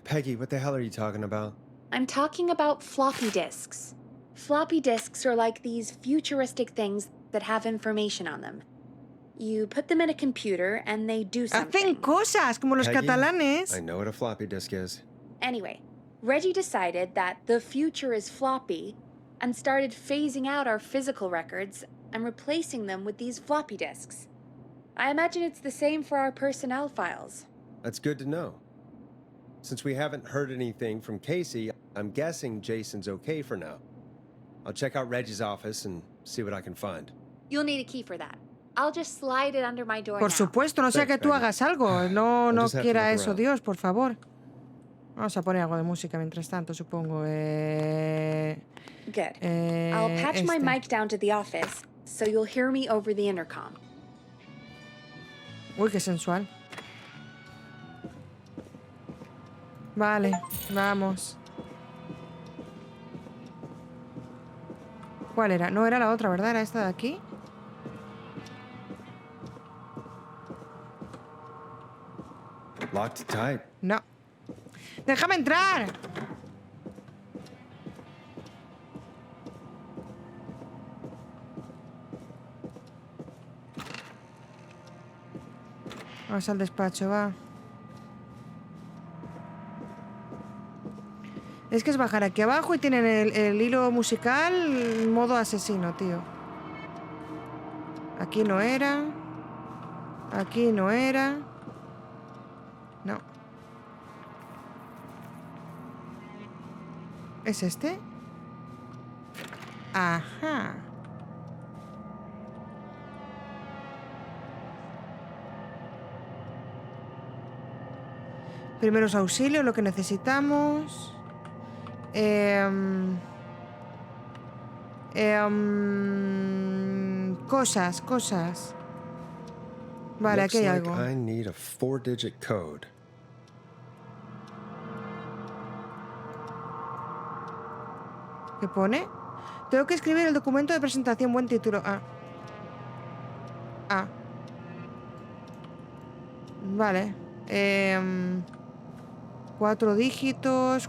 Peggy, what the hell are you talking about? I'm talking about floppy disks. Floppy disks are like these futuristic things that have information on them. You put them in a computer and they do something. Hacen cosas, como los Peggy, catalanes. I know what a floppy disk is. Anyway, Reggie decided that the future is floppy and started phasing out our physical records and replacing them with these floppy disks. I imagine it's the same for our personnel files. That's good to know. Since we haven't heard anything from Casey, I'm guessing Jason's okay for now. I'll check out Reggie's office and see what I can find. You'll need a key for that. I'll just slide it under my door Por now. supuesto, no sea que tú hagas algo. No, no quiera eso, Dios, por favor. Vamos a poner algo de música mientras tanto, supongo. Good. I'll patch my mic down to the office, so you'll hear me over the intercom. Uy, qué sensual. Vale, vamos. ¿Cuál era? No era la otra, ¿verdad? Era esta de aquí. Locked tight. No. ¡Déjame entrar! Vamos al despacho, va. Es que es bajar aquí abajo y tienen el hilo musical modo asesino, tío. Aquí no era. Aquí no era. No. ¿Es este? Ajá. Primeros auxilios, lo que necesitamos. Cosas. Vale, aquí hay algo. I need a 4-digit code. ¿Qué pone? Tengo que escribir el documento de presentación. Buen título. Vale. 4 dígitos.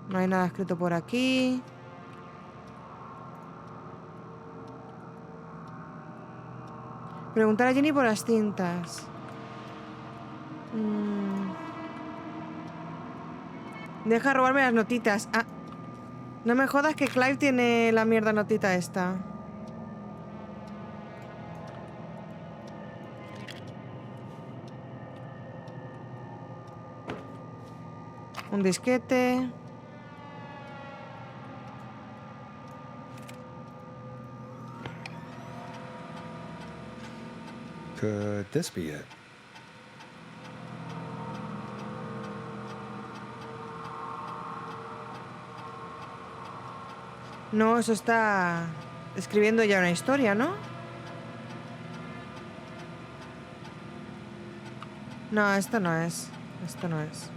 No hay nada escrito por aquí. Preguntar a Jenny por las cintas. Deja robarme las notitas. No me jodas que Clive tiene la mierda notita esta. Un disquete. Could this be it? No, eso está escribiendo ya una historia, ¿no? No, esto no es. Esto no es.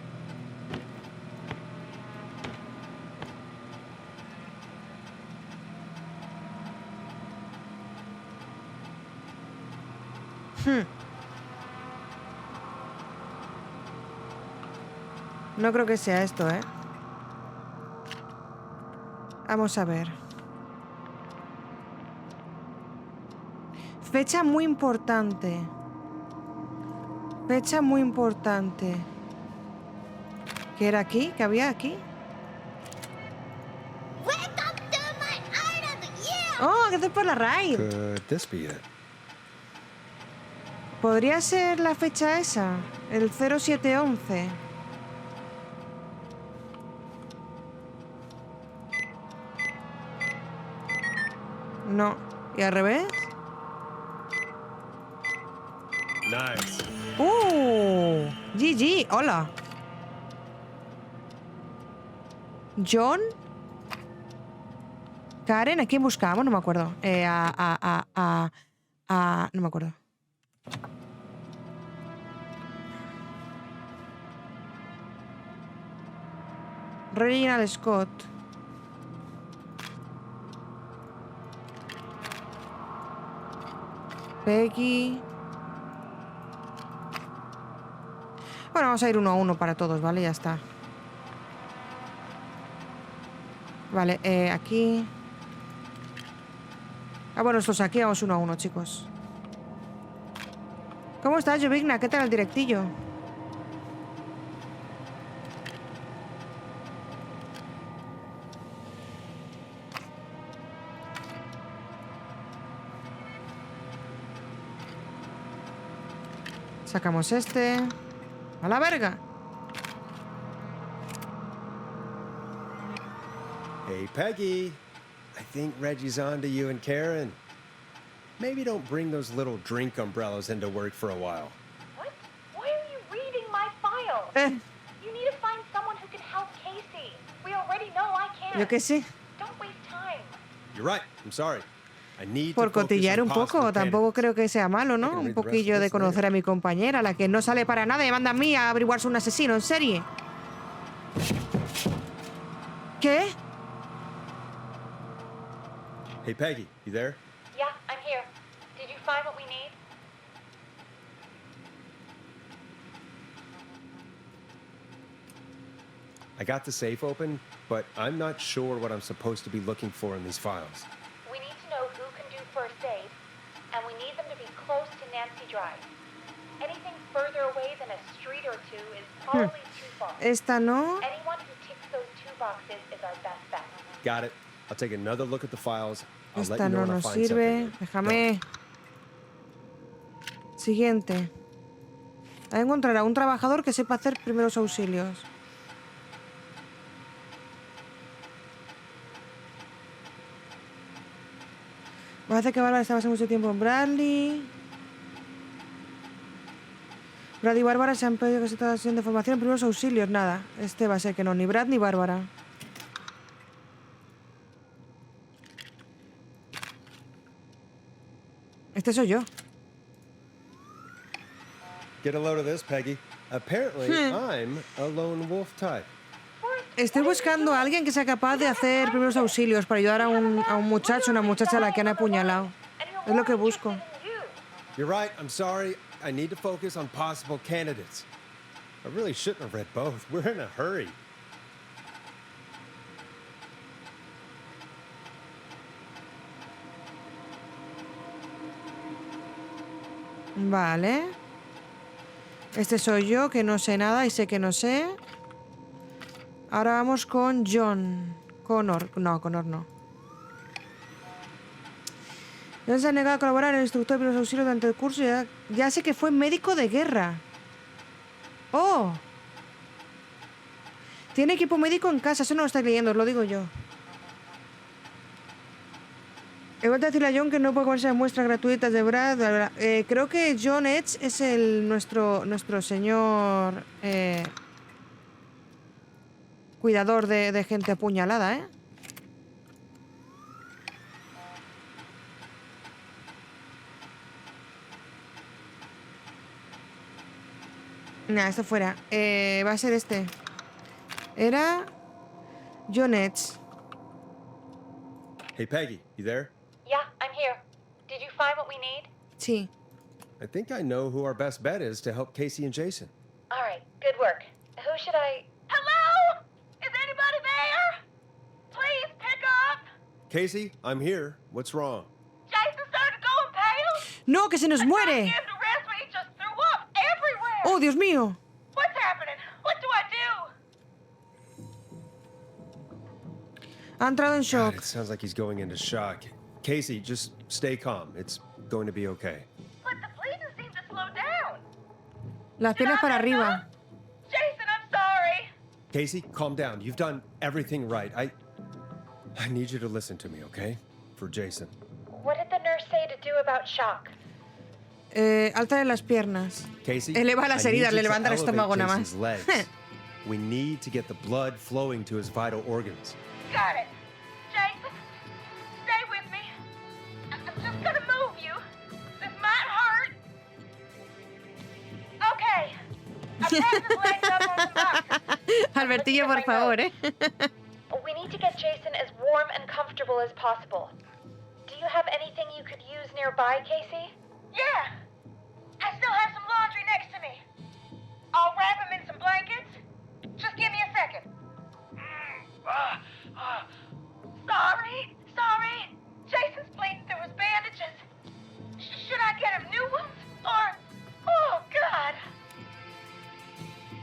No creo que sea esto, ¿eh? Vamos a ver. Fecha muy importante. Fecha muy importante. ¿Qué era aquí? ¿Qué había aquí? ¡Oh! Gracias por la raid. Could this be it? ¿Podría ser la fecha esa? El 0711. No. ¿Y al revés? Nice. GG. Hola. John. Karen, ¿a quién buscamos? No me acuerdo. No me acuerdo. Reginald Scott. Peggy. Bueno, vamos a ir 1 a 1 para todos, ¿vale? Ya está. Vale, aquí. Bueno, estos aquí vamos 1 a 1, chicos. ¿Cómo estás, Jovigna? ¿Qué tal el directillo? Sacamos este. ¡A la verga! Hey, Peggy. I think Reggie's on to you and Karen. Maybe don't bring those little drink umbrellas into work for a while. What? Why are you reading my file? You need to find someone who can help Casey. We already know I can't. Yo qué sé. Don't waste time. You're right. I'm sorry. I need Por to focus cotillear on un poco, possible tampoco creo que sea malo, ¿no? Un poquillo de conocer a mi compañera, la que no sale para nada y manda a mí a averiguarse un asesino en serie. ¿Qué? Hey, Peggy, you there? Yeah, I'm here. Did you find what we need? I got the safe open, but I'm not sure what I'm supposed to be looking for in these files. We need to know who can do first aid, and we need them to be close to Nancy Drive. Anything further away than a street or two is probably too far. Esta no. Anyone who ticks those two boxes is our best bet. Got it. I'll take another look at the files. I'll let Esta you know no when I nos find sirve. something. Déjame. Siguiente. Hay que encontrar a un trabajador que sepa hacer primeros auxilios. Parece que Bárbara estaba hace mucho tiempo en Bradley. Brad y Bárbara se han pedido que se está haciendo formación en primeros auxilios. Nada, este va a ser que no, ni Brad ni Bárbara. Este soy yo. Get a load of this, Peggy. Apparently, I'm a lone wolf type. Estoy buscando a alguien que sea capaz de hacer primeros auxilios para ayudar a un muchacho o una muchacha a la que han apuñalado. Es lo que busco. You're right. I'm sorry. I need to focus on possible candidates. I really shouldn't have read both. We're in a hurry. Vale. Este soy yo, que no sé nada y sé que no sé. Ahora vamos con John. Connor. No, Connor no. John se ha negado a colaborar en el instructor de primeros auxilios durante el curso y ya sé que fue médico de guerra. ¡Oh! Tiene equipo médico en casa. Eso no lo estáis leyendo, os lo digo yo. He vuelto a decirle a John que no puede comerse muestras gratuitas de Brad. Bla, bla. Creo que John Edge es nuestro señor cuidador de gente apuñalada, ¿eh? Nah, esto fuera. Va a ser este. Era John Edge. Hey, Peggy, you there? Yeah, I'm here. Did you find what we need? Sí. I think I know who our best bet is to help Casey and Jason. All right, good work. Who should I... Hello? Is anybody there? Please pick up. Casey, I'm here. What's wrong? Jason started going pale. ¡No, que se nos muere! He just threw up everywhere. ¡Oh, Dios mío! What's happening? What do I do? Ha entrado en shock. God, it sounds like he's going into shock. Casey, just stay calm. It's going to be okay. But the bleeding seemed to slow down. Las piernas para arriba. Jason, I'm sorry. Casey, calm down. You've done everything right. I need you to listen to me, okay? For Jason. What did the nurse say to do about shock? Alta las piernas. Casey, Eleva las I need heridas, you le to levanta el elevate estómago nada Jason's más. legs. We need to get the blood flowing to his vital organs. Got it. Jason, stay with me. I'm just gonna move you. This might hurt. Okay. I've had his legs up on the boxes. Albertillo, por favor, ¿eh? We need to get Jason as warm and comfortable as possible. Do you have anything you could use nearby, Casey? Yeah. I still have some laundry next to me. I'll wrap him in some blankets. Just give me a second. Sorry. Jason's bleeding through his bandages. Should I get him new ones? Or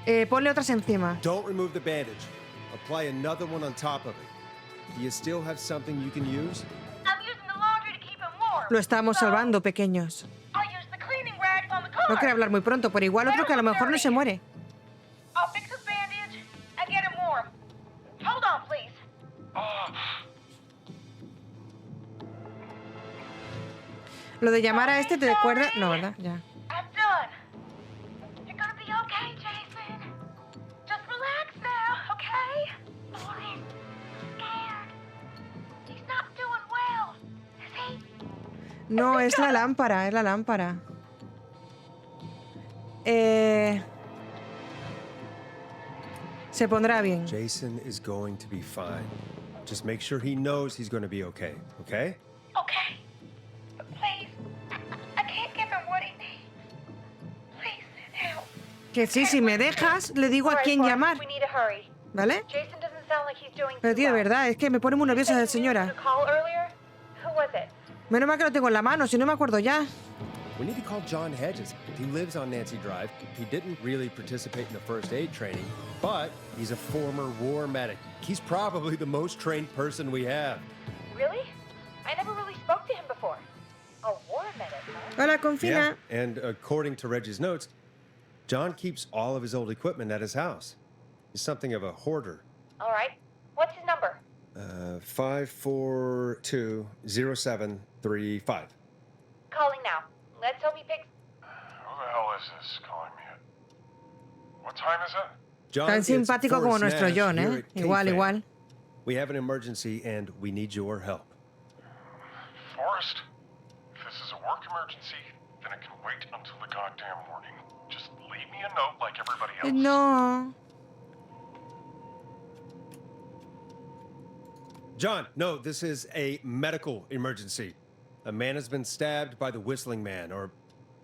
Ponle otras encima. Don't remove the bandage. Apply another one on top of it. Do you still have something you can use? I'm using the laundry to keep him warm. Lo estamos salvando, pequeños. I'll use the cleaning rags on the car. No quiero hablar muy pronto, pero igual otro que a lo mejor no se muere. I'll fix his bandage and get him warm. Hold on, please. Lo de llamar a este te recuerda... No, ¿verdad? Ya. I'm done. You're gonna be okay, Jason. Just relax now, okay? Boris, scared. He's not doing well, is he? No, es la lámpara, es la lámpara. Se pondrá bien. Jason is going to be fine. Just make sure he knows he's going to be okay, okay? Okay. But please, I can't give him what he needs. Please, help. Que sí, si me dejas, le digo a quién llamar. We need to hurry. ¿Vale? Jason doesn't sound like he's doing Pero too tío, de well. verdad, es que me pone muy nerviosa la señora. Call earlier? Who was it? Menos mal que lo tengo en la mano, si no me acuerdo ya. We need to call John Hedges. He lives on Nancy Drive. He didn't really participate in the first aid training, but he's a former war medic. He's probably the most trained person we have. Really? I never really spoke to him before. A war medic, huh? Hola, Confina. Yeah, and according to Reggie's notes, John keeps all of his old equipment at his house. He's something of a hoarder. All right. What's his number? 5420735. Calling now. Let's hope he picks. Who the hell is this calling me at? What time is it? John, Tan it's simpático como Forrest nuestro Nash John, here ¿eh? at Igual, K-Fan. igual. We have an emergency and we need your help. Forrest, if this is a work emergency, then it can wait until the goddamn morning. Just leave me a note like everybody else. No. John, no, this is a medical emergency. A man has been stabbed by the Whistling Man, or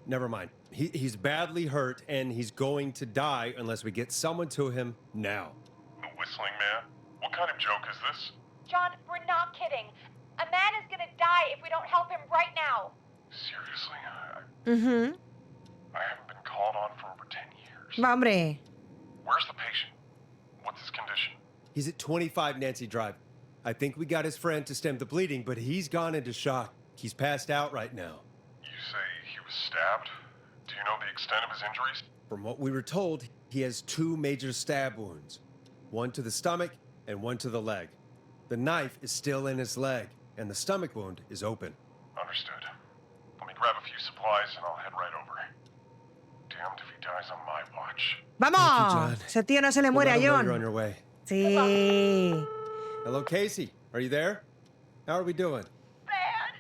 never mind. He's badly hurt and he's going to die unless we get someone to him now. The Whistling Man? What kind of joke is this? John, we're not kidding. A man is gonna die if we don't help him right now. Seriously? Mhm. I haven't been called on for over 10 years. Va, hombre. Where's the patient? What's his condition? He's at 25 Nancy Drive. I think we got his friend to stem the bleeding, but he's gone into shock. He's passed out right now. You say he was stabbed? Do you know the extent of his injuries? From what we were told, he has 2 major stab wounds. One to the stomach and one to the leg. The knife is still in his leg, and the stomach wound is open. Understood. Let me grab a few supplies and I'll head right over. Damned if he dies on my watch. ¡Vamos! Ese tío no se le muere a You're on John. your way. Sí. Hello, Casey. Are you there? How are we doing? Bad.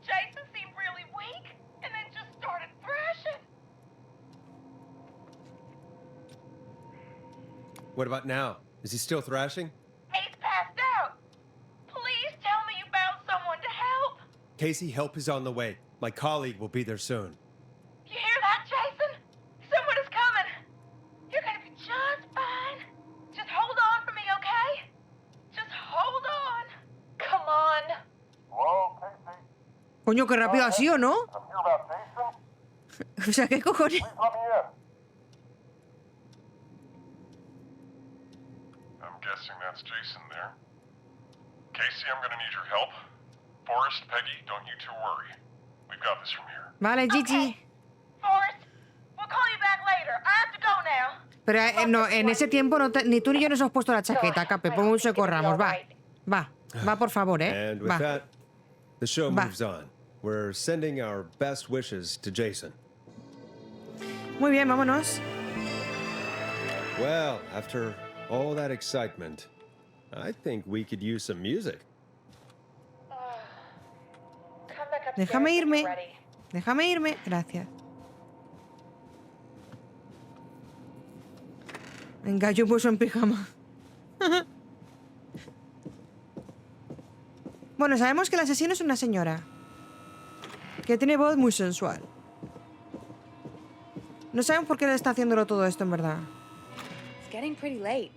Jason seemed really weak and then just started thrashing. What about now? Is he still thrashing? He's passed out. Please tell me you found someone to help. Casey, help is on the way. My colleague will be there soon. You hear that, Jason? Someone is coming. You're gonna be just fine. Just hold on for me, okay? Just hold on. Come on. Hello, Casey? Coño, qué rápido ha sido, ¿no? I'm here about Jason. O sea, ¿qué cojones? Please let me in. I'm guessing that's Jason there. Casey, I'm gonna need your help. Forrest, Peggy, don't you two worry. We've got this from here. Vale, Gigi. Forrest, we'll call you back later. I have to go now. Pero no, en ese tiempo no ni tú ni yo nos hemos puesto la chaqueta, Cape. Por mucho que corramos. Va, por favor, ¿eh? And with Va. that, the show Va. moves on. We're sending our best wishes to Jason. Muy bien, vámonos. Well, after all that excitement, I think we could use some music. Come back upstairs Déjame when you're irme. ready. Déjame irme. Gracias. Venga, yo puesto en pijama. Bueno, sabemos que el asesino es una señora. Que tiene voz muy sensual. No sabemos por qué le está haciéndolo todo esto, en verdad. It's getting pretty late.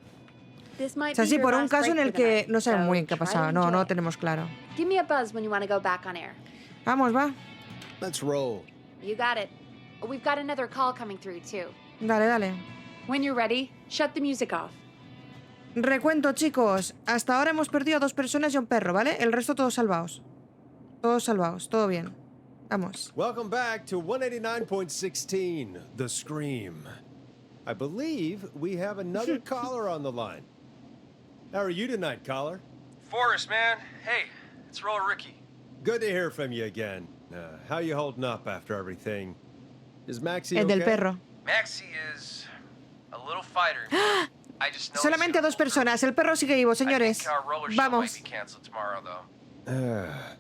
This O might sea, be sí, your por un last caso break en el for the que night, no sabemos so muy bien qué ha try to pasado. No, enjoy no it. tenemos claro. Give me a buzz when you want to go back on air. Vamos, va. Let's roll. You got it. We've got another call coming through, too. Dale, dale. When you're ready, shut the music off. Recuento, chicos. Hasta ahora hemos perdido a 2 personas y a un perro, ¿vale? El resto todos salvados. Todos salvados, todo bien. Vamos. Welcome back to 189.16, The Scream. I believe we have another caller on the line. How are you tonight, caller? Forrest, man. Hey, it's Roller Ricky. Good to hear from you again. How you holding up after everything? Is Maxie El okay? del perro. Maxie is a little fighter. I just know Solamente a 2 personas. El perro sigue vivo, señores. Vamos.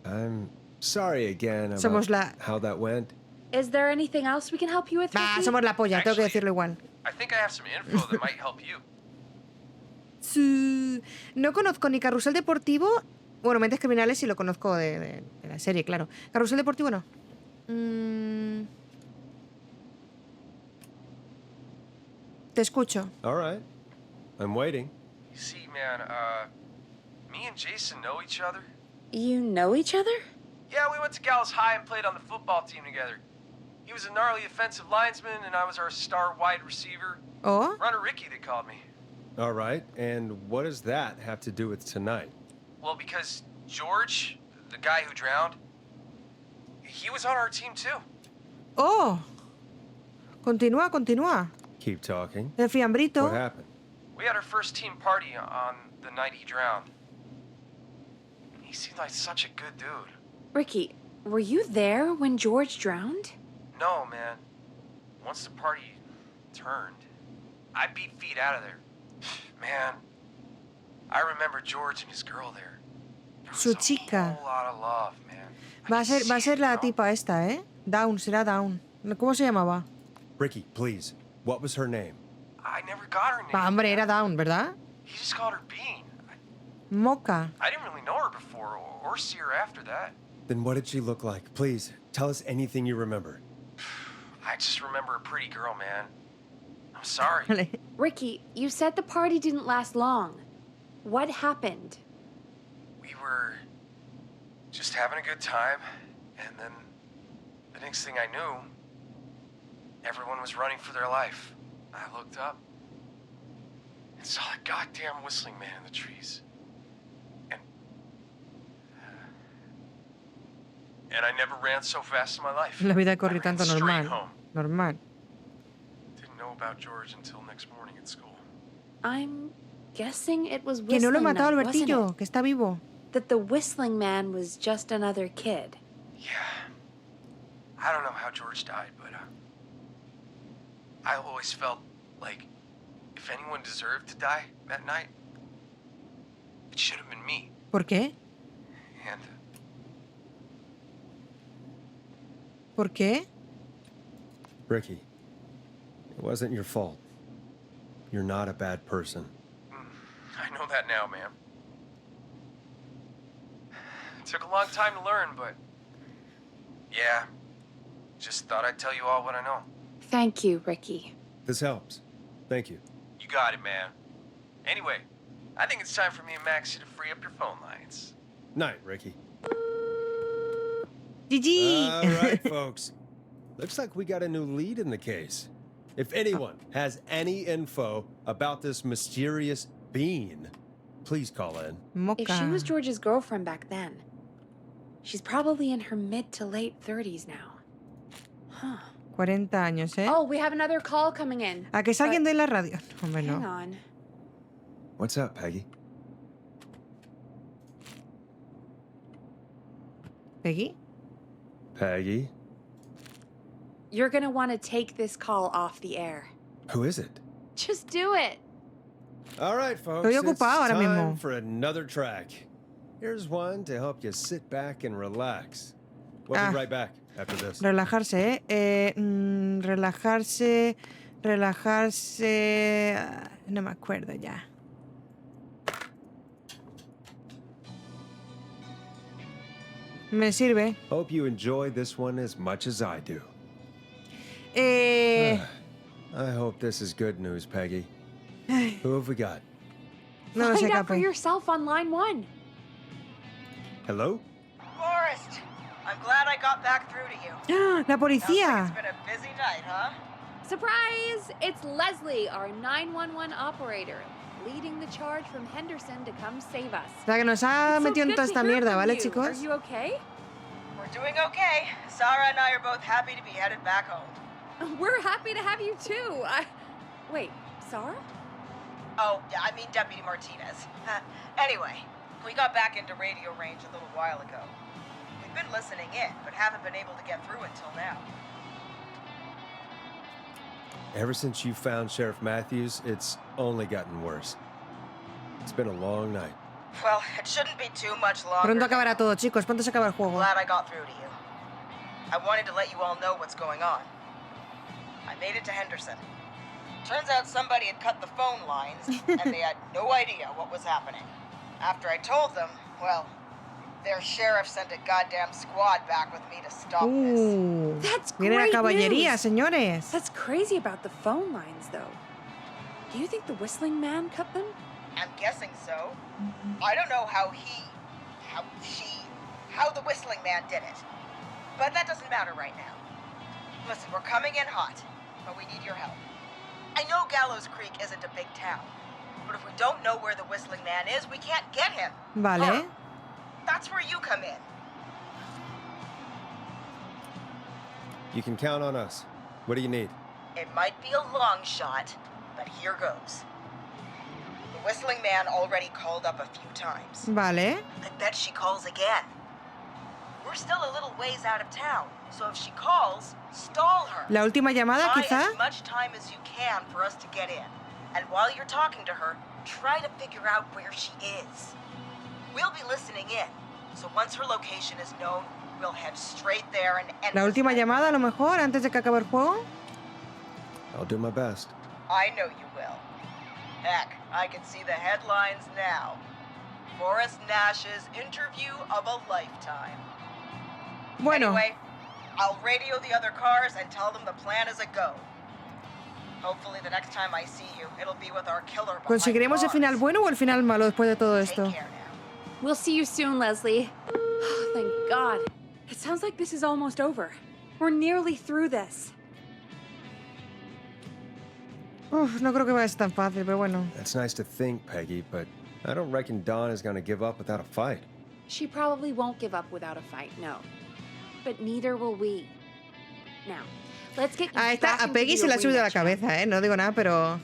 I'm sorry again Somos about how that went. Is there anything else we can help you with? Bah, Ricky? somos la polla, tengo que decirlo igual. I think I have some info that might help you. No conozco ni Carrusel Deportivo. Bueno, Mentes Criminales sí lo conozco de la serie, claro. Carrusel Deportivo no. Te escucho. All right. I'm waiting. You see, man, me and Jason know each other. You know each other? Yeah, we went to Gallows High and played on the football team together. He was a gnarly offensive linesman, and I was our star wide receiver. Oh? Runner Ricky, they called me. All right. And what does that have to do with tonight? Well, because George, the guy who drowned, he was on our team too. Oh. Continúa, continúa. Keep talking. El fiambrito. What happened? We had our first team party on the night he drowned. He seemed like such a good dude. Ricky, were you there when George drowned? No, man. Once the party turned, I beat feet out of there. Man, I remember George and his girl there. Su chica. A lot of love, man. Va a ser la tipa esta, ¿eh? Down, será Down. ¿Cómo se llamaba? Ricky, please. What was her name? I never got her name. Ah, hombre, era Down, ¿verdad? He just called her Bean. Moca. I didn't really know her before or see her after that. Then what did she look like? Please, tell us anything you remember. I just remember a pretty girl, man. I'm sorry. Ricky, you said the party didn't last long. What happened? We were just having a good time, and then the next thing I knew, everyone was running for their life. I looked up and saw a goddamn whistling man in the trees. And I never ran so fast in my life. La vida corre tanto straight normal. home. Normal. Didn't know about George until next morning at school. I'm guessing it was Que no lo he Whistling matado Night, Albertillo, wasn't it? que está vivo. That the whistling man was just another kid. I don't know how George died, but I always felt like if anyone deserved to die that night, it should have been me. ¿Por qué? And ¿Por qué? Ricky, it wasn't your fault. You're not a bad person. I know that now, man. It took a long time to learn, but yeah, just thought I'd tell you all what I know. Thank you, Ricky. This helps. Thank you. You got it, man. Anyway, I think it's time for me and Maxie to free up your phone lines. Night, Ricky. GG. All right, folks. Looks like we got a new lead in the case. If anyone has any info about this mysterious being, please call in. If she was George's girlfriend back then, she's probably in her mid to late 30s now. Huh. 40 años, ¿eh? Oh, we have another call coming in. ¿A que es alguien de la radio? Hombre, Hang no. on. What's up, Peggy? ¿Peggy? Peggy? You're gonna want to take this call off the air. Who is it? Just do it. All right, folks. Estoy It's ocupado ahora time mismo. for another track. Here's one to help you sit back and relax. We'll be right back after this. Relajarse, ¿eh? Relajarse. Relajarse. No me acuerdo ya. Me sirve. Hope you enjoy this one as much as I do. Eh. I hope this is good news, Peggy. Who have we got? No lo sé, Find out for Cape. yourself on line 1. Hello? Forrest, I'm glad I got back through to you. La Sounds like policía. it's been a busy night, huh? Surprise! It's Leslie, our 911 operator, leading the charge from Henderson to come save us. O sea, que nos ha It's so metido en good toda to esta hear mierda, from ¿vale, you. chicos? Are you okay? We're doing okay. Sarah and I are both happy to be headed back home. We're happy to have you too. Wait, Sarah? Oh, yeah, I mean Deputy Martinez. Anyway, we got back into radio range a little while ago. We've been listening in, but haven't been able to get through until now. Ever since you found Sheriff Matthews, it's only gotten worse. It's been a long night. Well, it shouldn't be too much longer. Pronto acabará todo, chicos. Pronto se acaba el juego. Glad I got through to you. I wanted to let you all know what's going on. I made it to Henderson. Turns out somebody had cut the phone lines, and they had no idea what was happening. After I told them, well, their sheriff sent a goddamn squad back with me to stop this. That's Viene la great caballería, news. señores. That's crazy about the phone lines, though. Do you think the Whistling Man cut them? I'm guessing so. I don't know how the Whistling Man did it. But that doesn't matter right now. Listen, we're coming in hot, but we need your help. I know Gallows Creek isn't a big town, but if we don't know where the Whistling Man is, we can't get him. Vale. That's where you come in. You can count on us. What do you need? It might be a long shot, but here goes. The Whistling Man already called up a few times. Vale. I bet she calls again. We're still a little ways out of town, so if she calls, stall her. La última llamada, Buy quizá. as much time as you can for us to get in. And while you're talking to her, try to figure out where she is. We'll be listening in, so once her location is known, we'll head straight there and end La this última night. llamada, a lo mejor, antes de que acabe el juego. I'll do my best. I know you will. Heck, I can see the headlines now. Forrest Nash's interview of a lifetime. Bueno. Anyway, I'll radio the other cars and tell them the plan is a go. Hopefully the next time I see you, it'll be with our killer behind ¿Conseguiremos el bars. final bueno o el final malo después de todo esto? We'll see you soon, Leslie. Thank God. It sounds like this is almost over. We're nearly through this. Uf, no creo que vaya a ser tan fácil, pero bueno. That's nice to think, Peggy, but I don't reckon Dawn is going to give up without a fight. She probably won't give up without a fight, no. But neither will we. Now, let's get you A esta, back a into Peggy se your la ha subido a la remix. cabeza, ¿eh? No digo nada, pero...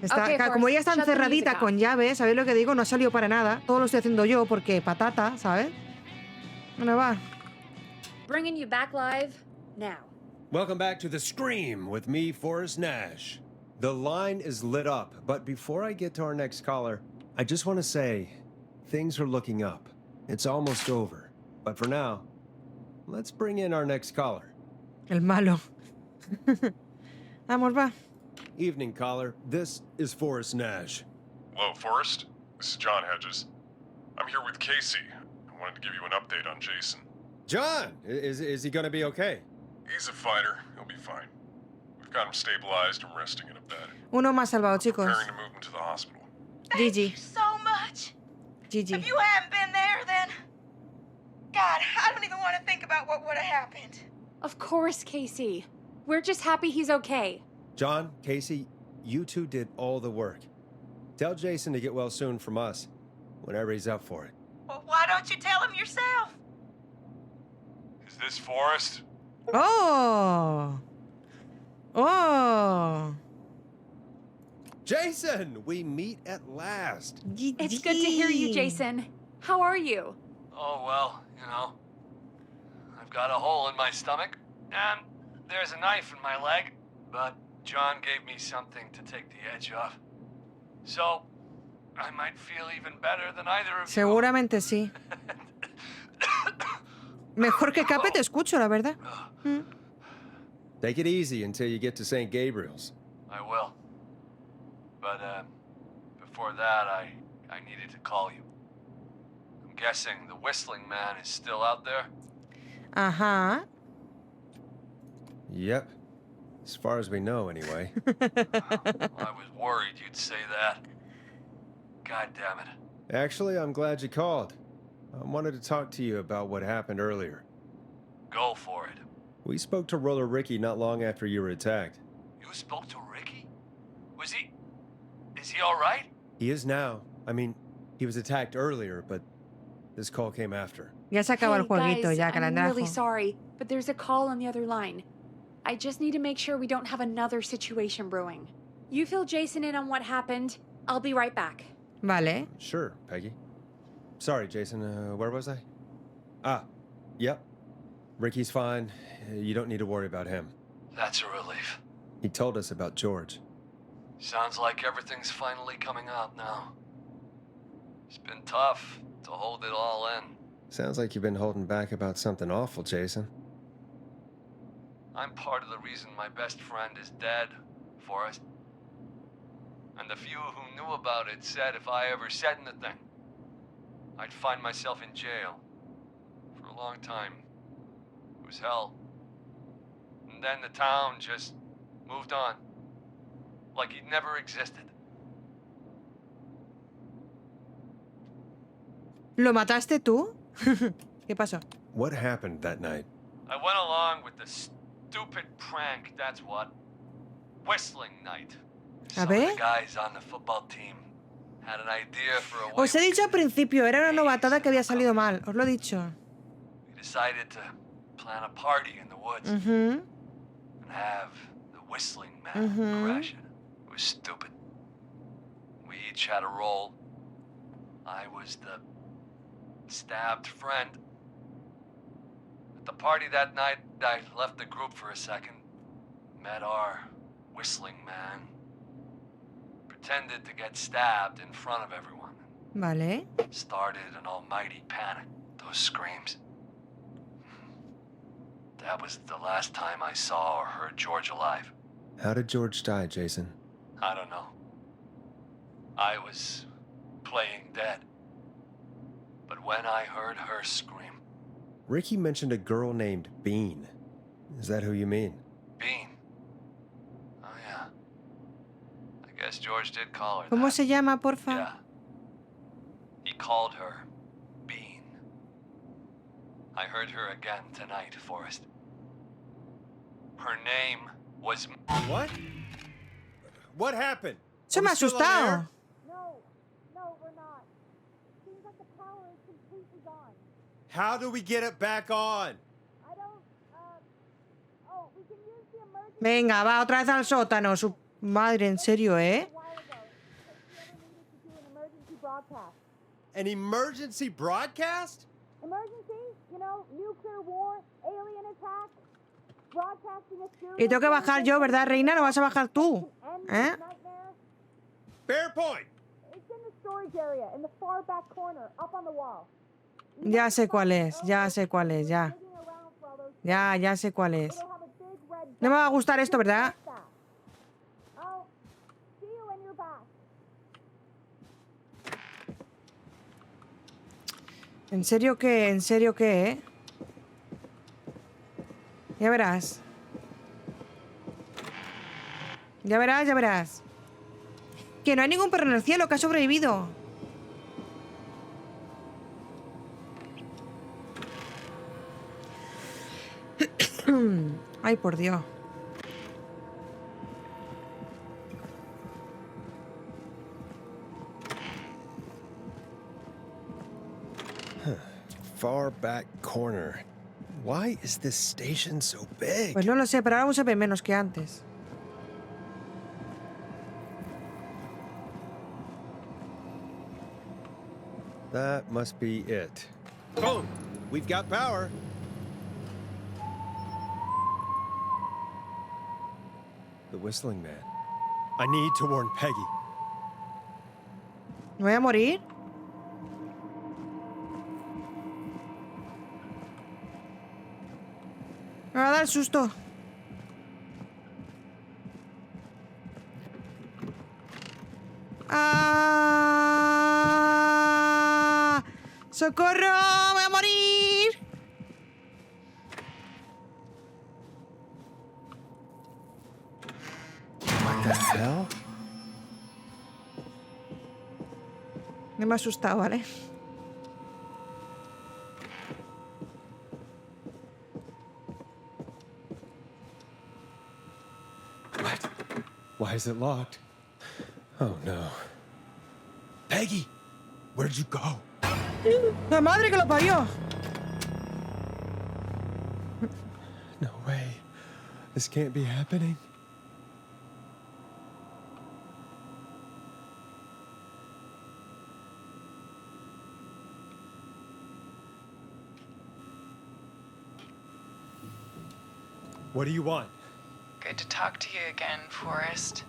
Está, Okay, como ella está Forrest, shut the encerradita music con llave, ¿sabéis lo que digo? No ha salido para nada. Todo lo estoy haciendo yo porque patata, ¿sabes? Bueno, va. Bringing you back live now. Welcome back to The Scream with me, Forrest Nash. The line is lit up, but before I get to our next caller, I just want to say, things are looking up. It's almost over. But for now, let's bring in our next caller. El malo. Vamos, va. Evening, caller. This is Forrest Nash. Hello, Forrest. This is John Hedges. I'm here with Casey. I wanted to give you an update on Jason. John, is he going to be okay? He's a fighter. He'll be fine. We've got him stabilized and resting in a bed. Uno más salvado, chicos. Preparing to move him to the hospital. GG. So much. GG. If you hadn't been there, then... God, I don't even want to think about what would have happened. Of course, Casey. We're just happy he's okay. John, Casey, you two did all the work. Tell Jason to get well soon from us, whenever he's up for it. Well, why don't you tell him yourself? Is this Forrest? Oh. Oh. Jason, we meet at last. It's good to hear you, Jason. How are you? Oh, well, you know. I've got a hole in my stomach, and there's a knife in my leg, but John gave me something to take the edge off. So, I might feel even better than either of you. Seguramente sí. Mejor que Cape te escucho, la verdad. Take it easy until you get to St. Gabriel's. I will. But, before that, I needed to call you. I'm guessing the Whistling Man is still out there? Ajá. Yep. As far as we know, anyway. I was worried you'd say that. God damn it. Actually, I'm glad you called. I wanted to talk to you about what happened earlier. Go for it. We spoke to Roller Ricky not long after you were attacked. You spoke to Ricky? Was he... Is he alright? He is now. I mean, he was attacked earlier, but this call came after. Ya se acabó el jueguito, guys, ya, I'm calandrajo. really sorry, but there's a call on the other line. I just need to make sure we don't have another situation brewing. You fill Jason in on what happened. I'll be right back. Vale. Sure, Peggy. Sorry, Jason. Where was I? Ah, yep. Ricky's fine. You don't need to worry about him. That's a relief. He told us about George. Sounds like everything's finally coming out now. It's been tough to hold it all in. Sounds like you've been holding back about something awful, Jason. I'm part of the reason my best friend is dead, Forrest. And the few who knew about it said if I ever said anything, I'd find myself in jail. For a long time. It was hell. And then the town just moved on. Like he'd never existed. ¿Lo mataste tú? ¿Qué pasó? What happened that night? I went along with the stupid prank, that's what. Whistling night. A Some ver. of the guys on the football team had an idea for a way Os he dicho al principio, era una novatada que había salido mal. Os lo he dicho. we decided to plan a party in the woods Mhm. and have the whistling man crash it. It was stupid. We each had a role. I was the stabbed friend. At the party that night, I left the group for a second. Met our whistling man. Pretended to get stabbed in front of everyone. Vale. Started an almighty panic. Those screams. That was the last time I saw or heard George alive. How did George die, Jason? I don't know. I was playing dead. But when I heard her scream, Ricky mentioned a girl named Bean. Is that who you mean? Bean. Oh yeah. I guess George did call her ¿Cómo that. se llama, porfa? Yeah. He called her Bean. I heard her again tonight, Forrest. Her name was... What? What happened? Se me ha asustado. No, we're not. Seems like the power is completely gone. How do we get it back on? I don't, we can use the emergency Venga, va otra vez al sótano. Su madre, en serio, ¿eh? broadcast. An emergency broadcast? Emergency, nuclear war, alien attack, broadcasting a serious... Y tengo que bajar yo, ¿verdad, reina? ¿No vas a bajar tú? ¿Eh? Fair point. It's in the storage area, in the far back corner, up on the wall. Ya sé cuál es, ya sé cuál es, ya. Ya sé cuál es. No me va a gustar esto, ¿verdad? I'll see you when you're back. ¿En serio qué? ¿En serio qué, Ya verás. Ya verás, ya verás. Que no hay ningún perro en el cielo que ha sobrevivido. Ay, por Dios. Far back corner. Why is this station so big? Pues no lo sé, pero ahora se ve menos que antes. That must be it. Boom! We've got power. The whistling man. I need to warn Peggy. ¿Me voy a morir? Me va a dar susto. ¡Ah! ¡Socorro! ¡Me voy a morir! What the hell? Me ha asustado, ¿vale? What? Why is it locked? Oh no. Peggy! Where'd you go? ¡La madre que lo parió! No way. This can't be happening. What do you want? Good to talk to you again, Forrest.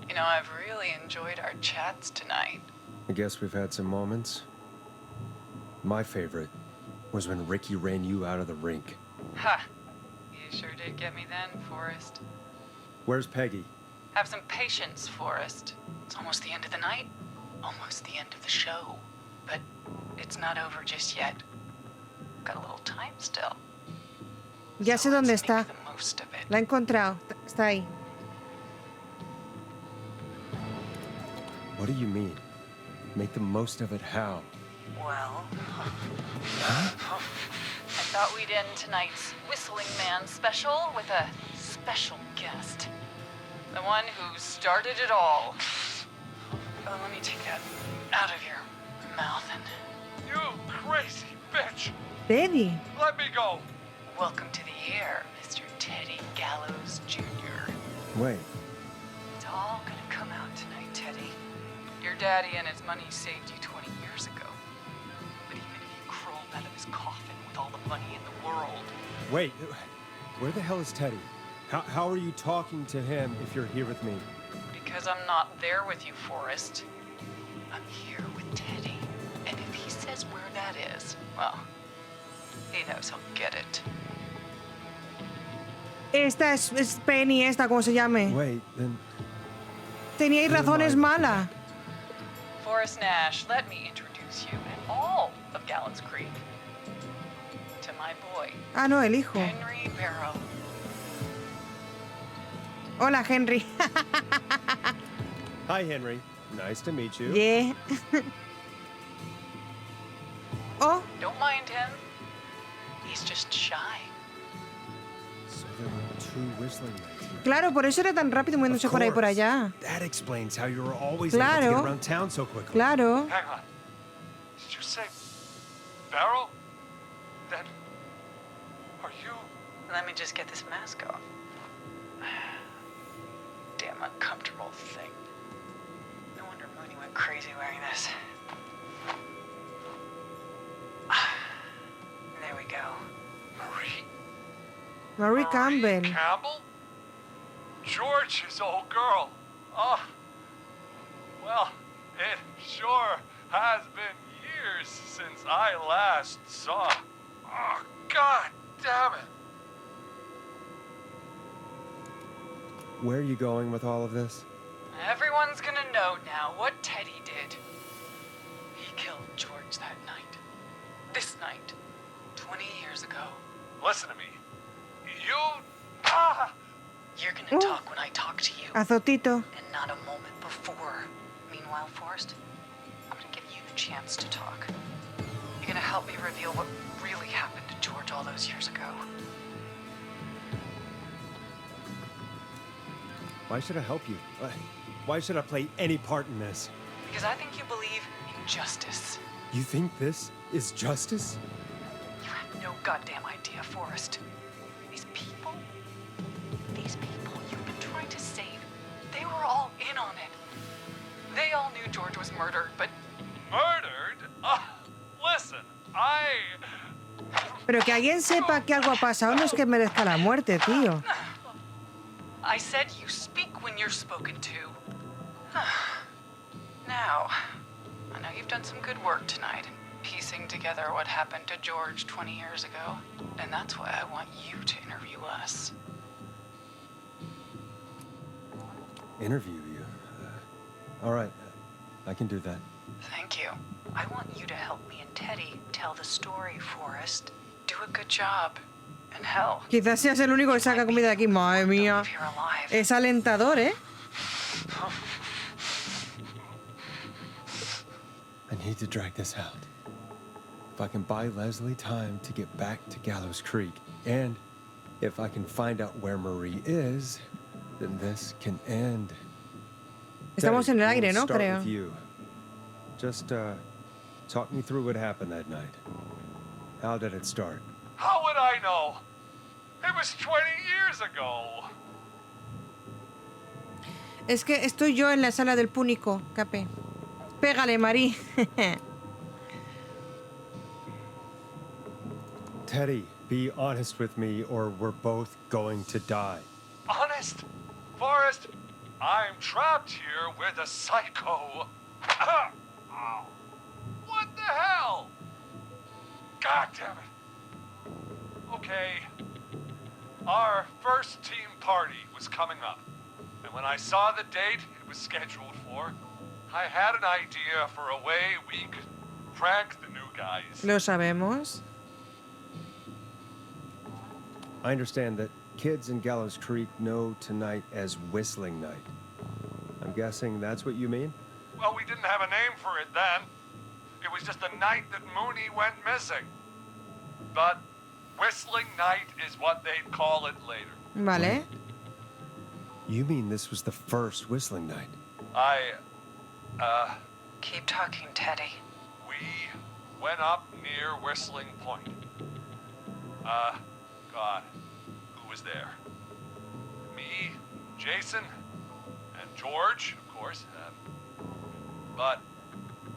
You know, I've really enjoyed our chats tonight. I guess we've had some moments. My favorite was when Ricky ran you out of the rink. Ha! You sure did get me then, Forrest. Where's Peggy? Have some patience, Forrest. It's almost the end of the night. Almost the end of the show. But it's not over just yet. Got a little time still. Ya sé dónde está. La he encontrado. Está ahí. What do you mean? Make the most of it how? Well, I thought we'd end tonight's Whistling Man special with a special guest. The one who started it all. Oh, let me take that out of your mouth and... You crazy bitch! Teddy. Let me go! Welcome to the air, Mr. Teddy Gallows Jr. Wait. It's all gonna come out tonight, Teddy. Your daddy and his money saved you 20 years ago. But even if you crawled out of his coffin with all the money in the world... Wait, where the hell is Teddy? How are you talking to him if you're here with me? Because I'm not there with you, Forrest. I'm here with Teddy. And if he says where that is, well, he knows he'll get it. Esta es Penny, esta, ¿cómo se llame? Wait, then... Teníais razones malas. Forrest Nash, let me introduce you and all of Gallows Creek to my boy. Ah, no, el hijo. Henry Barrow. Hola, Henry. Hi, Henry. Nice to meet you. Yeah. Oh. Don't mind him. He's just shy. So there were two whistling men. Claro, por eso era tan rápido moviéndose por ahí por allá. That explains how you were always able to get around town so quickly. Claro. Hang on. Did you say Barrow? Then are you? Let me just get this mask off. Damn uncomfortable thing. No wonder Mooney went crazy wearing this. There we go. Marie Campbell. Campbell? George's old girl. Oh. Well, it sure has been years since I last saw. Oh, God damn it. Where are you going with all of this? Everyone's gonna know now what Teddy did. He killed George that night. This night. 20 years ago. Listen to me. You... You're gonna talk when I talk to you. Azotito. And not a moment before. Meanwhile, Forrest, I'm gonna give you the chance to talk. You're gonna help me reveal what really happened to George all those years ago. Why should I help you? Why should I play any part in this? Because I think you believe in justice. You think this is justice? You have no goddamn idea, Forrest. These people you've been trying to save, they were all in on it. They all knew George was murdered, but... Murdered? Listen, Pero que alguien sepa que algo ha pasado no es que merezca la muerte, tío. I said you speak when you're spoken to. Now, I know you've done some good work tonight in piecing together what happened to George 20 years ago, and that's why I want you to interview us. Interview you? All right, I can do that. Thank you. I want you to help me and Teddy tell the story, Forrest. Do a good job. And hell, Quizás seas el único que saca comida de aquí. Madre mía. Es alentador, ¿eh? I need to drag this out. If I can buy Leslie time to get back to Gallows Creek, and if I can find out where Marie is, then this can end. Estamos en el aire, we'll ¿no? start Creo. with you. Just talk me through what happened that night. How did it start? How would I know? It was 20 years ago. Es que estoy yo en la sala del púnico, Cape. Pégale, Marí. Teddy, be honest with me or we're both going to die. Honest? Forrest, I'm trapped here with a psycho. Ow. What the hell? God damn it. Okay. Our first team party was coming up. And when I saw the date it was scheduled for, I had an idea for a way we could prank the new guys. Lo sabemos. I understand that kids in Gallows Creek know tonight as Whistling Night. I'm guessing that's what you mean? Well, we didn't have a name for it then. It was just the night that Mooney went missing. But Whistling Night is what they'd call it later. Vale. You mean this was the first Whistling Night? Keep talking, Teddy. We went up near Whistling Point. God, who was there? Me, Jason, and George, of course. But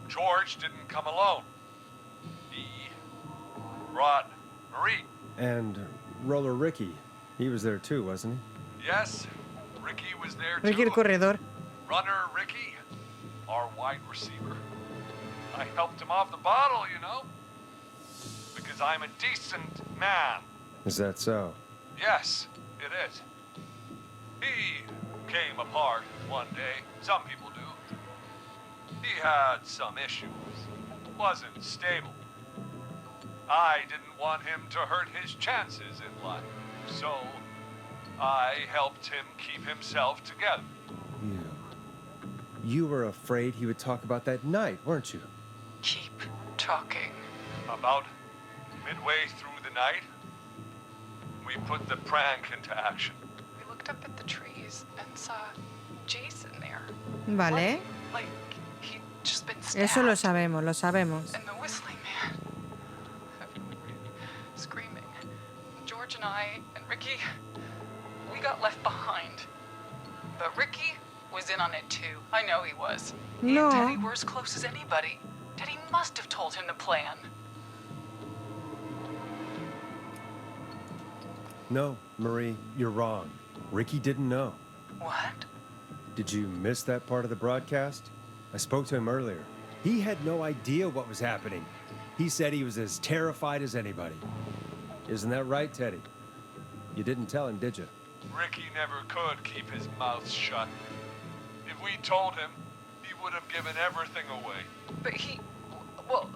George didn't come alone. He brought Marie. And Roller Ricky, he was there too, wasn't he? Yes, Ricky was there Ricky el too. corredor. Runner Ricky, our wide receiver. I helped him off the bottle, you know. Because I'm a decent man. Is that so? Yes, it is. He came apart one day. Some people do. He had some issues. Wasn't stable. I didn't want him to hurt his chances in life. So, I helped him keep himself together. You were afraid he would talk about that night, weren't you? Keep talking. About midway through the night, we put the prank into action. We looked up at the trees and saw Jason there. Vale. Like he'd just been stabbed. Eso lo sabemos, lo sabemos. And the Whistling Man. Screaming. George and I and Ricky, we got left behind. But Ricky was in on it too. I know he was. He No. and Teddy were as close as anybody. Teddy must have told him the plan. No, Marie, you're wrong. Ricky didn't know. What? Did you miss that part of the broadcast? I spoke to him earlier. He had no idea what was happening. He said he was as terrified as anybody. Isn't that right, Teddy? You didn't tell him, did you? Ricky never could keep his mouth shut. If we told him, he would have given everything away. But he... well...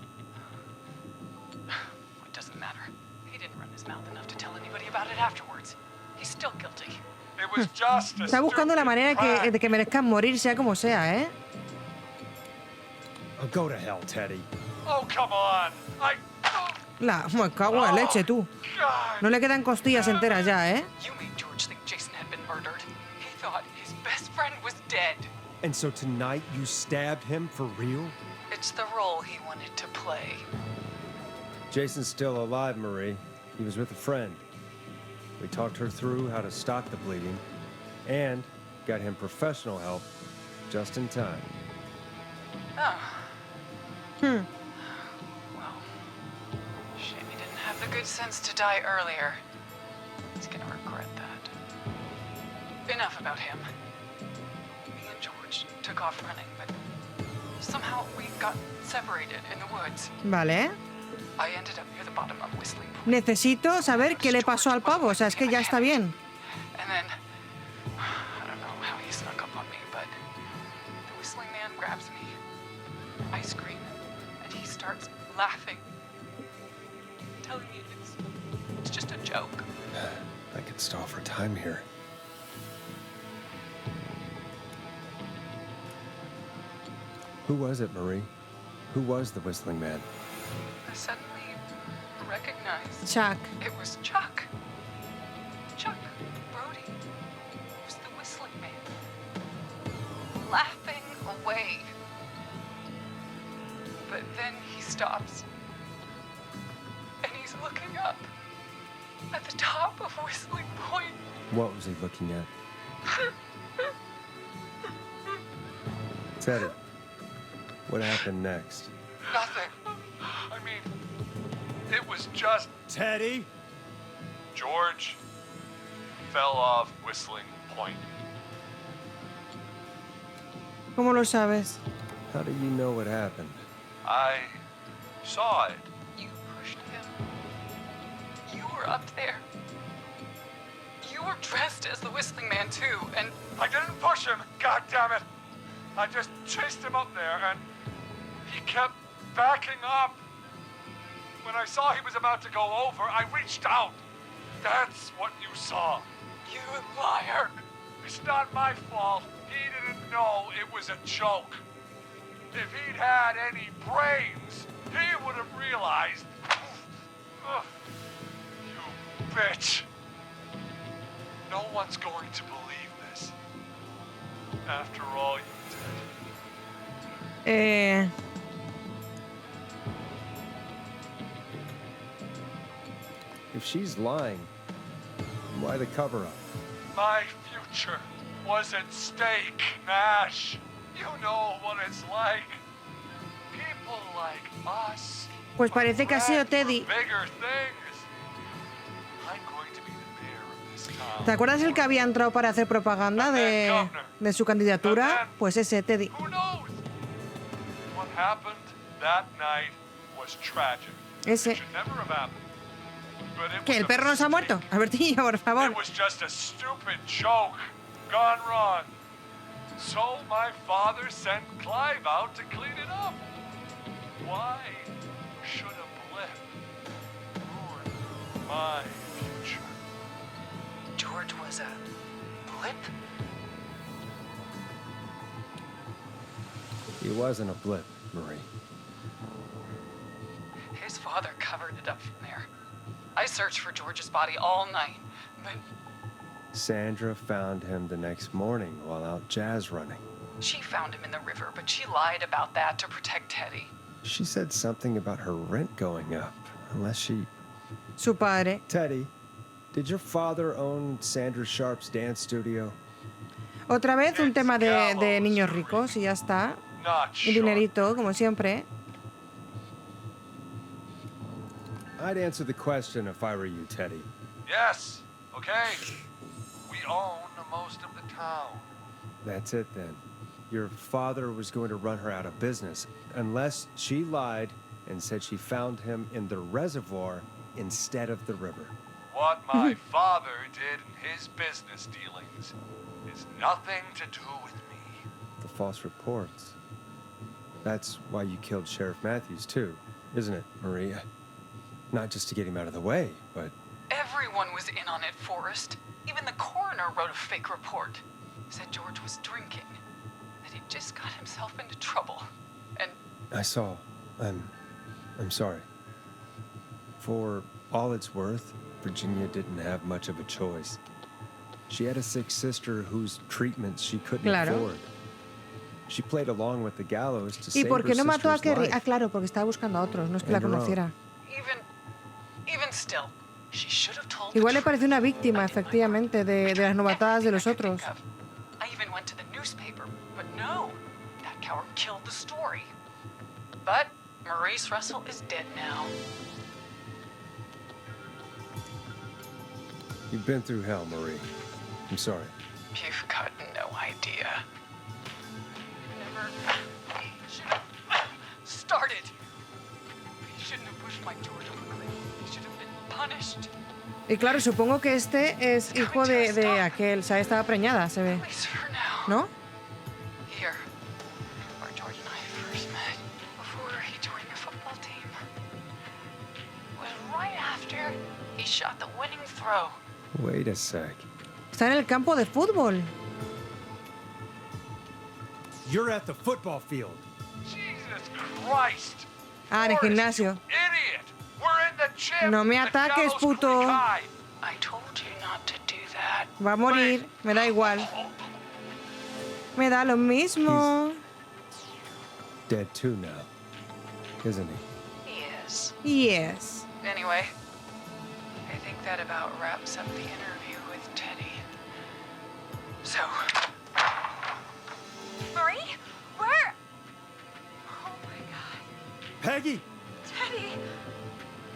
it doesn't matter. He didn't run his mouth enough to tell anybody about it afterwards. He's still guilty. It was just a Está buscando la manera de que merezcan morir, sea como sea, ¿eh? Oh, go to hell, Teddy. Oh, come on. Me cago en la leche, tú. No le quedan costillas enteras ya, ¿eh? You made George think Jason had been murdered. He thought his best friend was dead. And so tonight you stabbed him for real? It's the role he wanted to play. Jason's still alive, Marie. He was with a friend. We talked her through how to stop the bleeding and got him professional help just in time. Oh. Hmm. Well, shame he didn't have the good sense to die earlier. He's gonna regret that. Enough about him. Me and George took off running, but somehow we got separated in the woods. Vale. I ended up near the bottom of Whistling. Necesito saber qué le pasó al pavo. O sea, es que ya está bien. And then, I don't know how he snuck up on me, but the Whistling Man grabs me. I scream, and he starts laughing, telling me it's just a joke. I could stall for time here. Who was it, Marie? Who was the Whistling Man? I suddenly recognized Chuck. It was Chuck. Chuck Brody was the Whistling laughing away. But then he stops. And he's looking up at the top of Whistling Point. What was he looking at? Teddy, what happened next? Nothing. I mean, it was just Teddy? George fell off Whistling Point. ¿Cómo lo sabes? How do you know what happened? I saw it. You pushed him. You were up there. You were dressed as the Whistling Man too, and I didn't push him, God damn it! I just chased him up there, and he kept backing up. When I saw he was about to go over, I reached out. That's what you saw. you liar. It's not my fault. He didn't know it was a joke. If he'd had any brains, he would have realized. Ugh. You bitch. No one's going to believe this. After all you did. If she's lying, why the cover-up? My future was at stake, Nash. You know what it's like. People like us. Pues parece que ha sido Teddy. Bigger things. I'm going to be the mayor of this town. ¿Te acuerdas el que había entrado para hacer propaganda de su candidatura? Pues ese, Teddy. Who knows? What happened that night was tragic. Ese. It should never have happened. But it ¿Que el was perro no se ha muerto? Albertillo, por favor. It was just a stupid joke gone wrong. So my father sent Clive out to clean it up. Why should a blip ruin my future? George was a blip? He wasn't a blip, Marie. His father covered it up from there. I searched for George's body all night, but Sandra found him the next morning while out jazz running. she found him in the river, but she lied about that to protect Teddy. She said something about her rent going up, unless she... Su padre. Teddy, did your father own Sandra Sharp's dance studio? Otra vez un tema de niños ricos y ya está. Y dinerito, como siempre. I'd answer the question if I were you, Teddy. Yes, okay. We own most of the town. That's it then. Your father was going to run her out of business, unless she lied and said she found him in the reservoir instead of the river. What my father did in his business dealings is nothing to do with me. The false reports. That's why you killed Sheriff Matthews, too, isn't it, Maria? Not just to get him out of the way, but... Everyone was in on it, Forrest. Even the coroner wrote a fake report. Said George was drinking. That he just got himself into trouble. And... I saw. I'm sorry. For all it's worth, Virginia didn't have much of a choice. She had a sick sister whose treatments she couldn't afford. She played along with the gallows to save her ¿Y por qué no mató a sister's Kerry? life. Ah, claro, porque estaba buscando a otros, no es que la And her own. conociera. Even still, she should have told Igual the le pareció una víctima, efectivamente, de las novatadas de los otros. I even went to the newspaper, but no, that coward killed the story. But Maurice Russell is dead now. You've been through hell, Marie. I'm sorry. You've got no idea. Never should have started. He shouldn't have pushed my George off the cliff. He should have been punished. Y claro, supongo que este es hijo de aquel, o sea, estaba preñada, se ve. ¿No? Here, where George and I first met, before he joined the football team. It was right after he shot the winning throw. Wait a sec. Está en el campo de fútbol. You're at the football field. Jesus Christ! Ah, en el gimnasio. Idiot! We're in the gym. No me The ataques, gallows puto. creek high. I told you not to do that. Va a morir, me da igual. Me da lo mismo. Dead too now, isn't he? He is. Yes. Anyway, I think that about wraps up the interview with Teddy. So... Marie? Where? Oh my god. Peggy! Teddy!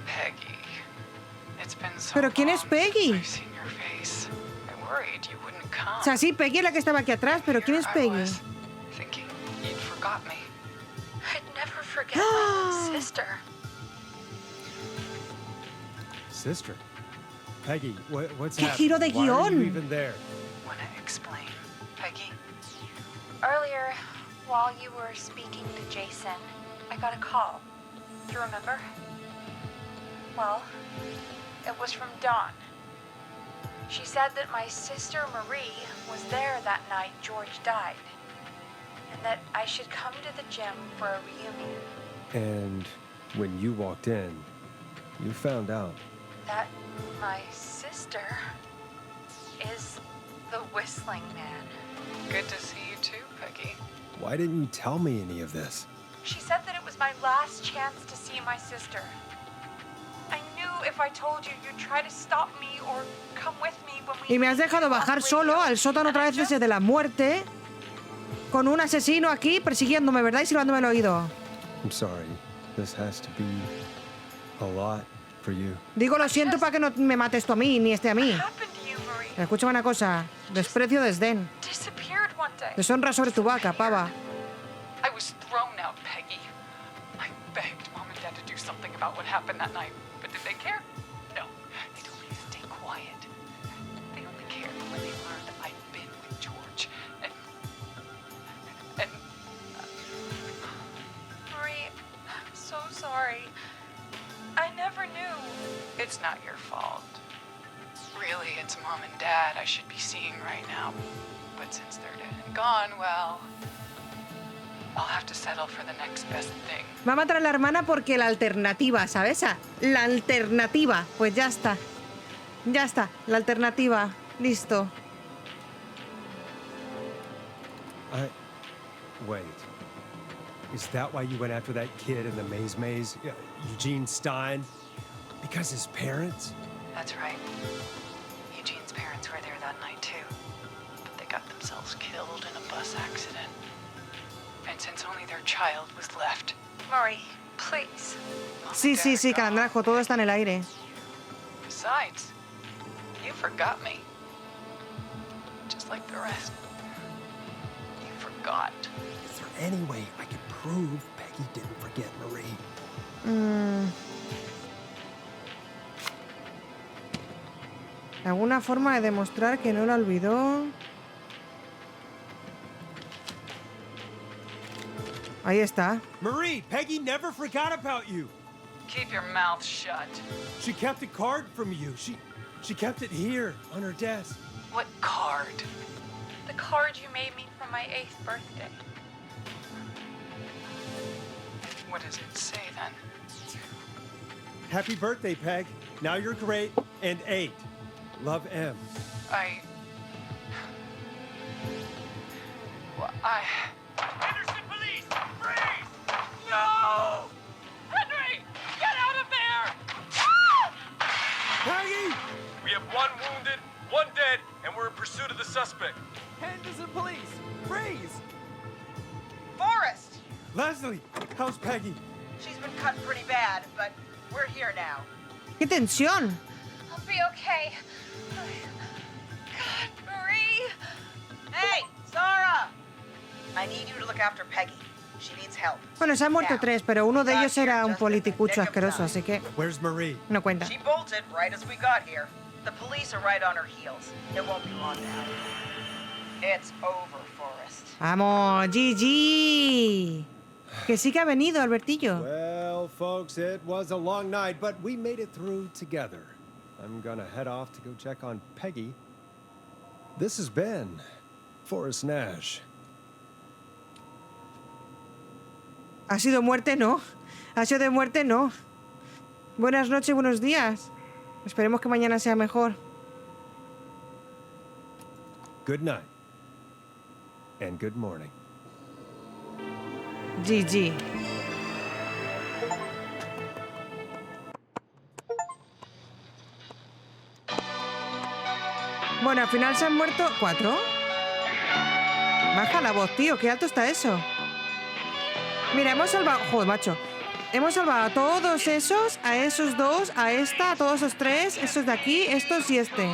Peggy. It's been so ¿Pero quién es Peggy? I've seen your face. I worried you wouldn't come. O sea, sí, Peggy es la que estaba aquí atrás, pero ¿quién es Peggy? Thinking you'd forgot me. I'd never forget my own sister. Sister? Peggy, what's ¡Qué happening? giro de Why are you guión! even there? Wanna explain, Peggy? Earlier, while you were speaking to Jason, I got a call. Do you remember? Well, it was from Dawn. She said that my sister Marie was there that night George died, and that I should come to the gym for a reunion. And when you walked in, you found out. That my sister is the Whistling Man. Good to see you too, Peggy. Why didn't you tell me any of this? She said that it was my last chance to see my sister. I knew if I told you, you'd try to stop me or come with me when we... Y me has dejado bajar solo al sótano otra vez desde la muerte, con un asesino aquí persiguiéndome, ¿verdad? Y silbándome el oído. I'm sorry. This has to be a lot for you. Digo, lo siento para que no me mates tú a mí, ni este a mí. Escúchame una cosa. Desprecio, desdén. Disappeared one day. Deshonra sobre tu vaca, pava. I was thrown out, Peggy. I begged Mom and Dad to do something about what happened that night, but did they care? No. They told me to stay quiet. They only cared when they learned I'd been with George. And Marie, I'm so sorry. I never knew. it's not your fault. Really, it's Mom and Dad I should be seeing right now. But since they're dead and gone, well, I'll have to settle for the next best thing. Va a matar a la hermana porque la alternativa, ¿sabes? La alternativa. Pues ya está. Ya está. La alternativa. Listo. Wait. Is that why you went after that kid in the maze? Eugene Stein? Because his parents? That's right. Eugene's parents were there that night too. But they got themselves killed in a bus accident. And since only their child was left... Marie, please. Sí, sí, sí, Calandrajo. Todo está en el aire. Besides, you forgot me. Just like the rest. You forgot. Is there any way I can prove Peggy didn't forget Marie? ¿Alguna forma de demostrar que no la olvidó? Ahí está. Marie, Peggy never forgot about you. Keep your mouth shut. She kept a card from you. She kept it here on her desk. What card? The card you made me for my 8th birthday. What does it say then? Happy birthday, Peg. Now you're great and 8. Love, M. Henderson police! Freeze! No! Henry! Get out of there! Peggy! We have 1 wounded, 1 dead, and we're in pursuit of the suspect. Henderson police! Freeze! Forrest! Leslie, how's Peggy? She's been cut pretty bad, but we're here now. ¡Qué tensión! I'll be okay. God, Marie! Hey, Zara! I need you to look after Peggy. She needs help. Bueno, se han muerto 3, pero uno de ellos era un politicucho asqueroso, así que Where's Marie? no cuenta. She bolted right as we got here. The police are right on her heels. It won't be long now. It's over, Forrest. ¡Vamos, GG! Que sí que ha venido, Albertillo. Well, folks, it was a long night, but we made it through together. I'm gonna head off to go check on Peggy. This has been Forrest Nash. ¿Ha sido muerte? No. ¿Ha sido de muerte? No. Buenas noches, buenos días. Esperemos que mañana sea mejor. Good night. and good morning. GG. Bueno, al final se han muerto 4. Baja la voz, tío. Qué alto está eso. Mira, hemos salvado... Joder, macho. Hemos salvado a todos esos, a esos 2, a esta, a todos esos 3, estos de aquí, estos y este.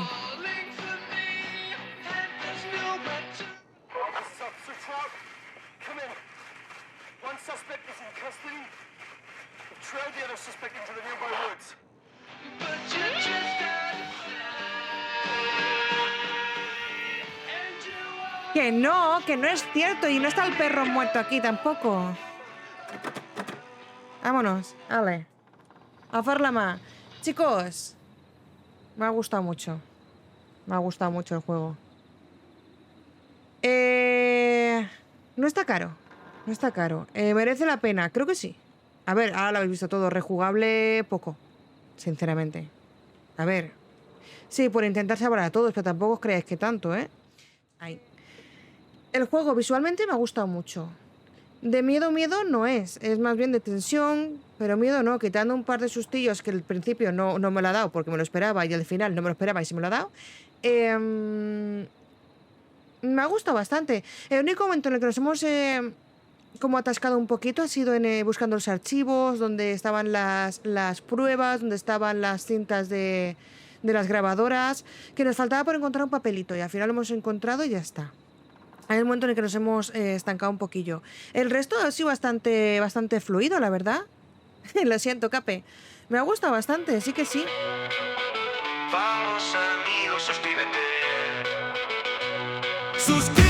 Que no es cierto. Y no está el perro muerto aquí tampoco. Vámonos, vale. A fer la mà. Chicos, me ha gustado mucho. Me ha gustado mucho el juego. No está caro. No está caro. ¿Merece la pena? Creo que sí. A ver, ahora lo habéis visto todo. Rejugable, poco. Sinceramente. A ver. Sí, por intentar salvar a todos, pero tampoco os creáis que tanto, ¿eh? Ahí. El juego visualmente me ha gustado mucho. De miedo no es más bien de tensión, pero miedo no, quitando un par de sustillos que al principio no me lo ha dado porque me lo esperaba y al final no me lo esperaba y sí me lo ha dado. Me ha gustado bastante. El único momento en el que nos hemos como atascado un poquito ha sido en buscando los archivos, donde estaban las pruebas, donde estaban las cintas de las grabadoras, que nos faltaba por encontrar un papelito y al final lo hemos encontrado y ya está. Hay un momento en el que nos hemos estancado un poquillo. El resto ha sido bastante fluido, la verdad. Lo siento, Cape. Me ha gustado bastante, sí que sí. Vamos amigos, suscríbete. Suscríbete.